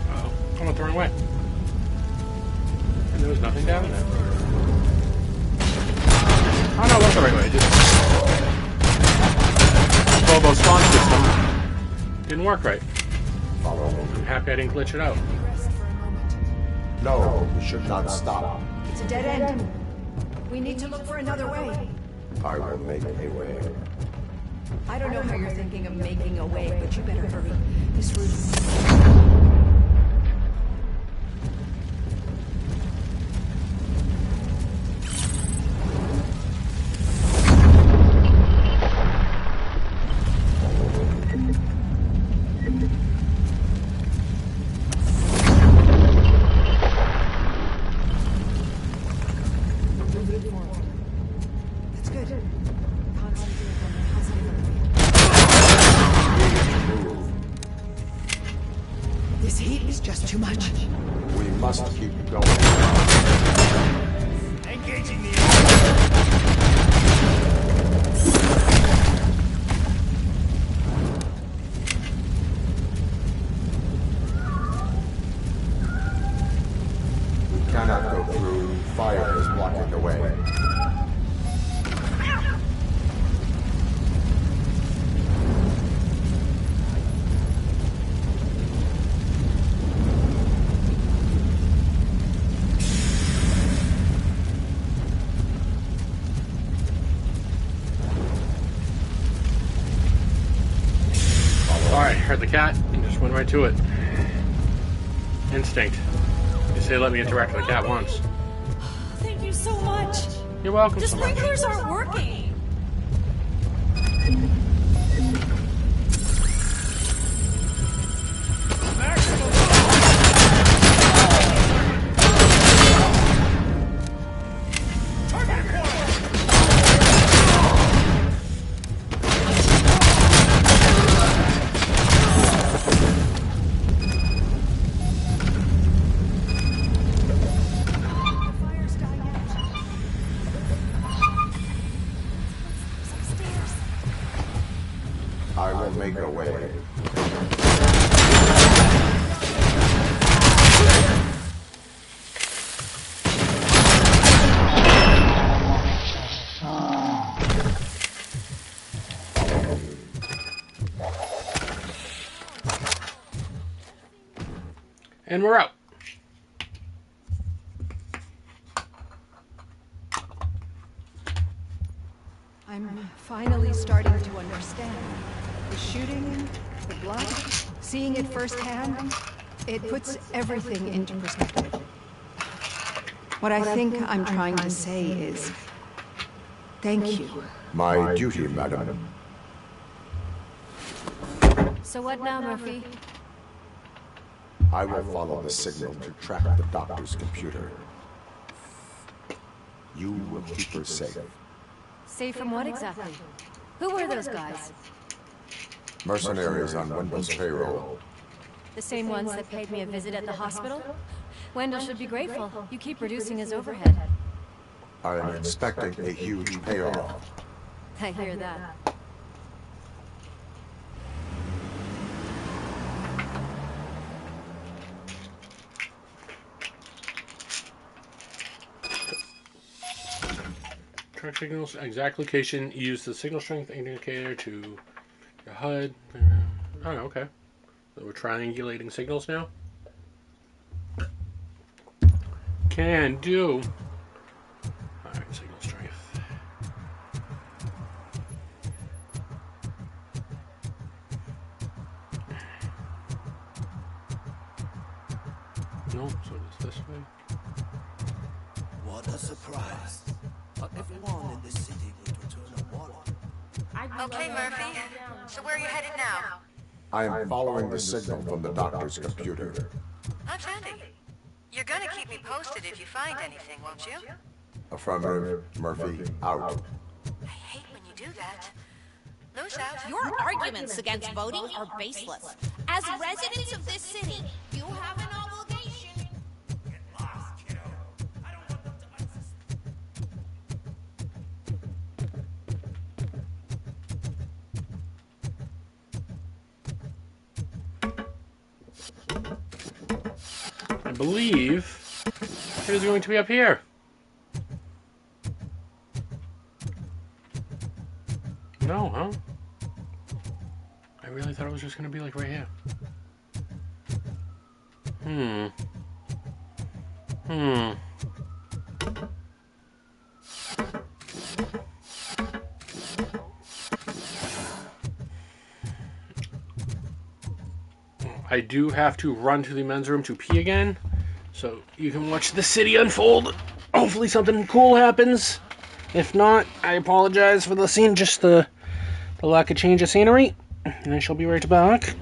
Uh-oh. I went the wrong way. And there was nothing down there. Oh no, it went the right way. Just... Bobo spawn system didn't work right. I'm happy I didn't glitch it out. No, we should not stop. It's a dead end. We need to look for another way. I will make a way. I don't know how you're thinking of making a way, but you better hurry. This route is... too much. We must keep going. Engaging the We cannot go through. Fire is blocking the way. Alright, heard the cat and just went right to it. Instinct. You say let me interact with the cat once. Thank you so much. You're welcome The so much. sprinklers aren't working. I will make a way. And we're out. I'm finally starting to understand. The shooting, the blood, seeing it firsthand, it puts everything into perspective. What I think I'm trying to say is, thank you. My duty, madam. So what now, Murphy? I will follow the signal to track the doctor's computer. You will keep her safe. Safe from what exactly? Who were those guys? Mercenaries on Wendell's payroll. The same ones that paid me a visit at the hospital? Wendell should be grateful. You keep reducing his overhead. I am expecting a huge payoff. I hear that. Track signals, exact location, use the signal strength indicator to your HUD. Oh, okay. So we're triangulating signals now? Can do. Alright, signal strength. No, so it's this way. What a surprise. But everyone in the city would return a wallet. Okay, Murphy. So where are you headed now? I am following the signal from the doctor's computer. That's handy. You're gonna keep me posted if you find anything, won't you? Affirmative, Murphy, out. I hate when you do that. Lose out. Your arguments against voting are baseless. As residents of this city, you have an obligation. Get lost, kiddo. I don't want them to I believe it is going to be up here. No, huh? I really thought it was just going to be like right here. I do have to run to the men's room to pee again, so you can watch the city unfold. Hopefully something cool happens. If not, I apologize for the scene, just the lack of change of scenery, and I shall be right back.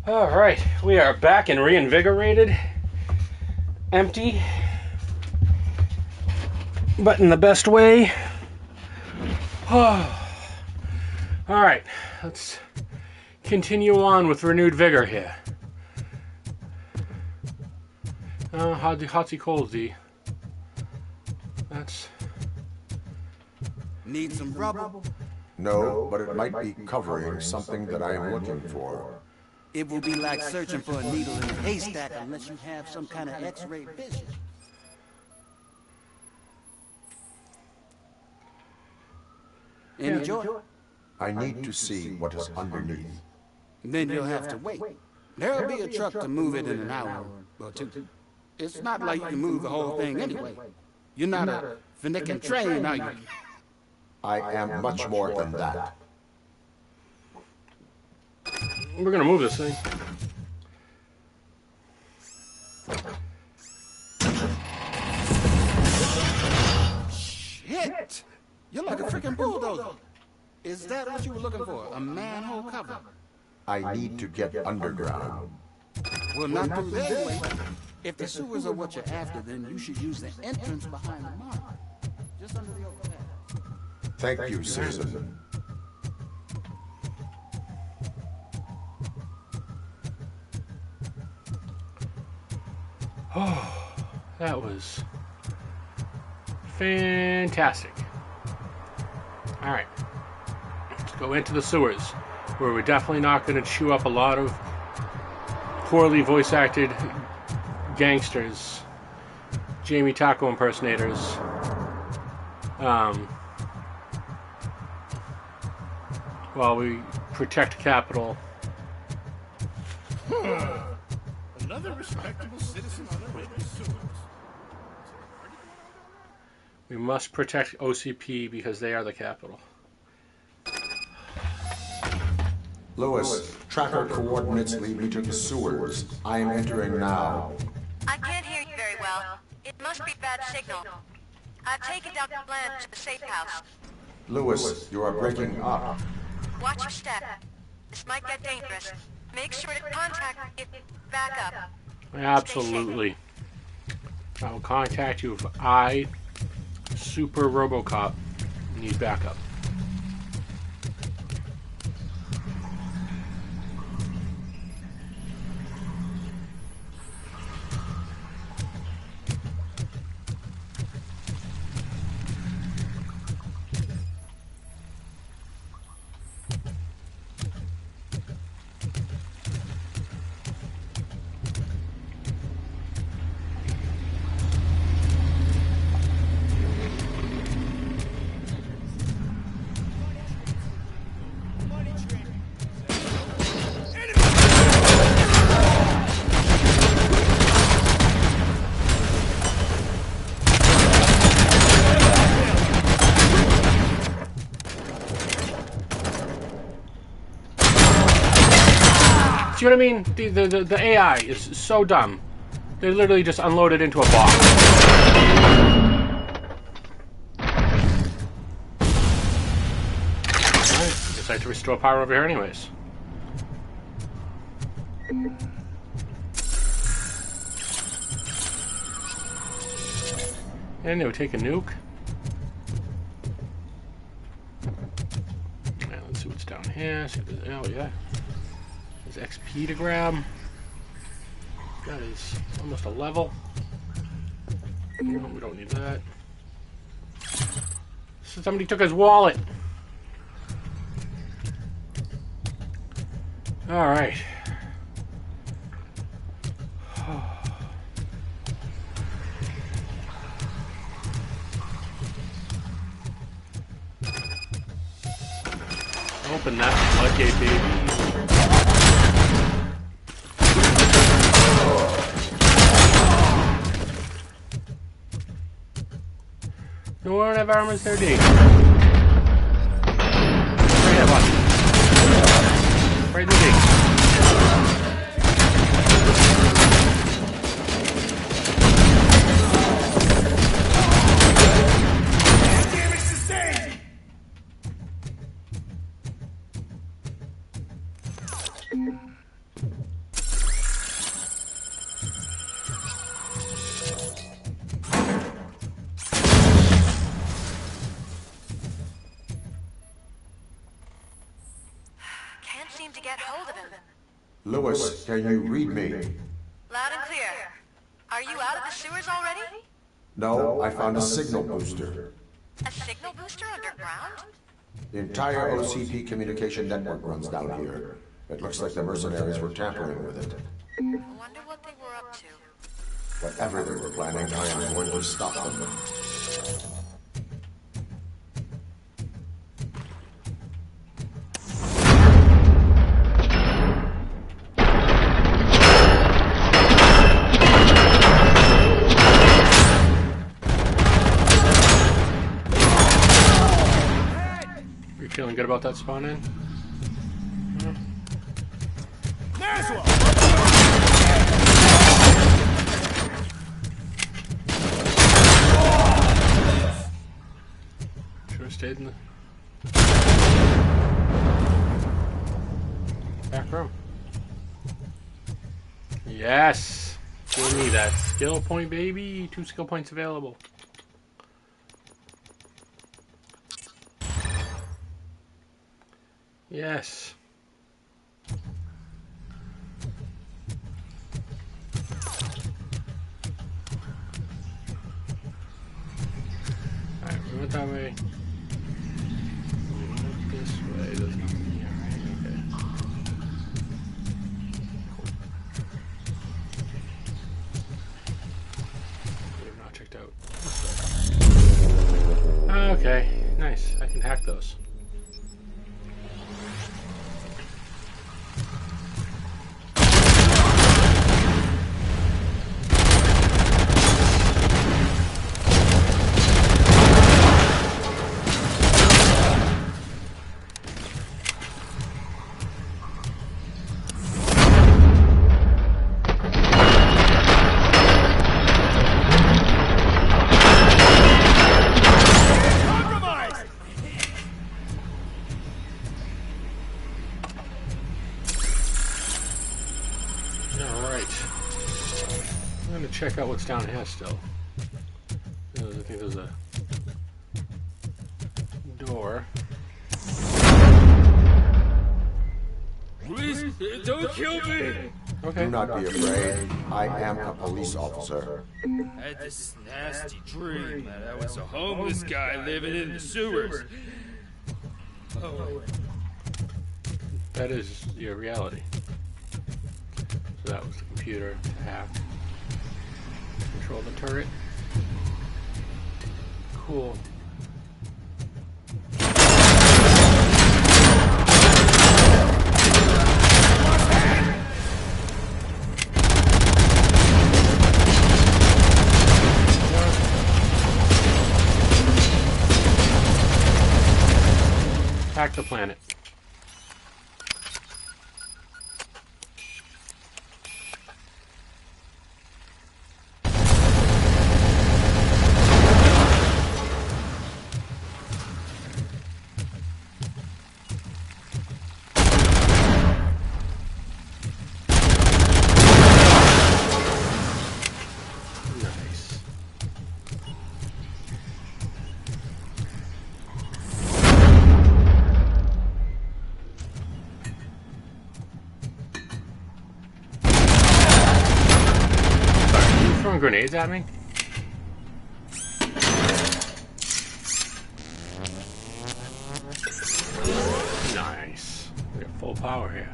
Alright, we are back and reinvigorated. Empty. But in the best way. Alright, let's continue on with renewed vigor here. Hotsy coldsy. That's... Need some rubber? No, but it might be covering something that I am looking for. It will be like searching for a needle in a haystack unless you have some kind of X-ray vision. Enjoy. I need to see what is underneath. Then you'll have to wait. There'll be a truck to move it in an hour or two. It's not like you can move the whole thing anyway. You're not a finicking train, are you? I am much more than that. We're gonna move this thing. Shit! You're like a freaking bulldozer. Is that what you were looking for? A manhole cover? I need to get underground. Well, not through there anyway. If the sewers are what you're after, then you should use the entrance behind the mark. Just under the overhead. Thank you, citizen. Oh, that was fantastic. Alright, let's go into the sewers, where we're definitely not going to chew up a lot of poorly voice acted gangsters, Jamie Taco impersonators, while we protect Capital. Another respectable citizen on the radio sewers. We must protect OCP because they are the Capital. Lewis, tracker coordinates lead me to the sewers. I am entering now. I can't hear you very well. It must be bad signal. I've taken down the plan to the safe house. Lewis, you are breaking up. Watch your step. This might get dangerous. Make sure to contact if back up. Absolutely. I will contact you if I, Super Robocop, need backup. See what I mean? The AI is so dumb. They literally just unloaded into a box. Alright, guess I have to restore power over here anyways. And they would take a nuke. Alright, let's see what's down here. See if there's, oh yeah. There's XP to grab. That is almost a level. No, we don't need that. So somebody took his wallet. Alright. Open that floodgate, baby. No one have armors there, D. Right here, watch. Right in the D. get hold of him. Lewis, can you read me? Loud and clear. Are you out of the sewers already? No, I found a signal booster. A signal booster underground? The entire OCP communication network runs down here. It looks like the mercenaries were tampering with it. I wonder what they were up to. Whatever they were planning, I am going to stop them. You feeling good about that spawn in? There's one! Should have stayed in the back room. Yes! Give me that skill point, baby. 2 skill points available. Yes. Alright, we went that way. We went this way. There's nothing here, right? Okay. We have not checked out. Okay, nice. I can hack those. Check out what's down here still. I think there's a door. Please, don't kill me! Okay. Do not be afraid. I am a police officer. I had this nasty dream that I was a homeless guy living in the sewers. Oh. That is your reality. So that was the computer to hack. Control the turret. Cool. Hack the planet. Grenades at me? Nice. We got full power here.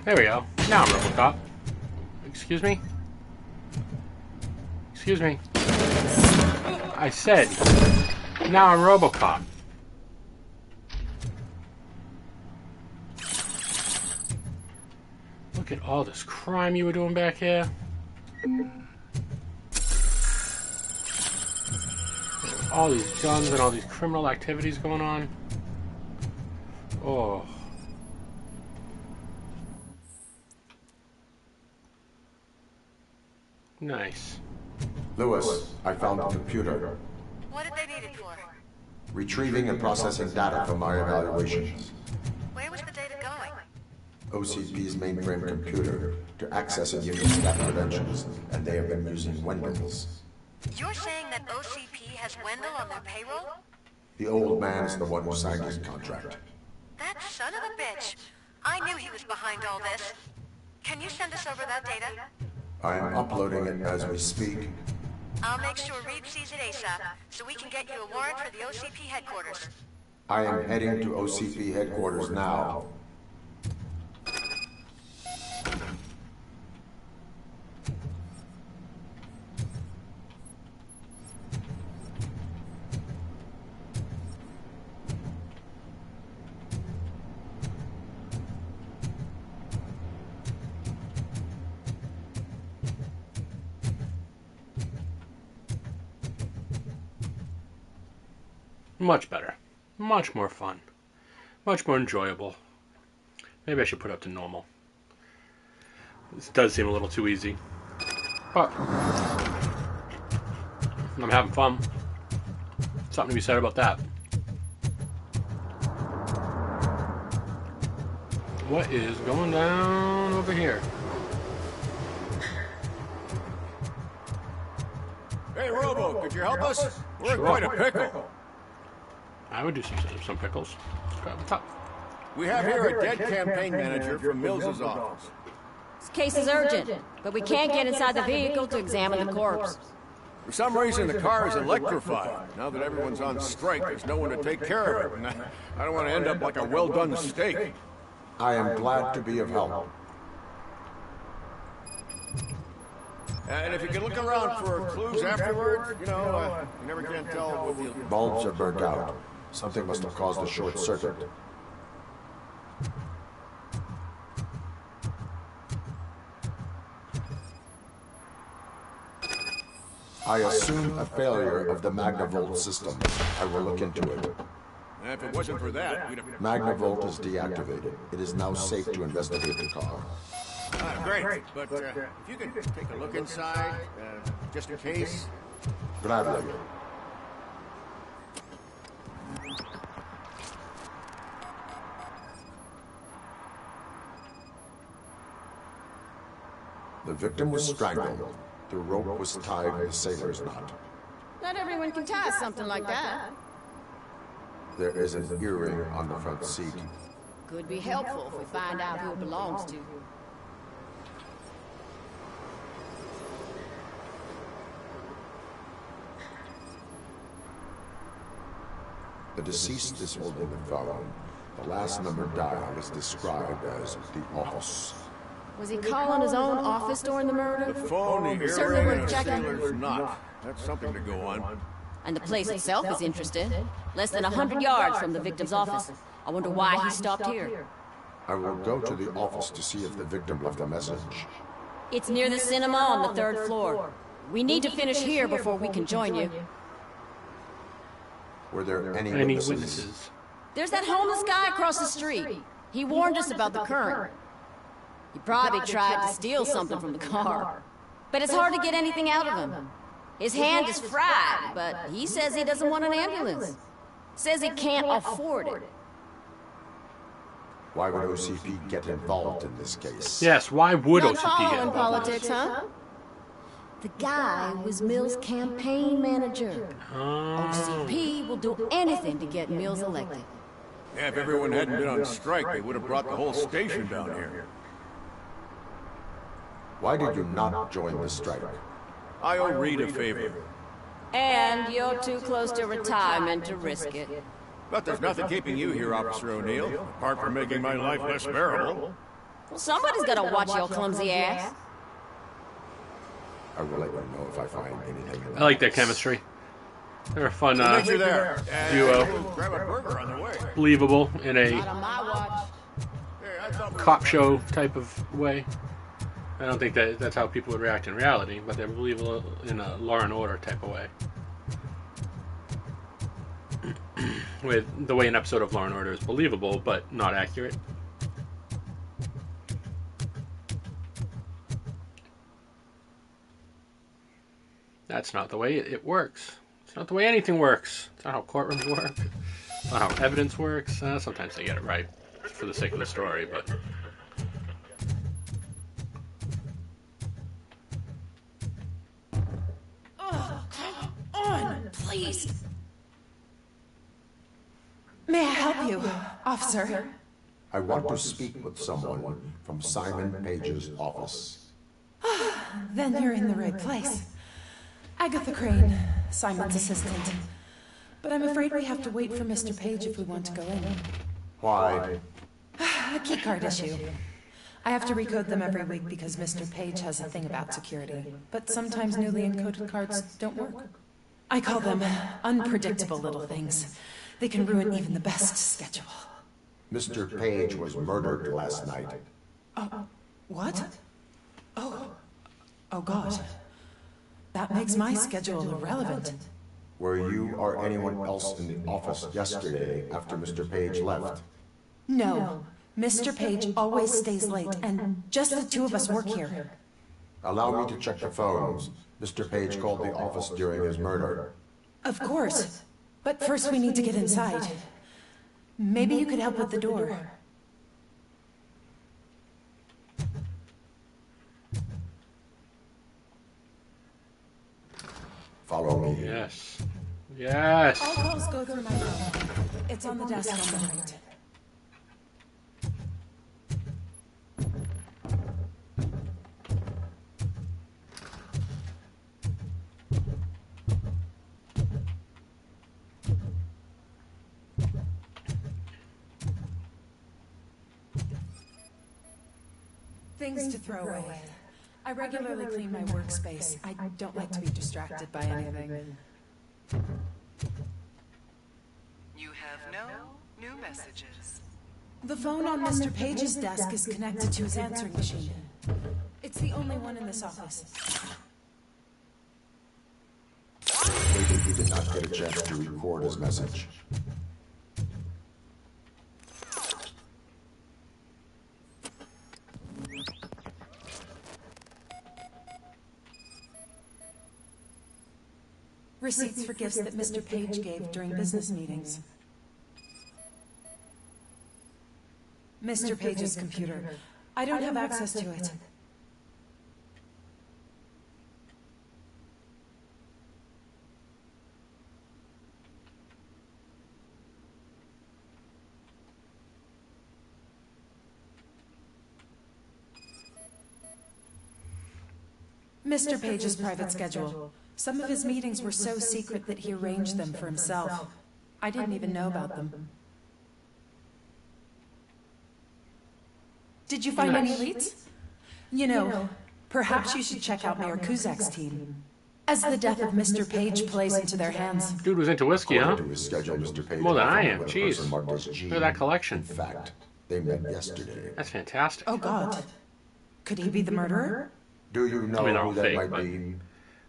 There we go. Now I'm Robocop. Excuse me? Excuse me. I said, now I'm Robocop. Look at all this crime you were doing back here. All these guns and all these criminal activities going on. Oh. Nice. Lewis, I found the computer. What did they Retrieving and processing data from my evaluations. Where was the data going? OCP's mainframe computer to access a unit's staff credentials, and they have been using Wendell's. You're saying that OCP has Wendell on their payroll? The old man is the one who signed his contract. That son of a bitch. I knew he was behind all this. Can you send us over that data? I am uploading it as we speak. I'll make sure Reed sees it ASAP, so we can get you a warrant for the OCP headquarters. I am heading to OCP headquarters now. Much better. Much more fun. Much more enjoyable. Maybe I should put it up to normal. This does seem a little too easy. But I'm having fun. Something to be said about that. What is going down over here? Hey, Robo, could you help us? We're in Sure. quite a pickle. I would do some pickles. Grab the top. We have here a dead campaign manager from Mills's office. This case is urgent, but we can't get inside the vehicle to examine the corpse. For some reason, the car is electrified. Now that everyone's on strike, there's no one to take care of it. And I don't want to end up like a well-done steak. I am glad to be of help. And if you can look around for clues afterward, you know, you never can tell what the... Bulbs are burnt out. Something must have caused a short circuit. I assume a failure of the Magnavolt system. I will look into it. If it wasn't for that, we'd have... Magnavolt is deactivated. It is now safe to investigate the car. Great, but if you could take a look inside, just in case... Gladly. The victim was strangled. The rope was tied with a sailor's knot. Not everyone can tie something like that. There is an earring on the front seat. Could be helpful if we find out who it belongs to. The deceased is holding the phone. The last number dialed is described as the office. Was he calling his own office during the murder? The phone, the Certainly earring, worth and a checking. sailor's knot. That's something to go on. And the place itself is interesting. Less than 100 yards from the victim's office. I wonder why he stopped here. I will go to the office to see if the victim left a message. It's near the cinema on the 3rd floor. We need to finish here before we can join you. Were there any witnesses? There's that homeless guy across the street. He warned us about the current. He probably tried to steal something from the car. But it's hard to get anything out of him. His hand is fried, but he says he doesn't want an ambulance. Says he can't afford it. Why would OCP get involved in this case? Yes, why would Not OCP get following involved? politics, huh? The guy was Mills' campaign manager. OCP will do anything to get Mills elected. Yeah, if everyone hadn't been on strike, they would have brought the whole station down here. Why did you not join the strike? I owe Reed a favor. And you're too close to retirement to risk it. But there's nothing keeping you here, Officer O'Neill, apart from making my life less bearable. Well, somebody's gotta watch your clumsy ass. I will let you know if I find anything. I like their chemistry. They're a fun We'll meet you there. duo. Grab a burger on the way. Believable in a Not on my watch. cop show type of way. I don't think that's how people would react in reality, but they're believable in a Law and Order type of way. With the way an episode of Law and Order is believable, but not accurate. That's not the way it works. It's not the way anything works. It's not how courtrooms work. It's not how evidence works. Sometimes they get it right for the sake of the story, but... Oh, come on, please. May I help you, officer? I want to speak with someone from Simon Page's office. Then you're in the right place. Agatha Crane, Simon's assistant. But I'm afraid we have to wait for Mr. Page if we want to go in. Why? A keycard issue. I have to recode them every week because Mr. Page has a thing about security. But sometimes newly encoded cards don't work. I call them unpredictable little things. They can ruin even the best schedule. Mr. Page was murdered last night. Oh, what? Oh God. That makes my schedule irrelevant. Were you or anyone else in the office yesterday after Mr. Page left? No. Mr. Page always stays late, and just the two of us work here. Allow me to check the phones. Mr. Page called the office during his murder. Of course. But first we need to get inside. Maybe you could help with the door. Follow me. Yes. Yes. All calls go through my phone. It's on the desk on the right. Things to throw away. I regularly clean my workspace. I don't like to be distracted by anything. You have no new messages. The phone on Mr. Page's desk is connected to his answering machine. It's the only one in this office. Maybe he did not get a chance to record his message. Receipts for gifts that Mr. Page gave during business meetings. Mr. Page's computer. I don't have access to it. Mr. Page's private schedule. Some of his meetings were so secret that he arranged them for himself. I didn't even know about them. Did you find any leads? You know, perhaps you should check out Mayor Kuzak's team. As the death of Mr. Page plays into their hands. Dude was into whiskey, huh? To his schedule, Mr. Page More than I am. with a Jeez. person marked as G. Look at that collection. In fact, they met yesterday. That's fantastic. Oh, God. Could he be the murderer? Do you know they're who all that fake, might but be?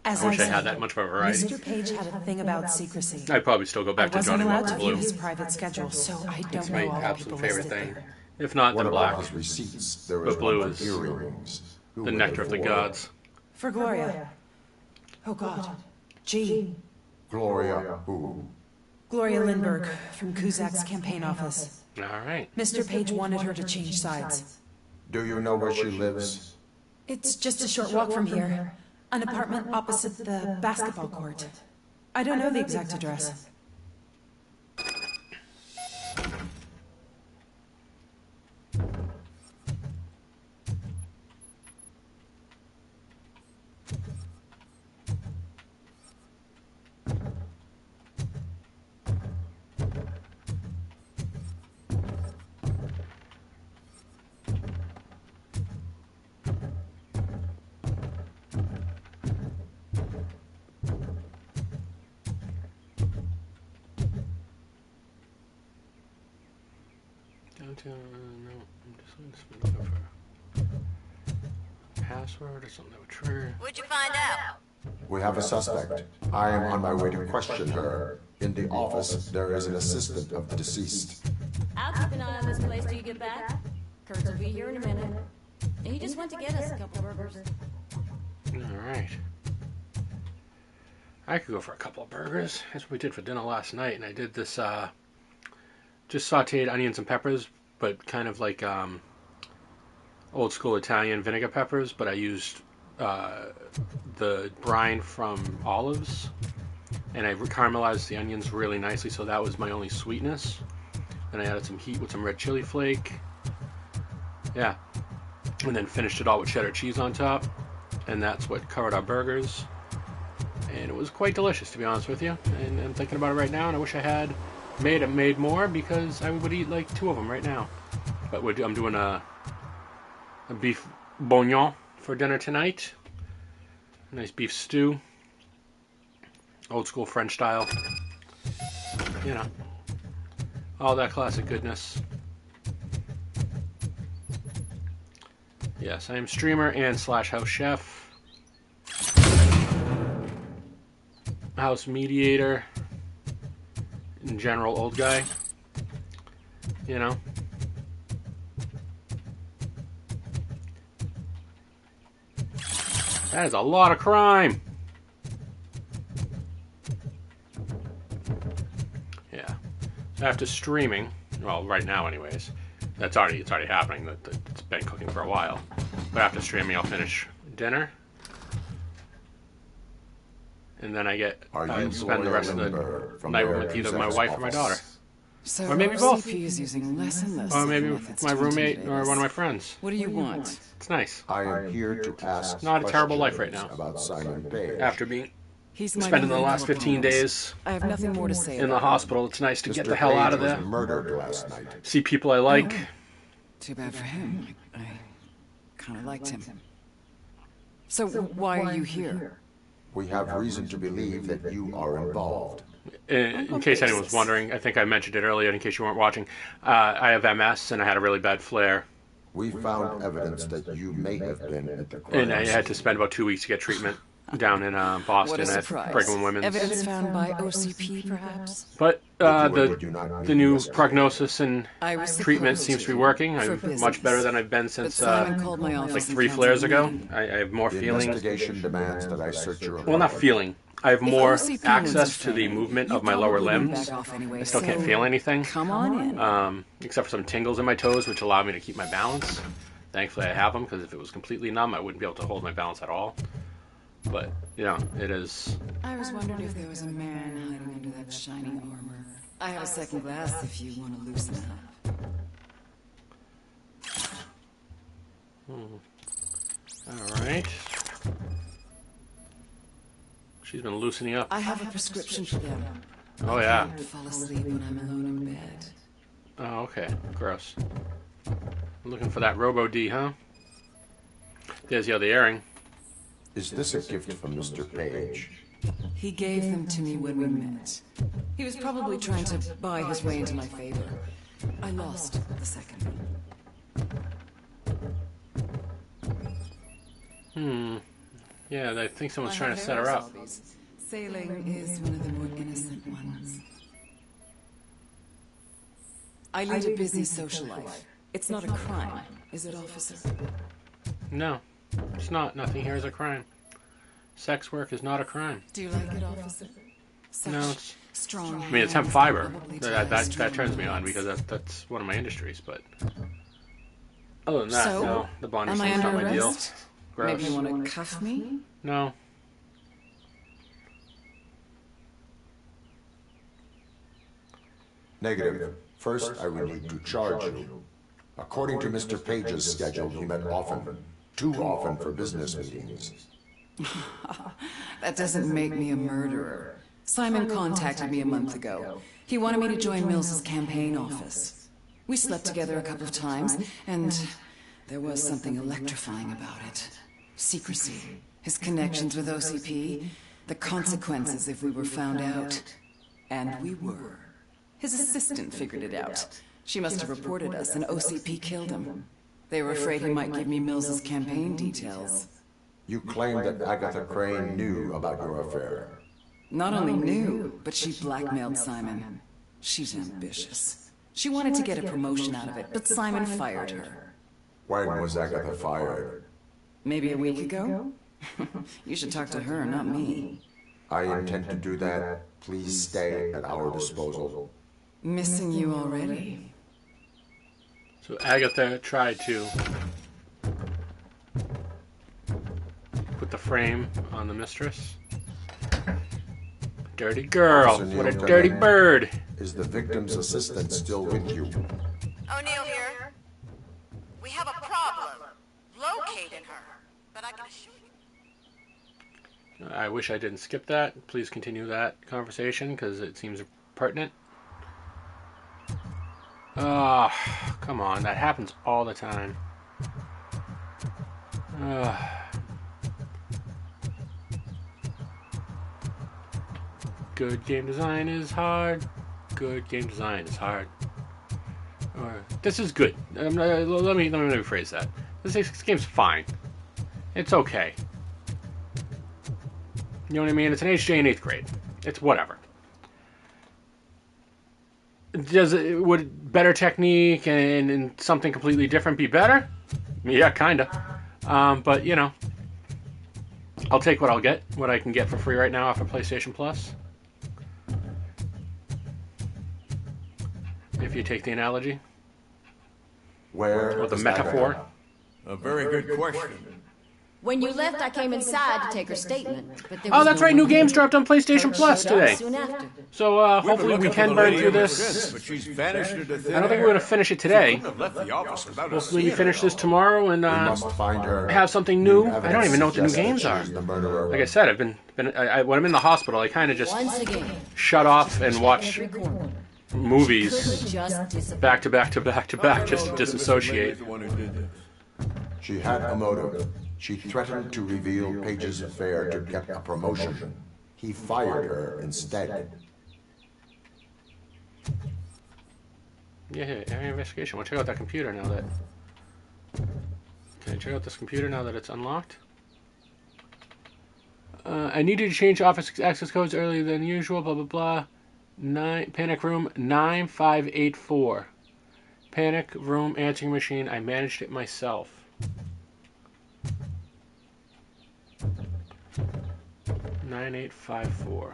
As I wish I said, had that much of a variety. Mr. Page had a thing about secrecy. I'd probably still go back I to wasn't Johnny allowed Walker to view Blue. his private schedule, so I don't It's know my all the absolute people favorite listed thing. there. If not, One the of black. his receipts, there was But blue one is for earrings. Who the were nectar they of the for? gods. For Gloria. Oh, God. G. Gloria who? Gloria Lindbergh from Kuzak's campaign office. All right. Mr. Page wanted her to change sides. Do you know where she lives? It's just a short walk from here. An apartment opposite the basketball court. I don't know the exact address. No, I'm just looking for password or something that would trigger. What'd you find out? We have a suspect. I am on my way to question her. In the office, there is an assistant of the deceased. I'll keep an eye on this place till you get back. Kurtz will be here in a minute. He just went to get us a couple burgers. All right. I could go for a couple of burgers. That's what we did for dinner last night, and I did this just sautéed onions and peppers, but kind of like old school Italian vinegar peppers, but I used the brine from olives, and I caramelized the onions really nicely, so that was my only sweetness. Then I added some heat with some red chili flake. Yeah. And then finished it all with cheddar cheese on top, and that's what covered our burgers. And it was quite delicious, to be honest with you. And I'm thinking about it right now, and I wish I had made more, because I would eat like 2 of them right now. But I'm doing a beef bourguignon for dinner tonight. A nice beef stew, old school French style. You know, all that classic goodness. Yes, I am streamer and / house chef. House mediator. In general, old guy. You know. That is a lot of crime. Yeah. After streaming, well, right now anyways, it's already happening. It's been cooking for a while. But after streaming, I'll finish dinner. And then I spend the rest of the night with either my wife or my daughter. So or maybe both. OCP is using less and less or maybe methods my to roommate intimidate or us. one of my friends. What do you want? It's nice. I am here to ask Not a terrible life right now. about Simon Page. After being He's my spending the only last 15 promise. days I have nothing more to say in the about hospital, it's nice to get Mr. the hell out of Page there. was murdered last night. See people I like. Too bad for him. I kind of liked him. So why are you here? We have reason to believe that you are involved. In case anyone was wondering, I think I mentioned it earlier, in case you weren't watching, I have MS and I had a really bad flare. We found evidence that you may have been at the crime And I had to spend about 2 weeks to get treatment down in Boston What a at surprise. Brigham Women's. Evidence found by OCP, perhaps? But the new prognosis and I was treatment seems to be working. for I'm business. much better than I've been since Simon called my office like and 3 canceled flares the ago. meeting. I have more The feeling. investigation demands that I search your Well, not feeling. I have more OCP access was to the a fan, movement you of my lower probably would limbs. back off anyway, I still can't so feel anything. Come on in. Except for some tingles in my toes, which allow me to keep my balance. Thankfully, I have them, because if it was completely numb, I wouldn't be able to hold my balance at all. But, you know, it is... I was wondering if there was a man hiding under that shiny armor. I have a second glass if you want to loosen up. Alright. She's been loosening up. I have a prescription for them. Oh, yeah. I can't fall asleep when I'm alone in bed. Oh, okay. Gross. Looking for that Robo-D, huh? There's the other earring. Is this a gift from Mr. Page? He gave them to me when we met. He was probably trying to buy his way into my favor. I lost the second. Yeah, I think someone's trying to set her up. Sailing is one of the more innocent ones. I lead a busy social life. It's not a crime, is it, officer? No, it's not. Nothing here is a crime. Sex work is not a crime. Do you like it, officer? No, it's... Strong. I mean, it's hemp fiber. That turns me on, because that's one of my industries, but... Other than that, So, no. The bondage am I thing's not under my deal. arrest? Gross. Maybe you want to cuff me? No. Negative. First, I will need to charge you. According to Mr. Page's schedule, he met often. Too often for business meetings. That doesn't make me a murderer. Simon contacted me a month ago. He wanted me to join Mills's campaign office. We slept together a couple of times, and there was something electrifying about it. Secrecy, his connections with OCP, the consequences if we were found out. And we were. His assistant figured it out. She must have reported us, and OCP killed him. They were afraid he might give me Mills's campaign details. You claim that Agatha Crane knew about your affair. Not only knew, but she blackmailed Simon. She's ambitious. She wanted to get a promotion out of it, but Simon fired her. When was Agatha fired? Maybe a week ago? You should talk to her, not me. I intend to do that. Please stay at our disposal. Missing you already. So Agatha tried to put the frame on the mistress. Dirty girl. What a dirty bird. Is the victim's assistant still with you? O'Neill here. We have a problem locating her, but I can assure you. I wish I didn't skip that. Please continue that conversation because it seems pertinent. Oh, come on. That happens all the time. Good game design is hard. Good game design is hard. Or this is good. Let me rephrase that. This game's fine. It's okay. You know what I mean? It's an HJ in 8th grade. It's whatever. Would better technique and something completely different be better? Yeah, kinda. But you know, I'll take what I'll get, what I can get for free right now off of PlayStation Plus. If you take the analogy. Where or the metaphor. A very good question. When you left, I came inside to take her statement. But there Oh, was that's no right. New one games here. dropped on PlayStation Her Plus showed up today. soon after. So hopefully we can burn through this. But she's vanished into thin I don't think air. we're going to finish it today. She couldn't have left the office without us Hopefully we seeing finish her. this tomorrow and must find her. have something new. New I don't even know what the new evidence games are. suggests she's the murderer. Like I said, I've been when I'm in the hospital, I kind of just Once again, shut off and watch every corner. movies Could've just disappeared. back to back to back to back just to disassociate. The one who did this. She had a motive. She threatened to reveal Page's affair to get a promotion. He fired her instead. Yeah, area investigation. We'll check out that computer now that. Can I check out this computer now that it's unlocked? I needed to change office access codes earlier than usual. Blah blah blah. Panic room 9584. Panic room answering machine. I managed it myself. 9854.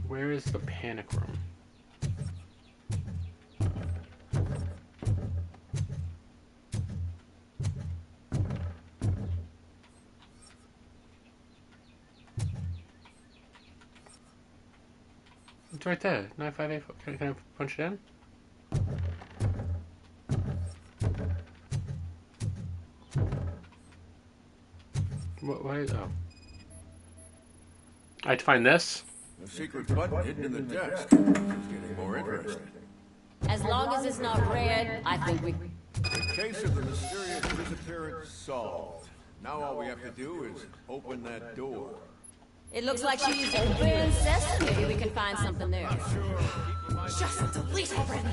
Where is the panic room? It's right there. 9584. Can I punch it in? What is, oh. I have to find this? The secret button hidden in the desk. It's getting more interesting. As long as it's not red, I think we... The case of the mysterious disappearance solved. Now all we have to do is open that door. It looks like she's open sesame. Maybe we can find something there. Just delete already.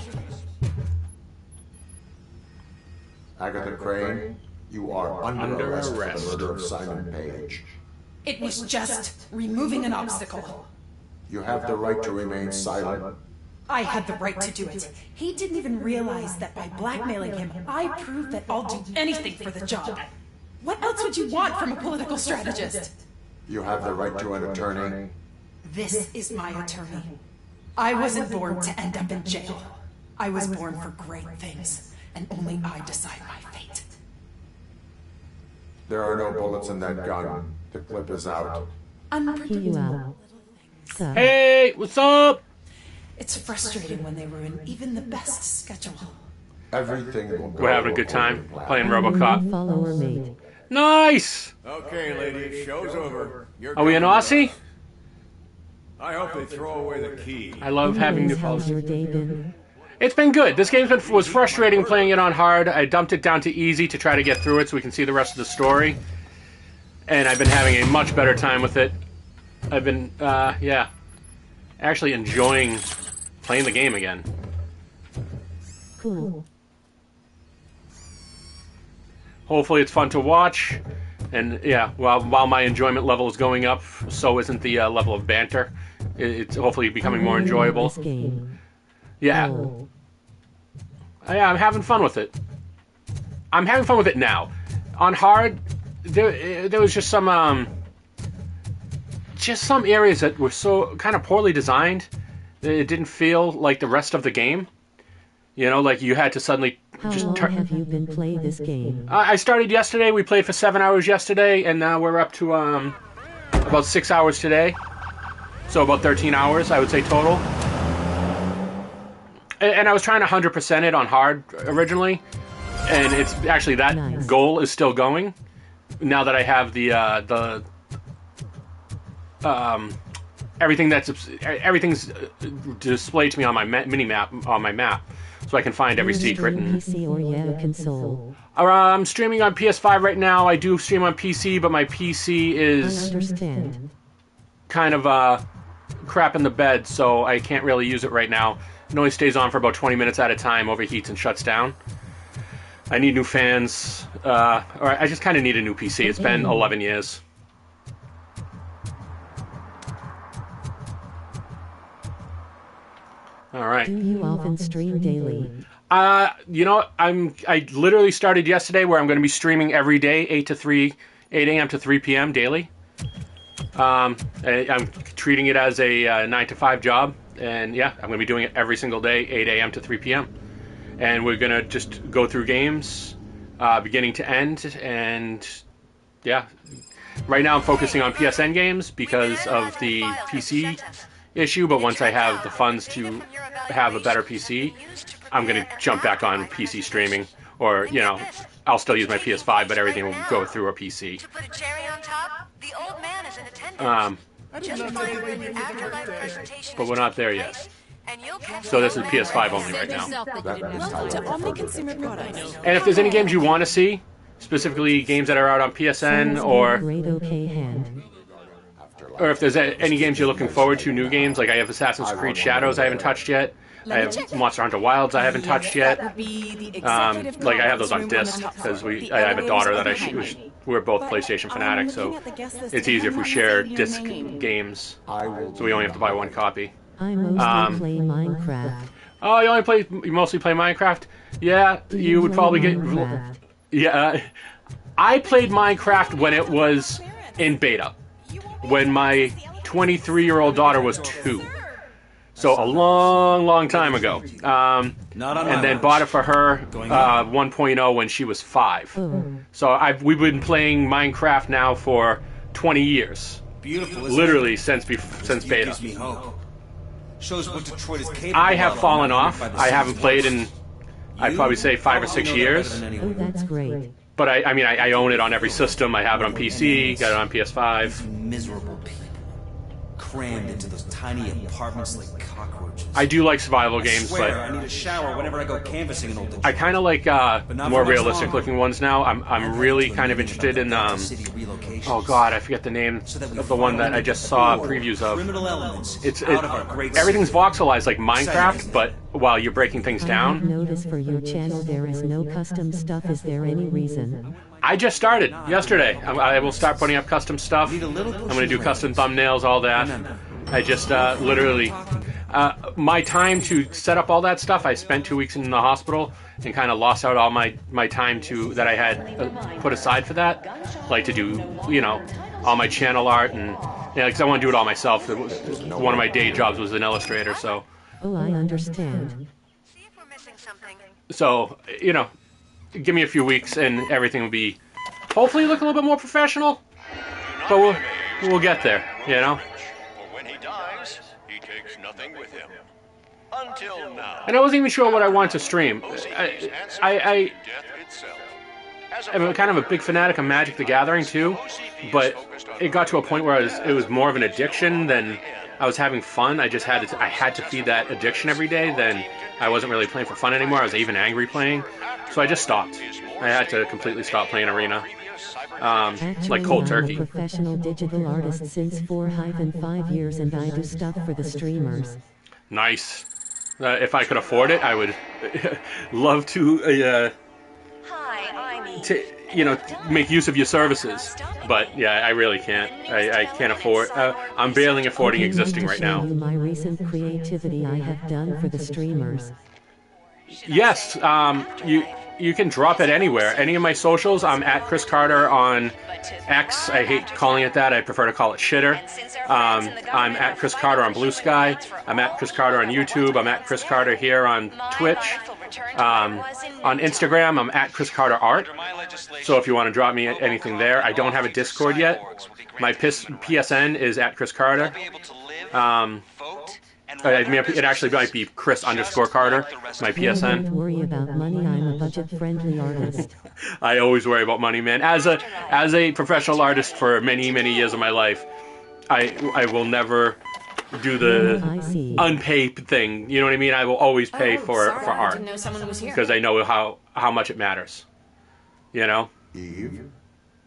Agatha Crane, you are under arrest for the murder of Simon Page. It was just removing an obstacle. You have the right to remain silent. I had the right to do it. He didn't even realize that by blackmailing him, I proved that I'll do anything for the job. What else would you want from a political strategist? You have the right to an attorney. This is my attorney. I wasn't born to end up in jail. I was born for great things, and only I decide my fate. There are no bullets in that gun. The clip is out. Unpredictable. Hey, what's up? It's frustrating when they ruin even the best schedule. Everything will go. We're having a good time playing Robocop. Follower mate. Nice! Okay, ladies, show's over. You're Are we in coming with Aussie? us. I hope they throw away the key. I love having new How's followers. your day been? It's been good. This game was frustrating playing it on hard. I dumped it down to easy to try to get through it so we can see the rest of the story. And I've been having a much better time with it. I've been, yeah, actually enjoying playing the game again. Cool. Hopefully it's fun to watch. And yeah, while my enjoyment level is going up, so isn't the level of banter. It's hopefully becoming more enjoyable. This game. Yeah. Oh. Yeah, I'm having fun with it. I'm having fun with it now. On hard, there was just some just some areas that were so kind of poorly designed that it didn't feel like the rest of the game. You know, like you had to suddenly just How long have you been playing this game? I started yesterday. We played for 7 hours yesterday, and now we're up to about 6 hours today. So about 13 hours, I would say, total. And I was trying to 100% it on hard originally, and it's actually that goal is still going. Now that I have the everything's displayed to me on my mini map on my map, so I can find every secret. PC or console? I'm streaming on PS5 right now. I do stream on PC, but my PC is kind of crap in the bed, so I can't really use it right now. It only stays on for about 20 minutes at a time, overheats and shuts down. I need new fans, or I just kind of need a new PC. It's been 11 years. All right. Do you often stream daily? You know, I literally started yesterday where I'm going to be streaming every day, 8 a.m. to 3 p.m. daily. I'm treating it as a 9 to 5 job, and yeah, I'm going to be doing it every single day, 8 a.m. to 3 p.m. And we're going to just go through games, beginning to end, and yeah. Right now I'm focusing on PSN games because of the PC issue, but once I have the funds to have a better PC, I'm going to jump back on PC streaming, or, you know, I'll still use my PS5, but everything will go through a PC. To put a cherry on top, the old man is in attendance. Just before you read the afterlife presentation, But we're not there yet. So this is PS5 only right now. Welcome to Omni Consumer Products. And if there's any games you want to see, specifically games that are out on PSN, or if there's any games you're looking forward to, new games, like I have Assassin's Creed Shadows I haven't touched yet. I have Monster Hunter Wilds I haven't touched yet. Like I have those on disc because I have a daughter that we're both PlayStation fanatics, so it's easier if we share disc games. So we only have to buy one copy. I mostly play Minecraft. Oh, you mostly play Minecraft? Yeah, you would probably get. Yeah, I played Minecraft when it was in beta, when my 23-year-old daughter was 2. So a long, long time ago. And then bought it for her 1.0 when she was 5. So we've been playing Minecraft now for 20 years. Beautiful. Literally since beta. Gives me hope. Shows what Detroit is capable I have of fallen off. I haven't played in, I'd probably say 5 or 6 years. Oh, that's great. But I own it on every system. I have it on PC, got it on PS5. Miserable people crammed into those tiny apartments like cockroaches. I do like survival games, swear, but I need a shower whenever I go canvassing an old Detroit. I kind of like more realistic looking ones now. I'm really kind of interested in oh god, I forget the name of the one that I just saw previews of. Everything's voxelized like Minecraft, but while you're breaking things down. I've noticed for your channel there is no custom stuff. Is there any reason? I just started yesterday. I will start putting up custom stuff. I'm going to do custom thumbnails, all that. I just literally my time to set up all that stuff. I spent 2 weeks in the hospital and kind of lost out all my time that I had put aside for that, like to do all my channel art and because I want to do it all myself. One of my day jobs was an illustrator, so. Oh, I understand. So give me a few weeks and everything will be hopefully look a little bit more professional, but we'll get there, But when he dies, he takes nothing with him. Until now. And I wasn't even sure what I wanted to stream. I'm kind of a big fanatic of Magic the Gathering too, but it got to a point where it was more of an addiction than I was having fun. I had to feed that addiction every day. Then I wasn't really playing for fun anymore. I was even angry playing, so I just stopped. I had to completely stop playing Arena, like cold turkey. I'm a professional digital artist since 4-5 years, and I do stuff for the streamers. Nice. If I could afford it, I would love to. Make use of your services, but yeah, I really can't. I can't afford. I'm barely affording existing right now. My recent creativity I have done for the streamers. Yes, you can drop it anywhere. Any of my socials, I'm at Kris Carter on X. I hate calling it that. I prefer to call it shitter. I'm at Kris Carter on Blue Sky. I'm at Kris Carter on YouTube. I'm at Kris Carter here on Twitch. On Instagram, I'm at Kris Carter Art. So if you want to drop me anything there, I don't have a Discord yet. My PSN is at Kris Carter. It actually might be Kris_Carter, my PSN. Don't worry about money, I'm a budget-friendly artist. I always worry about money, man. As a professional artist for many, many years of my life, I will never do the unpaid thing. You know what I mean? I will always pay for art. I didn't know someone was here. Because I know how much it matters. You know? Eve?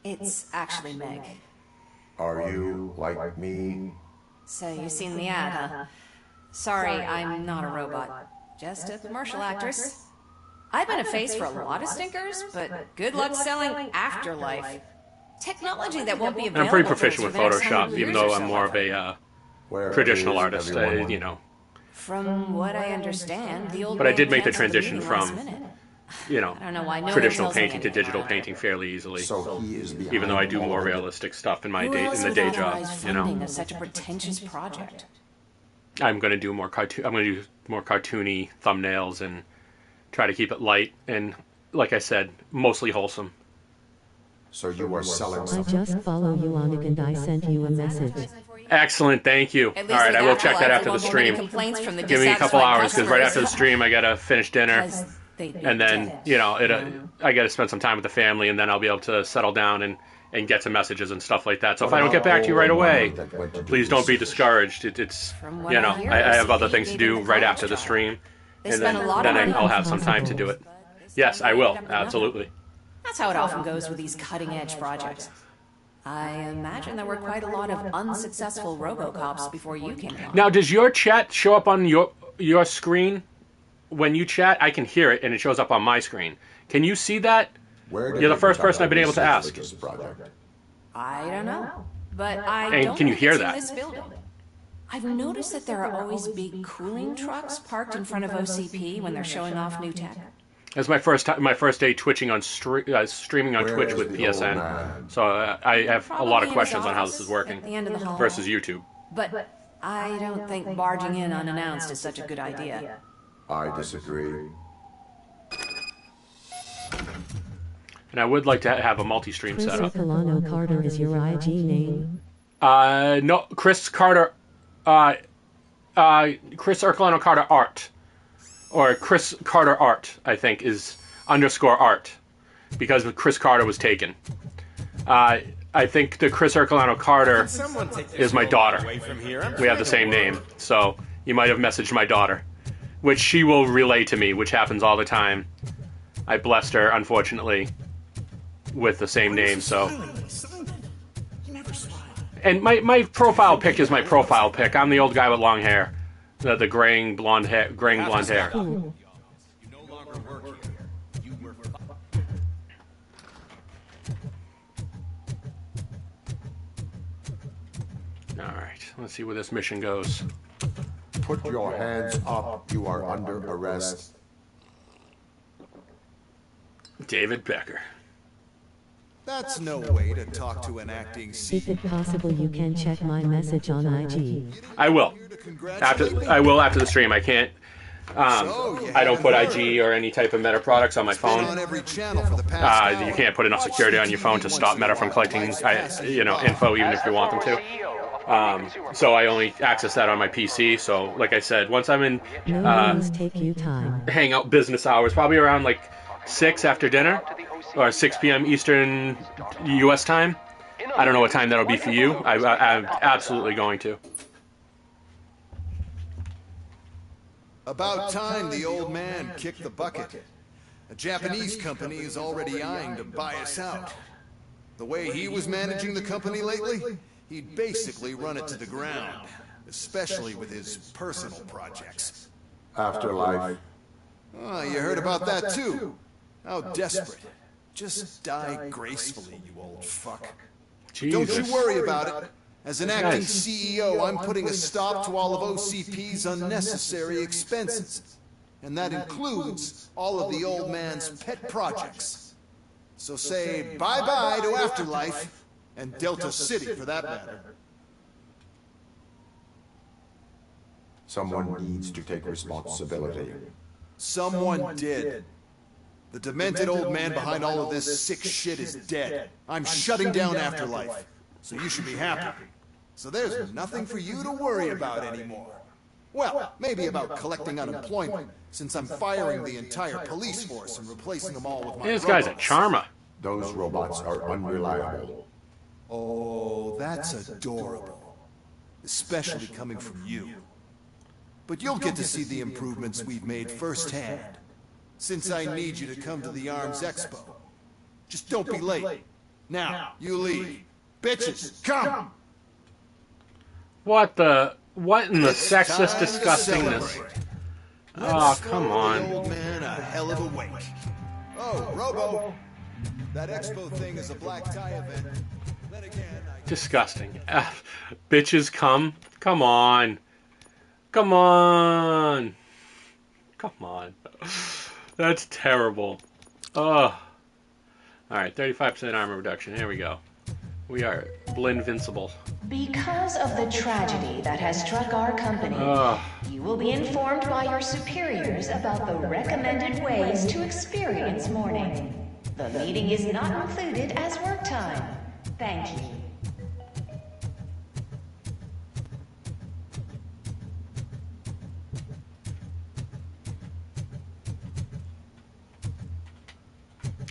It's actually Meg. Are you like me? So you've seen the ad, huh? Sorry, I'm not a robot. Just a commercial actress. I've been a face for a lot of stinkers, but good luck selling Afterlife. Technology that won't be available. I'm pretty proficient with Photoshop, even though I'm more of a traditional artist, you know. From what I understand, the old But I did make the transition from, you know, I don't know why no traditional one tells me painting to anything digital about it. painting fairly easily. So he is behind Even though I do all more of it. realistic stuff in my Who else the would day job, authorize you know. funding of such a pretentious project? I'm going to do more cartoony thumbnails and try to keep it light and, like I said, mostly wholesome. So you are selling I something? just follow you on it and I sent you a message. Excellent, thank you. At All least right, with I will check that Afterlife, after there the won't be many stream. complaints from the Give me a couple dissatisfied hours because right customers. after the stream I gotta finish dinner, Because they'd be and then dead. you know I gotta spend some time with the family, and then I'll be able to settle down and get to messages and stuff like that. So if I don't get back to you right away, please don't be discouraged. It's From what you know I hear, I have other OCP things to gave do them a right college after the try. stream, They and spent then a lot of money. I'll have some time to do it. Yes, I will absolutely. That's how it often goes with these cutting-edge projects. I imagine there were quite a lot of unsuccessful Robocops before you came along. Now, does your chat show up on your screen when you chat? I can hear it, and it shows up on my screen. Can you see that? You're the first person I've been able to ask. I don't know, but I And don't can you think hear it's in that? this building. I've noticed that there are always big cooling trucks parked in front of OCP when they're showing off new tech. It's my first day twitching on streaming on Twitch with PSN, so I have a lot of questions on how this is working At the end of the hall. versus YouTube. But I don't think barging in unannounced is such a good idea. I disagree. And I would like to have a multi-stream Kris setup. Colano Carter is your IG name. No, Kris Carter, Kris Ercolano Carter Art, or Kris Carter Art, I think is _art, because Kris Carter was taken. I think the Kris Ercolano Carter is my daughter. We have the same name, so you might have messaged my daughter, which she will relay to me, which happens all the time. I blessed her, unfortunately, with the same name, so. And my profile pic is my profile pic. I'm the old guy with long hair, the graying blonde hair. All right, let's see where this mission goes. Put your hands up. You are under arrest. David Becker. That's no way to talk to an acting If it possible, you can check my message on IG. I will. After the stream. I can't. I don't put IG or any type of Meta products on my phone. You can't put enough security on your phone to stop Meta from collecting, info, even if you want them to. So I only access that on my PC. So, like I said, once I'm in take you time. hangout business hours, probably around like 6 after dinner, or 6 p.m. Eastern U.S. time. I don't know what time that'll be for you. I'm absolutely going to. About time the old man kicked the bucket. A Japanese company is already eyeing to buy us out. The way he was managing the company lately, he'd basically run it to the ground, especially with his personal projects. Afterlife. Oh, you heard about that too. How desperate. Just die gracefully, you old fuck. Jesus. Don't you worry about it. As an acting Nice. CEO, I'm putting a stop to all of OCP's unnecessary expenses. And that includes all of the old man's pet projects. So say bye-bye to Afterlife, and Delta City for that matter. Someone needs to take responsibility. Someone did. The demented old man behind all of this sick shit is dead. I'm shutting down Afterlife, so you should be happy. So there's nothing for you to worry about anymore. Well, maybe about collecting unemployment, since I'm firing the entire police force and replacing them all with my This guy's a charmer. Those robots are unreliable. Oh, that's adorable. Especially coming from you. But you'll get to see the improvements we've made firsthand. Since I need you to come to the ARMS Expo. Just don't be late. Now, you leave. Bitches, come! What in the sexist disgustingness? Oh, come on. The old man a hell of a wake. Oh, Robo. That expo thing is a black tie event. Then again, Disgusting. Bitches come? Come on. Come on. Come on. That's terrible. Ugh. Alright, 35% armor reduction. Here we go. We are Blinvincible. Because of the tragedy that has struck our company, you will be informed by your superiors about the recommended ways to experience mourning. The meeting is not included as work time. Thank you.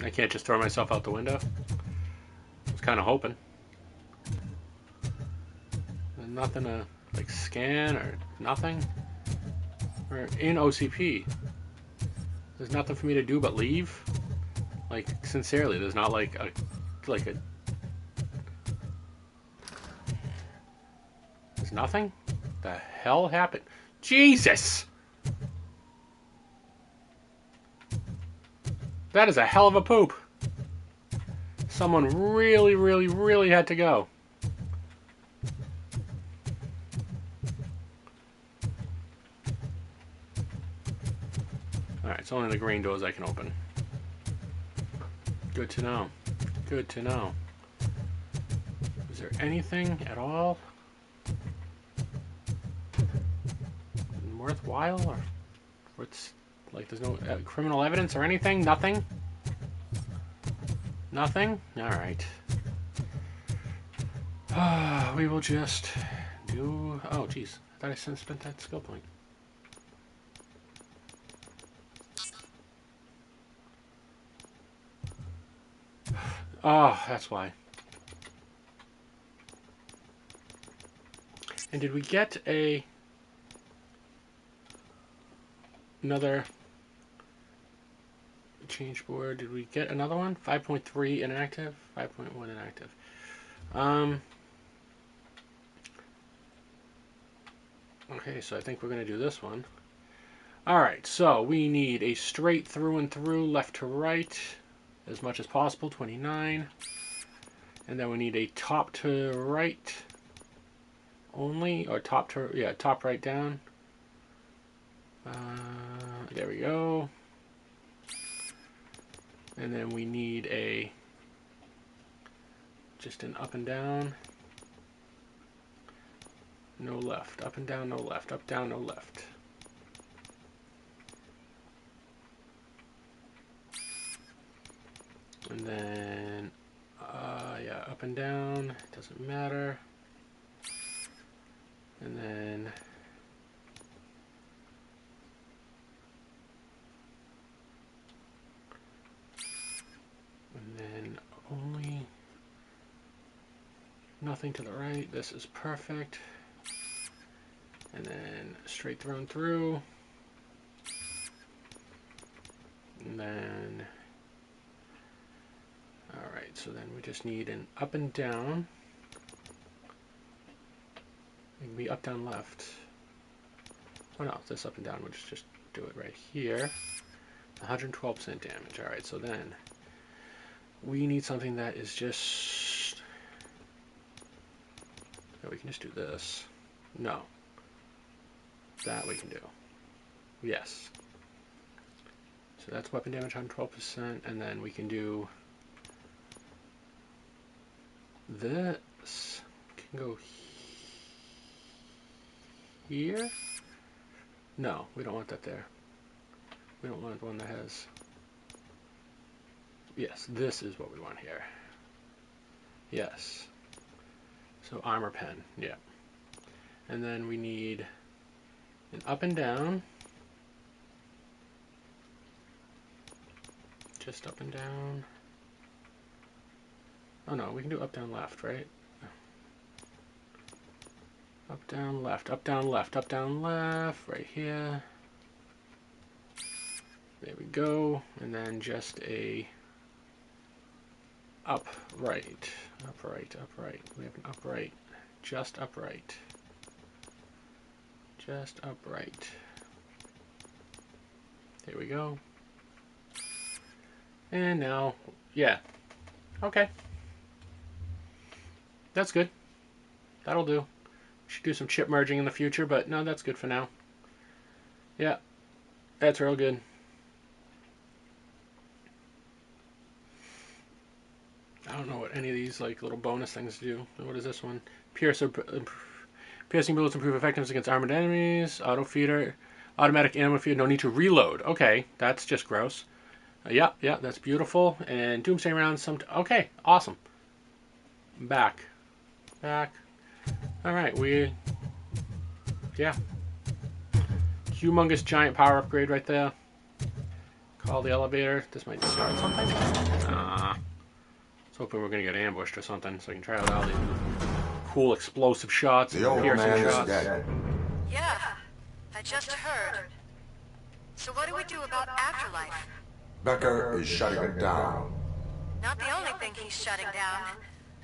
I can't just throw myself out the window. I was kind of hoping. There's nothing to like scan or nothing. We're in OCP. There's nothing for me to do but leave. Like sincerely, there's not like a There's nothing. The hell happened? Jesus! That is a hell of a poop. Someone really, really, really had to go. Alright, it's only the green doors I can open. Good to know. Good to know. Is there anything at all worthwhile? Or what's... Like, there's no criminal evidence or anything? Nothing? Nothing? Alright. We will just do... Oh, jeez. I thought I spent that skill point. Oh, that's why. And did we get another... change board? Did we get another one? 5.3 inactive, 5.1 inactive. Okay, so I think we're going to do this one. Alright, so we need a straight through and through, left to right, as much as possible, 29. And then we need a top to right only, or top to, yeah, top right down. There we go. And then we need just an up and down. No left. Up and down, no left. Up, down, no left. And then, yeah, up and down. Doesn't matter. And then... And then only nothing to the right. This is perfect. And then straight through and through. And then, alright, so then we just need an up and down. It can be up, down, left. Oh no, this up and down, we'll just do it right here. 112% damage. Alright, so then we need something that is just... Yeah, we can just do this. No. That we can do. Yes. So that's weapon damage on 12%, and then we can do this. Can go here. No, we don't want that there. We don't want one that has. Yes, this is what we want here. Yes. So armor pen, yeah. And then we need an up and down. Just up and down. Oh no, we can do up, down, left, right? Up, down, left, up, down, left, up, down, left, right here. There we go. And then just a upright, upright, upright. We have an upright, just upright. Just upright. There we go. And now, yeah. Okay. That's good. That'll do. Should do some chip merging in the future, but no, that's good for now. Yeah. That's real good. I don't know what any of these like little bonus things do. What is this one? Piercing bullets improve effectiveness against armored enemies. Auto feeder. Automatic ammo feeder. No need to reload. Okay, that's just gross. Yeah, that's beautiful. And doomsday rounds. Okay, awesome. Back. All right, yeah. Humongous giant power upgrade right there. Call the elevator. This might start something. I was hoping we were gonna get ambushed or something, so I can try out all these cool explosive shots, the old piercing man shots. Is dead. Yeah, I just heard. So what do we do about afterlife? Becker is shutting it down. Not the only thing he's shutting down.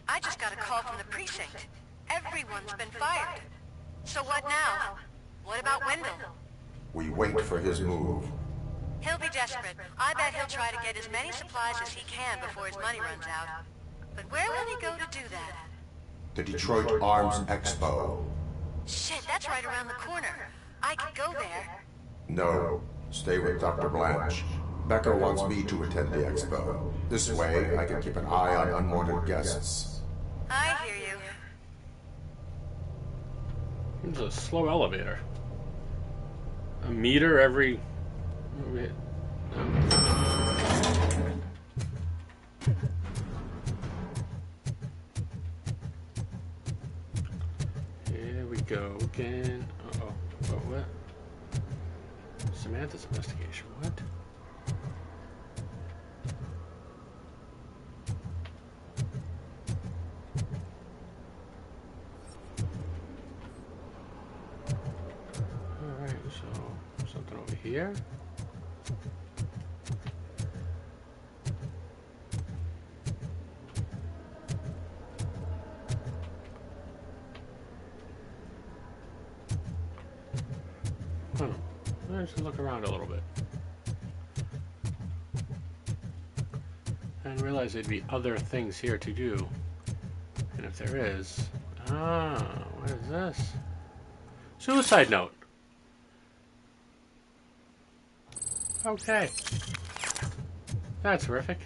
I just got a call from the precinct. Everyone's been fired. So what now? What about Wendell? We wait for his move. He'll be desperate. I bet he'll try to get as many supplies as he can before his money runs out. But where will he go to do that? The Detroit Arms Expo. Shit, that's right around the corner. I could go there. No, stay with Dr. Blanche. Becker wants me to attend the expo. This way, I can keep an eye on unwanted guests. I hear you. It's a slow elevator. A meter every... Here we go again. Uh-oh. What? Samantha's investigation. What? Alright, so something over here. Let's just look around a little bit. I didn't realize there'd be other things here to do. And if there is... what is this? Suicide note! Okay. That's terrific.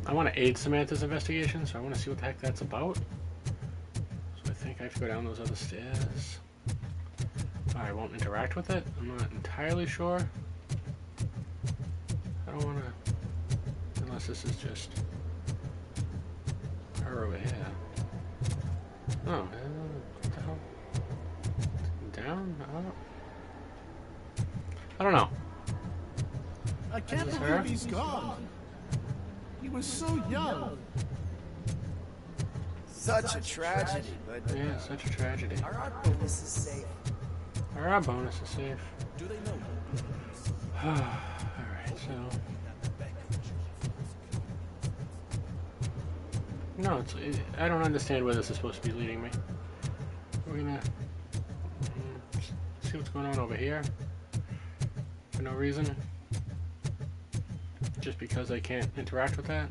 I want to aid Samantha's investigation, so I want to see what the heck that's about. So I think I have to go down those other stairs. I won't interact with it. I'm not entirely sure. I don't want to... Unless this is just... her over here. Oh, what the hell? Down? I don't know. I can't believe he's gone. He was so young. Such a tragedy, but... Yeah, such a tragedy. Are our bonuses safe? Are our bonuses safe? Do they know? Alright, so... No, I don't understand where this is supposed to be leading me. We're gonna... see what's going on over here. for no reason. Just because I can't interact with that.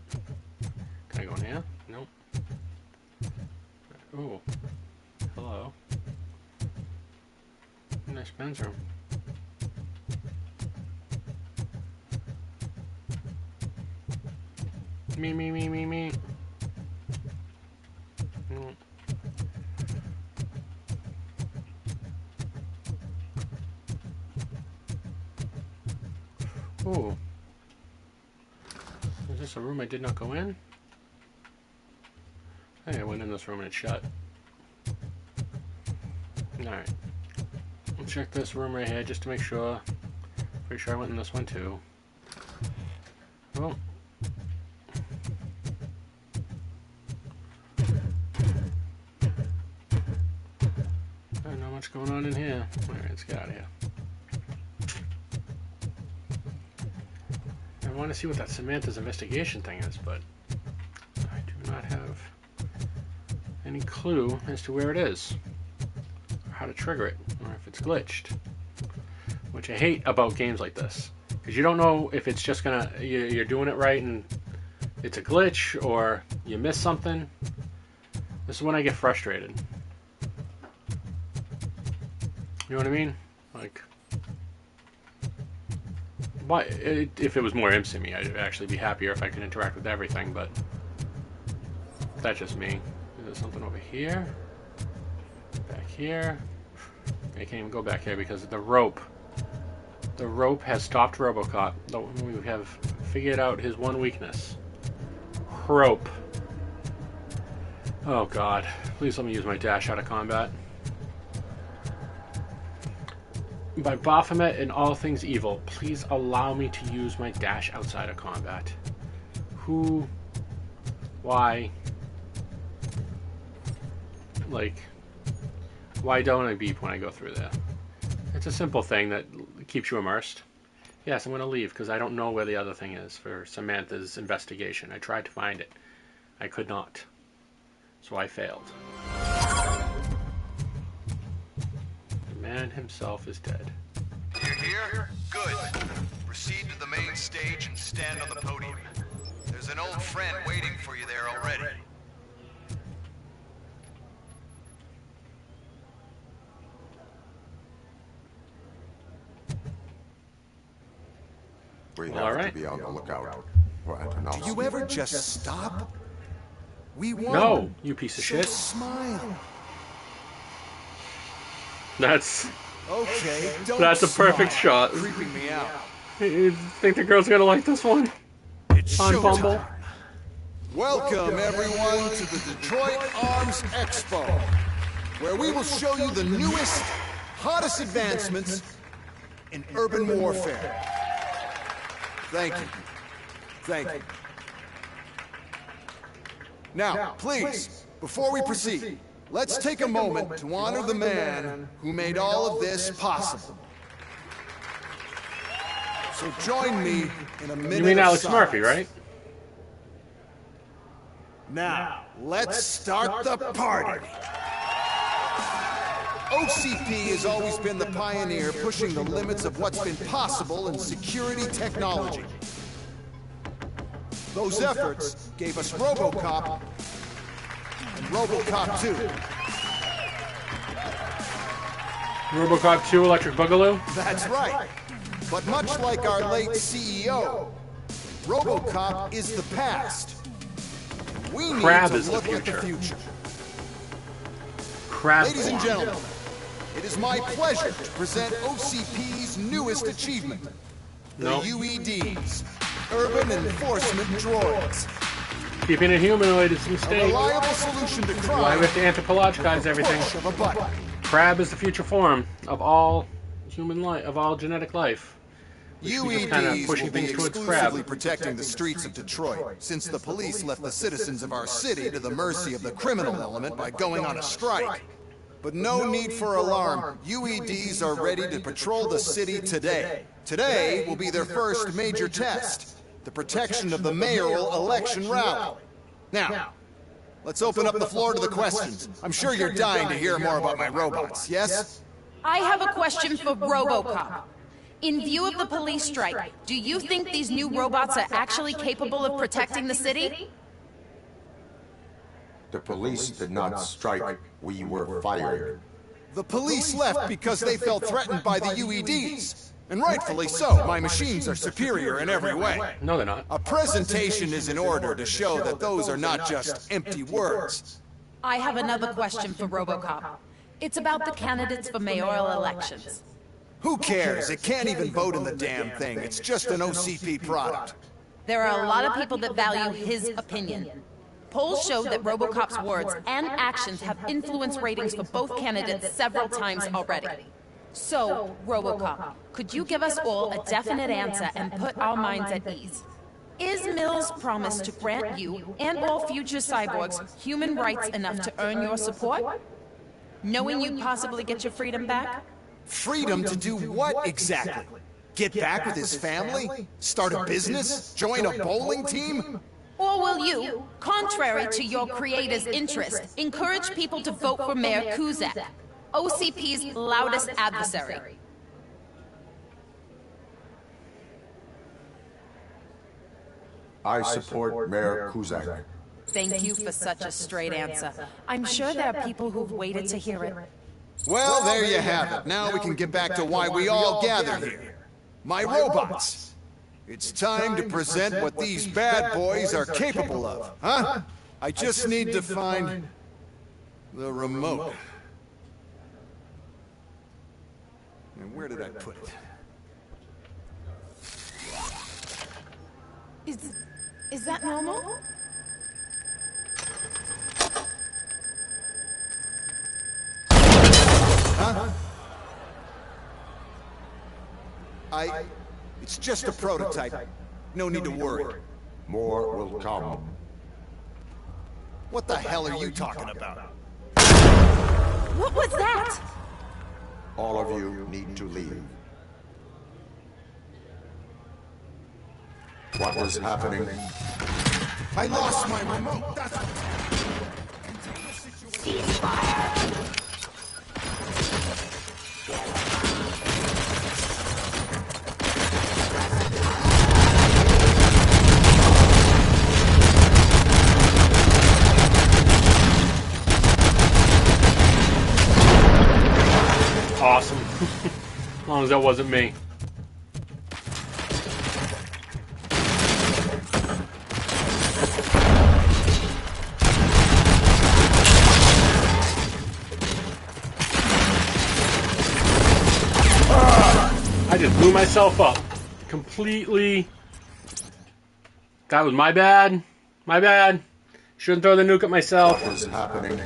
Can I go in here? Nope. Ooh. Hello. Nice men's room. Me. Ooh. Is this a room I did not go in? Hey, I went in this room and it's shut. Alright. Let's check this room right here just to make sure. Pretty sure I went in this one too. Oh. I don't know much going on in here. Alright, let's get out of here. I want to see what that Samantha's investigation thing is, but I do not have any clue as to where it is, or how to trigger it, or if it's glitched. Which I hate about games like this, because you don't know if it's just gonna, you're doing it right and it's a glitch, or you miss something. This is when I get frustrated. You know what I mean? Like, why? If it was more Imsimi, I'd actually be happier if I could interact with everything, but that's just me. Is there something over here? Back here? I can't even go back here because of the rope. The rope has stopped Robocop. We have figured out his one weakness. Rope. Oh god. Please let me use my dash out of combat. By Baphomet and all things evil, please allow me to use my dash outside of combat. Who? Why? Like, why don't I beep when I go through there? It's a simple thing that keeps you immersed. Yes, I'm going to leave because I don't know where the other thing is for Samantha's investigation. I tried to find it. I could not. So I failed. The man himself is dead. You're here? Good. Proceed to the main stage and stand on the podium. There's an old friend waiting for you there already. We have to be on the lookout. Do you ever just stop? We won. No, you piece of shit. Smile. That's okay. That's a perfect shot. Creeping me out. You think the girl's gonna like this one? It's on Bumble. Welcome everyone to the Detroit Arms Expo, where we will show you the newest, hottest advancements in urban warfare. Thank you. Thank you. Now, please, before we proceed, let's take a moment to honor the man who made all of this possible. So join me in a minute. You mean of Alex silence. Murphy, right? Now, let's start the party. OCP has always been the pioneer pushing the limits of what's been possible in security technology. Those efforts gave us Robocop and Robocop 2. Robocop 2 Electric Boogaloo? That's right. But much like our late CEO, Robocop is the past. We need Crab to is the look at the future. future. Crab Ladies and gentlemen, it is my pleasure to present OCP's newest achievement, the UEDs, Urban Enforcement Droids. Keeping it humanoid is a mistake. A reliable solution to crime. Why we have to anthropologize everything? Push of a button. Crab is the future form of all human life, of all genetic life. UEDs pushing will be things towards exclusively crab. protecting the streets of Detroit, since the police left the citizens of our city to the mercy of the criminal element by going on a strike. But no need for alarm. UEDs are ready to patrol the city today. Today will be their first major test, the protection of the mayoral election rally. Now, let's open up the floor to the questions. I'm sure you're dying to hear more about my robots, yes? I have a question for Robocop. In view of the police strike, do you think these new robots are actually capable of protecting the city? The police did not strike. We were fired. The police left because they felt threatened by the UEDs. And rightfully so. My machines are superior in every way. No, they're not. A presentation is in order to show that those are not just empty words. I have another question for Robocop. It's about the candidates for mayoral elections. Who cares? It can't even vote in the damn thing. It's just an OCP product. There are a lot of people that value his opinion. Polls show that Robocop's words and actions have influenced ratings for both candidates several times already. So, Robocop, could you give us all a definite answer and put our minds at ease? Is Mills' promise to grant you and all future cyborgs human rights enough to earn your support? Knowing you'd possibly get your freedom back? Freedom to do what exactly? Get back with his family? Start a business? Join a bowling team? Or will you, contrary to your creator's interest, encourage people to vote for Mayor Kuzak, OCP's loudest adversary? I support Mayor Kuzak. Thank you for such a straight answer. I'm sure there are people who've waited to hear it. Well, there you have it. Now we can get back to why we all gathered here. My robots. It's time to present what these bad boys are capable of, huh? I just need to find the remote. And where did I put it? Is that normal? Huh? It's just a prototype. No need to worry. More will come. What the hell are you talking about? What was that? All of you need to leave. What was happening? I lost my remote. That's ceasefire. Awesome. As long as that wasn't me. I just blew myself up. Completely. That was my bad. My bad. Shouldn't throw the nuke at myself. What was happening?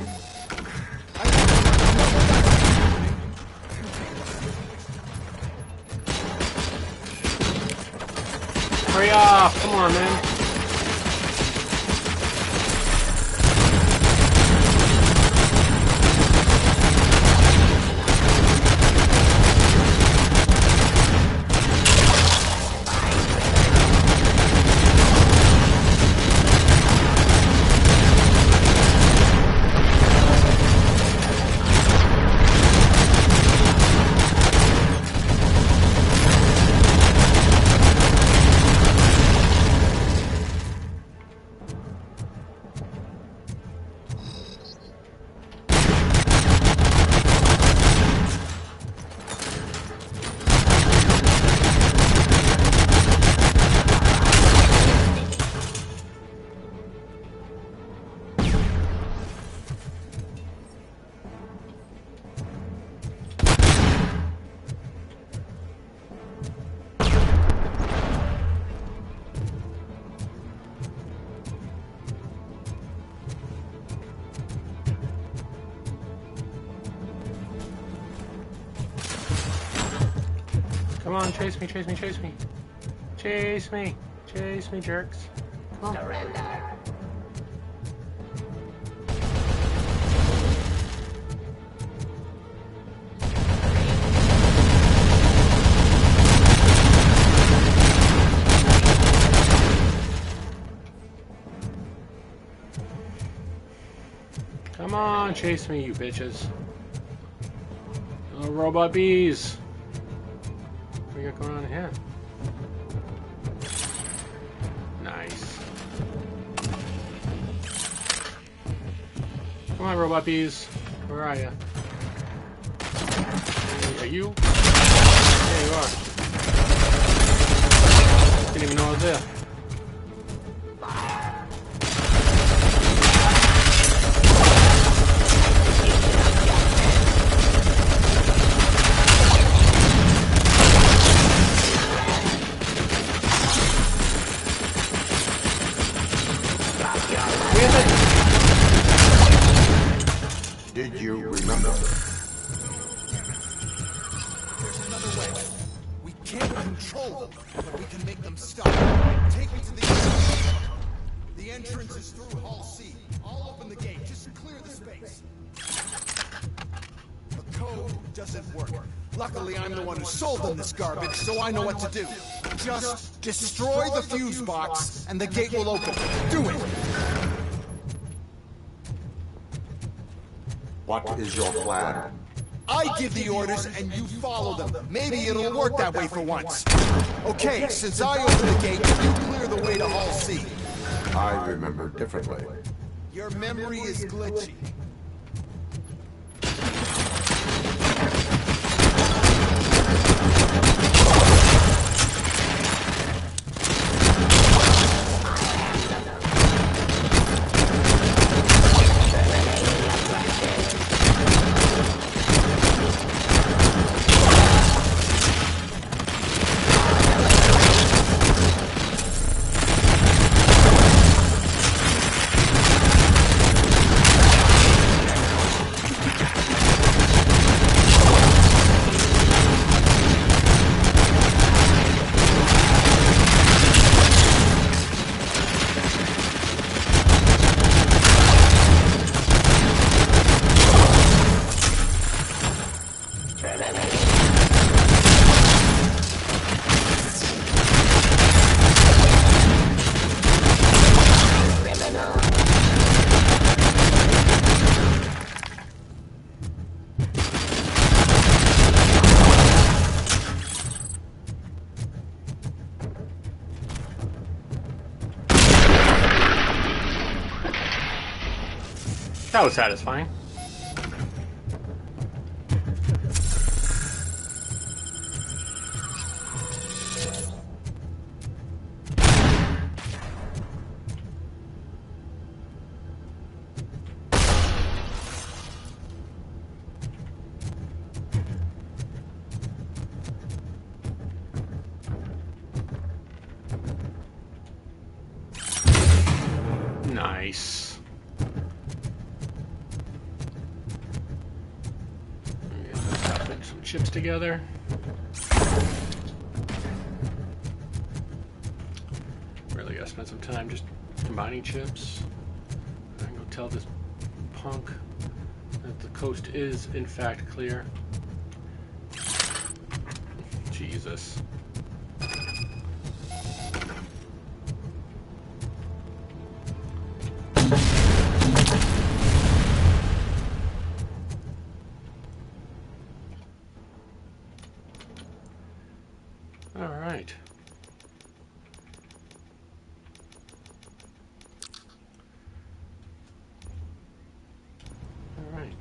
Hurry up! Come on, man. Come on, chase me, chase me, chase me. Chase me. Chase me, jerks. Come on. Surrender. Come on, chase me, you bitches. Oh, robot bees. we got going on here? Nice. Come on, robot bees. Where are you? Are you? There you are. Didn't even know I was there. Did you remember? There's another way. We can't control them, but we can make them stop. Take me to the entrance. The entrance is through Hall C. I'll open the gate. Just clear the space. The code doesn't work. Luckily, I'm the one who sold them this garbage, so I know what to do. Just destroy the fuse box, and the gate will open. Do it! What is your plan? I give the orders and you follow them. Maybe it'll work that way for once. Okay, since I open the gate, you clear the way to Hall C. I remember differently. Your memory is glitchy. That was satisfying. Nice. Some chips together. Really gotta spend some time just combining chips. I can go tell this punk that the coast is in fact clear. Jesus. All right. All right.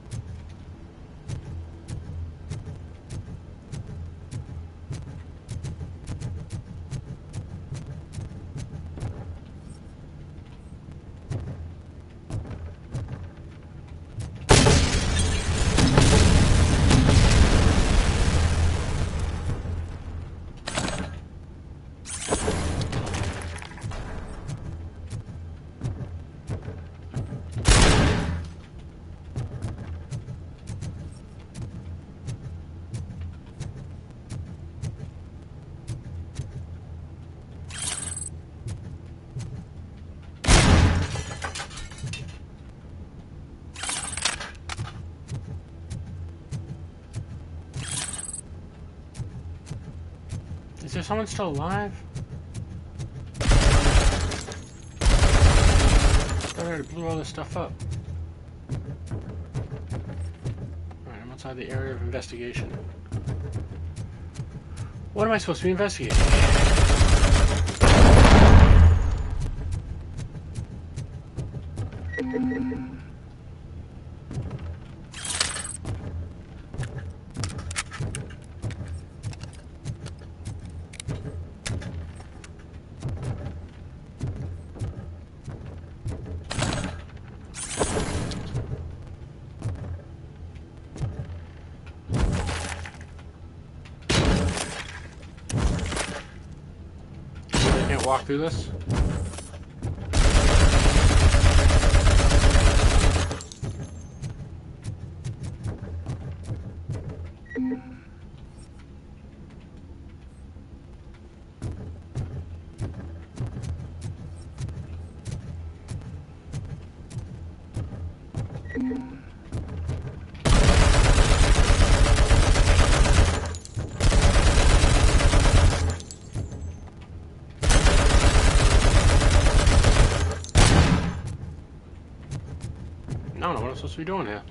Is there someone still alive? I thought I already blew all this stuff up. Alright, I'm outside the area of investigation. What am I supposed to be investigating? Walk through this. I don't know what I'm supposed to be doing here.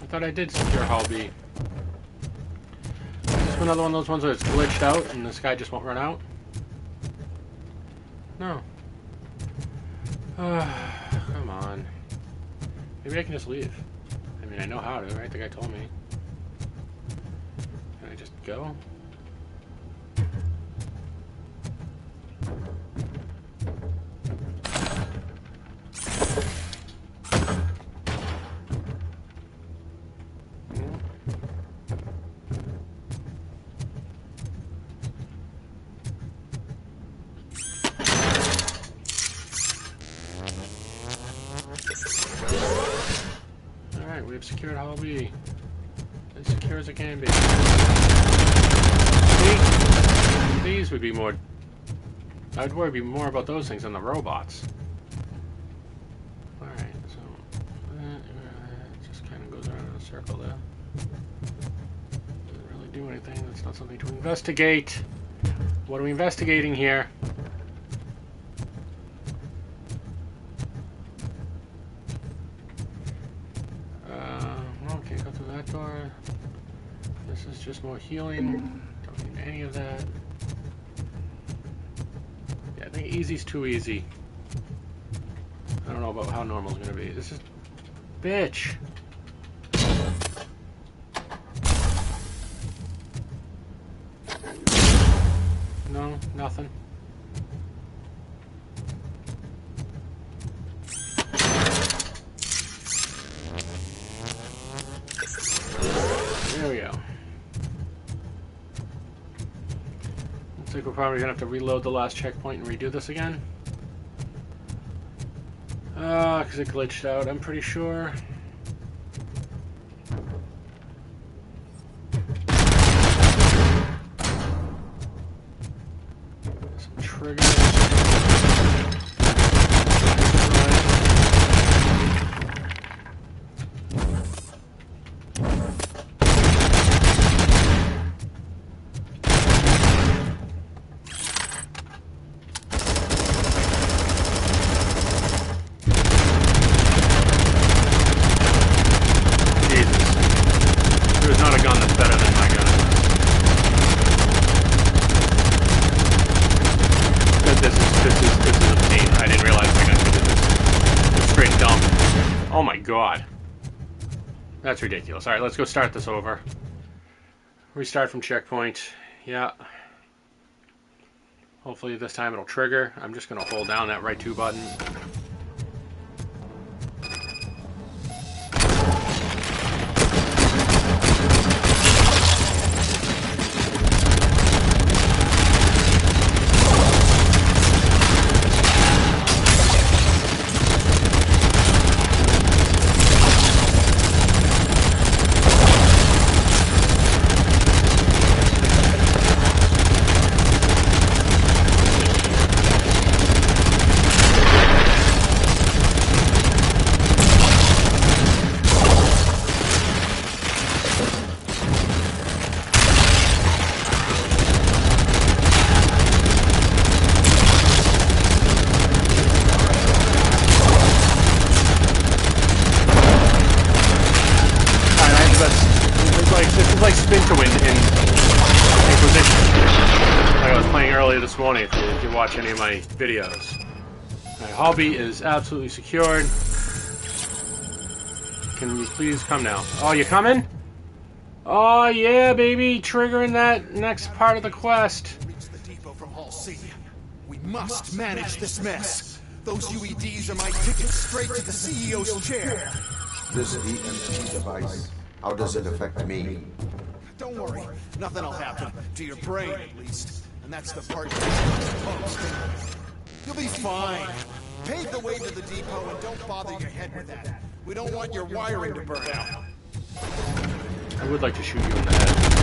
I thought I did secure Hall B. Is this another one of those ones where it's glitched out and this guy just won't run out? No. Come on. Maybe I can just leave. I mean, I know how to, right? The guy told me. Can I just go? We have secured Hall B. As secure as it can be. See? These would be more... I'd worry more about those things than the robots. Alright, so... it just kind of goes around in a circle there. Doesn't really do anything. That's not something to investigate. What are we investigating here? Can't go through that door. This is just more healing. Don't need any of that. Yeah, I think easy's too easy. I don't know about how normal's gonna be. This is... Bitch! No, nothing. There we go. Looks like we're probably gonna have to reload the last checkpoint and redo this again. Because it glitched out, I'm pretty sure. Some triggers. Oh my god. That's ridiculous. Alright, let's go start this over. Restart from checkpoint. Yeah. Hopefully this time it'll trigger. I'm just going to hold down that right 2 button. this morning if you watch any of my videos. Alright, Hobby is absolutely secured. Can you please come now? Oh, you coming? Oh yeah, baby, triggering that next part of the quest. Reach the depot from Hall C. We must manage this mess. Those UEDs are my ticket straight to the CEO's chair. This EMP device, how does it affect me? Don't worry, nothing'll happen. To your brain, at least. And that's the part you most. You'll be fine. Pave the way to the depot and don't bother your head with that. We don't want your wiring to burn out. I would like to shoot you in the head.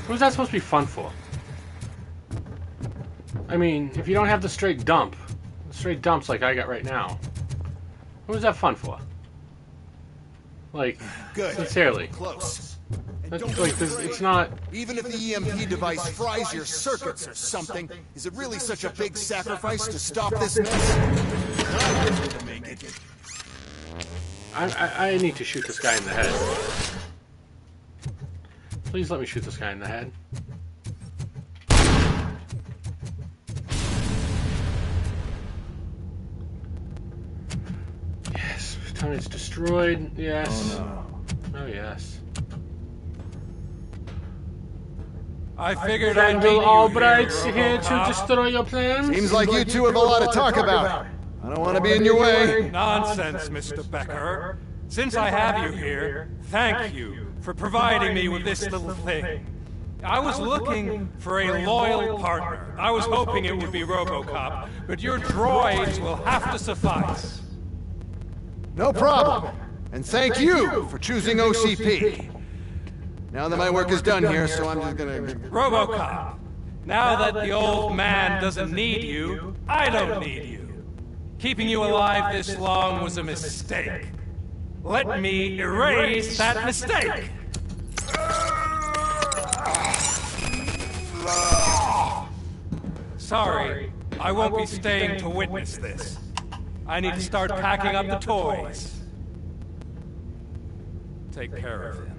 Who's that supposed to be fun for? I mean, if you don't have the straight dumps like I got right now, who's that fun for? Like, good. Sincerely. Close. It's not... Even if the EMP device fries your circuits or something, is it really such a big sacrifice to stop this mess? Not to make it. I need to shoot this guy in the head. Please let me shoot this guy in the head. Yes. Tell me it's destroyed. Yes. Oh, no. Oh, yes. I figured I'd meet Vandal you Albright's here, here to Robocop. destroy your plans. Seems like you two have a lot to talk about. I don't want to be in your way. Nonsense, Mr. Becker. Since I have you here, thank you for providing me with this little thing. I was looking for a loyal partner. I was hoping it would be Robocop, but your droids will have to suffice. No problem. And thank you for choosing OCP. Now that my work is done here, so I'm just gonna... Robocop, now that the old man doesn't need you, I don't need you. Keeping you alive this long was a mistake. Let me erase that mistake. Sorry, I won't be staying to witness this. I need to start packing up the toys. Take care of him.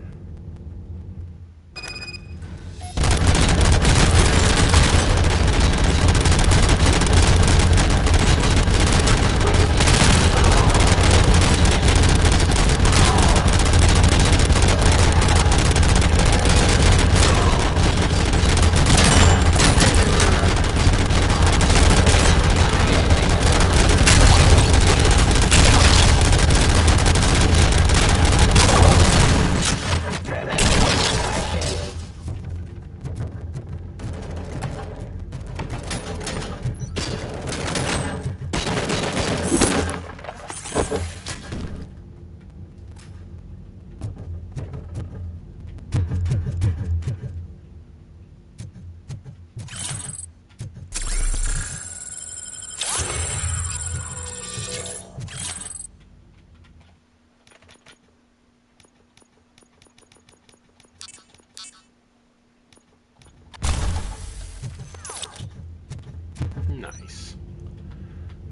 Nice.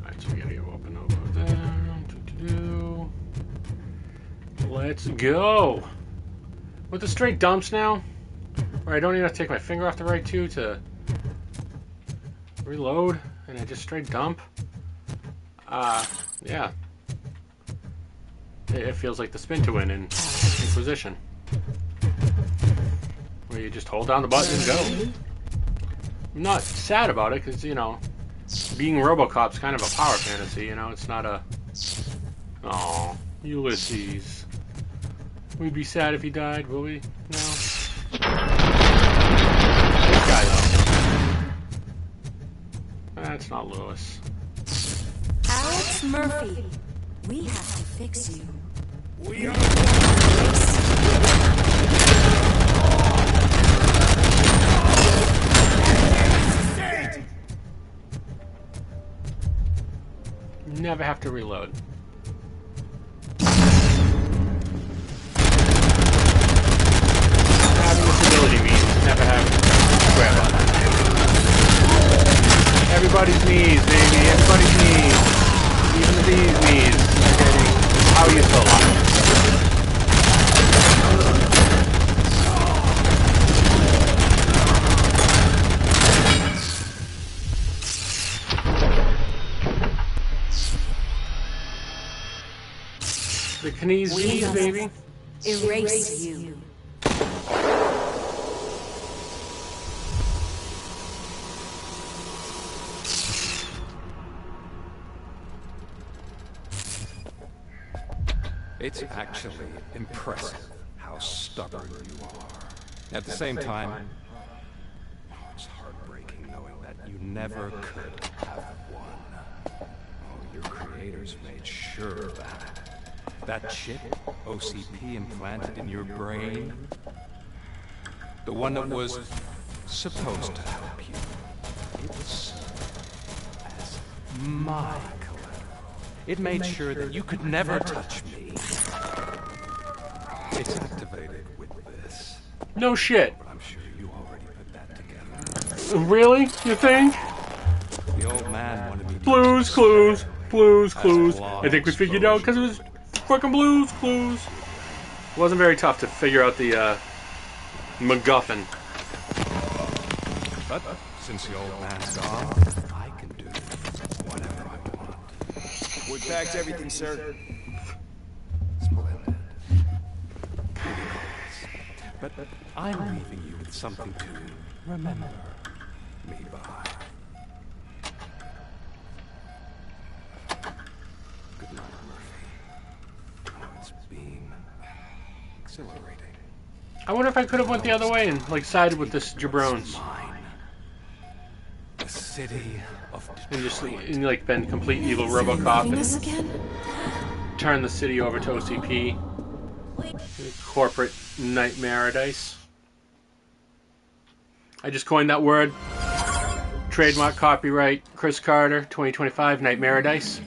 Alright, so we gotta go open over there. Let's go! With the straight dumps now, where I don't even have to take my finger off the right two to reload, and I just straight dump. Yeah. It feels like the spin to win in Inquisition, where you just hold down the button and go. I'm not sad about it, because, you know, being Robocop's kind of a power fantasy, you know? It's not a... Aw, Ulysses. We'd be sad if he died, will we? No? This guy, though. That's not Lewis. Alex Murphy, we have to fix you. We are Never have to reload. Having this ability means never having to grab on. Everybody's knees, baby. Everybody's knees. Even the bees' knees are getting... How are you still alive? The knees, baby. Erase you. It's actually impressive how stubborn you are. At the same time, it's heartbreaking knowing that you never could have won. Oh, your creators made sure of that. That chip OCP implanted in your brain, the one that was supposed to help you, it was as my collateral. It made sure that you could never touch me. It's activated with this. No shit. I'm sure you already put that together. Really? You think? The old man wanted me to... Blues Clues. Blues Clues. I think we figured out because it was fucking Blues Clues. It wasn't very tough to figure out the MacGuffin. But since the old man's gone, I can do whatever I want. We packed everything, sir. Splendid. But I'm leaving you with something to remember me by. Good night, Murphy. Oh, it's been exhilarating. I wonder if I could have went the other way and like sided with this jabrones. The city of Detroit. And like been complete evil Robocop and turn the city over to OCP. Corporate nightmare-dice. I just coined that word. Trademark, copyright, Chris Carter, 2025, nightmare-dice.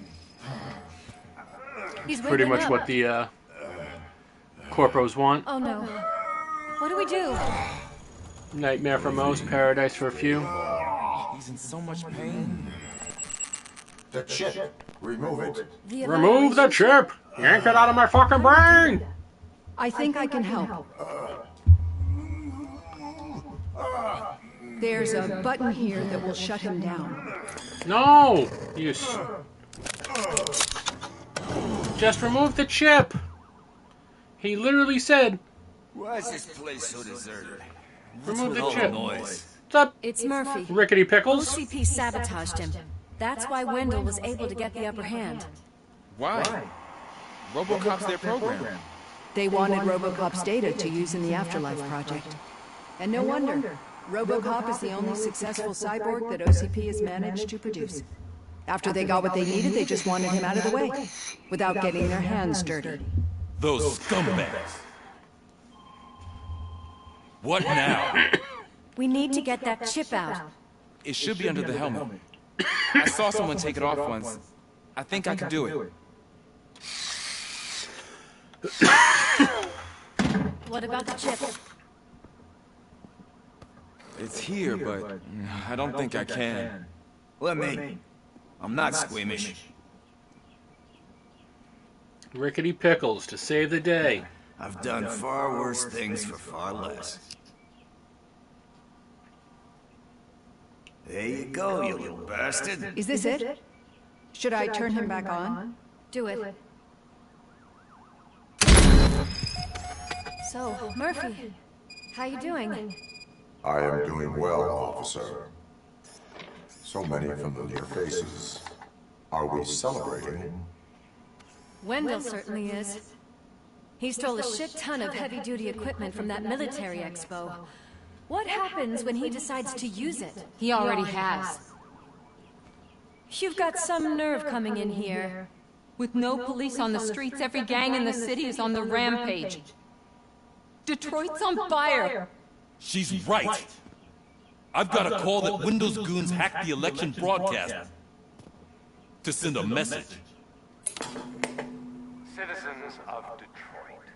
Pretty much what the corpos want. Oh no. What do we do? Nightmare for most, paradise for a few. He's in so much pain. The chip. Remove it. Remove the chip! Yank it out of my fucking brain! I think I can help. There's a button here that will shut him down. No! Just remove the chip! He literally said... Why is this place so deserted? Remove the chip. Noise? What's up? It's Murphy. Rickety Pickles? OCP sabotaged him. That's why Wendell was able to get the upper hand. Why? Robocop's their program. They wanted Robocop's data to use in the Afterlife project. And no wonder. Robocop is the only successful cyborg that OCP has managed to produce. After they got what they needed, they just wanted him out of the way, without getting their hands dirty. Those scumbags. What now? We need to get that chip out. It should be under the helmet. I saw someone take it off once. I think I can do it. What about the chip? It's here, but I don't think I can. Let me. I'm not squeamish. Rickety Pickles to save the day. I've done far worse things for far less. There you go, you little bastard. Is this it? Should I turn him back on? Do it. So, Murphy, how you doing? I am doing well, officer. So many familiar faces. Are we celebrating? Wendell certainly is. He stole a shit ton of heavy-duty equipment from that military expo. What happens when he decides to use it? He already has. You've got some nerve coming in here. With no police on the streets, every gang in the city is on the rampage. Detroit's on fire. She's right. I've got a call that Windows goons hacked the election broadcast to send a message. Citizens of Detroit,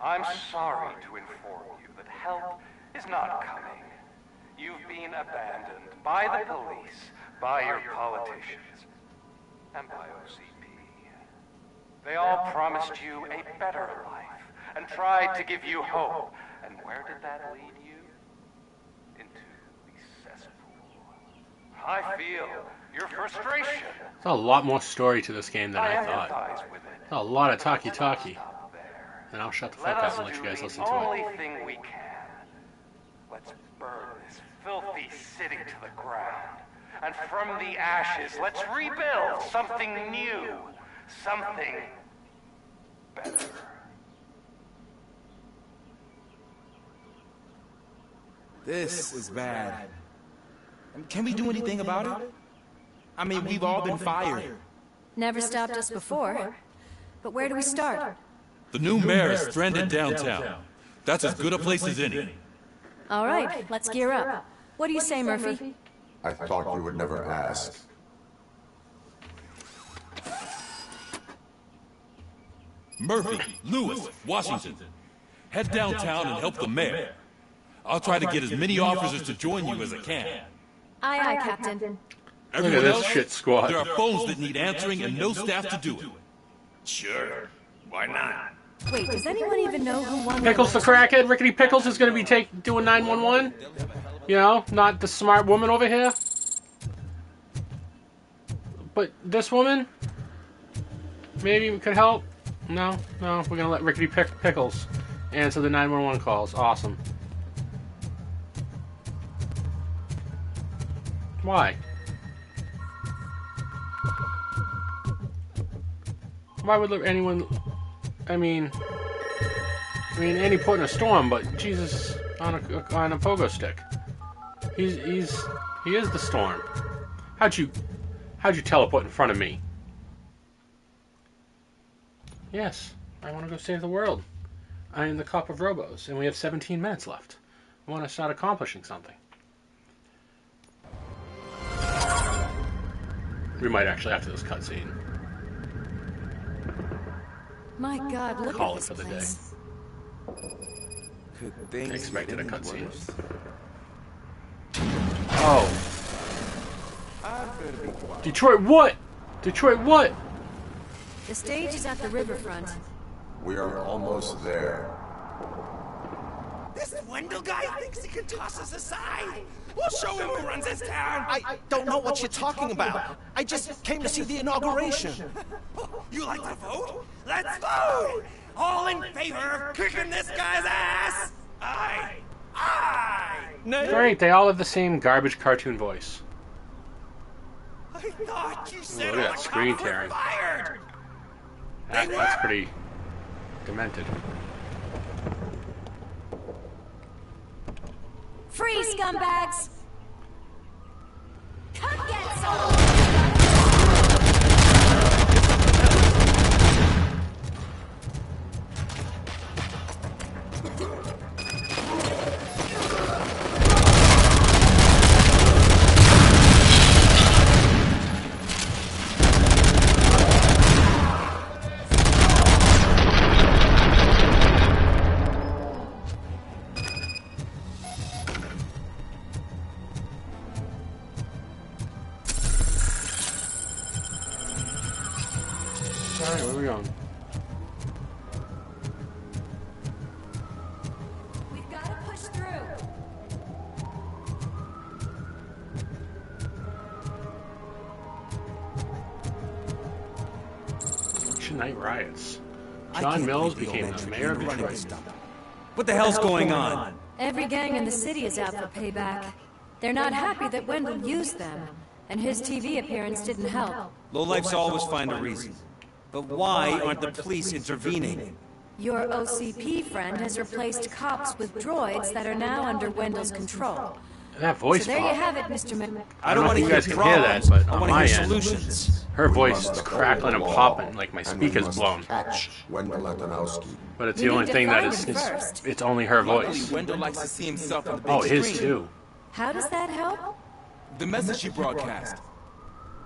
I'm sorry to inform you that help is not coming. You've been abandoned by the police, by your politicians, and by OCP. They all promised you a better life and tried to give you hope. And where did that lead you? Into the cesspool. I feel your frustration. There's a lot more story to this game than I thought. There's a lot of talkie-talkie. And I'll shut the fuck up and let you guys listen to it. Only thing we can. Let's burn this filthy city to the ground. And from the ashes, let's rebuild something new. Something better. This is bad. And can we do anything about it? I mean, we've all been fired. Never stopped us before. But where do we start? The new mayor is stranded downtown. That's as good a place as any. All right, let's gear up. What do you say, Murphy? I thought you would never ask. Murphy, Lewis, Washington. Head downtown and help the mayor. I'll try to get as many officers to join you as I can. Aye, aye, Captain. Everyone Look at this else, shit squad. there are phones that need answering and no staff to do it. Sure. Why not? Wait, does anyone even know who won? Pickles the crackhead, Rickety Pickles is going to be doing 911. You know, not the smart woman over here. But this woman, maybe could help. No, we're going to let Rickety Pickles answer the 911 calls. Awesome. Why? Why would anyone... I mean, any put in a storm, but Jesus on a pogo stick. He is the storm. How'd you teleport in front of me? Yes, I want to go save the world. I am the cop of Robos, and we have 17 minutes left. I want to start accomplishing something. We might actually after this cutscene. My God, look Call at it this for the place. day. Expected a cutscene. Oh. Detroit what? Detroit what? The stage is at the riverfront. We are almost there. This Wendell guy thinks he can toss us aside. We'll show him who runs this town. I don't know what you're talking about. I just came to see the inauguration. You like to vote? Let's vote! All in favor of kicking this guy's ass? Aye. Great, they all have the same garbage cartoon voice. I thought you said Look at all that the screen cops were tearing. fired. That's pretty demented. Free, scumbags! Come get some! going? We've got to push through. Election night riots. John Mills became the mayor of Detroit. What the hell's going on? Every gang in the city is out for payback. They're not happy that Wendell used them, and his TV appearance didn't help. Lowlifes always find a reason. But why aren't the police intervening? Your OCP friend has replaced cops with droids that are now under Wendell's control. That voice So there you pop. have it, Mr. I don't know want if to you guys hear can hear that, but I on want to my hear end, solutions. her voice is crackling and popping like my speaker's blown. But it's the only thing that is, it's only her voice. Wendell likes to see himself on the big Oh, his screen. too. How does that help? The message she broadcast.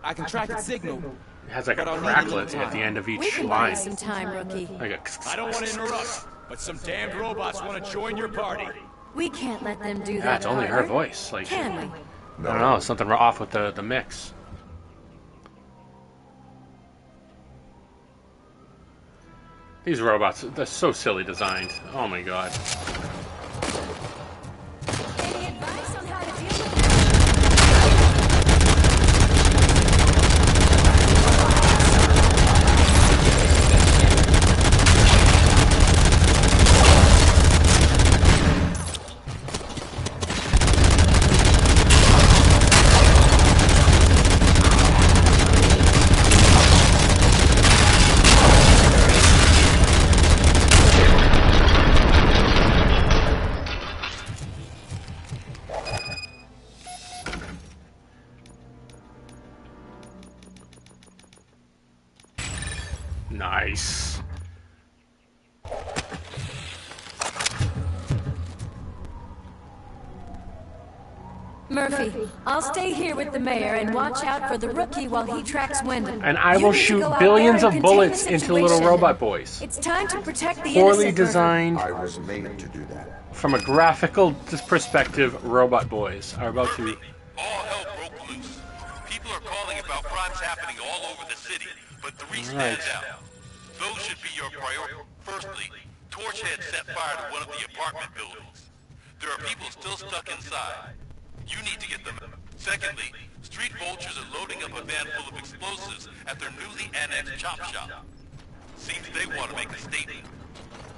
I can track its signal. It has like a but I'll need cracklet little at the time. end of We each can buy you line. some time, rookie. Like a I don't want to interrupt, but some damned robots want to join your party. We can't let them do Yeah, that. it's only her Carter. voice. Like, Can we? I don't know, something off with the mix. These robots, they're so silly designed. Oh my god. Any advice on how to deal with Nice. Murphy, I'll stay here with the mayor and watch out for the rookie while he tracks Wendell. And I You will need to shoot go out billions there of and contain bullets the into little situation. robot boys. It's time to protect the Poorly innocent, Murphy. designed, I was made to do that. from a graphical perspective, robot boys are about to... All hell broke loose. People are calling about crimes happening all over the city, but three stand out. Those should be your priority. Firstly, Torchhead set fire to one of the apartment buildings. There are people still stuck inside. You need to get them out. Secondly, street vultures are loading up a van full of explosives at their newly annexed chop shop. Seems they want to make a statement.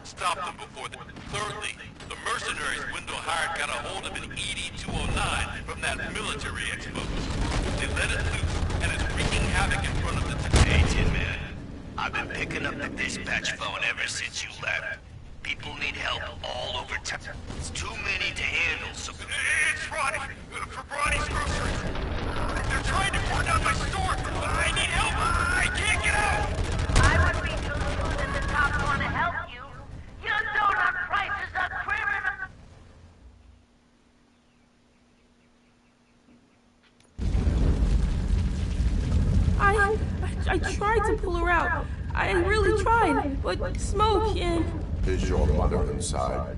Stop them before they... Thirdly, the mercenaries Wendell hired got a hold of an ED-209 from that military expo. They let it loose, and it's wreaking havoc in front of the... Hey, Tin Man. I've been picking up the dispatch phone ever since you left. People need help all over town. It's too many to handle, so... It's Ronnie, for Ronnie's groceries. They're trying to burn down my store. I need help. I can't get out. I would be too soon if the cops want to help you. Your donut prices are criminal. I tried to pull her out. I really tried, but smoke and... Is your mother inside?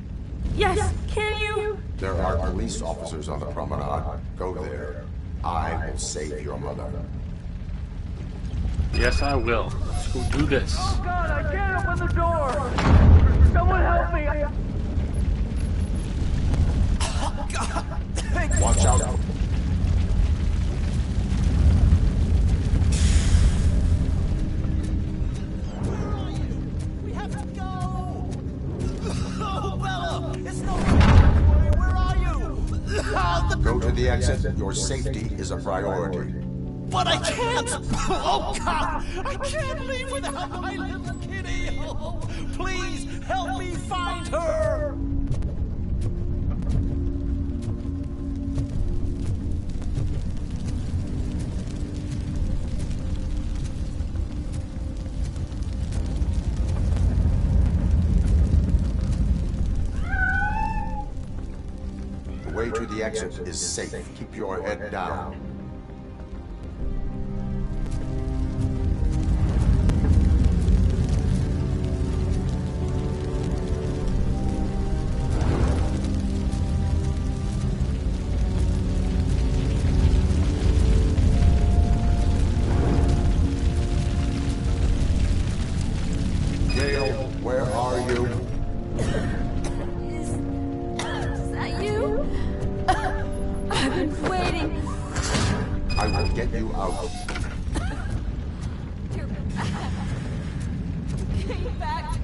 Yes, can you? There are police officers on the promenade. Go there. I will save your mother. Yes, I will. Let's go do this. Oh God, I can't open the door. Someone help me. Watch out. We have to go! Oh, Bella! It's no where are you? Go to the exit. Your safety is a priority. But I can't! Oh, God! I can't leave without my little kitty! Oh, please, help me find her! The way to the exit is safe. Keep your head down. I will get you out. You're back. Came back.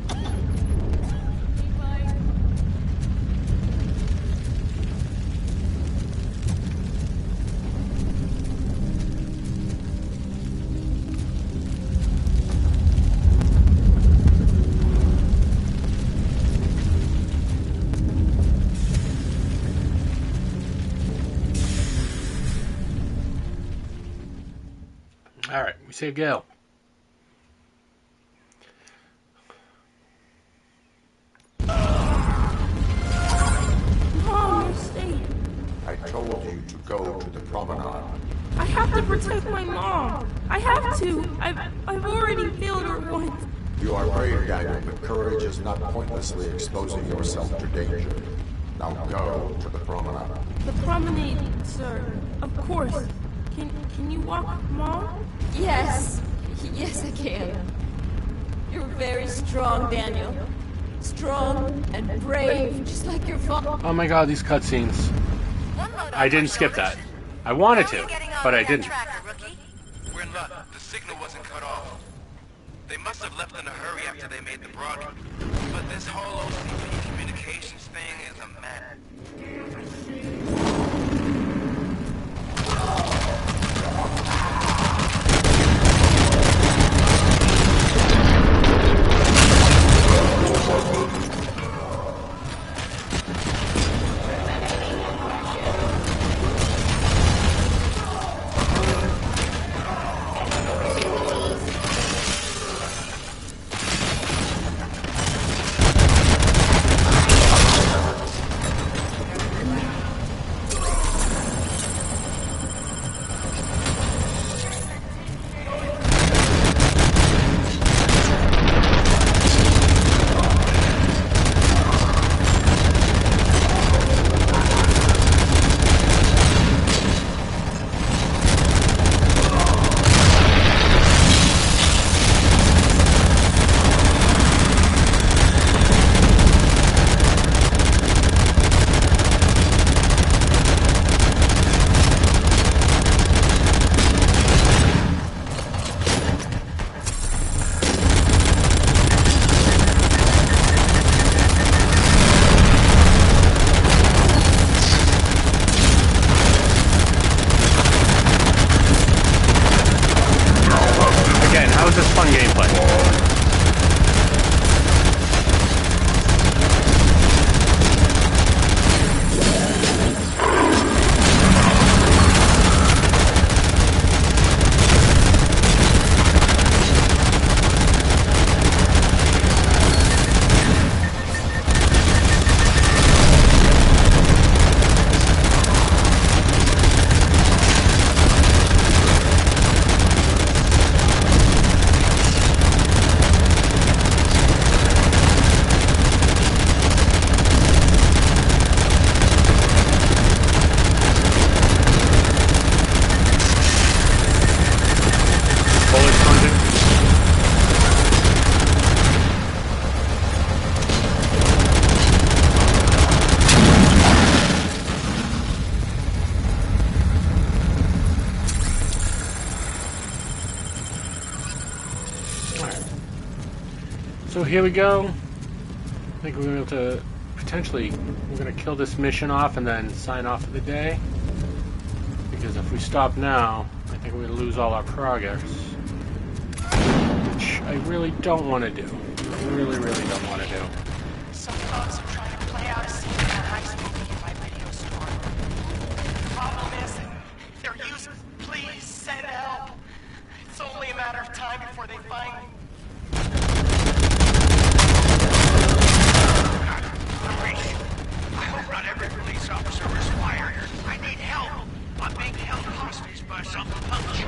All right, we say go. Mom, you're safe. I told you to go to the promenade. I have to protect my mom. I have to. I've already failed her once. You are brave, Daniel, but courage is not pointlessly exposing yourself to danger. Now go to the promenade. The promenade, sir. Of course. Can you walk, Mom? Yes. Yes, I can. You're very strong, Daniel. Strong and brave, just like your father. Oh my god, these cutscenes. I didn't skip that. I wanted to, but I didn't. We're in luck. The signal wasn't cut off. They must have left in a hurry after they made the broadcast. But this whole OCP communications thing is a mess. So here we go. I think we're going to be able to potentially, we're going to kill this mission off and then sign off for the day. Because if we stop now, I think we're going to lose all our progress. Which I really don't want to do. I really, really don't want to do. Some thugs are trying to play out a scene in a heist movie in my video store. The problem is, they're using, please send help. It's only a matter of time before they find me. I hope not every police officer is fired. I need help. I'm being held hostage by some punch.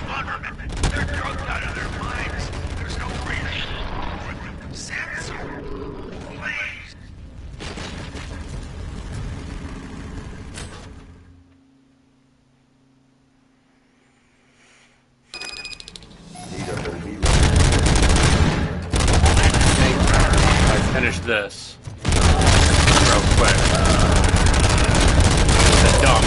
Wonderman. They're drugged out of their minds. There's no reason for them to censor. Please. I finished this real quick. The dump.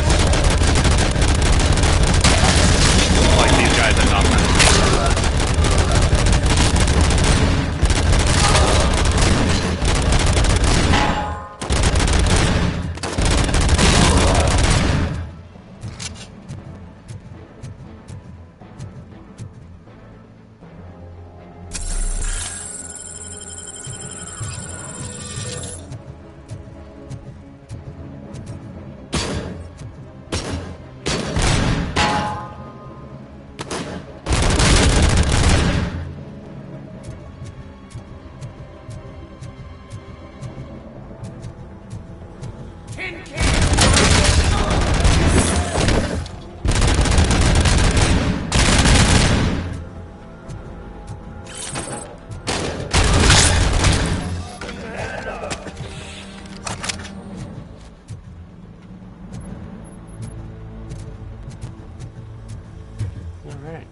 Alright.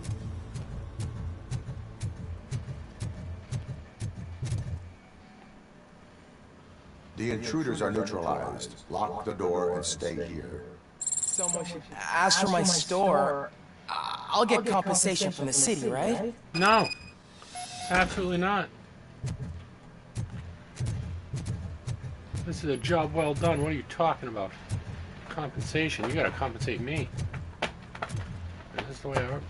The intruders are neutralized. Lock the door and stay here. Someone should ask for my store. I'll get compensation from the city, right? No. Absolutely not. This is a job well done. What are you talking about? Compensation? You gotta compensate me. Is this the way I work?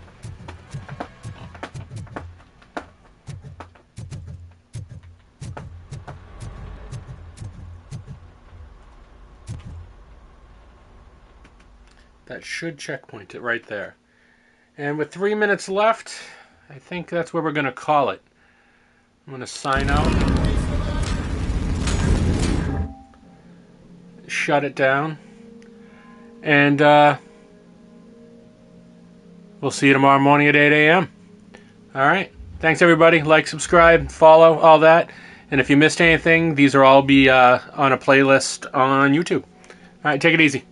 That should checkpoint it right there. And with 3 minutes left, I think that's where we're going to call it. I'm going to sign out. Shut it down. And we'll see you tomorrow morning at 8 a.m. Alright. Thanks everybody. Like, subscribe, follow, all that. And if you missed anything, these will all be on a playlist on YouTube. Alright, take it easy.